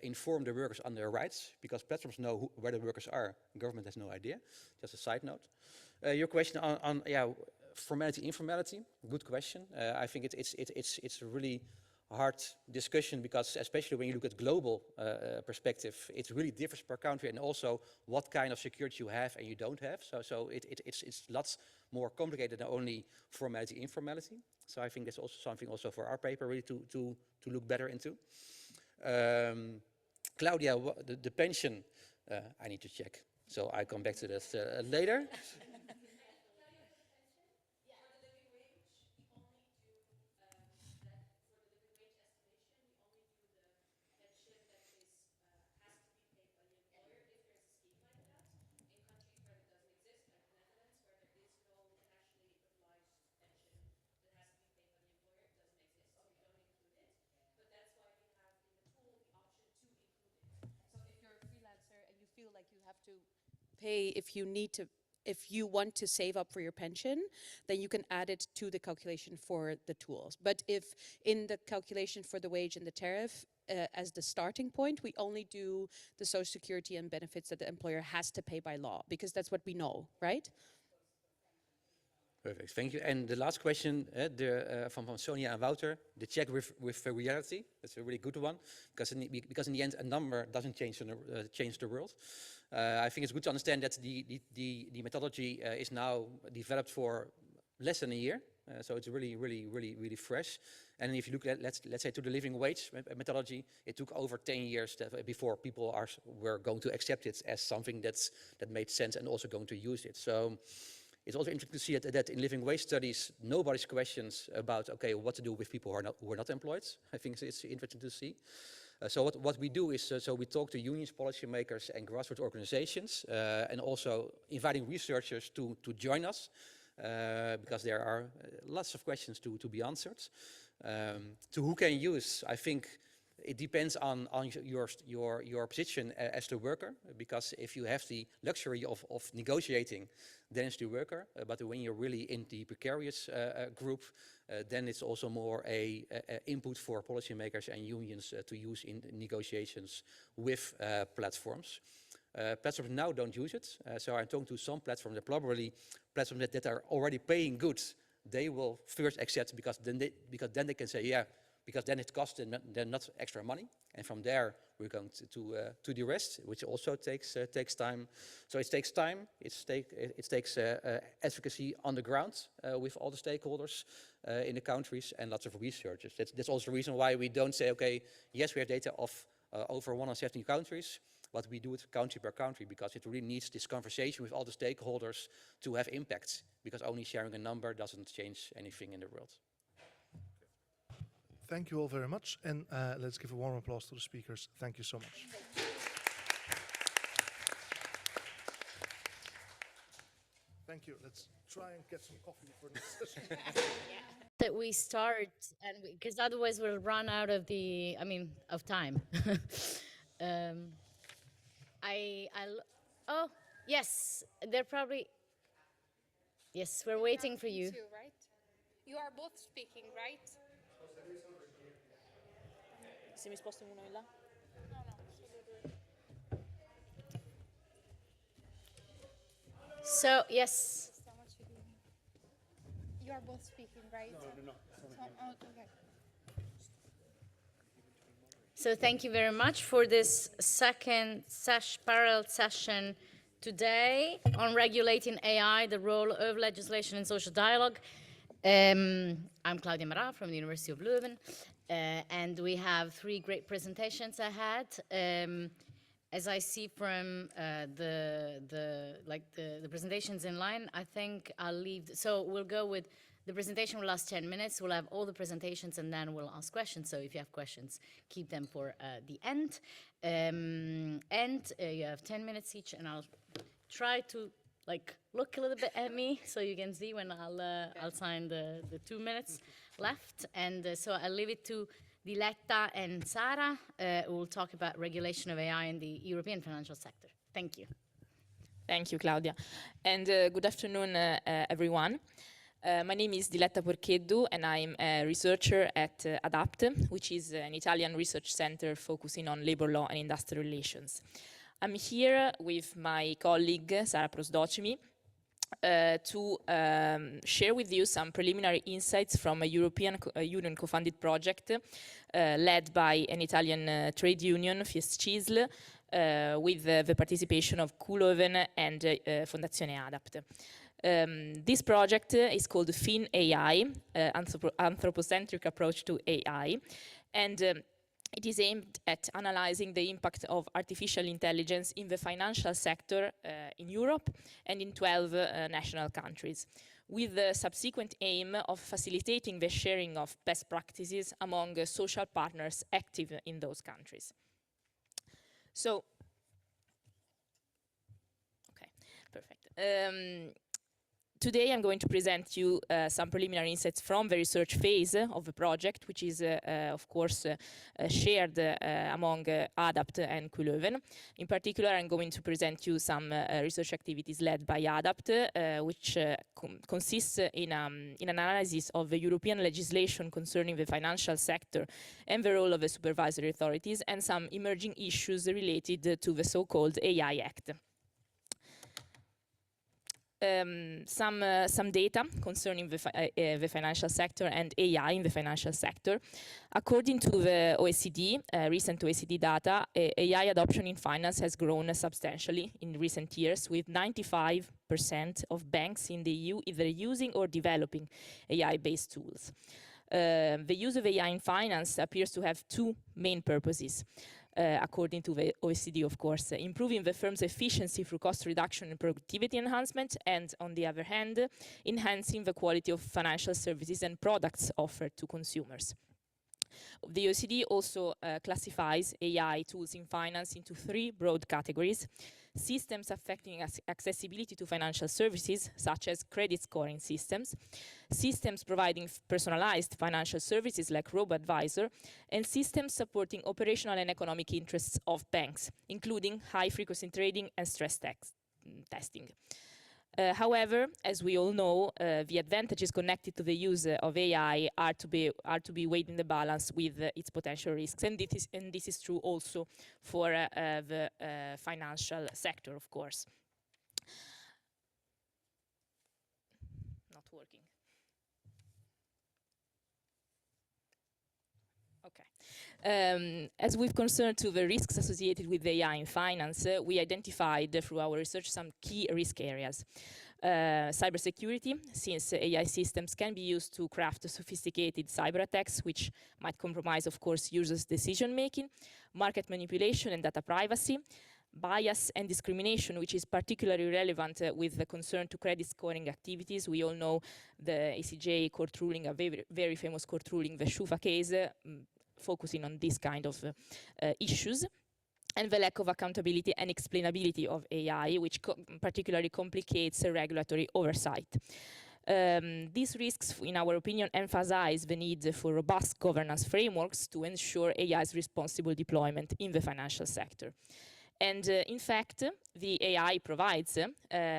inform the workers on their rights, because platforms know where the workers are. Government has no idea. Just a side note. Your question on formality, informality, good question. I think it's a really hard discussion, because especially when you look at global perspective, it really differs per country, and also what kind of security you have and you don't have. So it's lots more complicated than only formality, informality. So I think that's also something also for our paper really to look better into. Claudia, the pension, I need to check. So I come back to this later. Pay if you want to save up for your pension, then you can add it to the calculation for the tools. But if in the calculation for the wage and the tariff, as the starting point, we only do the social security and benefits that the employer has to pay by law, because that's what we know, right? Perfect, thank you. And the last question from Sonia and Wouter, the check with reality. That's a really good one, because in the end, a number doesn't change the world. I think it's good to understand that the methodology is now developed for less than a year, so it's really fresh. And if you look at, let's say, to the living wage methodology, it took over 10 years before people were going to accept it as something that made sense and also going to use it. So it's also interesting to see that in living wage studies, nobody's questions about, okay, what to do with people who are not employed. I think it's interesting to see. So what we do is, so we talk to unions, policymakers, and grassroots organizations, and also inviting researchers to join us, because there are lots of questions to be answered. To who can use, I think it depends on your position as the worker, because if you have the luxury of negotiating, then it's the worker. But when you're really in the precarious group, then it's also more a input for policymakers and unions to use in negotiations with platforms. Platforms now don't use it, so I'm talking to some platforms that probably platforms that are already paying goods. They will first accept because then they can say, yeah, because then it costs them not extra money, and from there we're going to the rest, which also takes time. So it takes time. It takes advocacy on the ground with all the stakeholders in the countries and lots of researchers. That's also the reason why we don't say, okay, yes, we have data of over 170 countries, but we do it country per country, because it really needs this conversation with all the stakeholders to have impact, because only sharing a number doesn't change anything in the world. Thank you all very much, and let's give a warm applause to the speakers. Thank you so much. Thank you. Let's try and get some coffee for this session. That we start, and because otherwise we'll run out of of time. Oh, yes, they're probably, yes, we're waiting for you. Right? You are both speaking, right? Se mi sposto uno in là. So, yes. You are both speaking, right? No. Okay. So thank you very much for this second parallel session today on regulating AI, the role of legislation in social dialogue. I'm Claudia Marat from the University of Leuven, and we have 3 great presentations ahead. As I see from the presentations in line, I think I'll leave. So we'll go with the presentation will last 10 minutes. We'll have all the presentations and then we'll ask questions. So if you have questions, keep them for the end. You have 10 minutes each, and I'll try to look a little bit at me so you can see when I'll sign the 2 minutes left. And so I'll leave it to Diletta and Sara, who will talk about regulation of AI in the European financial sector. Thank you. Thank you, Claudia. And good afternoon, everyone. My name is Diletta Porcheddu, and I'm a researcher at ADAPT, which is an Italian research center focusing on labor law and industrial relations. I'm here with my colleague, Sara Prosdocimi, to share with you some preliminary insights from a European Union co-funded project led by an Italian trade union, Fiescisl, with the participation of Leuven and Fondazione ADAPT. This project is called FIN AI, Anthropocentric Approach to AI, and it is aimed at analyzing the impact of artificial intelligence in the financial sector in Europe and in 12 national countries, with the subsequent aim of facilitating the sharing of best practices among social partners active in those countries. So, okay, perfect. Today I'm going to present you some preliminary insights from the research phase of the project, which is of course shared among ADAPT and Leuven. In particular, I'm going to present you some research activities led by ADAPT, which consists in an analysis of the European legislation concerning the financial sector and the role of the supervisory authorities, and some emerging issues related to the so-called AI Act. Some data concerning the financial sector and AI in the financial sector. According to the OECD, recent OECD data, AI adoption in finance has grown substantially in recent years, with 95% of banks in the EU either using or developing AI-based tools. The use of AI in finance appears to have 2 main purposes. According to the OECD, of course, improving the firm's efficiency through cost reduction and productivity enhancement, and on the other hand, enhancing the quality of financial services and products offered to consumers. The OECD also classifies AI tools in finance into 3 broad categories: systems affecting accessibility to financial services, such as credit scoring systems, systems providing personalized financial services like robo-advisor, and systems supporting operational and economic interests of banks, including high-frequency trading and stress testing. However, as we all know, the advantages connected to the use of AI are to be weighed in the balance with its potential risks, and this is true also for the financial sector, of course. Not working. Okay. As we've concerned to the risks associated with AI in finance, we identified through our research some key risk areas. Cybersecurity, since AI systems can be used to craft sophisticated cyber attacks, which might compromise, of course, users' decision-making, market manipulation and data privacy, bias and discrimination, which is particularly relevant with the concern to credit scoring activities. We all know the ACJ court ruling, a very famous court ruling, the Shufa case, focusing on this kind of issues, and the lack of accountability and explainability of AI, which particularly complicates regulatory oversight. These risks, in our opinion, emphasize the need for robust governance frameworks to ensure AI's responsible deployment in the financial sector. And in fact, the AI provides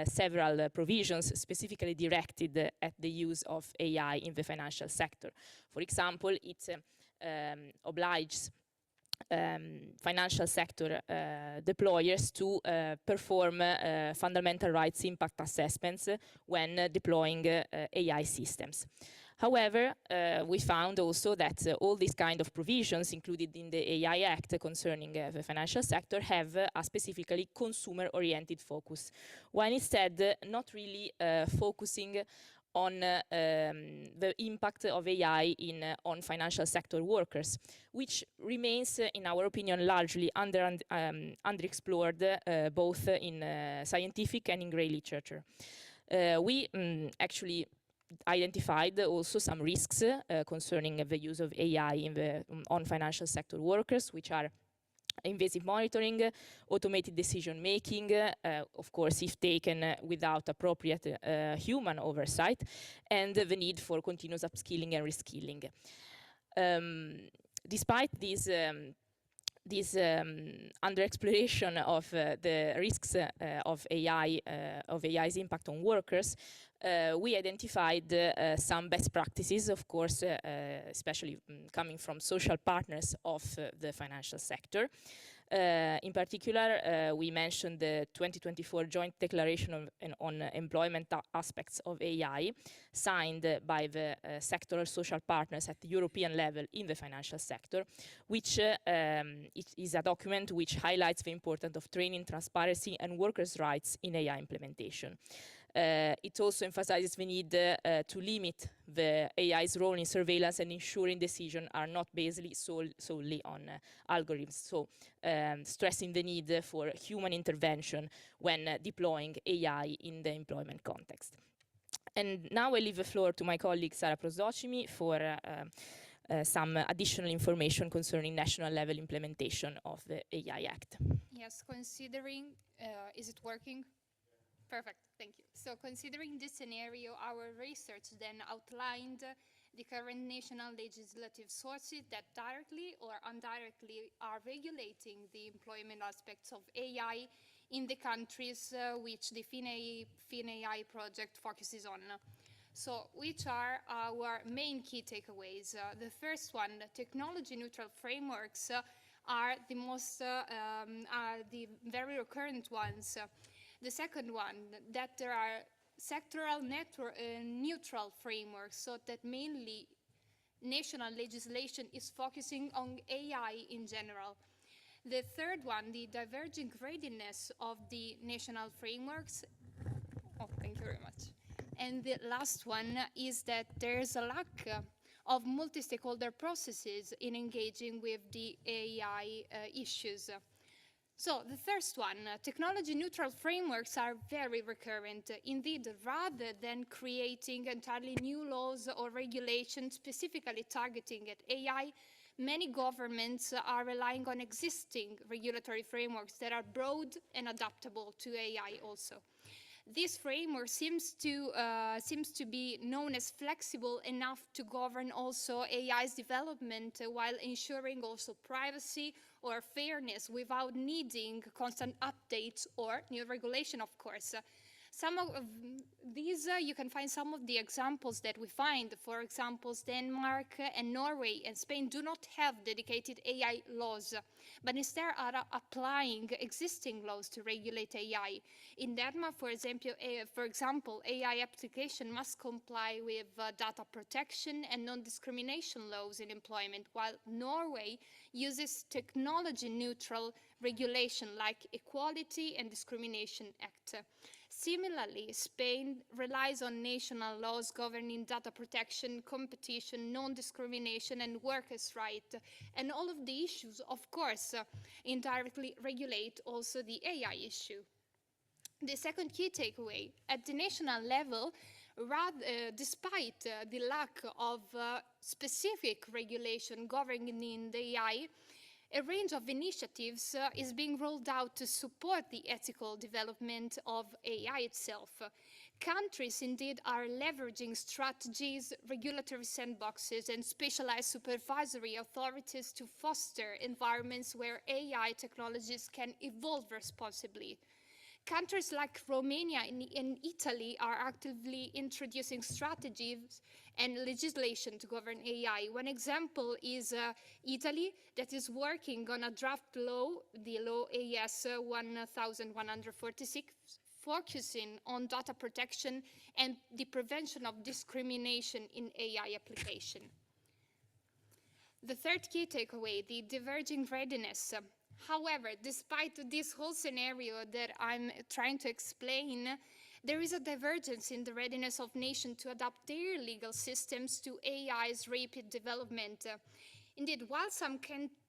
several provisions specifically directed at the use of AI in the financial sector. For example, it obliges financial sector deployers to perform fundamental rights impact assessments when deploying AI systems. However, we found also that all these kind of provisions included in the AI Act concerning the financial sector have a specifically consumer-oriented focus, while instead not really focusing on the impact of AI on financial sector workers, which remains, in our opinion, largely underexplored both in scientific and in grey literature. We actually identified also some risks concerning the use of AI on financial sector workers, which are invasive monitoring, automated decision-making, of course, if taken without appropriate human oversight, and the need for continuous upskilling and reskilling. Despite this underexploration of the risks of AI's impact on workers, we identified some best practices, of course, especially coming from social partners of the financial sector. In particular, we mentioned the 2024 Joint Declaration on Employment Aspects of AI, signed by the sectoral social partners at the European level in the financial sector, which it is a document which highlights the importance of training, transparency, and workers' rights in AI implementation. It also emphasizes the need to limit the AI's role in surveillance and ensuring decisions are not based solely on algorithms, so stressing the need for human intervention when deploying AI in the employment context. And now I leave the floor to my colleague Sara Prosdocimi for some additional information concerning national level implementation of the AI Act. Yes, considering, is it working? Perfect, thank you. So considering this scenario, our research then outlined the current national legislative sources that directly or indirectly are regulating the employment aspects of AI in the countries which the FinAI project focuses on. So which are our main key takeaways? The first one, technology neutral frameworks are the most, the very recurrent ones. The second one, that there are sectoral neutral frameworks, so that mainly national legislation is focusing on AI in general. The third one, the diverging readiness of the national frameworks. Oh, thank you very much. And the last one is that there's a lack of multi-stakeholder processes in engaging with the AI issues. So the first one, technology-neutral frameworks are very recurrent. Indeed, rather than creating entirely new laws or regulations specifically targeting at AI, many governments are relying on existing regulatory frameworks that are broad and adaptable to AI also. This framework seems to be known as flexible enough to govern also AI's development while ensuring also privacy or fairness without needing constant updates or new regulation, of course. Some of these, you can find some of the examples that we find. For example, Denmark and Norway and Spain do not have dedicated AI laws, but instead are applying existing laws to regulate AI. In Denmark, for example, AI application must comply with data protection and non-discrimination laws in employment, while Norway uses technology-neutral regulation like Equality and Discrimination Act. Similarly, Spain relies on national laws governing data protection, competition, non-discrimination, and workers' rights. And all of the issues, of course, indirectly regulate also the AI issue. The second key takeaway, at the national level, despite the lack of specific regulation governing the AI, a range of initiatives is being rolled out to support the ethical development of AI itself. Countries indeed are leveraging strategies, regulatory sandboxes, and specialized supervisory authorities to foster environments where AI technologies can evolve responsibly. Countries like Romania and Italy are actively introducing strategies and legislation to govern AI. One example is Italy, that is working on a draft law, the law AS 1146, focusing on data protection and the prevention of discrimination in AI application. The third key takeaway, the diverging readiness. However, despite this whole scenario that I'm trying to explain, there is a divergence in the readiness of nations to adapt their legal systems to AI's rapid development. Indeed, while some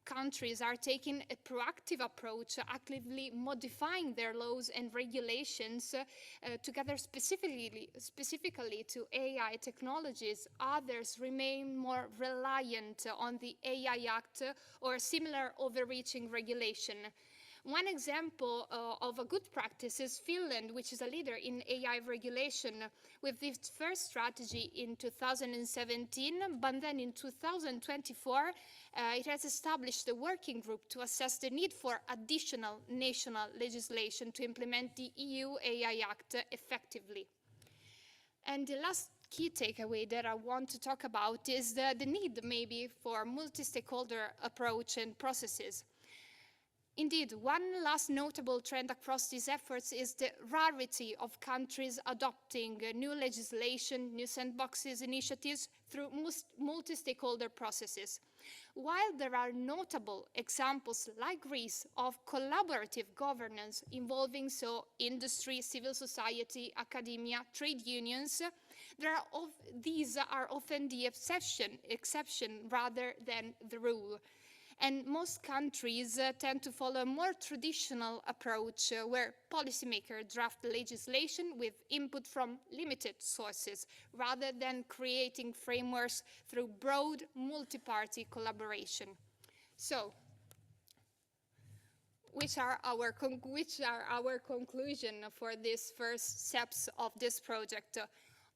countries are taking a proactive approach, actively modifying their laws and regulations together specifically to AI technologies, others remain more reliant on the AI Act or similar overreaching regulation. One example of a good practice is Finland, which is a leader in AI regulation, with its first strategy in 2017, but then in 2024, it has established a working group to assess the need for additional national legislation to implement the EU AI Act effectively. And the last key takeaway that I want to talk about is the need maybe for multi-stakeholder approach and processes. Indeed, one last notable trend across these efforts is the rarity of countries adopting new legislation, new sandboxes initiatives through multi-stakeholder processes. While there are notable examples like Greece of collaborative governance involving industry, civil society, academia, trade unions, these are often the exception rather than the rule. And most countries tend to follow a more traditional approach where policymakers draft legislation with input from limited sources rather than creating frameworks through broad multi-party collaboration. So, which are our conclusion for these first steps of this project?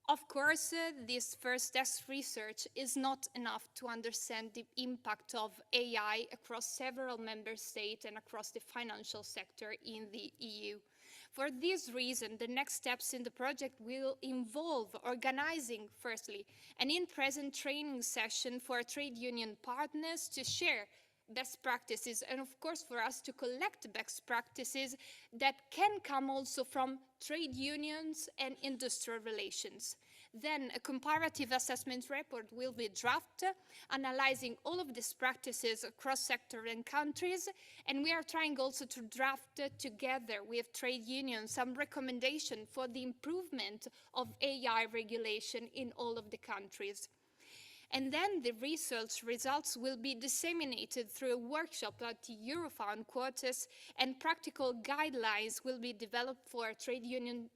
Of course, this first test research is not enough to understand the impact of AI across several member states and across the financial sector in the EU. For this reason, the next steps in the project will involve organizing, firstly, an in-person training session for trade union partners to share best practices, and of course for us to collect best practices that can come also from trade unions and industrial relations. Then a comparative assessment report will be drafted, analyzing all of these practices across sector and countries, and we are trying also to draft together with trade unions some recommendation for the improvement of AI regulation in all of the countries. And then the research results will be disseminated through a workshop at the Eurofound quarters, and practical guidelines will be developed for trade union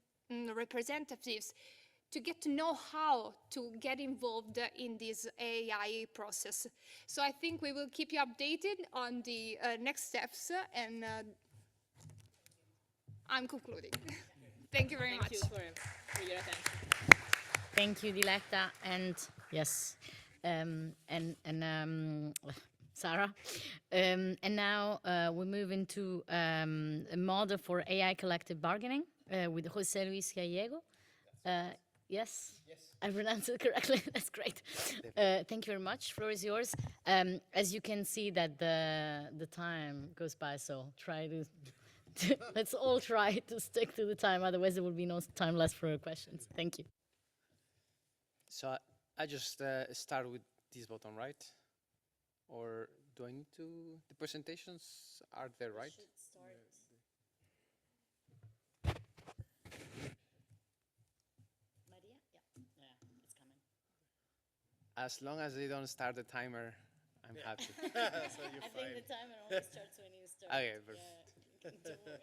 representatives to get to know how to get involved in this AI process. So I think we will keep you updated on the next steps, and I'm concluding. Thank you very much. Thank you for your attention. Thank you, Diletta, and yes, Sarah. And now we move into a model for AI collective bargaining with Jose Luis Gallego. Yes? Yes. I pronounced it correctly. That's great. Thank you very much. Floor is yours. As you can see that the time goes by, so try to let's all try to stick to the time, otherwise there will be no time left for questions. Thank you. So I just start with this button, right? Or do I need to, the presentations are there, right? As long as they don't start the timer, I'm happy. So you're I think the timer only starts when you start. Okay, perfect. Don't worry. And it doesn't stop there.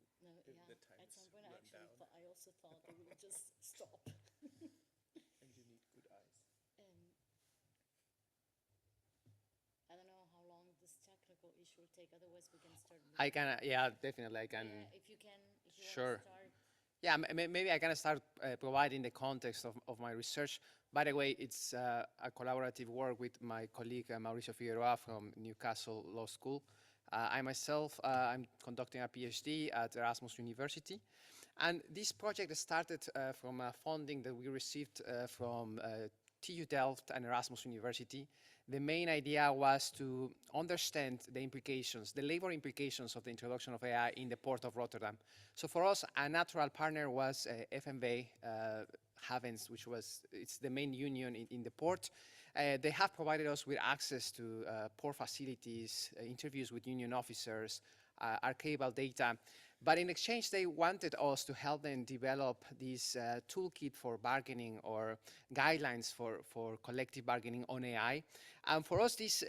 Presentation automatically. No, yeah. At some point, I also thought it would just stop. And you need good eyes. I don't know how long this technical issue will take. Otherwise, we can start. I can, yeah, definitely I can. Yeah, if you can, if you Sure. want to start. Yeah, maybe I can start providing the context of my research. By the way, it's a collaborative work with my colleague Mauricio Figueroa from Newcastle Law School. I myself, I'm conducting a PhD at Erasmus University. And this project started from funding that we received from TU Delft and Erasmus University. The main idea was to understand the implications, the labor implications of the introduction of AI in the port of Rotterdam. So for us, a natural partner was FNV Havens, which was, it's the main union in the port. They have provided us with access to port facilities, interviews with union officers, archival data. But in exchange, they wanted us to help them develop this toolkit for bargaining or guidelines for collective bargaining on AI. And for us, this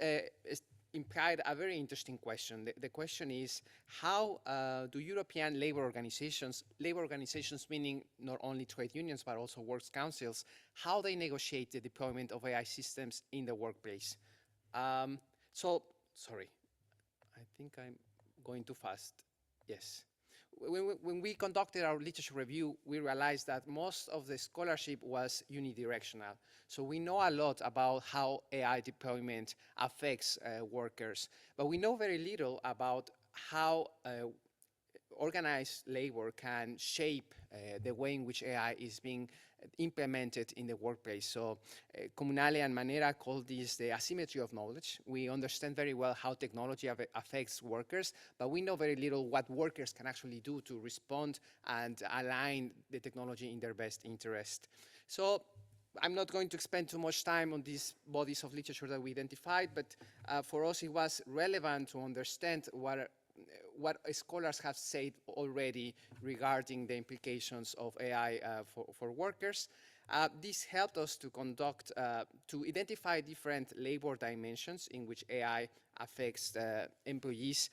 implied a very interesting question. The question is, how do European labor organizations meaning not only trade unions, but also works councils, how they negotiate the deployment of AI systems in the workplace? Sorry, I think I'm going too fast. Yes. When we conducted our literature review, we realized that most of the scholarship was unidirectional. So we know a lot about how AI deployment affects workers, but we know very little about how organized labor can shape the way in which AI is being implemented in the workplace. So Comunale and Manera call this the asymmetry of knowledge. We understand very well how technology affects workers, but we know very little what workers can actually do to respond and align the technology in their best interest. So I'm not going to spend too much time on these bodies of literature that we identified, but for us it was relevant to understand what scholars have said already regarding the implications of AI for workers. This helped us to conduct, to identify different labor dimensions in which AI affects employees.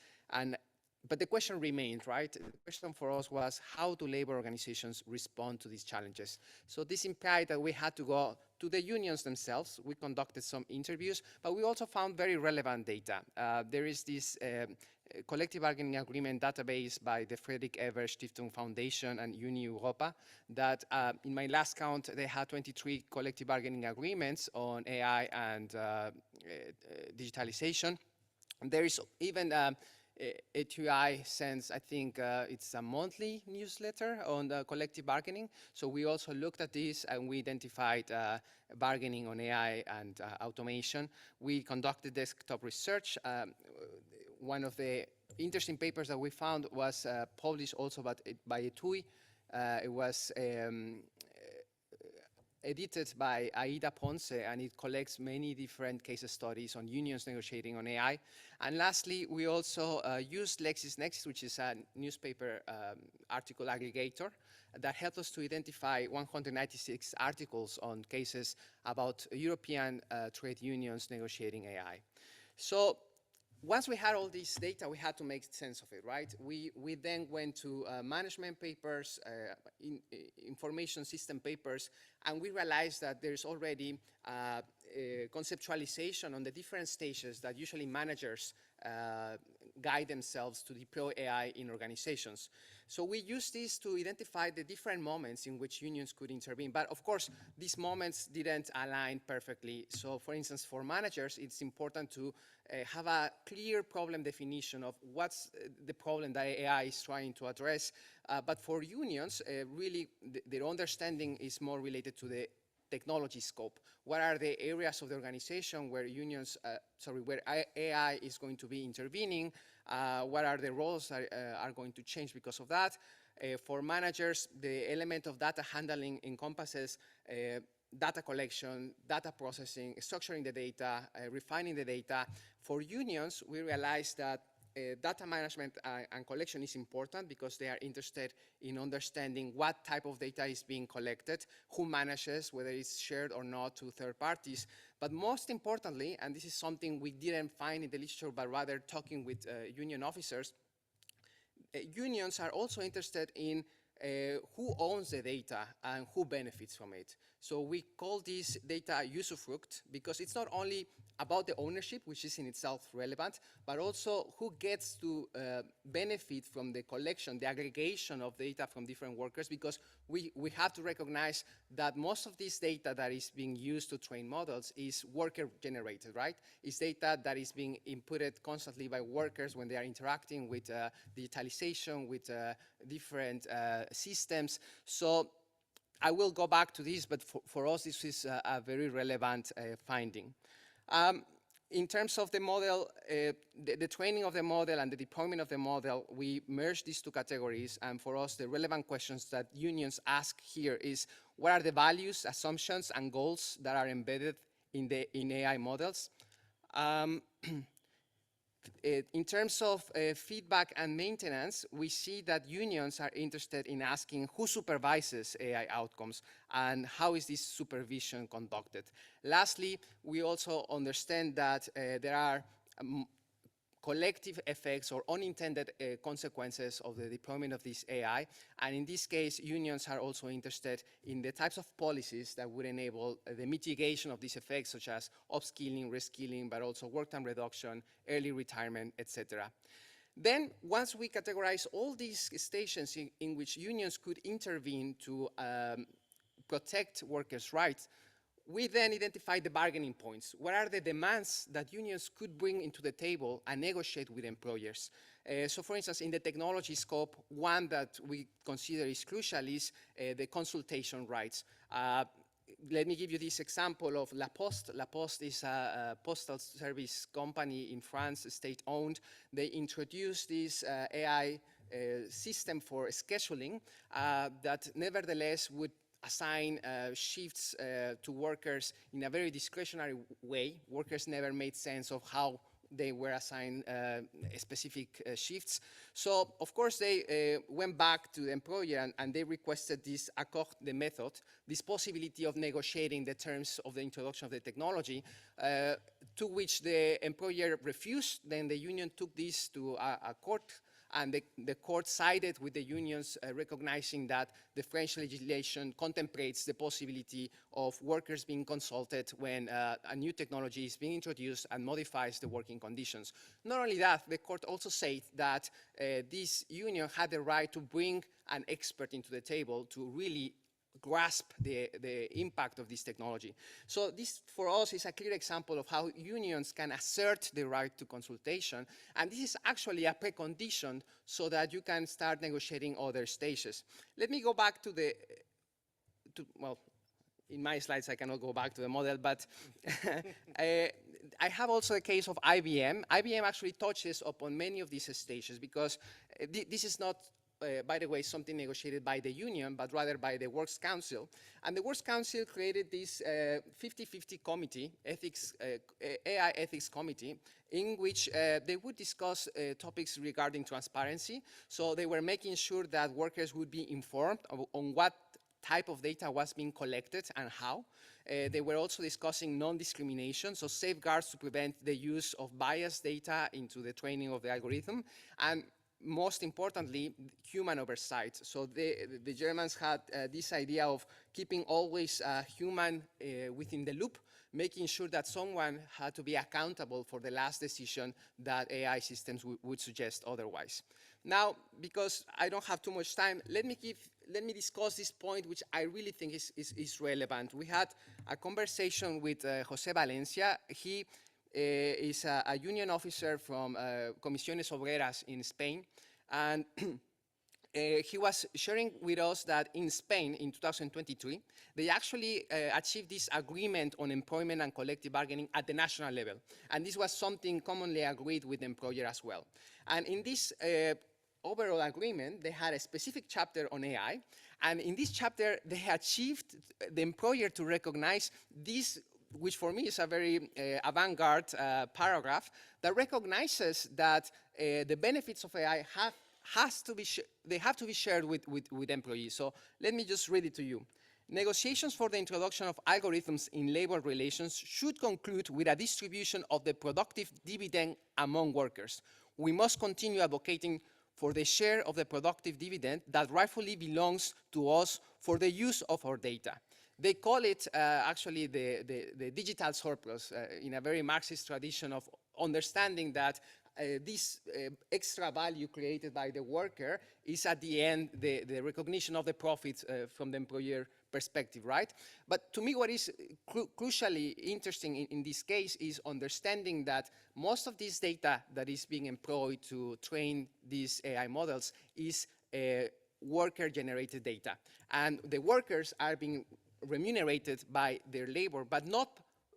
But the question remained, right? The question for us was, how do labor organizations respond to these challenges? So this implied that we had to go to the unions themselves. We conducted some interviews, but we also found very relevant data. There is this collective bargaining agreement database by the Friedrich Ebert Stiftung Foundation and Uni Europa that in my last count, they had 23 collective bargaining agreements on AI and digitalization. And there is even ATI sends, I think it's a monthly newsletter on collective bargaining. So we also looked at this and we identified bargaining on AI and automation. We conducted desktop research. One of the interesting papers that we found was published also by ETUI. It was edited by Aida Ponce, and it collects many different case studies on unions negotiating on AI. And lastly, we also used LexisNexis, which is a newspaper article aggregator that helped us to identify 196 articles on cases about European trade unions negotiating AI. So once we had all this data, we had to make sense of it, right? We then went to management papers, information system papers, and we realized that there's already conceptualization on the different stages that usually managers guide themselves to deploy AI in organizations. So we used this to identify the different moments in which unions could intervene. But of course, these moments didn't align perfectly. So for instance, for managers, it's important to have a clear problem definition of what's the problem that AI is trying to address. But for unions, really, their understanding is more related to the technology scope. What are the areas of the organization where where AI is going to be intervening? What are the roles that are going to change because of that? For managers, the element of data handling encompasses data collection, data processing, structuring the data, refining the data. For unions, we realized that data management and collection is important because they are interested in understanding what type of data is being collected, who manages, whether it's shared or not to third parties. But most importantly, and this is something we didn't find in the literature, but rather talking with union officers, unions are also interested in who owns the data and who benefits from it. So we call this data usufruct because it's not only about the ownership, which is in itself relevant, but also who gets to benefit from the collection, the aggregation of data from different workers, because we have to recognize that most of this data that is being used to train models is worker generated, right? It's data that is being inputted constantly by workers when they are interacting with digitalization, with different systems. So I will go back to this, but for us, this is a very relevant finding. In terms of the model, the training of the model and the deployment of the model, we merged these two categories. And for us, the relevant questions that unions ask here is, what are the values, assumptions, and goals that are embedded in AI models? In terms of feedback and maintenance, we see that unions are interested in asking who supervises AI outcomes and how is this supervision conducted. Lastly, we also understand that there are collective effects or unintended consequences of the deployment of this AI. And in this case, unions are also interested in the types of policies that would enable the mitigation of these effects, such as upskilling, reskilling, but also work time reduction, early retirement, etc. Then, once we categorize all these stations in which unions could intervene to protect workers' rights, we then identify the bargaining points. What are the demands that unions could bring into the table and negotiate with employers? So for instance, in the technology scope, one that we consider is crucial is the consultation rights. Let me give you this example of La Poste. La Poste is a postal service company in France, state-owned. They introduced this AI system for scheduling that nevertheless would assign shifts to workers in a very discretionary way. Workers never made sense of how they were assigned specific shifts. So, of course, they went back to the employer and they requested this accord de method, this possibility of negotiating the terms of the introduction of the technology, to which the employer refused. Then the union took this to a court, and the court sided with the unions, recognizing that the French legislation contemplates the possibility of workers being consulted when a new technology is being introduced and modifies the working conditions. Not only that, the court also said that this union had the right to bring an expert into the table to really grasp the impact of this technology. So this, for us, is a clear example of how unions can assert the right to consultation, and this is actually a precondition so that you can start negotiating other stages. Let me go back to well, in my slides I cannot go back to the model, but I have also a case of IBM. IBM actually touches upon many of these stages because this is not by the way, something negotiated by the union, but rather by the Works Council. And the Works Council created this 50-50 committee, AI ethics committee, in which they would discuss topics regarding transparency. So they were making sure that workers would be informed on what type of data was being collected and how. They were also discussing non-discrimination, so safeguards to prevent the use of biased data into the training of the algorithm, and most importantly, human oversight. So the Germans had this idea of keeping always a human within the loop, making sure that someone had to be accountable for the last decision that AI systems would suggest otherwise. Now, because I don't have too much time, let me discuss this point, which I really think is relevant. We had a conversation with José Valencia. He is a union officer from Comisiones Obreras in Spain, and he was sharing with us that in Spain in 2023, they actually achieved this agreement on employment and collective bargaining at the national level. And this was something commonly agreed with the employer as well. And in this overall agreement, they had a specific chapter on AI. And in this chapter, they achieved the employer to recognize this, which for me is a very avant-garde paragraph, that recognizes that the benefits of AI have to be shared with employees. So let me just read it to you. Negotiations for the introduction of algorithms in labor relations should conclude with a distribution of the productive dividend among workers. We must continue advocating for the share of the productive dividend that rightfully belongs to us for the use of our data. They call it actually the digital surplus in a very Marxist tradition of understanding that this extra value created by the worker is at the end the recognition of the profits from the employer perspective, right? But to me, what is crucially interesting in this case is understanding that most of this data that is being employed to train these AI models is worker-generated data. And the workers are being remunerated by their labor, but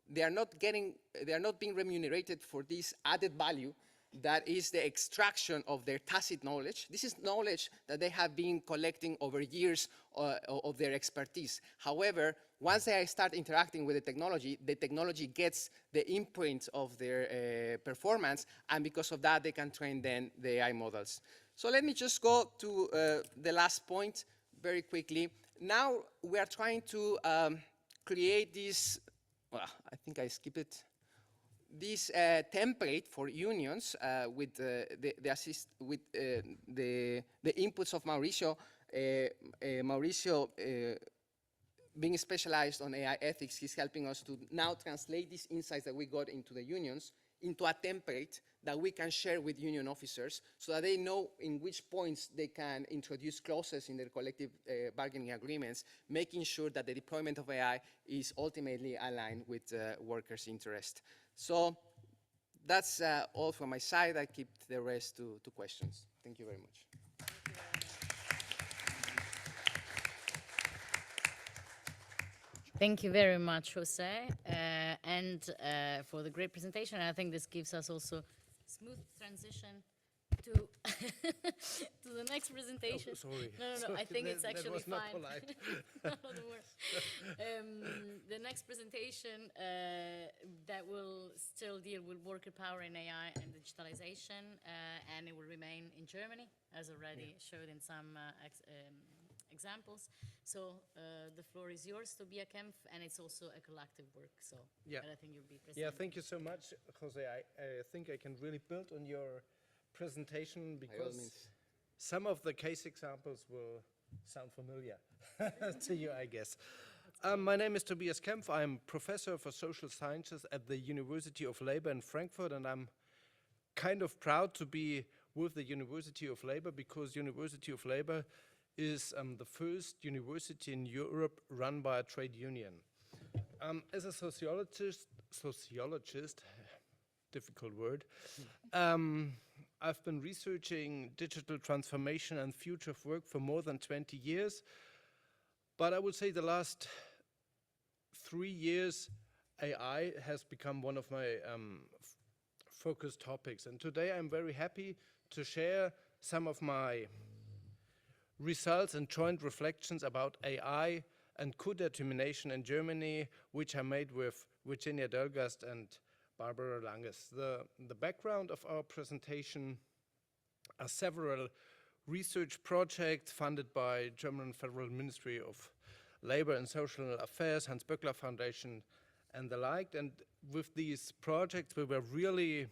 they are not being remunerated for this added value that is the extraction of their tacit knowledge. This is knowledge that they have been collecting over years of their expertise. However, once they start interacting with the technology gets the imprint of their performance, and because of that, they can train then the AI models. So let me just go to the last point very quickly. Now we are trying to create this, well, I think I skipped it, this template for unions with the inputs of Mauricio. Mauricio, being specialized on AI ethics, he's helping us to now translate these insights that we got into the unions into a template that we can share with union officers so that they know in which points they can introduce clauses in their collective bargaining agreements, making sure that the deployment of AI is ultimately aligned with workers' interest. So that's all from my side. I keep the rest to questions. Thank you very much. Thank you very much, Jose, and for the great presentation. I think this gives us also smooth transition to to the next presentation. Oh, sorry. No. Sorry, I think it's actually that was not fine. polite. The next presentation that will still deal with worker power in AI and digitalization, and it will remain in Germany, as already showed in some examples. So the floor is yours, Tobias Kempf, and it's also a collective work. So yeah, I think you'll be presenting. Yeah, thank you so much, Jose. I think I can really build on your presentation because some of the case examples will sound familiar to you, I guess. My name is Tobias Kempf. I'm professor for social sciences at the University of Labor in Frankfurt, and I'm kind of proud to be with the University of Labor because University of Labor is the first university in Europe run by a trade union. As a sociologist, difficult word, I've been researching digital transformation and future of work for more than 20 years. But I would say the last 3 years, AI has become one of my focus topics. And today I'm very happy to share some of my results in joint reflections about AI and co-determination in Germany, which are made with Virginia Delgast and Barbara Langes. The background of our presentation are several research projects funded by German Federal Ministry of Labor and Social Affairs, Hans Böckler Foundation, and the like. And with these projects, we were really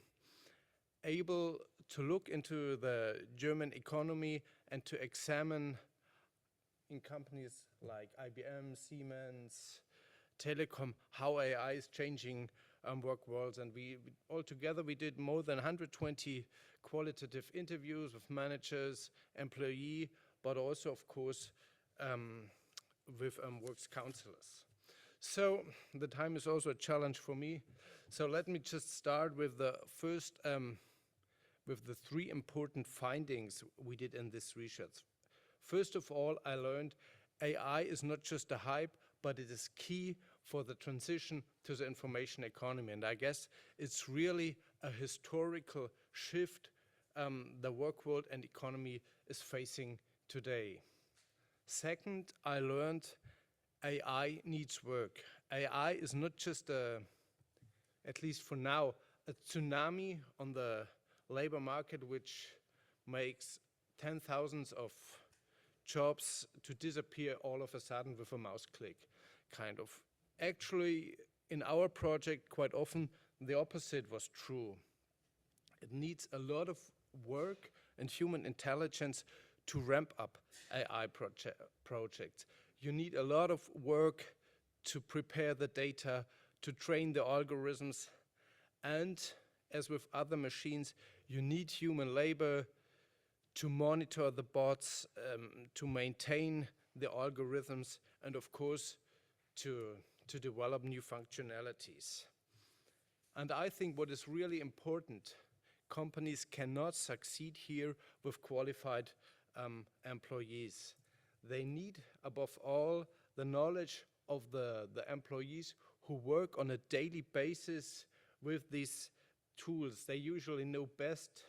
able to look into the German economy and to examine in companies like IBM, Siemens, Telecom, how AI is changing work worlds. And altogether we did more than 120 qualitative interviews with managers, employee, but also, of course, with works counselors. So the time is also a challenge for me. So let me just start with the first, with the three important findings we did in this research. First of all, I learned AI is not just a hype, but it is key for the transition to the information economy. And I guess it's really a historical shift the work world and economy is facing today. Second, I learned AI needs work. AI is not just at least for now, a tsunami on the labor market which makes 10,000s of jobs to disappear all of a sudden with a mouse click, kind of. Actually, in our project, quite often, the opposite was true. It needs a lot of work and human intelligence to ramp up AI projects. You need a lot of work to prepare the data, to train the algorithms, and as with other machines, you need human labor to monitor the bots, to maintain the algorithms, and of course, to develop new functionalities. And I think what is really important, companies cannot succeed here with qualified employees. They need, above all, the knowledge of the employees who work on a daily basis with these tools. They usually know best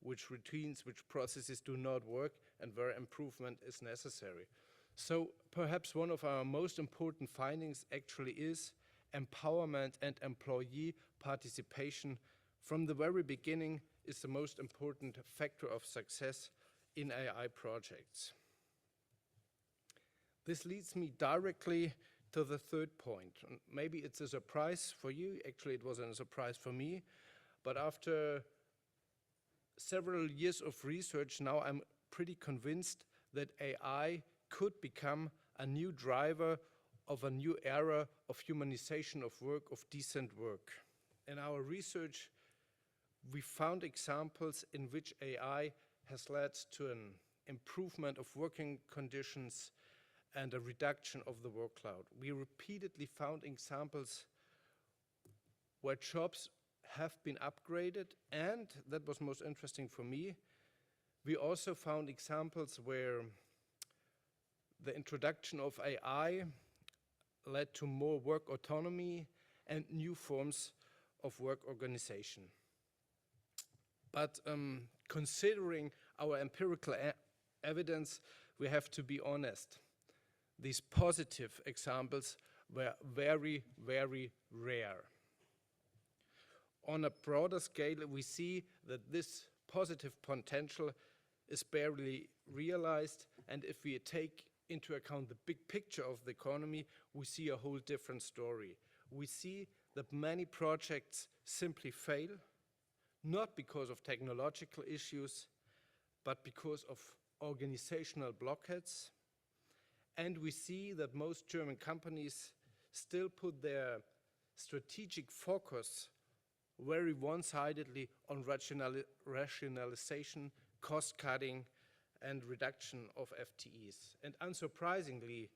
which routines, which processes do not work, and where improvement is necessary. So perhaps one of our most important findings actually is empowerment and employee participation from the very beginning is the most important factor of success in AI projects. This leads me directly to the third point. Maybe it's a surprise for you. Actually, it wasn't a surprise for me. But after several years of research, now I'm pretty convinced that AI could become a new driver of a new era of humanization of work, of decent work. In our research, we found examples in which AI has led to an improvement of working conditions and a reduction of the workload. We repeatedly found examples where jobs have been upgraded, and that was most interesting for me, we also found examples where the introduction of AI led to more work autonomy and new forms of work organization. But considering our empirical evidence, we have to be honest. These positive examples were very, very rare. On a broader scale, we see that this positive potential is barely realized, and if we take into account the big picture of the economy, we see a whole different story. We see that many projects simply fail, not because of technological issues, but because of organizational blockades. And we see that most German companies still put their strategic focus very one-sidedly on rationalization, cost-cutting, and reduction of FTEs. And unsurprisingly,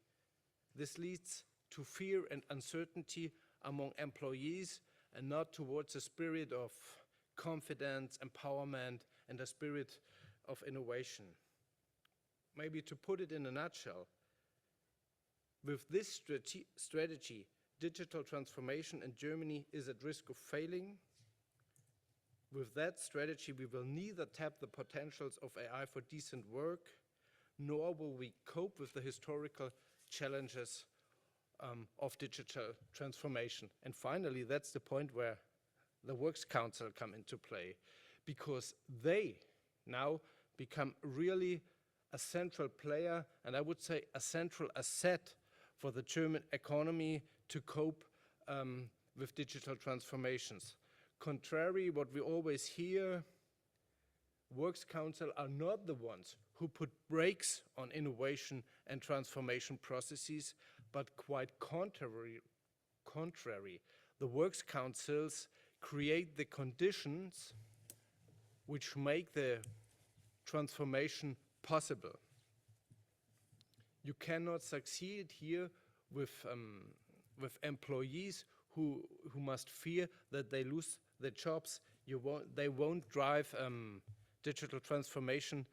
this leads to fear and uncertainty among employees and not towards a spirit of confidence, empowerment, and a spirit of innovation. Maybe to put it in a nutshell, with this strategy, digital transformation in Germany is at risk of failing. With that strategy, we will neither tap the potentials of AI for decent work, nor will we cope with the historical challenges of digital transformation. And finally, that's the point where the Works Council come into play, because they now become really a central player, and I would say a central asset for the German economy to cope with digital transformations. Contrary what we always hear, Works Council are not the ones who put brakes on innovation and transformation processes, but quite contrary. The Works Councils create the conditions which make the transformation possible. You cannot succeed here with employees who must fear that they lose their jobs. They won't drive digital transformation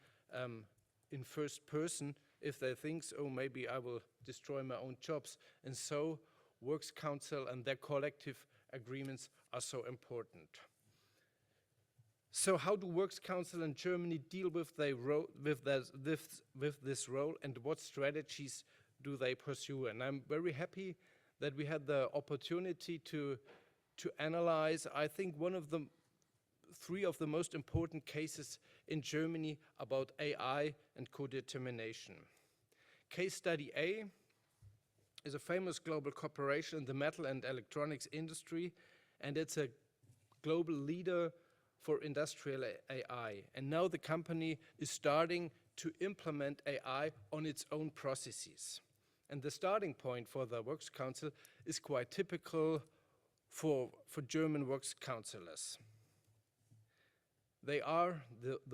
in first person if they think, oh, maybe I will destroy my own jobs. And so Works Council and their collective agreements are so important. So how do Works Council in Germany deal with this role, and what strategies do they pursue? And I'm very happy that we had the opportunity to analyze, I think, one of the three of the most important cases in Germany about AI and co-determination. Case study A is a famous global corporation in the metal and electronics industry, and it's a global leader for industrial AI. And now the company is starting to implement AI on its own processes. And the starting point for the Works Council is quite typical for German Works Councillors. The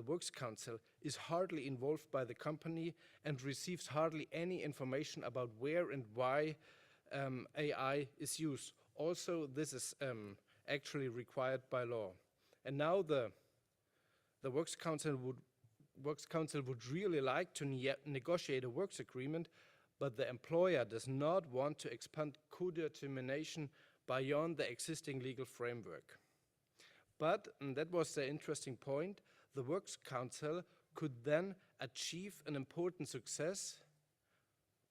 Works Council is hardly involved by the company and receives hardly any information about where and why AI is used. Also, this is actually required by law. And now the Works Council would really like to negotiate a works agreement, but the employer does not want to expand co-determination beyond the existing legal framework. But, and that was the interesting point, the Works Council could then achieve an important success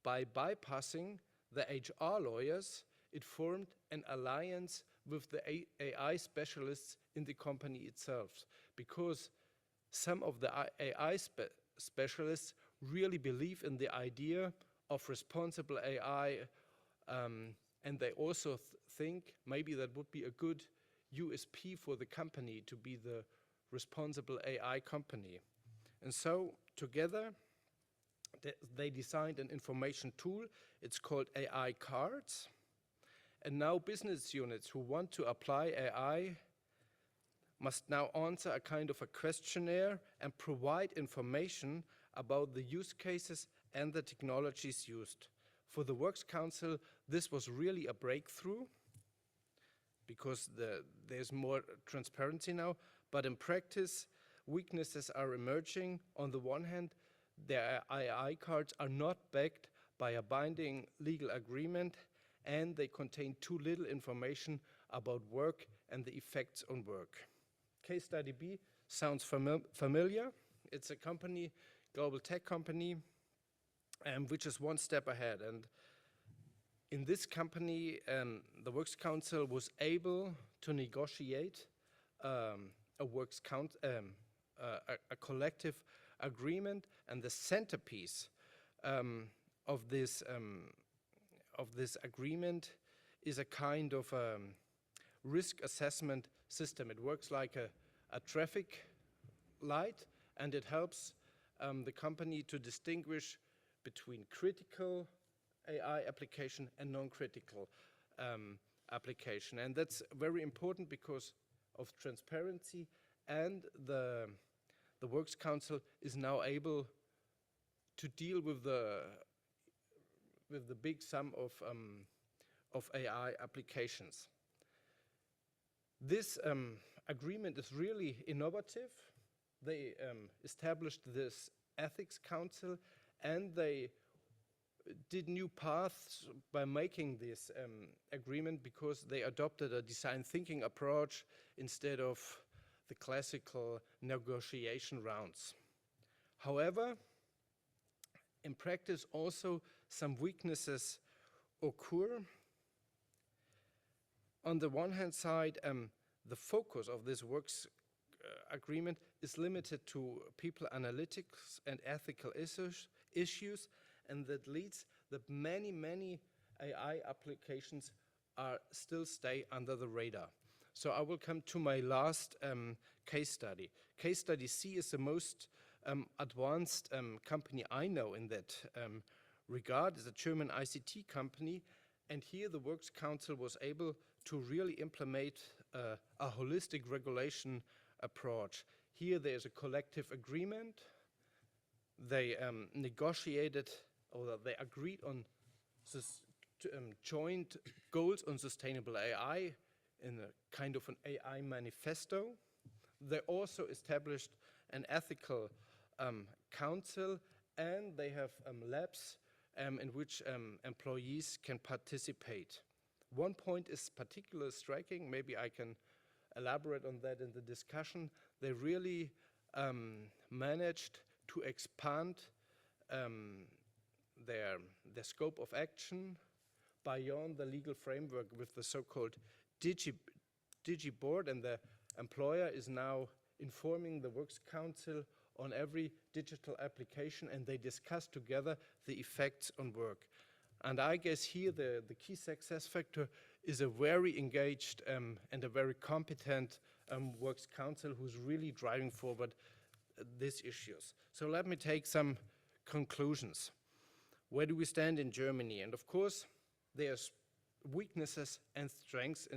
by bypassing the HR lawyers. It formed an alliance with the AI specialists in the company itself, because some of the AI specialists really believe in the idea of responsible AI, and they also think maybe that would be a good USP for the company to be the responsible AI company. And so together they designed an information tool. It's called AI Cards. And now business units who want to apply AI must now answer a kind of a questionnaire and provide information about the use cases and the technologies used. For the Works Council, this was really a breakthrough, because there's more transparency now, but in practice, weaknesses are emerging. On the one hand, the AI cards are not backed by a binding legal agreement, and they contain too little information about work and the effects on work. Case study B sounds familiar. It's a company, global tech company, which is one step ahead. And in this company, the Works Council was able to negotiate a collective agreement, and the centerpiece of this agreement is a kind of risk assessment system. It works like a traffic light, and it helps the company to distinguish between critical AI application and non-critical application. And that's very important because of transparency, and the Works Council is now able to deal with the big sum of AI applications. This agreement is really innovative. They established this ethics council, and they did new paths by making this agreement, because they adopted a design thinking approach instead of the classical negotiation rounds. However, In practice, also some weaknesses occur. On the one hand side, the focus of this works agreement is limited to people analytics and ethical issues, and that leads that many AI applications still stay under the radar. So I will come to my last case study. Case study C is the most advanced company I know in that regard. It's a German ICT company, and here the Works Council was able to really implement a holistic regulation approach. Here there's a collective agreement. They negotiated, or they agreed on joint goals on sustainable AI in a kind of an AI manifesto. They also established an ethical council, and they have labs in which employees can participate. One point is particularly striking, maybe I can elaborate on that in the discussion. They really managed to expand their scope of action beyond the legal framework with the so-called DigiBoard, and the employer is now informing the Works Council on every digital application, and they discuss together the effects on work. And I guess here the key success factor is a very engaged and a very competent Works Council who's really driving forward these issues. So let me take some conclusions. Where do we stand in Germany? And of course, there's weaknesses and strengths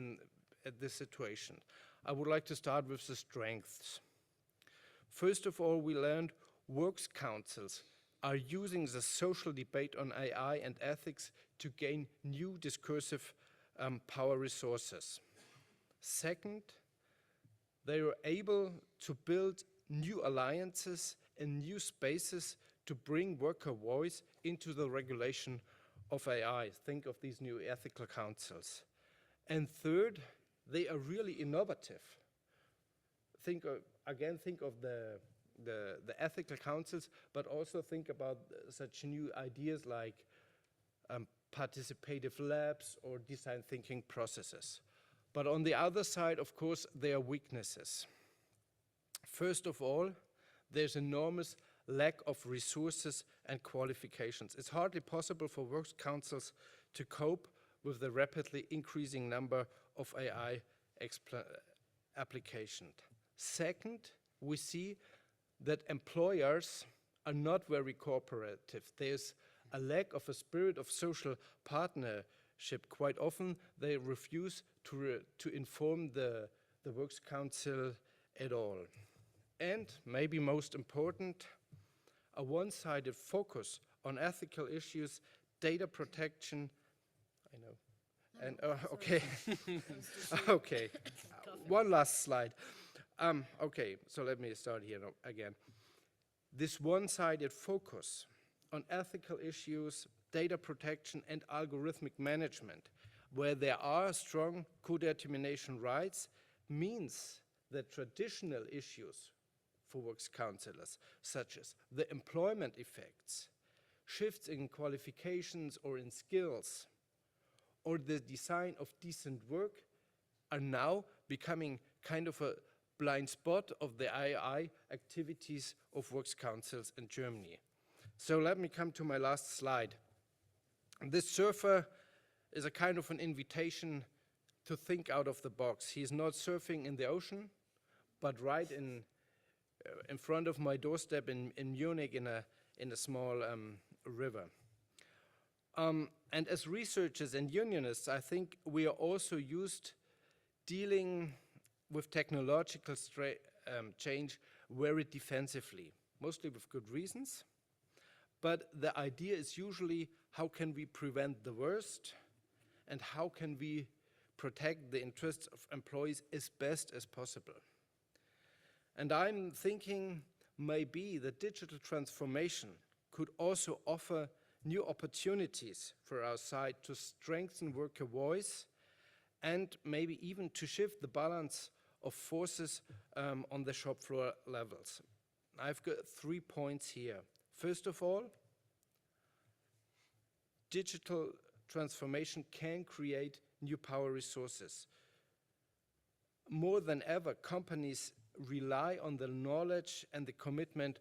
at this situation. I would like to start with the strengths. First of all, we learned Works Councils are using the social debate on AI and ethics to gain new discursive power resources. Second, they were able to build new alliances and new spaces to bring worker voice into the regulation of AI. Think of these new ethical councils. And third, they are really innovative. Think of the ethical councils, but also think about such new ideas like participative labs or design thinking processes. But on the other side, of course, there are weaknesses. First of all, there's enormous lack of resources and qualifications. It's hardly possible for Works Councils to cope with the rapidly increasing number of AI applications. Second, we see that employers are not very cooperative. There's a lack of a spirit of social partnership. Quite often, they refuse to inform the Works Council at all. And maybe most important, a one-sided focus on ethical issues, data protection. I know. And okay, okay. One last slide. Okay, so let me start here again. This one-sided focus on ethical issues, data protection, and algorithmic management, where there are strong co-determination rights, means that traditional issues for Works Councillors, such as the employment effects, shifts in qualifications or in skills, or the design of decent work, are now becoming kind of a blind spot of the AI activities of Works Councils in Germany. So let me come to my last slide. This surfer is a kind of an invitation to think out of the box. He's not surfing in the ocean, but right in front of my doorstep in Munich in a small river. And as researchers and unionists, I think we are also used dealing with technological change very defensively, mostly with good reasons. But the idea is usually how can we prevent the worst and how can we protect the interests of employees as best as possible. And I'm thinking maybe the digital transformation could also offer new opportunities for our side to strengthen worker voice and maybe even to shift the balance of forces on the shop floor levels. I've got 3 points here. First of all, digital transformation can create new power resources. More than ever, companies rely on the knowledge and the commitment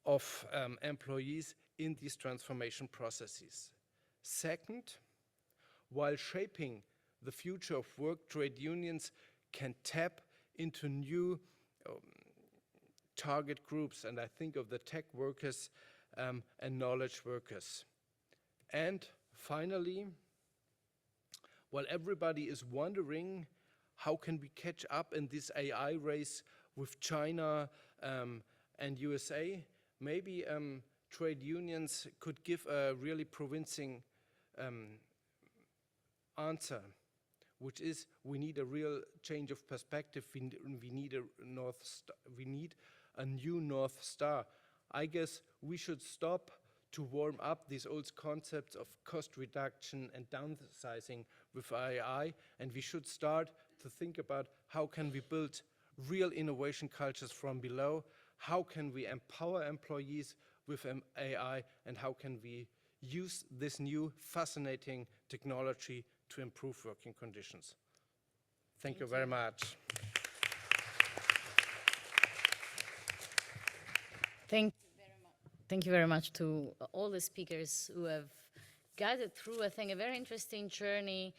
of employees in these transformation processes. Second, while shaping the future of work, trade unions can tap into new target groups, and I think of the tech workers and knowledge workers. And finally, while everybody is wondering how can we catch up in this AI race with China and USA, maybe trade unions could give a really convincing answer, which is we need a real change of perspective. We need a new North Star. I guess we should stop to warm up these old concepts of cost reduction and downsizing with AI, and we should start to think about how can we build real innovation cultures from below, how can we empower employees with AI, and how can we use this new fascinating technology to improve working conditions. Thank you very much. Thank you very much to all the speakers who have guided through, I think, a very interesting journey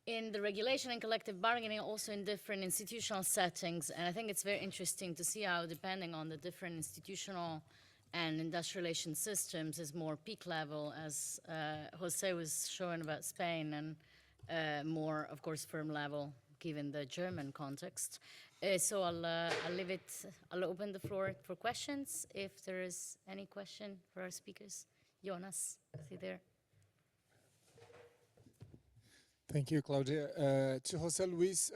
in the regulation and collective bargaining, also in different institutional settings. And I think it's very interesting to see how, depending on the different institutional and industrial relation systems, is more peak level, as Jose was showing about Spain, and more, of course, firm level, given the German context. So I'll open the floor for questions. If there is any question for our speakers. Jonas, see there. Thank you, Claudia. To Jose Luis,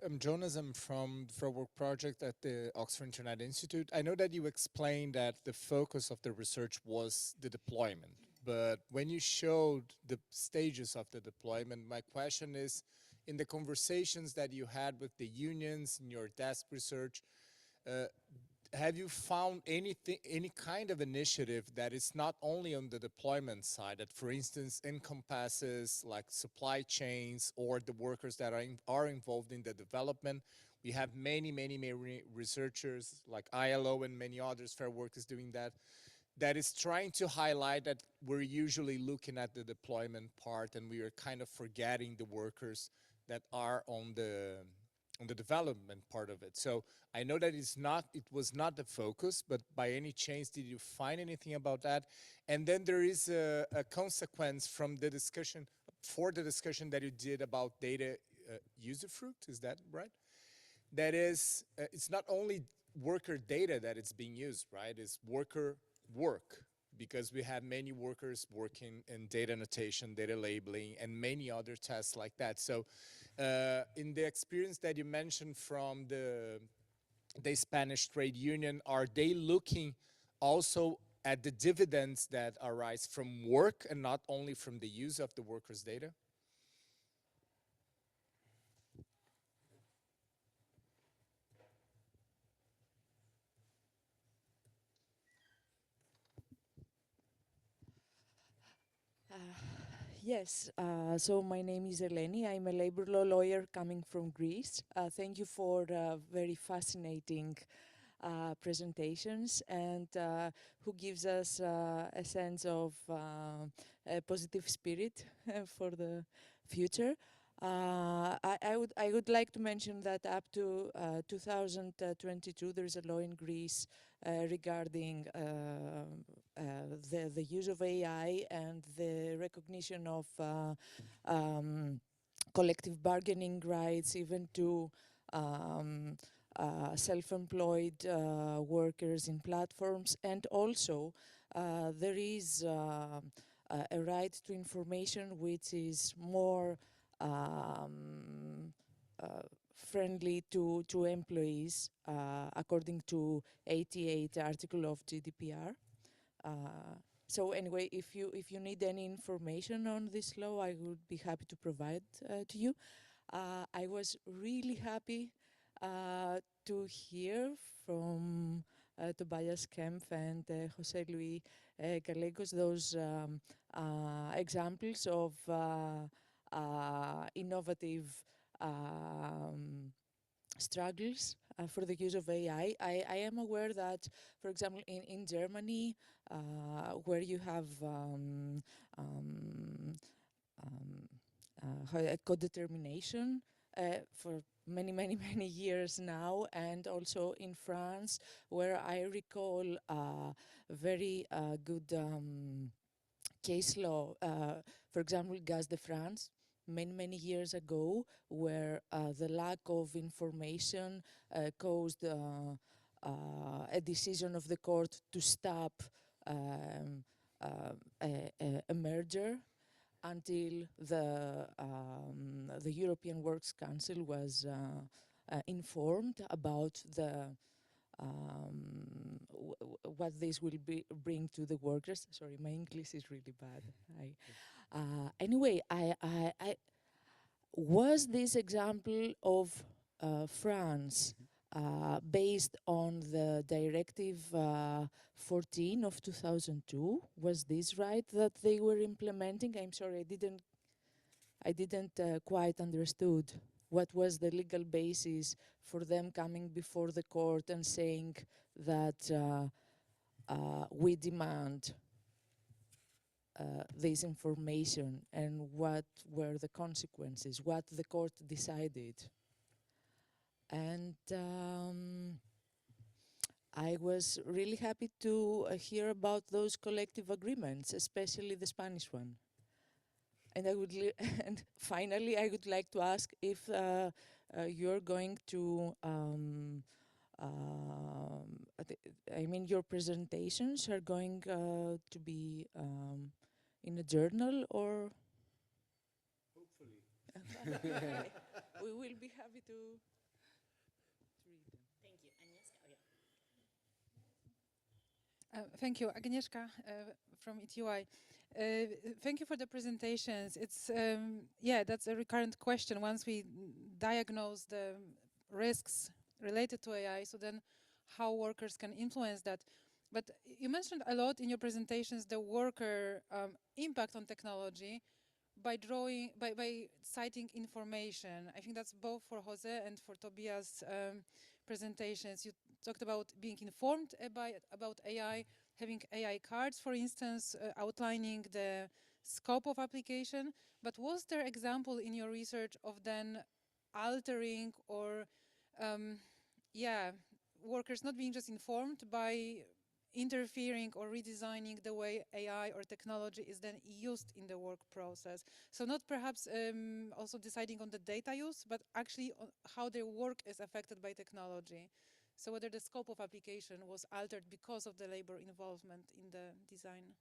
I'm Jonas. I'm from the Framework Project at the Oxford Internet Institute. I know that you explained that the focus of the research was the deployment, but when you showed the stages of the deployment, my question is, in the conversations that you had with the unions in your desk research, have you found any kind of initiative that is not only on the deployment side, that for instance encompasses like supply chains or the workers that are involved in the development? We have many researchers like ILO and many others, Fair Work is doing that. That is trying to highlight that we're usually looking at the deployment part and we are kind of forgetting the workers that are on the development part of it. So I know that it was not the focus, but by any chance, did you find anything about that? And then there is a consequence from the discussion, that you did about data usufruct, is that right? That is, it's not only worker data that it's being used, right? It's worker work, because we have many workers working in data annotation, data labeling, and many other tasks like that. So in the experience that you mentioned from the Spanish trade union, are they looking also at the dividends that arise from work and not only from the use of the workers' data? Yes, so my name is Eleni. I'm a labor law lawyer coming from Greece. Thank you for very fascinating presentations, and who gives us a sense of a positive spirit for the future. I would like to mention that up to 2022 there is a law in Greece regarding the use of AI and the recognition of collective bargaining rights, even to self-employed workers in platforms. And also there is a right to information which is more friendly to employees, according to 88 article of GDPR. So anyway, if you need any information on this law, I would be happy to provide to you. I was really happy to hear from Tobias Kempf and Jose Luis Gallegos, those examples of innovative struggles for the use of AI. I am aware that, for example, in Germany, where you have co-determination for many, many, many years now, and also in France, where I recall very good case law, for example, Gaz de France, many, many years ago, where the lack of information caused a decision of the court to stop a merger until the European Works Council was informed about the what this will bring to the workers. Sorry, my English is really bad. Anyway, I was this example of France based on the Directive 14 of 2002. Was this right that they were implementing? I'm sorry, I didn't quite understood what was the legal basis for them coming before the court and saying that we demand this information, and what were the consequences, what the court decided. And I was really happy to hear about those collective agreements, especially the Spanish one. And and finally, I would like to ask if you're going to, I mean, your presentations are going to be in a journal, or? Hopefully. We will be happy to read them. Thank you. Agnieszka? Thank you, Agnieszka from ETUI. Thank you for the presentations. It's yeah, that's a recurrent question. Once we diagnose the risks related to AI, so then how workers can influence that. But you mentioned a lot in your presentations the worker impact on technology by citing information. I think that's both for Jose and for Tobias' presentations. You talked about being informed about AI, having AI cards, for instance, outlining the scope of application. But was there example in your research of then altering or, workers not being just informed by interfering or redesigning the way AI or technology is then used in the work process? So not perhaps also deciding on the data use, but actually on how their work is affected by technology. So whether the scope of application was altered because of the labor involvement in the design.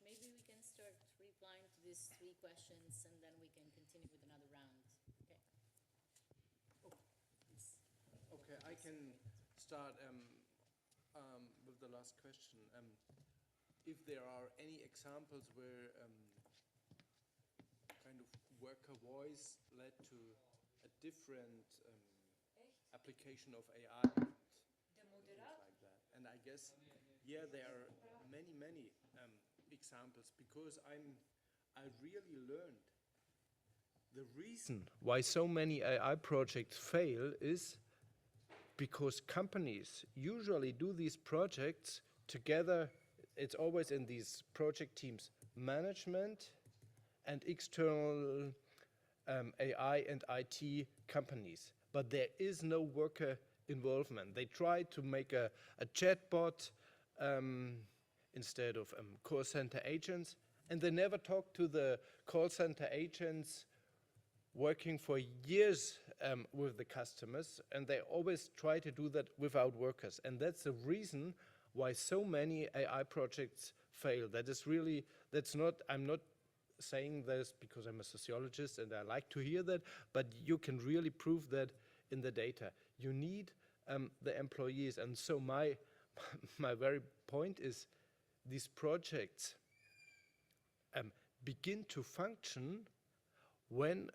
Maybe we can start replying to these three questions, and then we can continue with another round. Okay. Okay, I can start with the last question. If there are any examples where kind of worker voice led to a different application of AI and things like that. And I guess, yeah, there are many examples, because I really learned the reason why so many AI projects fail is because companies usually do these projects together. It's always in these project teams, management and external AI and IT companies. But there is no worker involvement. They try to make a chatbot instead of call center agents, and they never talk to the call center agents working for years with the customers, and they always try to do that without workers. And that's the reason why so many AI projects fail. That is really, that's not, I'm not saying this because I'm a sociologist and I like to hear that, but you can really prove that in the data. You need the employees, and so my very point is these projects begin to function when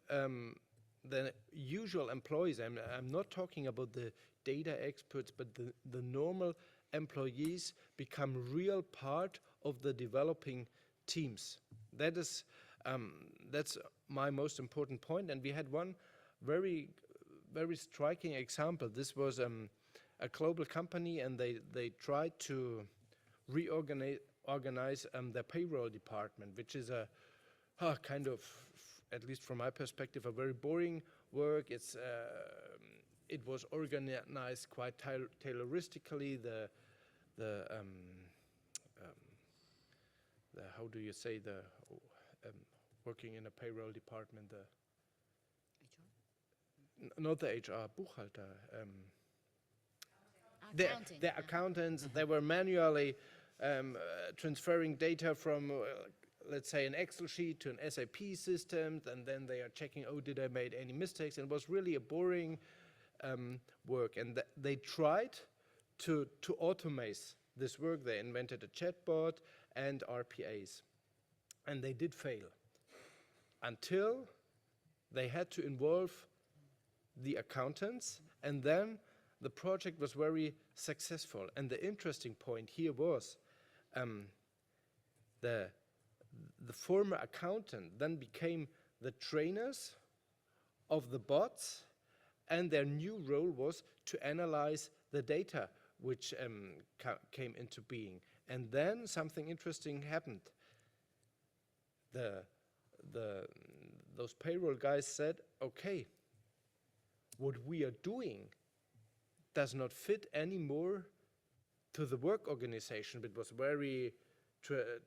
the usual employees, I'm not talking about the data experts, but the normal employees become real part of the developing teams. That's my most important point. And we had one very striking example. This was a global company, and they tried to organize their payroll department, which is a kind of, at least from my perspective, a very boring work. It was organized quite tayloristically. The how do you say, the working in a payroll department, not the HR, Buchhalter. The accountants, they were manually transferring data from, let's say, an Excel sheet to an SAP system, and then they are checking, oh, did I made any mistakes? And it was really a boring work. And they tried to automate this work. They invented a chatbot and RPAs. And they did fail until they had to involve the accountants, and then the project was very successful. And the interesting point here was the former accountant then became the trainers of the bots, and their new role was to analyze the data which came into being. And then something interesting happened. Those payroll guys said, okay, what we are doing does not fit anymore to the work organization. It was very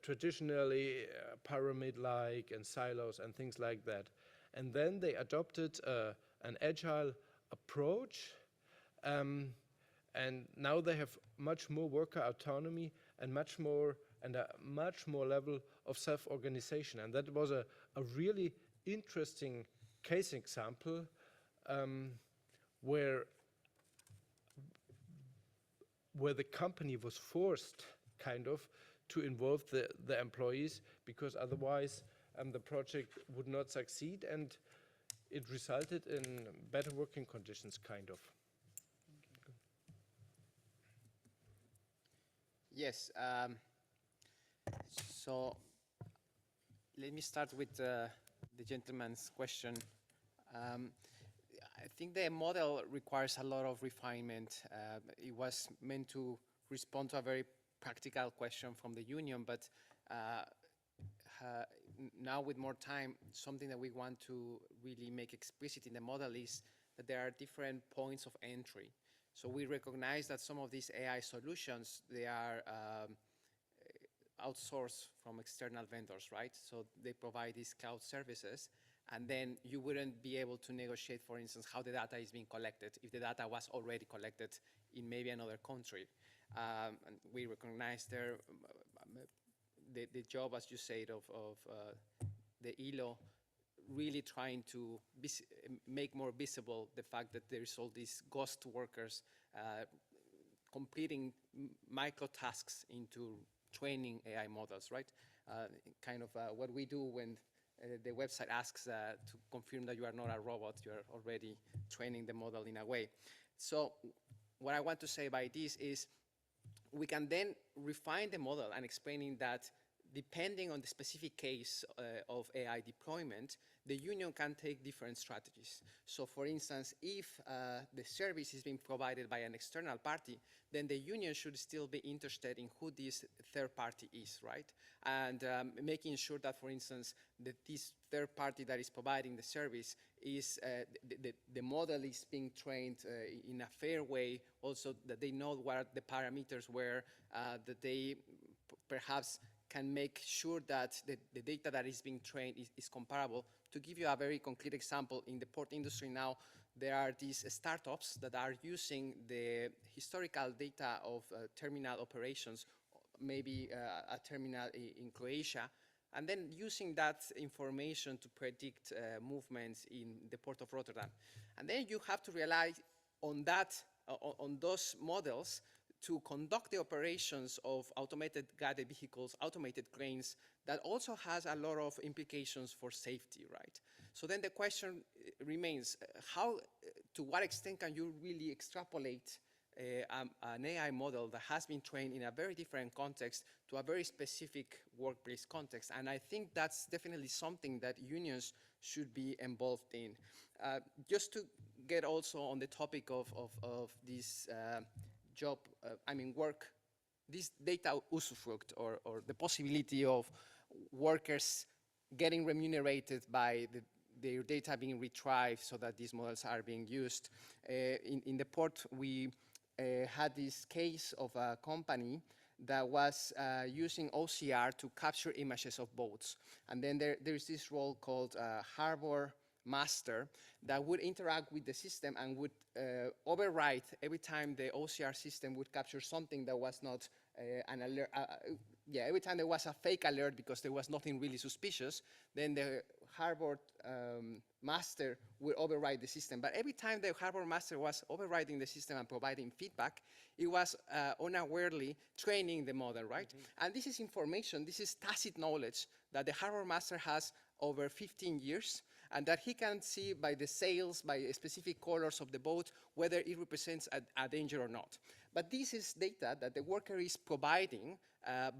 traditionally pyramid-like and silos and things like that. And then they adopted an agile approach, and now they have much more worker autonomy and a much more level of self-organization. And that was a really interesting case example where the company was forced kind of to involve the employees, because otherwise the project would not succeed, and it resulted in better working conditions kind of. Yes, so let me start with the gentleman's question. I think the model requires a lot of refinement. It was meant to respond to a very practical question from the union, but now with more time, something that we want to really make explicit in the model is that there are different points of entry. So we recognize that some of these AI solutions, they are outsourced from external vendors, right? So they provide these cloud services, and then you wouldn't be able to negotiate, for instance, how the data is being collected if the data was already collected in maybe another country. And we recognize there the job, as you said, of the ILO really trying to make more visible the fact that there is all these ghost workers completing micro tasks into training AI models, right? Kind of what we do when the website asks to confirm that you are not a robot, you are already training the model in a way. So what I want to say by this is we can then refine the model and explaining that depending on the specific case of AI deployment, the union can take different strategies. So for instance, if the service is being provided by an external party, then the union should still be interested in who this third party is, right? And making sure that, for instance, that this third party that is providing the service is, the model is being trained in a fair way, also that they know what the parameters were, that they perhaps can make sure that the data that is being trained is comparable. To give you a very concrete example, in the port industry now, there are these startups that are using the historical data of terminal operations, maybe a terminal in Croatia, and then using that information to predict movements in the port of Rotterdam. And then you have to rely on that, on those models to conduct the operations of automated guided vehicles, automated cranes, that also has a lot of implications for safety, right? So then the question remains, to what extent can you really extrapolate an AI model that has been trained in a very different context to a very specific workplace context? And I think that's definitely something that unions should be involved in. Just to get also on the topic of this work, this data usufruct, or the possibility of workers getting remunerated by their data being retrieved so that these models are being used. In the port, we had this case of a company that was using OCR to capture images of boats. And then there's this role called harbor master that would interact with the system and would override every time the OCR system would capture something that was not an alert. Every time there was a fake alert because there was nothing really suspicious, then the harbor master would override the system. But every time the harbor master was overriding the system and providing feedback, it was unawarely training the model, right? Mm-hmm. And this is information, this is tacit knowledge that the harbor master has over 15 years, and that he can see by the sails, by specific colors of the boat, whether it represents a danger or not. But this is data that the worker is providing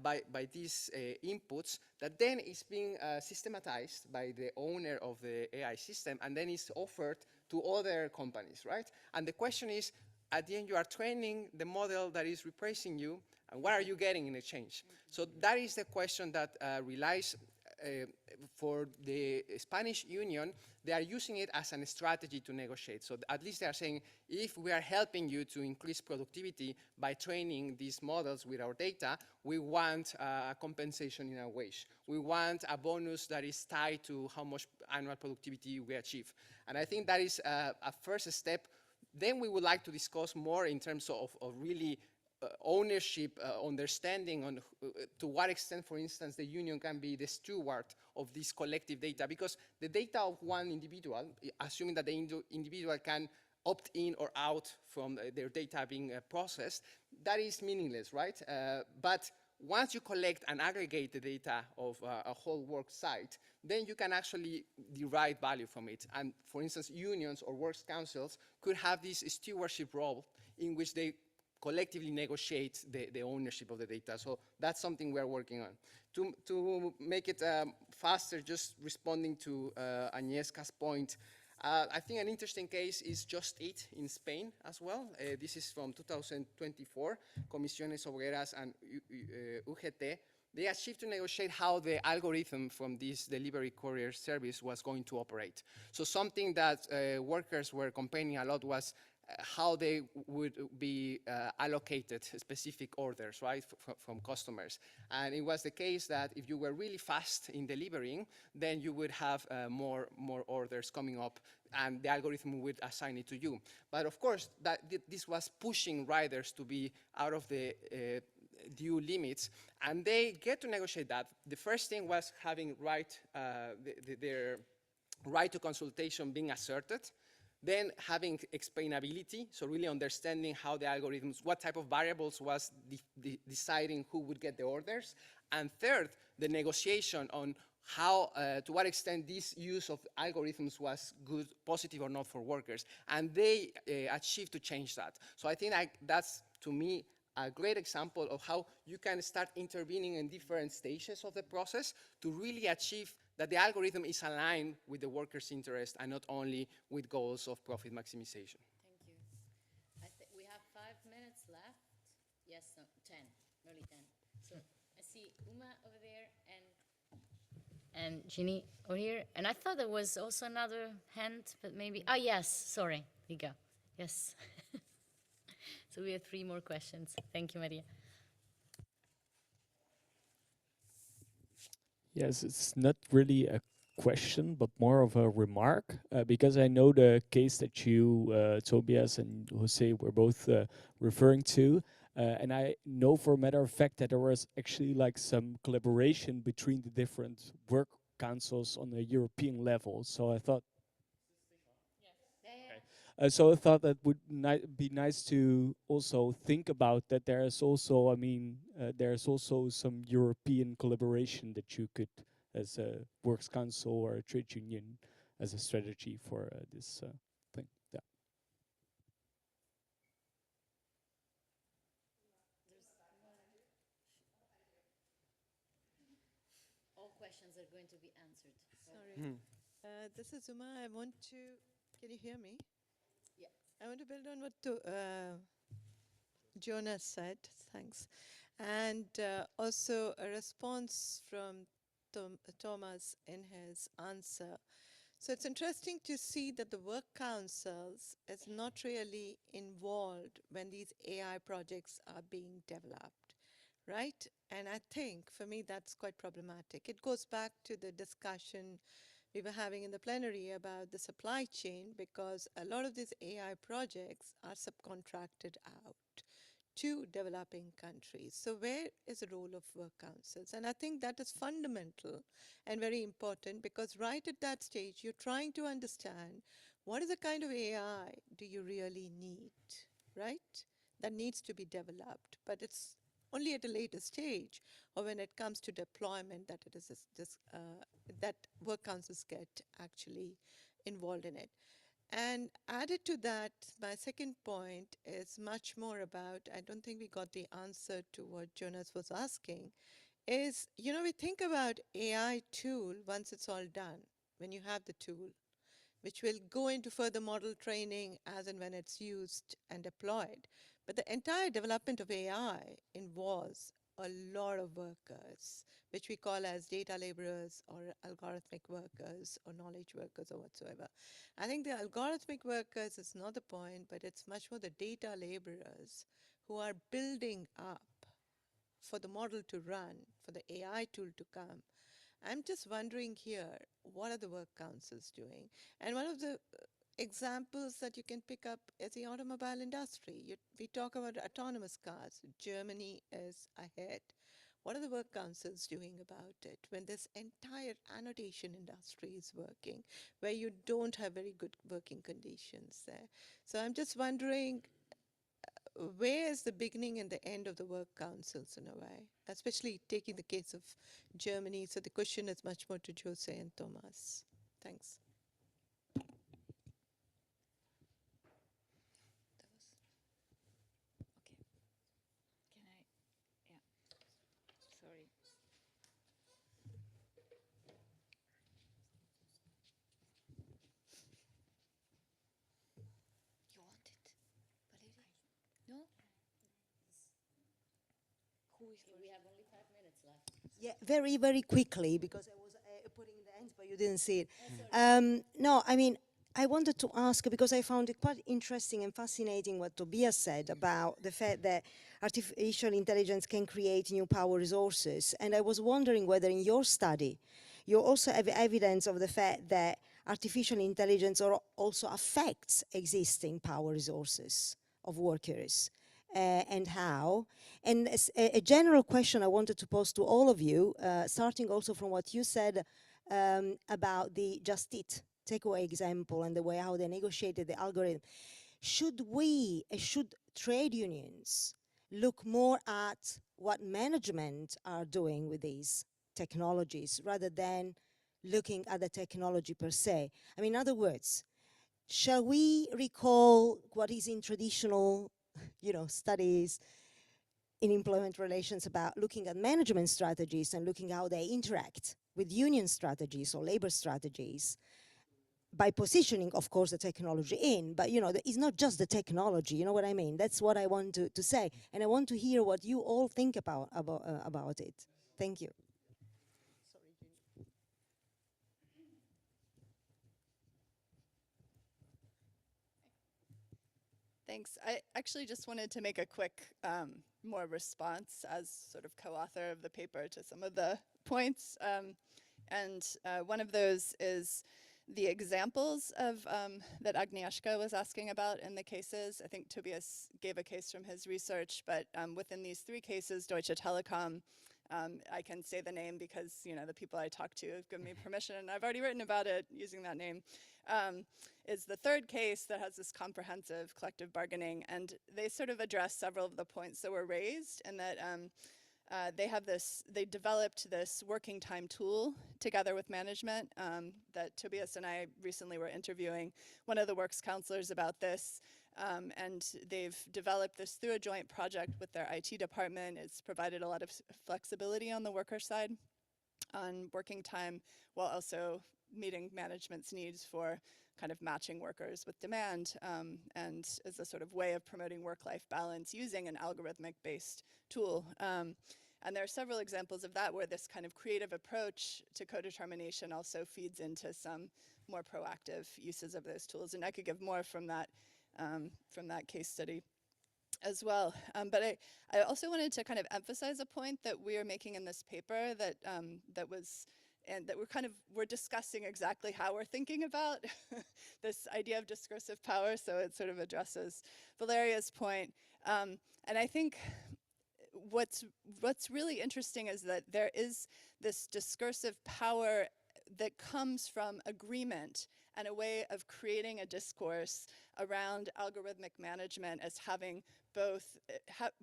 by these inputs that then is being systematized by the owner of the AI system and then is offered to other companies, right? And the question is, at the end, you are training the model that is replacing you, and what are you getting in exchange? So that is the question that relies for the Spanish Union. They are using it as a strategy to negotiate. So at least they are saying, if we are helping you to increase productivity by training these models with our data, we want a compensation in our wage. We want a bonus that is tied to how much annual productivity we achieve. And I think that is a first step. Then we would like to discuss more in terms of really ownership, understanding on to what extent, for instance, the union can be the steward of this collective data, because the data of one individual, assuming that the individual can opt in or out from their data being processed, that is meaningless, right? But once you collect and aggregate the data of a whole work site, then you can actually derive value from it. And for instance, unions or works councils could have this stewardship role in which they collectively negotiate the ownership of the data. So that's something we're working on. To make it faster, just responding to Agnieszka's point, I think an interesting case is Just Eat in Spain as well. This is from 2024, Comisiones Obreras and UGT. They achieved to negotiate how the algorithm from this delivery courier service was going to operate. So something that workers were complaining a lot was how they would be allocated specific orders, right, from customers. And it was the case that if you were really fast in delivering, then you would have more orders coming up, and the algorithm would assign it to you. But of course, this was pushing riders to be out of the due limits, and they get to negotiate that. The first thing was having their right to consultation being asserted. Then having explainability, so really understanding how the algorithms, what type of variables was deciding who would get the orders. And third, the negotiation on how, to what extent this use of algorithms was good, positive or not for workers. And they achieved to change that. So I think that's, to me, a great example of how you can start intervening in different stages of the process to really achieve that the algorithm is aligned with the worker's interest and not only with goals of profit maximization. Thank you. We have 5 minutes left. Yes, no, 10, nearly 10. So I see Uma over there and Ginny over here. And I thought there was also another hand, but maybe, yes, sorry, here you go. Yes. So we have 3 more questions. Thank you, Maria. Yes, it's not really a question, but more of a remark, because I know the case that you, Tobias and Jose, were both referring to, and I know for a matter of fact that there was actually like some collaboration between the different work councils on a European level. So I thought, So I thought that would be nice to also think about that. There is also, I mean, there's also some European collaboration that you could, as a works council or a trade union, as a strategy for this thing. Yeah. All questions are going to be answered. Sorry. This is Uma. I want to, can you hear me? Yeah. I want to build on what Jonas said, thanks. And also a response from Thomas in his answer. So it's interesting to see that the work councils is not really involved when these AI projects are being developed, right? And I think for me that's quite problematic. It goes back to the discussion we were having in the plenary about the supply chain, because a lot of these AI projects are subcontracted out to developing countries. So where is the role of work councils? And I think that is fundamental and very important, because right at that stage, you're trying to understand what is the kind of AI do you really need, right? That needs to be developed, but it's only at a later stage, or when it comes to deployment, that it is that work councils get actually involved in it. And added to that, my second point is much more about, I don't think we got the answer to what Jonas was asking, is, you know, we think about AI tool once it's all done, when you have the tool, which will go into further model training as and when it's used and deployed. But the entire development of AI involves a lot of workers, which we call as data laborers or algorithmic workers or knowledge workers or whatsoever. I think the algorithmic workers is not the point, but it's much more the data laborers who are building up for the model to run, for the AI tool to come. I'm just wondering here, what are the work councils doing? And one of the examples that you can pick up is the automobile industry. We talk about autonomous cars. Germany is ahead. What are the work councils doing about it when this entire annotation industry is working, where you don't have very good working conditions there? So I'm just wondering, where is the beginning and the end of the work councils in a way, especially taking the case of Germany? So the question is much more to Jose and Thomas. Thanks. Can I? Yeah. Sorry. You want it, Valerie? No. Who is first? We have only 5 minutes left. Yeah, very, very quickly, because I was putting the hands, but you didn't see it. No, I mean, I wanted to ask, because I found it quite interesting and fascinating what Tobias said about the fact that artificial intelligence can create new power resources. And I was wondering whether in your study, you also have evidence of the fact that artificial intelligence also affects existing power resources of workers. And how. And a general question I wanted to pose to all of you, starting also from what you said about the Just Eat takeaway example and the way how they negotiated the algorithm. Should trade unions look more at what management are doing with these technologies rather than looking at the technology per se? I mean, in other words, shall we recall what is in traditional studies in employment relations about looking at management strategies and looking how they interact with union strategies or labor strategies by positioning, of course, the technology in, but it's not just the technology, you know what I mean? That's what I want to say. And I want to hear what you all think about it. Thank you. Thanks. I actually just wanted to make a quick more response as sort of co-author of the paper to some of the points. One of those is the examples of that Agnieszka was asking about in the cases. I think Tobias gave a case from his research, but within these 3 cases, Deutsche Telekom I can say the name because, you know, the people I talk to have given me permission, and I've already written about it using that name, is the third case that has this comprehensive collective bargaining, and they sort of address several of the points that were raised, and that they developed this working time tool together with management that Tobias and I recently were interviewing one of the works counselors about this. And they've developed this through a joint project with their IT department. It's provided a lot of flexibility on the worker side on working time, while also meeting management's needs for kind of matching workers with demand, and as a sort of way of promoting work-life balance using an algorithmic-based tool. And there are several examples of that where this kind of creative approach to co-determination also feeds into some more proactive uses of those tools. And I could give more from that case study as well. But I also wanted to kind of emphasize a point that we are making in this paper that we're discussing exactly how we're thinking about this idea of discursive power. So it sort of addresses Valeria's point. And I think what's really interesting is that there is this discursive power that comes from agreement and a way of creating a discourse around algorithmic management as having both,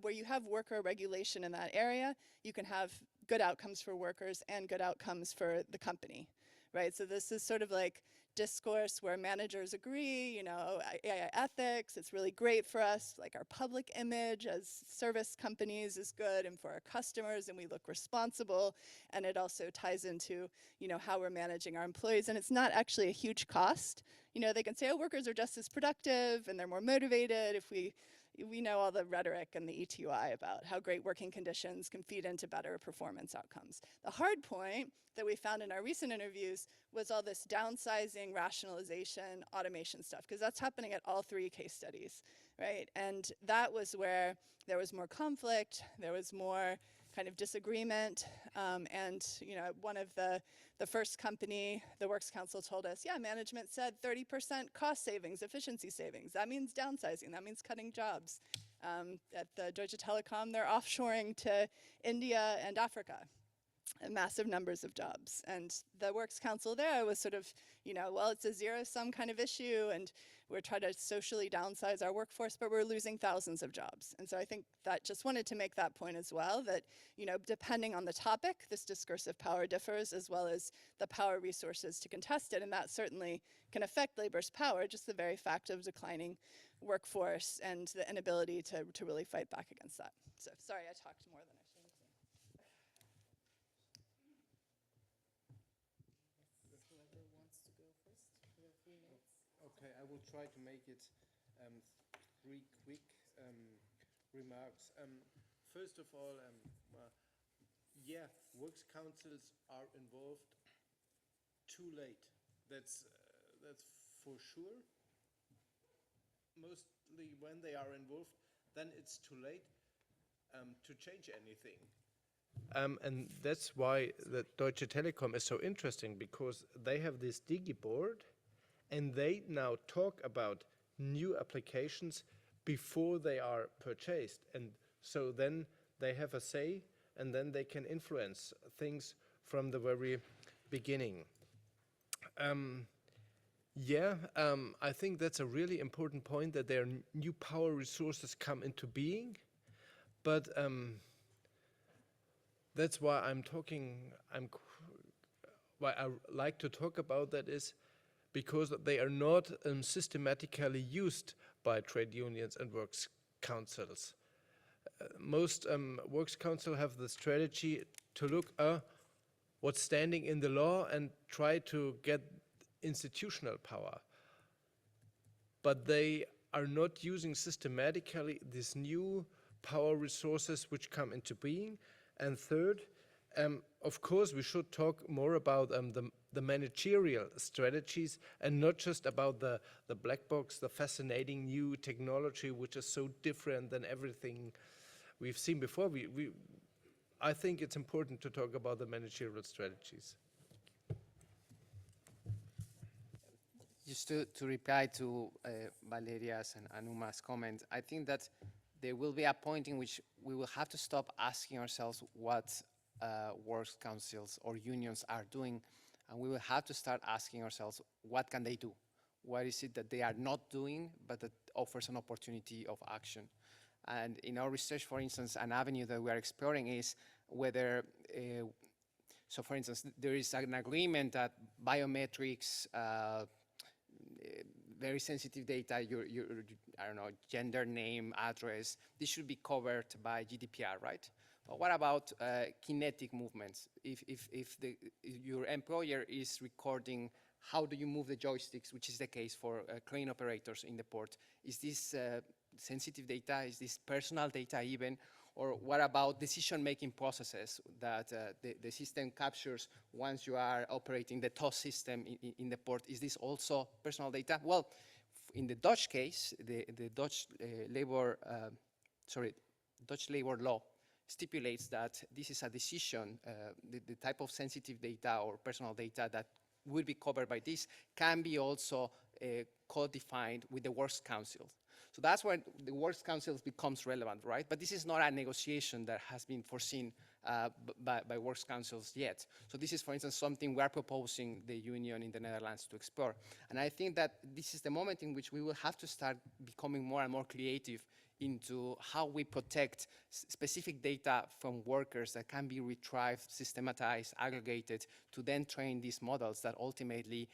where you have worker regulation in that area, you can have good outcomes for workers and good outcomes for the company, right? So this is sort of like discourse where managers agree, you know, AI ethics, it's really great for us, like our public image as service companies is good, and for our customers, and we look responsible, and it also ties into, you know, how we're managing our employees, and it's not actually a huge cost. You know, they can say, oh, workers are just as productive, and they're more motivated if we know all the rhetoric and the ETUI about how great working conditions can feed into better performance outcomes. The hard point that we found in our recent interviews was all this downsizing, rationalization, automation stuff, because that's happening at all three case studies, right? And that was where there was more conflict, there was more kind of disagreement, and you know, one of the first company, the Works Council told us, yeah, management said 30% cost savings, efficiency savings. That means downsizing, that means cutting jobs. At the Deutsche Telekom, they're offshoring to India and Africa, massive numbers of jobs. And the Works Council there was sort of, you know, well, it's a zero-sum kind of issue, and we're trying to socially downsize our workforce, but we're losing thousands of jobs. And so I think that just wanted to make that point as well, that, you know, depending on the topic, this discursive power differs, as well as the power resources to contest it. And that certainly can affect labor's power, just the very fact of declining workforce and the inability to really fight back against that. So sorry, I talked more than I should have. Whoever wants to go first, we have 3 minutes. Okay, I will try to make it 3 quick remarks. First of all, yeah, works councils are involved too late. That's for sure. Mostly when they are involved, then it's too late to change anything. And that's why the Deutsche Telekom is so interesting, because they have this DigiBoard, and they now talk about new applications before they are purchased. And so then they have a say, and then they can influence things from the very beginning. I think that's a really important point, that their new power resources come into being. But that's why why I like to talk about that is because they are not systematically used by trade unions and works councils. Most works council have the strategy to look what's standing in the law and try to get institutional power. But they are not using systematically these new power resources which come into being. And third, of course, we should talk more about the managerial strategies, and not just about the black box, the fascinating new technology, which is so different than everything we've seen before. I think it's important to talk about the managerial strategies. Just to reply to Valeria's and Anuma's comment, I think that there will be a point in which we will have to stop asking ourselves what works councils or unions are doing, and we will have to start asking ourselves, what can they do? What is it that they are not doing, but that offers an opportunity of action? And in our research, for instance, an avenue that we are exploring is whether, so for instance, there is an agreement that biometrics, very sensitive data, I don't know, gender, name, address, this should be covered by GDPR, right? But what about kinetic movements? If your employer is recording how do you move the joysticks, which is the case for crane operators in the port, is this sensitive data? Is this personal data even? Or what about decision-making processes that the system captures once you are operating the TOS system in the port? Is this also personal data? Well, in the Dutch case, the Dutch Dutch labor law stipulates that this is a decision, the type of sensitive data or personal data that would be covered by this can be also co-defined with the Works Council. So that's when the Works Council becomes relevant, right? But this is not a negotiation that has been foreseen by Works Councils yet. So this is, for instance, something we are proposing the union in the Netherlands to explore. And I think that this is the moment in which we will have to start becoming more and more creative into how we protect specific data from workers that can be retrieved, systematized, aggregated, to then train these models that ultimately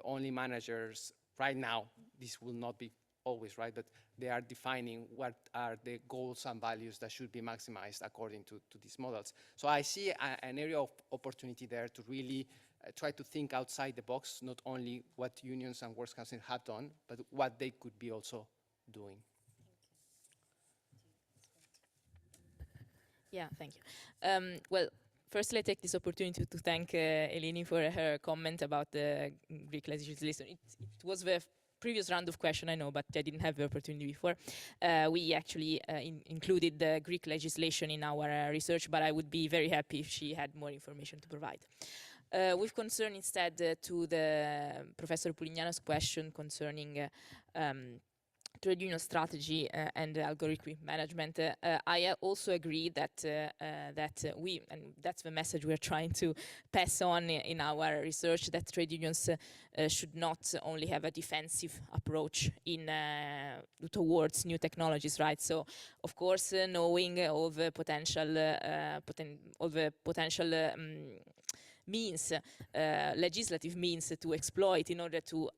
only managers, right now, this will not be always, right, but they are defining what are the goals and values that should be maximized according to these models. So I see an area of opportunity there to really try to think outside the box, not only what unions and Works Council have done, but what they could be also doing. Yeah, thank you. Well, firstly, I take this opportunity to thank Eleni for her comment about the Greek legislation. It was the previous round of question, I know, but I didn't have the opportunity before. We actually included the Greek legislation in our research, but I would be very happy if she had more information to provide. With concern instead to the Professor Pulignano's question concerning trade union strategy and algorithmic management, I also agree that we, and that's the message we're trying to pass on in our research, that trade unions should not only have a defensive approach towards new technologies, right? So, of course, knowing all the potential means, legislative means to exploit in order to,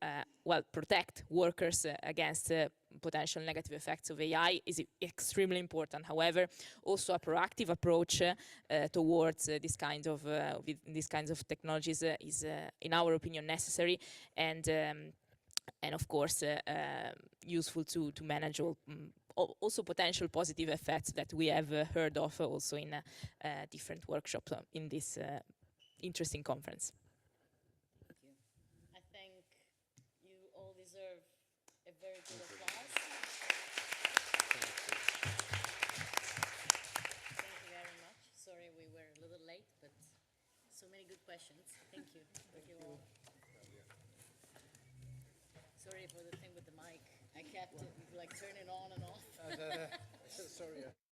protect workers against potential negative effects of AI is extremely important. However, also a proactive approach towards these kinds of technologies is, in our opinion, necessary and of course useful to manage all. Also potential positive effects that we have heard of also in different workshops in this interesting conference. Thank you. I think you all deserve a very good applause. Thank you very much. Sorry we were a little late, but so many good questions. Thank you. Thank you all. Sorry for the thing with the mic. I kept it like turning on and off. Sorry.